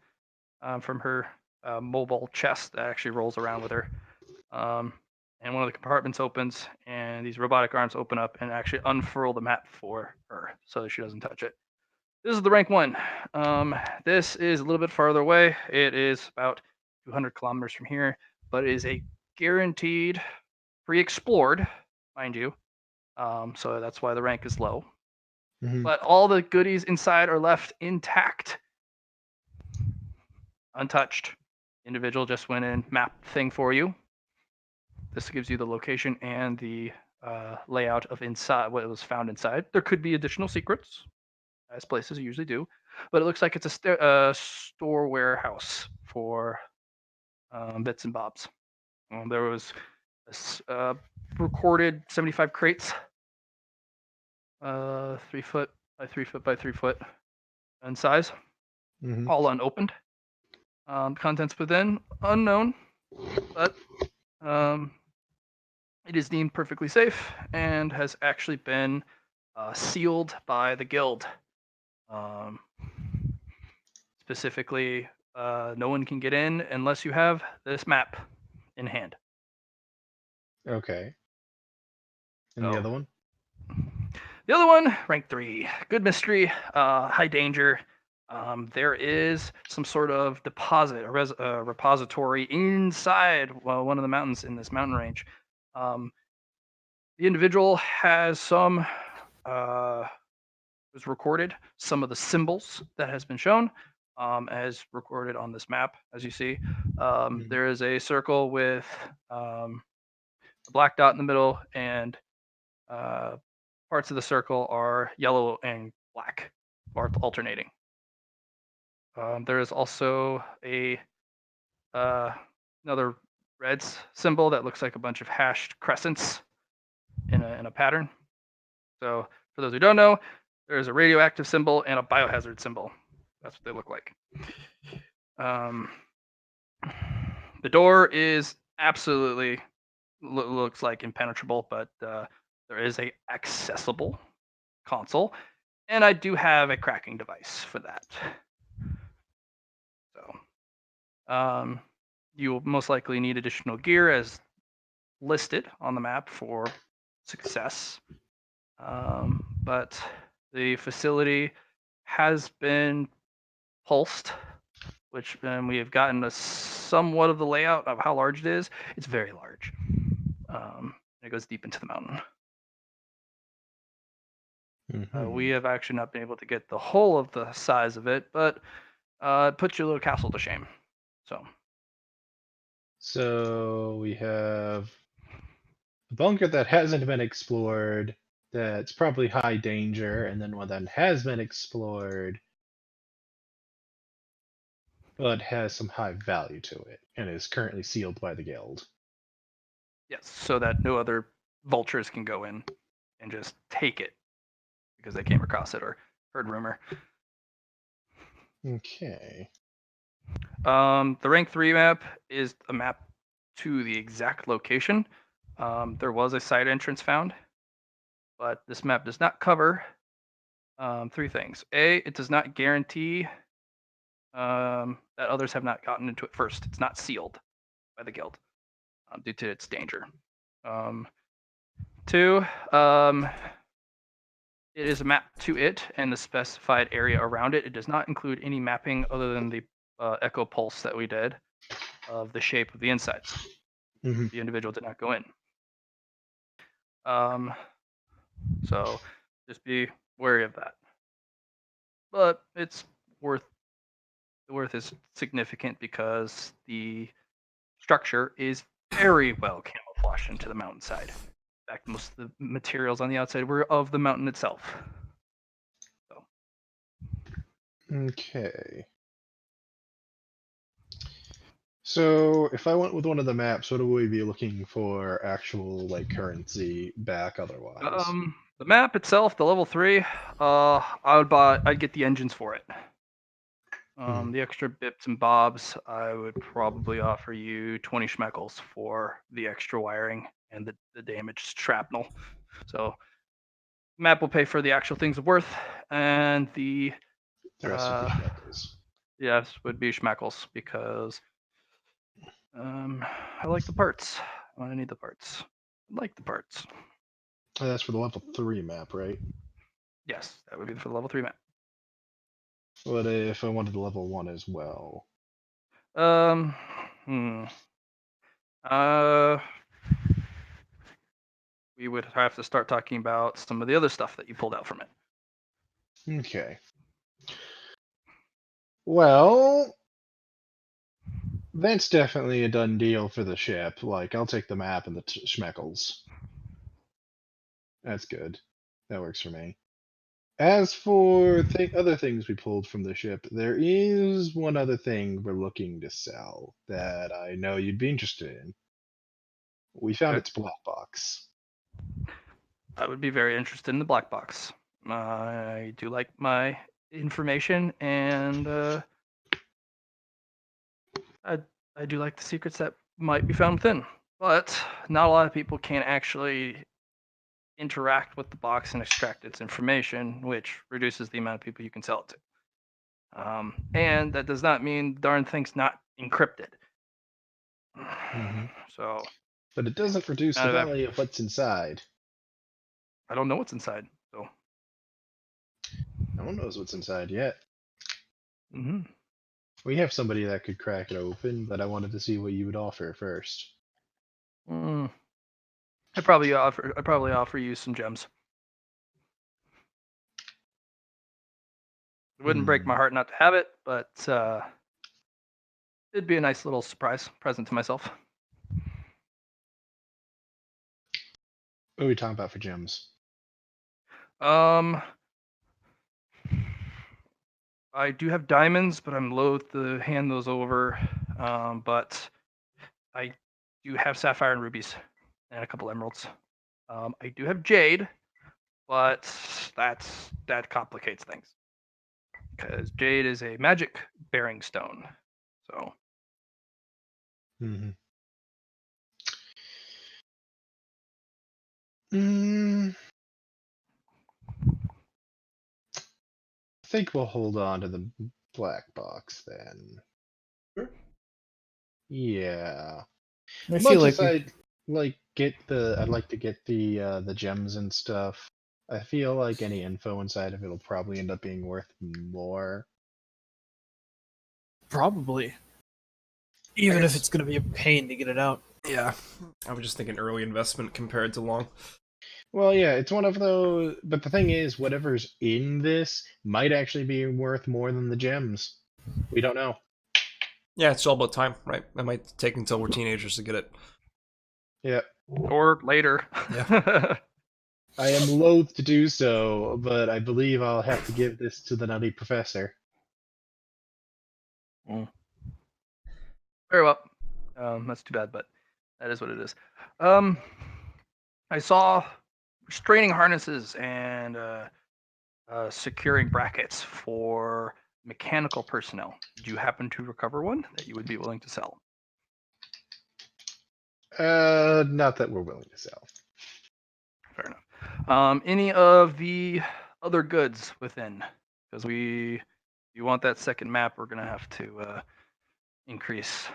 from her mobile chest that actually rolls around with her. And one of the compartments opens, and these robotic arms open up and actually unfurl the map for her so that she doesn't touch it. This is the rank 1. This is a little bit farther away. It is about 200 kilometers from here, but it is a guaranteed pre-explored, mind you. So that's why the rank is low. Mhm. But all the goodies inside are left intact, untouched. Individual just went in, mapped the thing for you. This gives you the location and the layout of inside what was found inside. There could be additional secrets, as places usually do, but it looks like it's a store warehouse for bits and bobs. There was recorded 75 crates, 3 foot by 3 foot by 3 foot in size, Mhm. all unopened. Contents within unknown, but it is deemed perfectly safe and has actually been sealed by the guild. Specifically, no one can get in unless you have this map in hand. Okay. And the other one? The other one, rank 3, good mystery, high danger. There is some sort of deposit, a repository inside one of the mountains in this mountain range. The individual has some was recorded some of the symbols that has been shown as recorded on this map, as you see. There is a circle with a black dot in the middle, and parts of the circle are yellow and black, alternating. There is also a another red symbol that looks like a bunch of hashed crescents in a pattern. So for those who don't know, there is a radioactive symbol and a biohazard symbol. That's what they look like. The door is absolutely looks like impenetrable, but there is a accessible console, and I do have a cracking device for that. So you will most likely need additional gear as listed on the map for success. But the facility has been pulsed, which we have gotten a somewhat of the layout of how large it is. It's very large. It goes deep into the mountain. We have actually not been able to get the whole of the size of it, but it puts your little castle to shame. So we have a bunker that hasn't been explored, that's probably high danger, and then one that has been explored, but has some high value to it, and is currently sealed by the guild. Yes, so that no other vultures can go in and just take it because they came across it or heard rumor. Okay. The rank 3 map is a map to the exact location. There was a side entrance found, but this map does not cover 3 things. A, it does not guarantee that others have not gotten into it first. It's not sealed by the guild due to its danger. 2, it is a map to it and the specified area around it. It does not include any mapping other than the echo pulse that we did of the shape of the insides. Mm-hmm. The individual did not go in. So just be wary of that. But it's worth is significant because the structure is very well camouflaged into the mountainside. In fact, most of the materials on the outside were of the mountain itself. Okay. So if I went with one of the maps, what would we be looking for actual like currency back otherwise? The map itself, the level 3, I'd get the engines for it. The extra bits and bobs, I would probably offer you 20 schmeckles for the extra wiring and the damaged shrapnel. So map will pay for the actual things of worth, and the rest would be schmeckles. Yes, would be schmeckles because I like the parts. I need the parts. I like the parts. Oh, that's for the level 3 map, right? Yes, that would be for the level 3 map. What if I wanted the level 1 as well? We would have to start talking about some of the other stuff that you pulled out from it. Okay. Well, that's definitely a done deal for the ship. Like, I'll take the map and the schmeckles. That's good. That works for me. As for other things we pulled from the ship, there is one other thing we're looking to sell that I know you'd be interested in. We found Okay. its black box. I would be very interested in the black box. I do like my information, and I do like the secrets that might be found within. But not a lot of people can actually interact with the box and extract its information, which reduces the amount of people you can sell it to. And that does not mean the darn thing's not encrypted. So, but it doesn't reduce the value of what's inside. I don't know what's inside. So. No one knows what's inside yet. Hmm. We have somebody that could crack it open, but I wanted to see what you would offer first. I'd probably offer you some gems. It wouldn't break my heart not to have it, but it'd be a nice little surprise present to myself. What are we talking about for gems? I do have diamonds, but I'm loath to hand those over. But I do have sapphire and rubies and a couple emeralds. I do have jade, but that complicates things because jade is a magic bearing stone. So. Mm-hmm. I think we'll hold on to the black box then. Sure. Yeah. I Much feel as like I'd like I'd like to get the gems and stuff. I feel like any info inside of it will probably end up being worth more. probably, even if guess- it's going to be a pain to get it out. Yeah, I was just thinking early investment compared to long. Well, yeah, it's one of those. But the thing is, whatever's in this might actually be worth more than the gems. We don't know. Yeah, it's all about time, right? It might take until we're teenagers to get it. Yeah. Or later. Yeah. I am loath to do so, but I believe I'll have to give this to the nutty professor. Very well. That's too bad, but that is what it is. I saw restraining harnesses and securing brackets for mechanical personnel. Did you happen to recover one that you would be willing to sell? Not that we're willing to sell. Fair enough. Any of the other goods within? Because if you want that second map, we're gonna have to increase.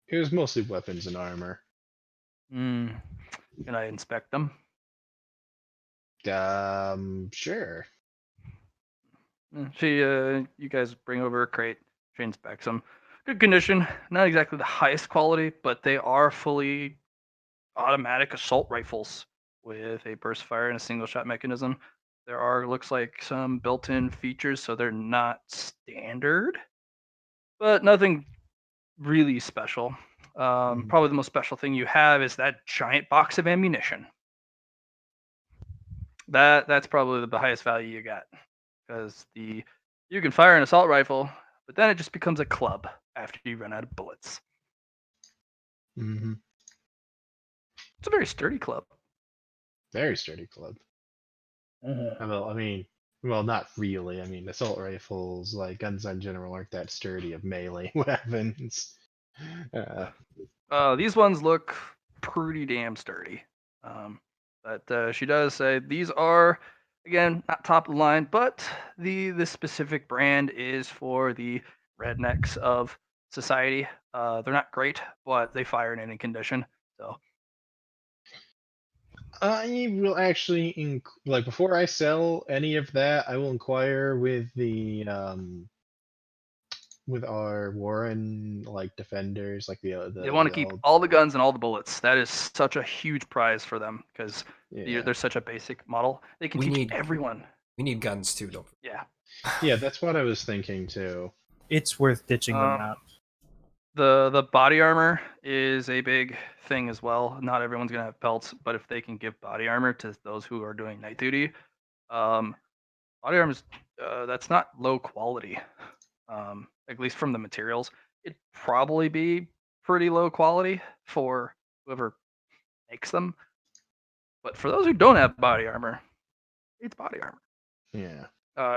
It was mostly weapons and armor. Can I inspect them? Sure. You guys bring over a crate. She inspects them. Good condition. Not exactly the highest quality, but they are fully automatic assault rifles with a burst fire and a single shot mechanism. There are looks like some built-in features, so they're not standard, but nothing really special. Probably the most special thing you have is that giant box of ammunition. That's probably the highest value you got, because you can fire an assault rifle, but then it just becomes a club after you run out of bullets. Mm-hmm. It's a very sturdy club. Very sturdy club. Well, not really. I mean, assault rifles, like guns in general, aren't that sturdy of melee weapons. These ones look pretty damn sturdy. But she does say these are, again, not top of the line, but the specific brand is for the rednecks of society. They're not great, but they fire in any condition. So I will actually, before I sell any of that, I will inquire with with our Warren defenders, like they want to keep all the guns and all the bullets. That is such a huge prize for them because they're such a basic model. They can teach everyone. We need guns too, don't we? Yeah. Yeah, that's what I was thinking too. It's worth ditching them out. The body armor is a big thing as well. Not everyone's gonna have pelts, but if they can give body armor to those who are doing night duty, body armor is that's not low quality. At least from the materials, it'd probably be pretty low quality for whoever makes them. But for those who don't have body armor, it's body armor. Yeah.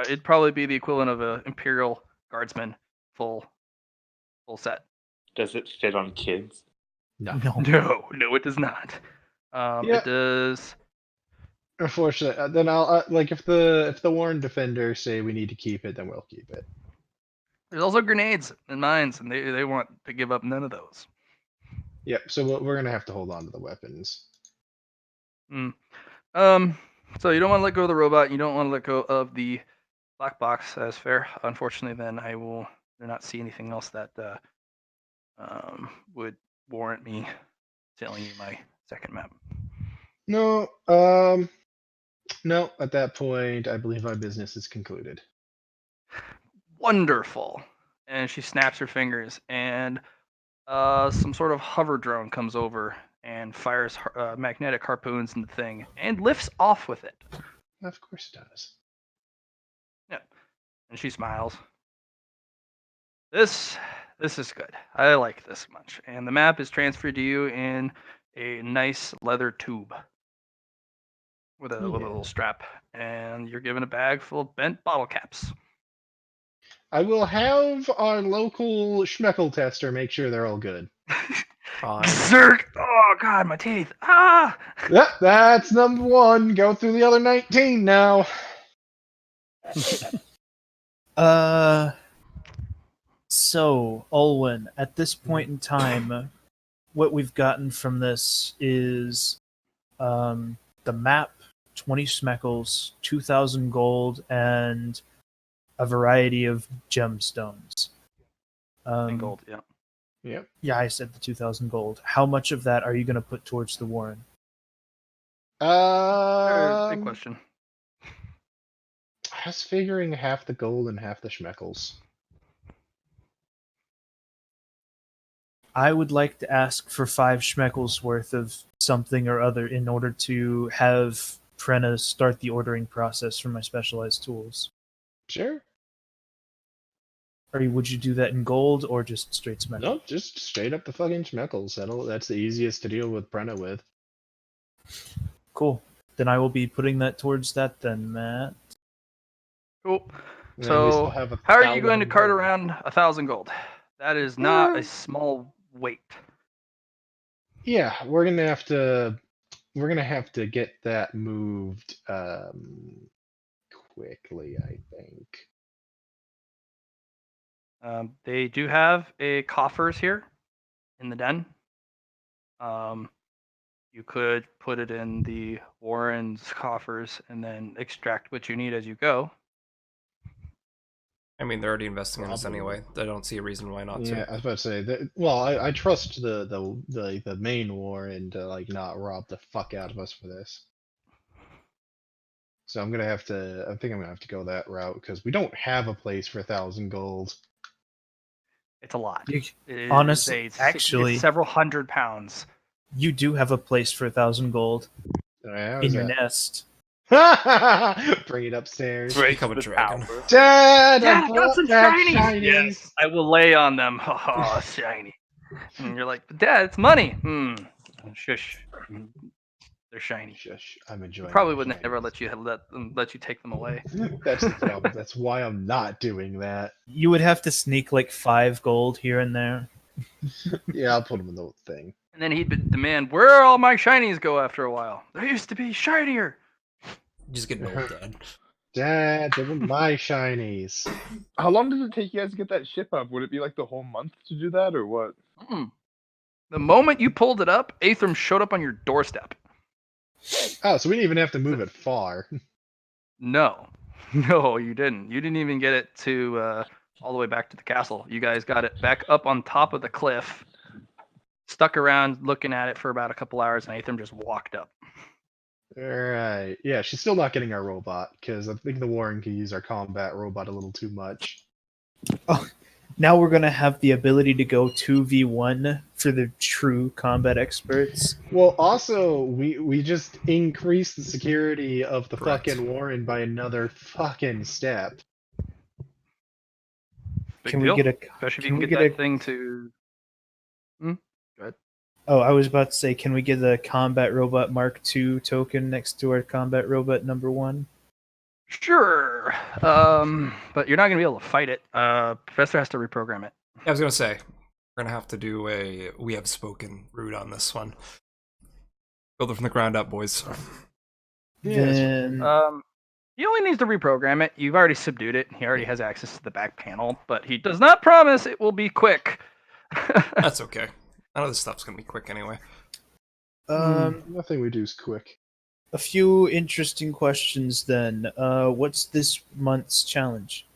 It'd probably be the equivalent of an Imperial Guardsman full set. Does it fit on kids? No, it does not. It does. Unfortunately, then I'll if the Warren defenders say we need to keep it, then we'll keep it. There's also grenades and mines, and they want to give up none of those. Yep. So we're gonna have to hold on to the weapons. So you don't want to let go of the robot. You don't want to let go of the black box. That's fair. Unfortunately, then I will not see anything else that would warrant me telling you my second map. No, no. At that point, I believe my business is concluded. Wonderful. And she snaps her fingers, and some sort of hover drone comes over and fires magnetic harpoons in the thing and lifts off with it. Of course it does. Yeah. And she smiles. This is good. I like this much. And the map is transferred to you in a nice leather tube with a little strap, and you're given a bag full of bent bottle caps. I will have our local schmeckle tester make sure they're all good. Fine. Zerk! Oh god, my teeth! Ah! Yep, that's number one. Go through the other 19 now. So, Olwen, at this point in time, what we've gotten from this is the map, 20 schmeckles, 2,000 gold, and a variety of gemstones. And gold, yeah. Yep. Yeah, I said the 2,000 gold. How much of that are you going to put towards the Warren? Big question. I was figuring half the gold and half the schmeckles. I would like to ask for 5 schmeckles worth of something or other in order to have Prenna start the ordering process for my specialized tools. Sure. Or would you do that in gold or just straight schmeckles? Nope, just straight up the fucking schmeckles. That's the easiest to deal with Brenna with. Cool. Then I will be putting that towards that then, Matt. Cool. And then we still So, have how are you going to 1,000 cart gold. around 1,000 gold? That is not a small weight. Yeah, we're gonna have to get that moved quickly, I think. They do have a coffers here in the den. You could put it in the Warren's coffers and then extract what you need as you go. I mean, they're already investing in us Probably. anyway. I don't see a reason why not Yeah, to. I was about to say that. Well, I trust the main Warren to like not rob the fuck out of us for this. So I'm gonna have to. I think I'm gonna have to go that route because we don't have a place for 1,000 gold. It's a lot. You- It is honestly, it's actually, several hundred pounds. you do have a place for 1,000 gold How in is your that? nest. Bring it upstairs. Become a dragon. Dad, Dad, I I got brought some back shinies. shinies. Yes, I will lay on them. Oh, shiny. And you're like, Dad, it's money. Shush. They're shiny. Shush, I'm enjoying. Probably my would never shinies. let you take them away. That's the problem. That's why I'm not doing that. You would have to sneak like 5 gold here and there. Yeah, I'll put them in the thing. And then he'd demand, where all my shinies go after a while. There used to be shinier. Just get an old dad. Dad, they were my shinies. How long does it take you guys to get that ship up? Would it be like the whole month to do that, or what? The moment you pulled it up, Aethram showed up on your doorstep. Oh, so we didn't even have to move it far. No, you didn't. You didn't even get it to all the way back to the castle. You guys got it back up on top of the cliff, stuck around looking at it for about a couple hours, and Aethram just walked up. Alright. Yeah, she's still not getting our robot, because I think the Warren can use our combat robot a little too much. Oh, now we're going to have the ability to go 2v1 for the true combat experts. Well, also, we just increased the security of the Correct. fucking Warren by another fucking step. Big Can deal. we get a? Especially if can you we can get get that a? thing to. Go ahead. Oh, I was about to say, can we get a combat robot Mark II token next to our combat robot number 1? Sure. But you're not gonna be able to fight it. Professor has to reprogram it. I was gonna say, we're gonna have to do a we have spoken route on this one. Build it from the ground up, boys. Then He only needs to reprogram it. You've already subdued it. He already has access to the back panel, but he does not promise it will be quick. That's okay. None of this stuff's gonna be quick anyway. Nothing we do is quick. A few interesting questions then. What's this month's challenge?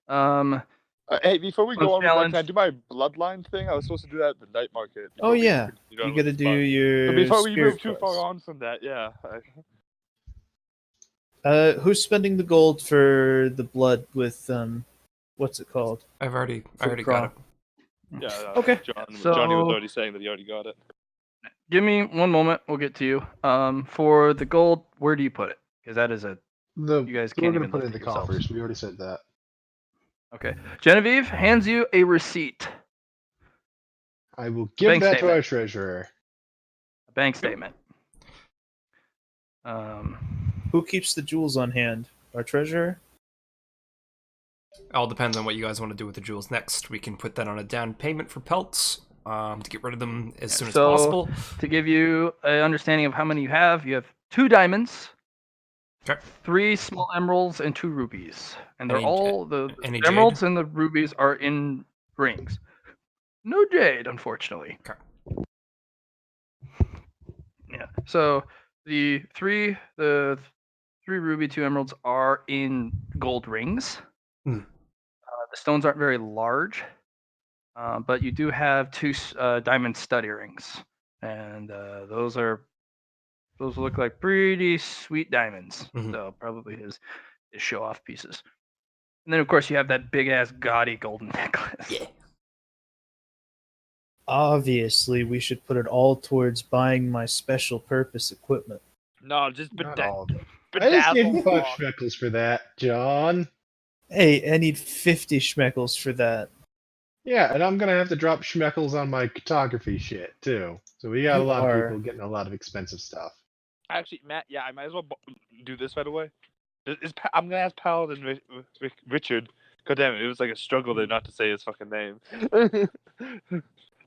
Hey, before we One go on with that, can I challenge. do my bloodline thing? I was supposed to do that at the night market. Oh Before we yeah, continue you on with gotta this do month. your But before we move spirit too far quest. on from that, yeah. Who's spending the gold for the blood with what's it called? I For the already got craw. it. Yeah, Okay. Johnny was So already saying that he already got it. give me one moment. We'll get to you. For the gold, where do you put it? Because that is a you guys We're can't gonna even put it lift in the it yourselves. coffers. We already said that. Okay. Genevieve hands you a receipt, I will a give bank that to our statement, treasurer. a bank statement. Um, Who keeps the jewels on hand? Our treasurer? All depends on what you guys want to do with the jewels next. We can put that on a down payment for pelts to get rid of them as soon as so possible. to give you an understanding of how many you have 2 diamonds, Okay. 3 small emeralds, and 2 rubies, and they're Any- all the any jade? emeralds and the rubies are in rings. No jade, unfortunately. Okay. Yeah. So the 3 ruby, 2 emeralds are in gold rings. Hmm. The stones aren't very large, but you do have 2 diamond stud earrings, and those look like pretty sweet diamonds. Mhm. So probably his show off pieces. And then of course you have that big ass gaudy golden necklace. Yeah. Obviously, we should put it all towards buying my special purpose equipment. No, just Not all. I just gave you 5 shekels for that, John. Hey, I need 50 schmeckles for that. Yeah, and I'm gonna have to drop schmeckles on my cartography shit too. So we got You a lot are. of people getting a lot of expensive stuff. Actually, Matt, yeah, I might as well do this right away. I'm gonna ask Paladin Richard. God damn it, it was like a struggle there not to say his fucking name.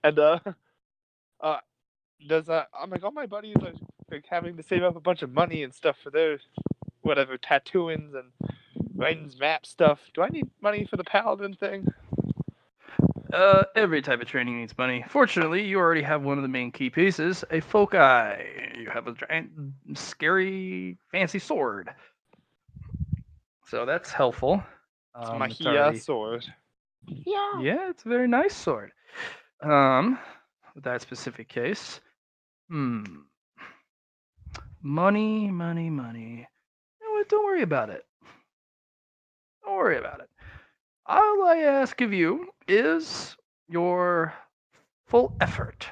And does I'm like all my buddies are like having to save up a bunch of money and stuff for their whatever tattooings and writing map stuff. Do I need money for the Paladin thing? Every type of training needs money. Fortunately, you already have one of the main key pieces, a foci. You have a giant, scary, fancy sword. So that's helpful. It's my It's already sword. yeah, it's a very nice sword. With that specific case, money. You know what? Don't worry about it. Don't worry about it. All I ask of you is your full effort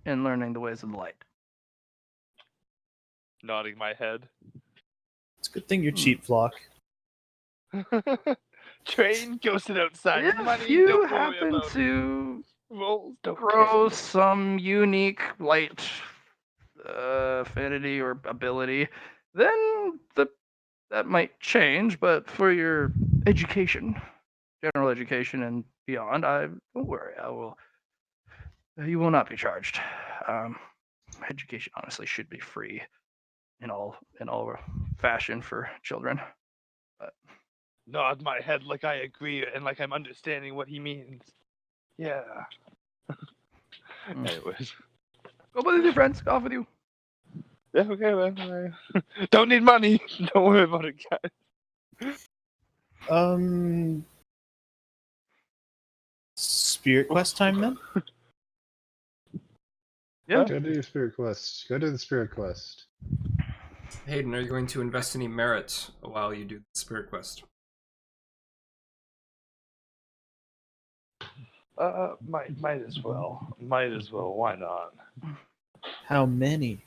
in learning the ways of the light. Nodding my head. It's a good thing you're cheap, Flock. Train ghosted outside. If Money, you don't worry happen about it. to Rolls, don't grow care. some unique light affinity or ability, then that might change. But for your education, general education and beyond, don't worry. You will not be charged. Education honestly should be free in all fashion for children. But Nod my head like I agree and like I'm understanding what he means. Yeah. Anyways. go with your friends. Go off with you. Yeah, okay, man. Don't need money. Don't worry about it, guys. Spirit quest time then? Yeah. Go do your spirit quest. Go do the spirit quest. Hayden, are you going to invest any merit while you do the spirit quest? Might as well. Might as well. Why not? How many?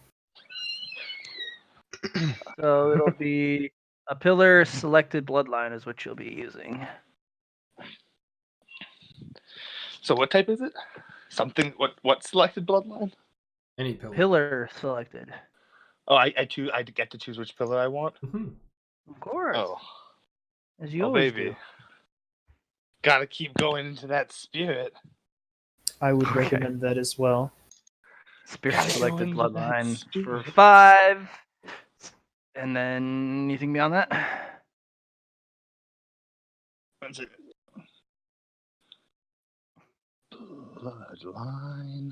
So it'll be a pillar selected bloodline is what you'll be using. So what type is it? Something. What selected bloodline? Any pillar. Pillar selected. Oh, I get to choose which pillar I want. Mm-hmm. Of course. Oh, As you always do. Gotta keep going into that spirit. I would Okay. recommend that as well. Spirit Gotta go selected into that bloodline for spirit. 5. And then anything beyond that? What's it? Bloodline.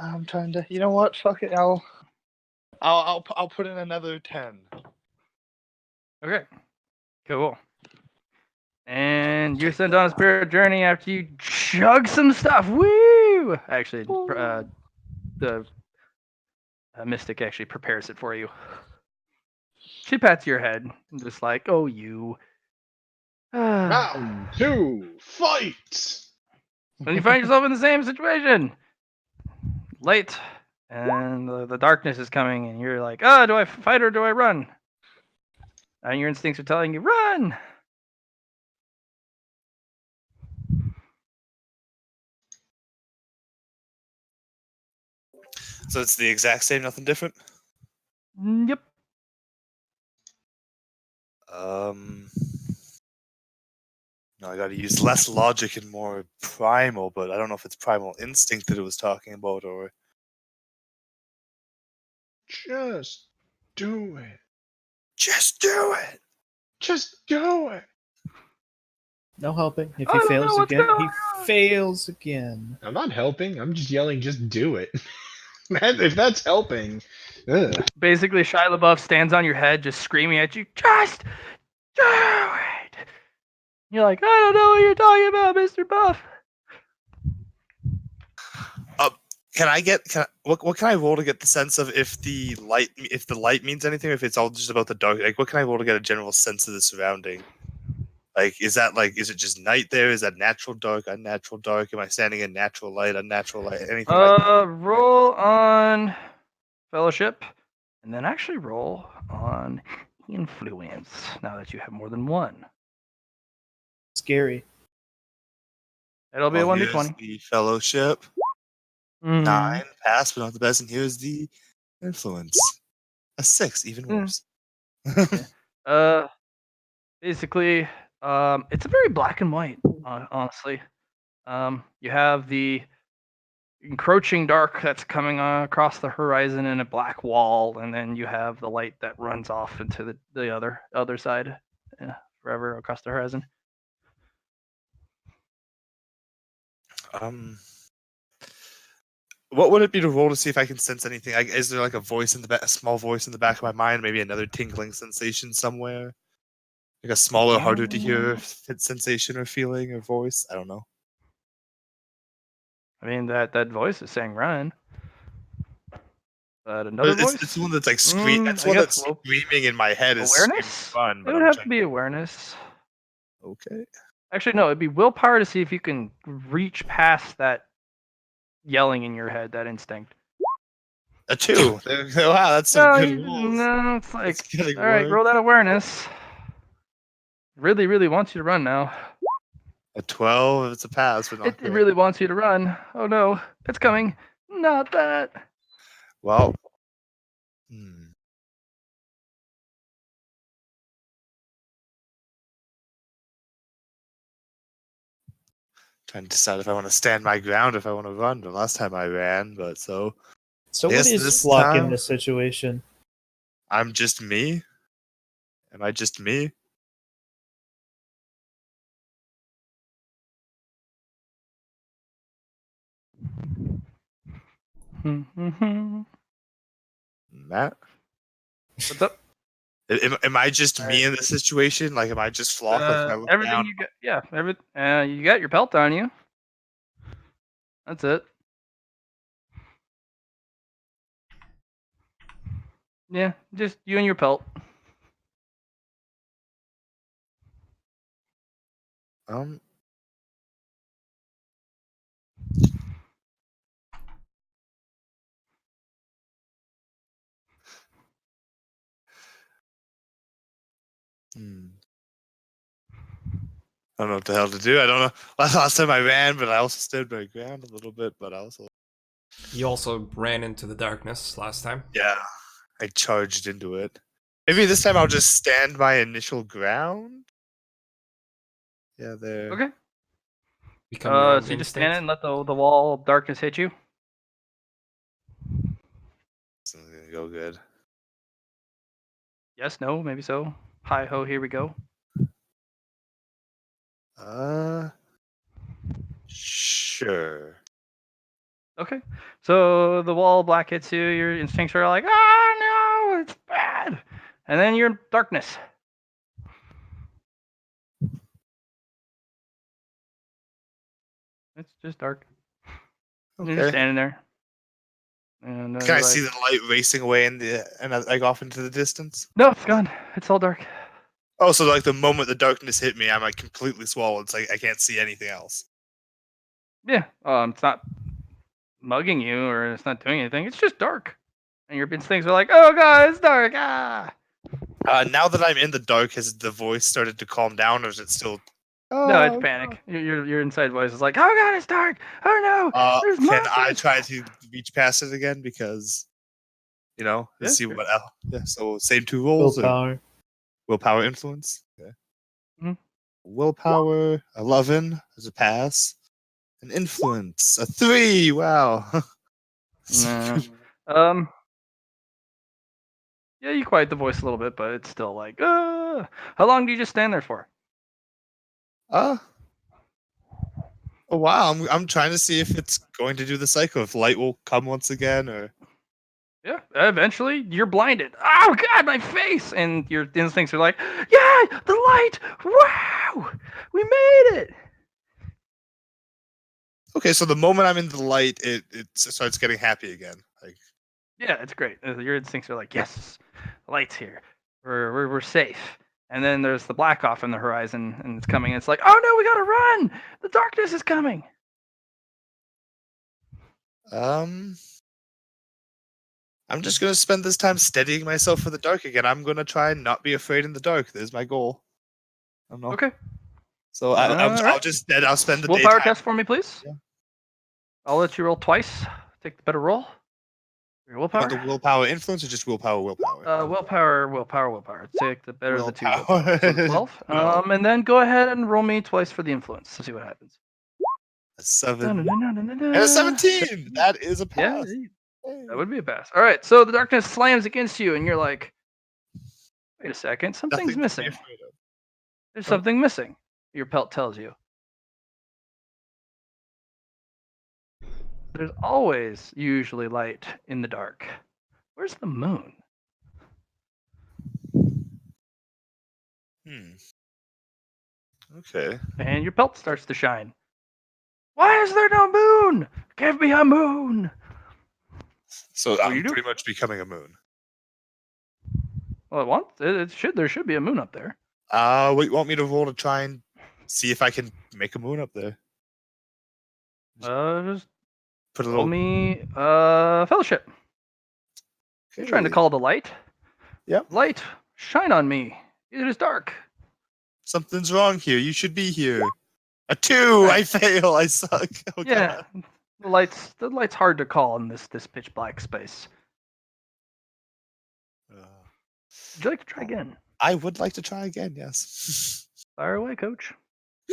I'm trying to. You know what? Fuck it. I'll put in another 10. Okay. Cool. And you're sent on a spirit journey after you chug some stuff. Woo! Actually, the mystic actually prepares it for you. She pats your head, just like, "Oh, you." Round 2, fight! When you find yourself in the same situation, late, and the darkness is coming, and you're like, "Oh, do I fight or do I run?" And your instincts are telling you, "Run!" So it's the exact same, nothing different. Yep. No, I got to use less logic and more primal, but I don't know if it's primal instinct that it was talking about or. Just do it. Just do it. Just do it. No helping. If I he don't know fails what's again, going he on. fails again. I'm not helping. I'm just yelling, just do it. Man, if that's helping. Ugh. Basically, Shia LaBeouf stands on your head, just screaming at you, "Just do it!" You're like, "I don't know what you're talking about, Mr. Buff." What can I roll to get the sense of if the light means anything, or if it's all just about the dark? Like, what can I roll to get a general sense of the surrounding? Like, is it just night there? Is that natural dark, unnatural dark? Am I standing in natural light, unnatural light, anything like that? Roll on fellowship, and then actually roll on influence. Now that you have more than one, Scary. it'll be a Well, here's 1d20. the fellowship. Mm. 9, pass, but not the best. And here's the influence. A 6, even Mm. worse. Basically, it's a very black and white, honestly. You have the encroaching dark that's coming across the horizon in a black wall, and then you have the light that runs off into the other side, forever across the horizon. What would it be to roll to see if I can sense anything? Is there like a small voice in the back of my mind, maybe another tingling sensation somewhere, like a smaller, harder to hear sensation or feeling or voice? I don't know. I mean, that voice is saying run, but But another it's voice. the one that's like That's I one guess that's screaming in my head is screaming awareness. run, It but would I'm have to trying. be awareness. Okay. Actually, no, it'd be willpower to see if you can reach past that yelling in your head, that instinct. A 2. Wow, that's some No, good rolls. no, it's It's like, getting all right, worse. roll that awareness. Really, really wants you to run now. A 12, it's a pass, but not It great. really wants you to run. Oh no, it's coming. Not that. Well, trying to decide if I want to stand my ground, if I want to run. The last time I ran, but so So I what guess is this Flock in time this situation? I'm just me. Am I just me? Matt? What's up? Am I just All me right. in this situation? Like, am I just Flock? Like, if I look Everything down, you got, yeah. You got your pelt on you. That's it. Yeah, just you and your pelt. um, I don't know what the hell to do. I don't know. Last time I ran, but I also stood my ground a little bit. But I also, You also ran into the darkness last time. yeah, I charged into it. Maybe this time I'll just stand my initial ground. Yeah, there. Okay. Become your own So you just stand instinct. and let the wall of darkness hit you. This is gonna go good. Yes, no, maybe so. Hi ho, here we go. Sure. Okay. So the wall of black hits you. Your instincts are like, "Ah, no, it's bad," and then you're in darkness. It's just dark. You're just Okay. standing there. And Can you're I like, see the light racing away like off into the distance? no, it's gone. It's all dark. Oh, so like the moment the darkness hit me, I'm like completely swallowed. It's like I can't see anything else. Yeah. It's not mugging you or it's not doing anything. It's just dark. And your instincts are like, oh god, it's dark. Ah. Now that I'm in the dark, has the voice started to calm down, or is it still? No, it's Oh, panic. Your inside voice is like, oh god, it's dark. Oh no, there's can I monsters. try to reach past it again? Because and Yeah, see sure. what else. Yeah. So same 2 rolls. Or Willpower. willpower influence. Okay. Mhm. Willpower 11 as a pass. An influence a 3. Wow. Nah. Um. Yeah, you quiet the voice a little bit, but it's still like, How long do you just stand there for? Oh wow. I'm trying to see if it's going to do the cycle. If light will come once again, or Yeah, eventually you're blinded. Oh god, my face! And your instincts are like, yeah, the light! Wow! We made it! okay. So the moment I'm in the light, it starts getting happy again. Like Yeah, it's great. Your instincts are like, yes, the light's here. We're safe. And then there's the black off in the horizon, and it's coming. And it's like, oh no, we gotta run! The darkness is coming. I'm just gonna spend this time steadying myself for the dark again. I'm gonna try and not be afraid in the dark. There's my goal. I don't know. Okay. So All right. I'll spend the Willpower daytime. test for me, please. Yeah. I'll let you roll twice. Take the better roll. Your willpower. The willpower influence or just willpower? Willpower. Take the better of the two. Willpower. Willpower. So 12. 12. And then go ahead and roll me twice for the influence. Let's see what happens. A 7 and And a 17. That is a Yeah, pass. that would be a pass. All right, so the darkness slams against you, and you're like, wait a second, something's Nothing to be missing. afraid of. There's Huh? something missing. Your pelt tells you. There's always usually light in the dark. Where's the moon? Okay. And your pelt starts to shine. Why is there no moon? Give me a moon. So What do I'm you do? pretty much becoming a moon. Well, there should be a moon up there. What you want me to roll to try and see if I can make a moon up there? Just Put a roll little. me fellowship. You're trying to Okay. call the light. Yep. Light, shine on me. It is dark. Something's wrong here. You should be here. A 2. Right. I fail. I suck. Oh, Yeah, God. the light's hard to call in this pitch black space. Would you like to try again? I would like to try again. Yes. Fire away, coach.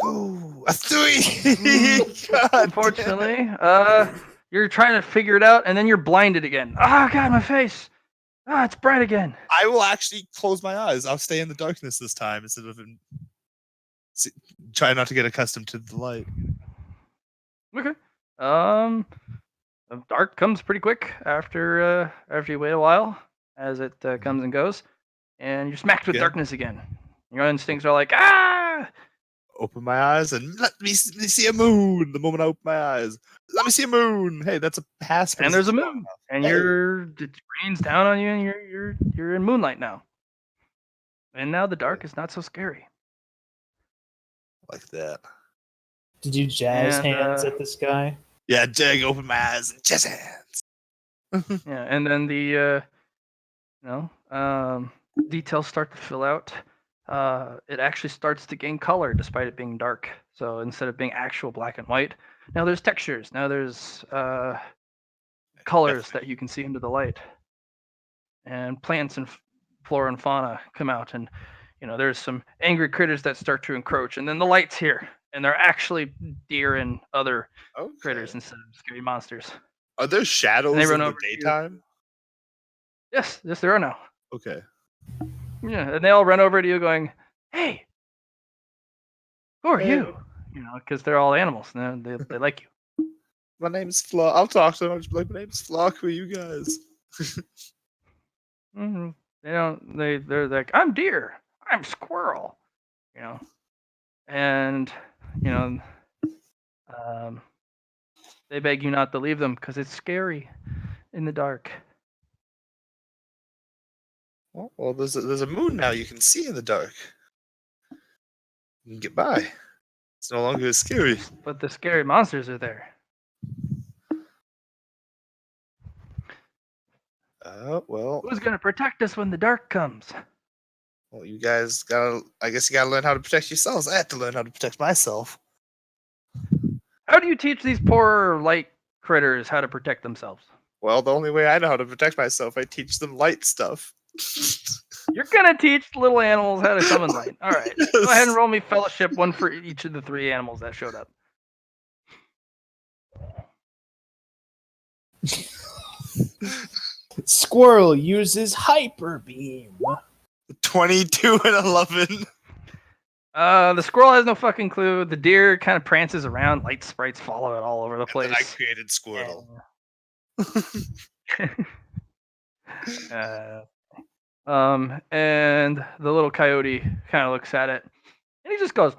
Ooh, a 3. God damn it. Unfortunately, you're trying to figure it out, and then you're blinded again. Oh God, my face. Ah, it's bright again. I will actually close my eyes. I'll stay in the darkness this time instead of try not to get accustomed to the light. Okay. The dark comes pretty quick after you wait a while, as it comes and goes, and you're smacked with Yeah. darkness again. Your instincts are like, ah! Open my eyes and let me see a moon. The moment I open my eyes, let me see a moon. Hey, that's a pass. And there's a moon, and Hey. it rains down on you, and you're in moonlight now. And now the dark is not so scary. Like that. Did you jazz And, hands at this guy? Yeah, Jag, open my eyes and jazz hands. Yeah, and then the details start to fill out. It actually starts to gain color despite it being dark. So instead of being actual black and white, now there's textures. Now there's colors that you can see into the light. And plants and flora and fauna come out, and there's some angry critters that start to encroach, and then the light's here, and they're actually deer and other critters instead of scary monsters. Are there shadows they in run the over to you. daytime? Yes, there are now. Okay. Yeah, and they all run over to you going, hey, who are Hey. you? Because they're all animals, and they like you. My name's Flock. I'll talk to them. I'll just be like, my name's Flock. Who are you guys? Mhm. They don't. They're like, I'm deer. I'm squirrel. You know, and you know, um, they beg you not to leave them because it's scary in the dark. Well, there's a moon now. You can see in the dark. You can get by. It's no longer as scary. But the scary monsters are there. Well, Who's gonna protect us when the dark comes? well, you guys gotta. I guess you gotta learn how to protect yourselves. I had to learn how to protect myself. How do you teach these poor light critters how to protect themselves? Well, the only way I know how to protect myself, I teach them light stuff. You're gonna teach little animals how to summon light. All right. Go ahead and Yes. roll me fellowship, one for each of the 3 animals that showed up. Squirrel uses hyper beam. 22 and 11. The squirrel has no fucking clue. The deer kind of prances around. Light sprites follow it all over the And then I place. created Squirtle. And the little coyote kind of looks at it, and he just goes,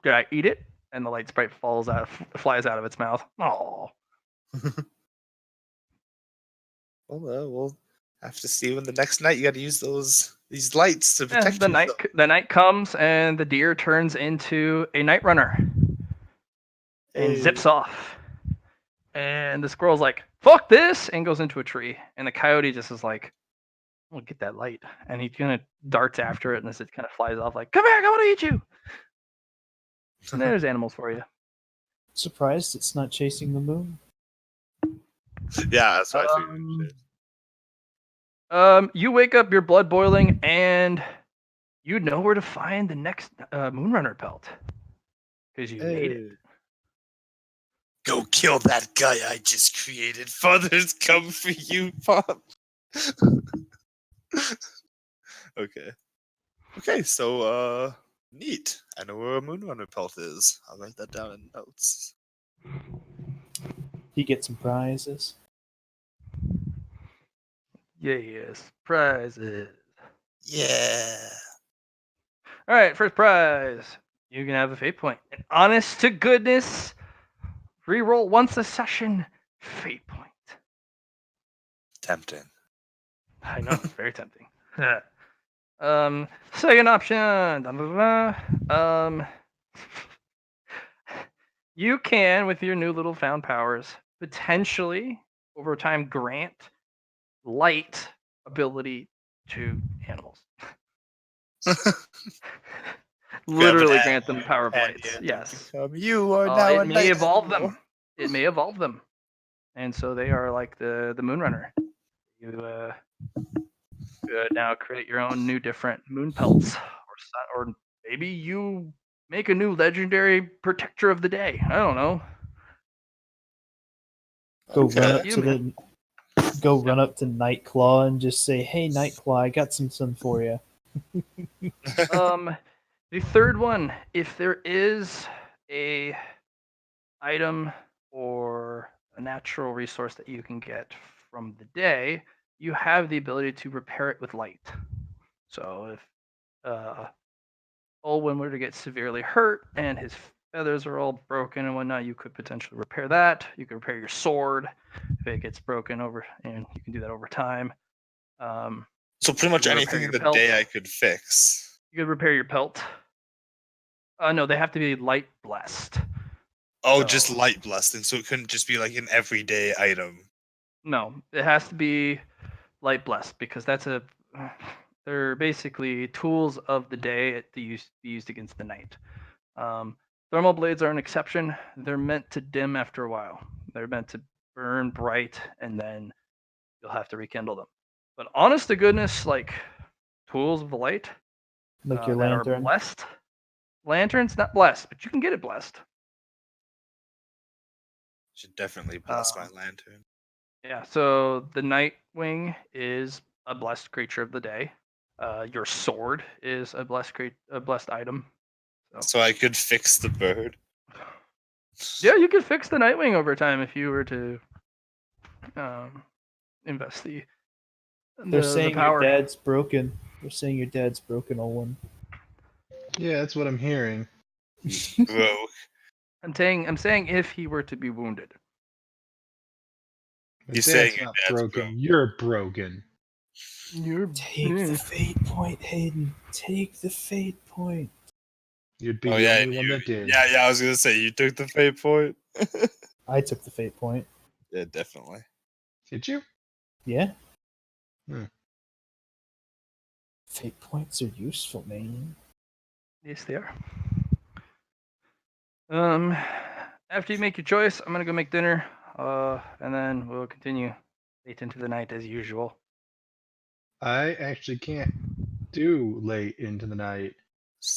"Did I eat it?" And the light sprite flies out of its mouth. Oh, Well, we'll have to see when the next night you got to use these lights to protect the yourself. night comes, and the deer turns into a night runner and zips off. And the squirrel's like, "Fuck this!" and goes into a tree. And the coyote just is like, "We'll get that light," and he kind of darts after it, and as it kind of flies off, like, "Come back! I want to eat you!" And there's animals for you. Surprised it's not chasing the moon. Yeah, that's what I figured. You wake up, your blood boiling, and you know where to find the next Moonrunner pelt because you made it. Go kill that guy I just created. Fathers come for you, Pop. Okay. Okay, so neat. I know where a Moonrunner pelt is. I'll write that down in notes. You get some prizes. Yes, prizes. Yeah. All right, first prize. You can have a fate point. An honest to goodness, reroll once a session fate point. Tempting. I know, it's very tempting. Second option. You can, with your new little found powers, potentially over time grant light ability to animals. Literally grant them power of lights. Yes. You are now a It may night evolve animal. them. It may evolve them, and so they are like the Moonrunner. You now create your own new different moon pelts, or maybe you make a new legendary protector of the day. I don't know. Go Okay. run up to Human. run up to Nightclaw and just say, "Hey, Nightclaw, I got some sun for you." The third one, if there is a item or a natural resource that you can get from the day, you have the ability to repair it with light. So if Olwen were to get severely hurt and his feathers are all broken and whatnot, you could potentially repair that. You could repair your sword if it gets broken over, and you can do that over time. So pretty much You repair anything in your the pelt. day I could fix. You could repair your pelt. No, they have to be light blessed. Oh, So- just light blessing. So it couldn't just be like an everyday item. No, it has to be light blessed because they're basically tools of the day to be used against the night. Thermal blades are an exception. They're meant to dim after a while. They're meant to burn bright, and then you'll have to rekindle them. But honest to goodness, like tools of the light Like your that are lantern. blessed. Lanterns not blessed, but you can get it blessed. Should definitely bless my lantern. Yeah. So the Nightwing is a blessed creature of the day. Your sword is a blessed item. So I could fix the bird. Yeah, you could fix the Nightwing over time if you were to invest They're saying your power. dad's broken. They're saying your dad's broken, Olin. Yeah, that's what I'm hearing. Broke. I'm saying if he were to be wounded. My He's dad's saying your not dad's broken. broke. You're broken. You're Take the fate point, Hayden. Take the fate point. You'd be Oh the yeah, only one that did. yeah. I was gonna say you took the fate point. I took the fate point. Yeah, definitely. Did you? Yeah. Hmm. Fate points are useful, man. Yes, they are. After you make your choice, I'm gonna go make dinner. And then we'll continue late into the night as usual. I actually can't do late into the night.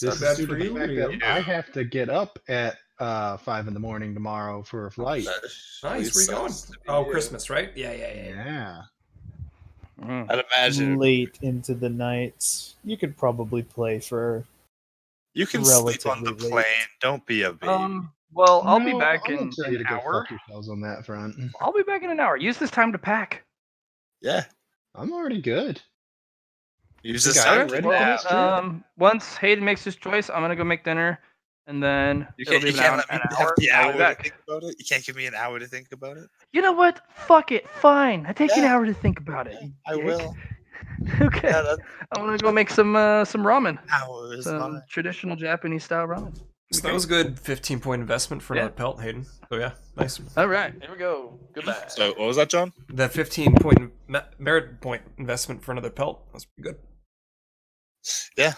This bad is due for to the you, fact Leo. that I have to get up at 5 in the morning tomorrow for a flight. Nice, where you going? Oh, Christmas, right? Yeah. Yeah. Mm. I'd imagine Late into the night. You could probably play for you can sleep on the relatively plane. late. Don't be a baby. Well, I'll be No, back I'm gonna in tell an you to go hour. fuck yourselves on that front. I'll be back in an hour. Use this time to pack. Yeah. I'm already good. Use Think this I'm time to ready for nap. this trip? Once Hayden makes his choice, I'm gonna go make dinner, and then You it'll can't, be you can't let an me have hour. the I'll hour be to back. think about it. You can't give me an hour to think about it. You know what? Fuck it. Fine. I take an Yeah. hour to think about it. You I dick. will. Okay. Yeah, that I'm gonna go make some ramen. hour is Some mine. traditional Japanese style ramen. So that was a good 15-point investment for another Yeah. pelt, Hayden. So yeah, nice. All right. Here we go. Goodbye. So what was that, John? That 15-point merit point investment for another pelt. That's pretty good. Yeah.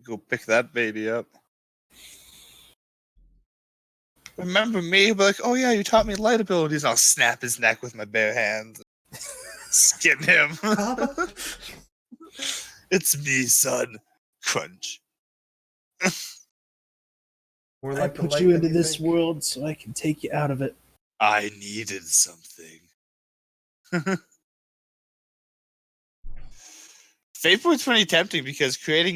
Go pick that baby up. Remember me? Be like, oh yeah, you taught me light abilities. And I'll snap his neck with my bare hands. Skin him. It's me, son. Crunch. More I like the put light you than into this think. world so I can take you out of it. I needed something. Fate Point's pretty tempting because creating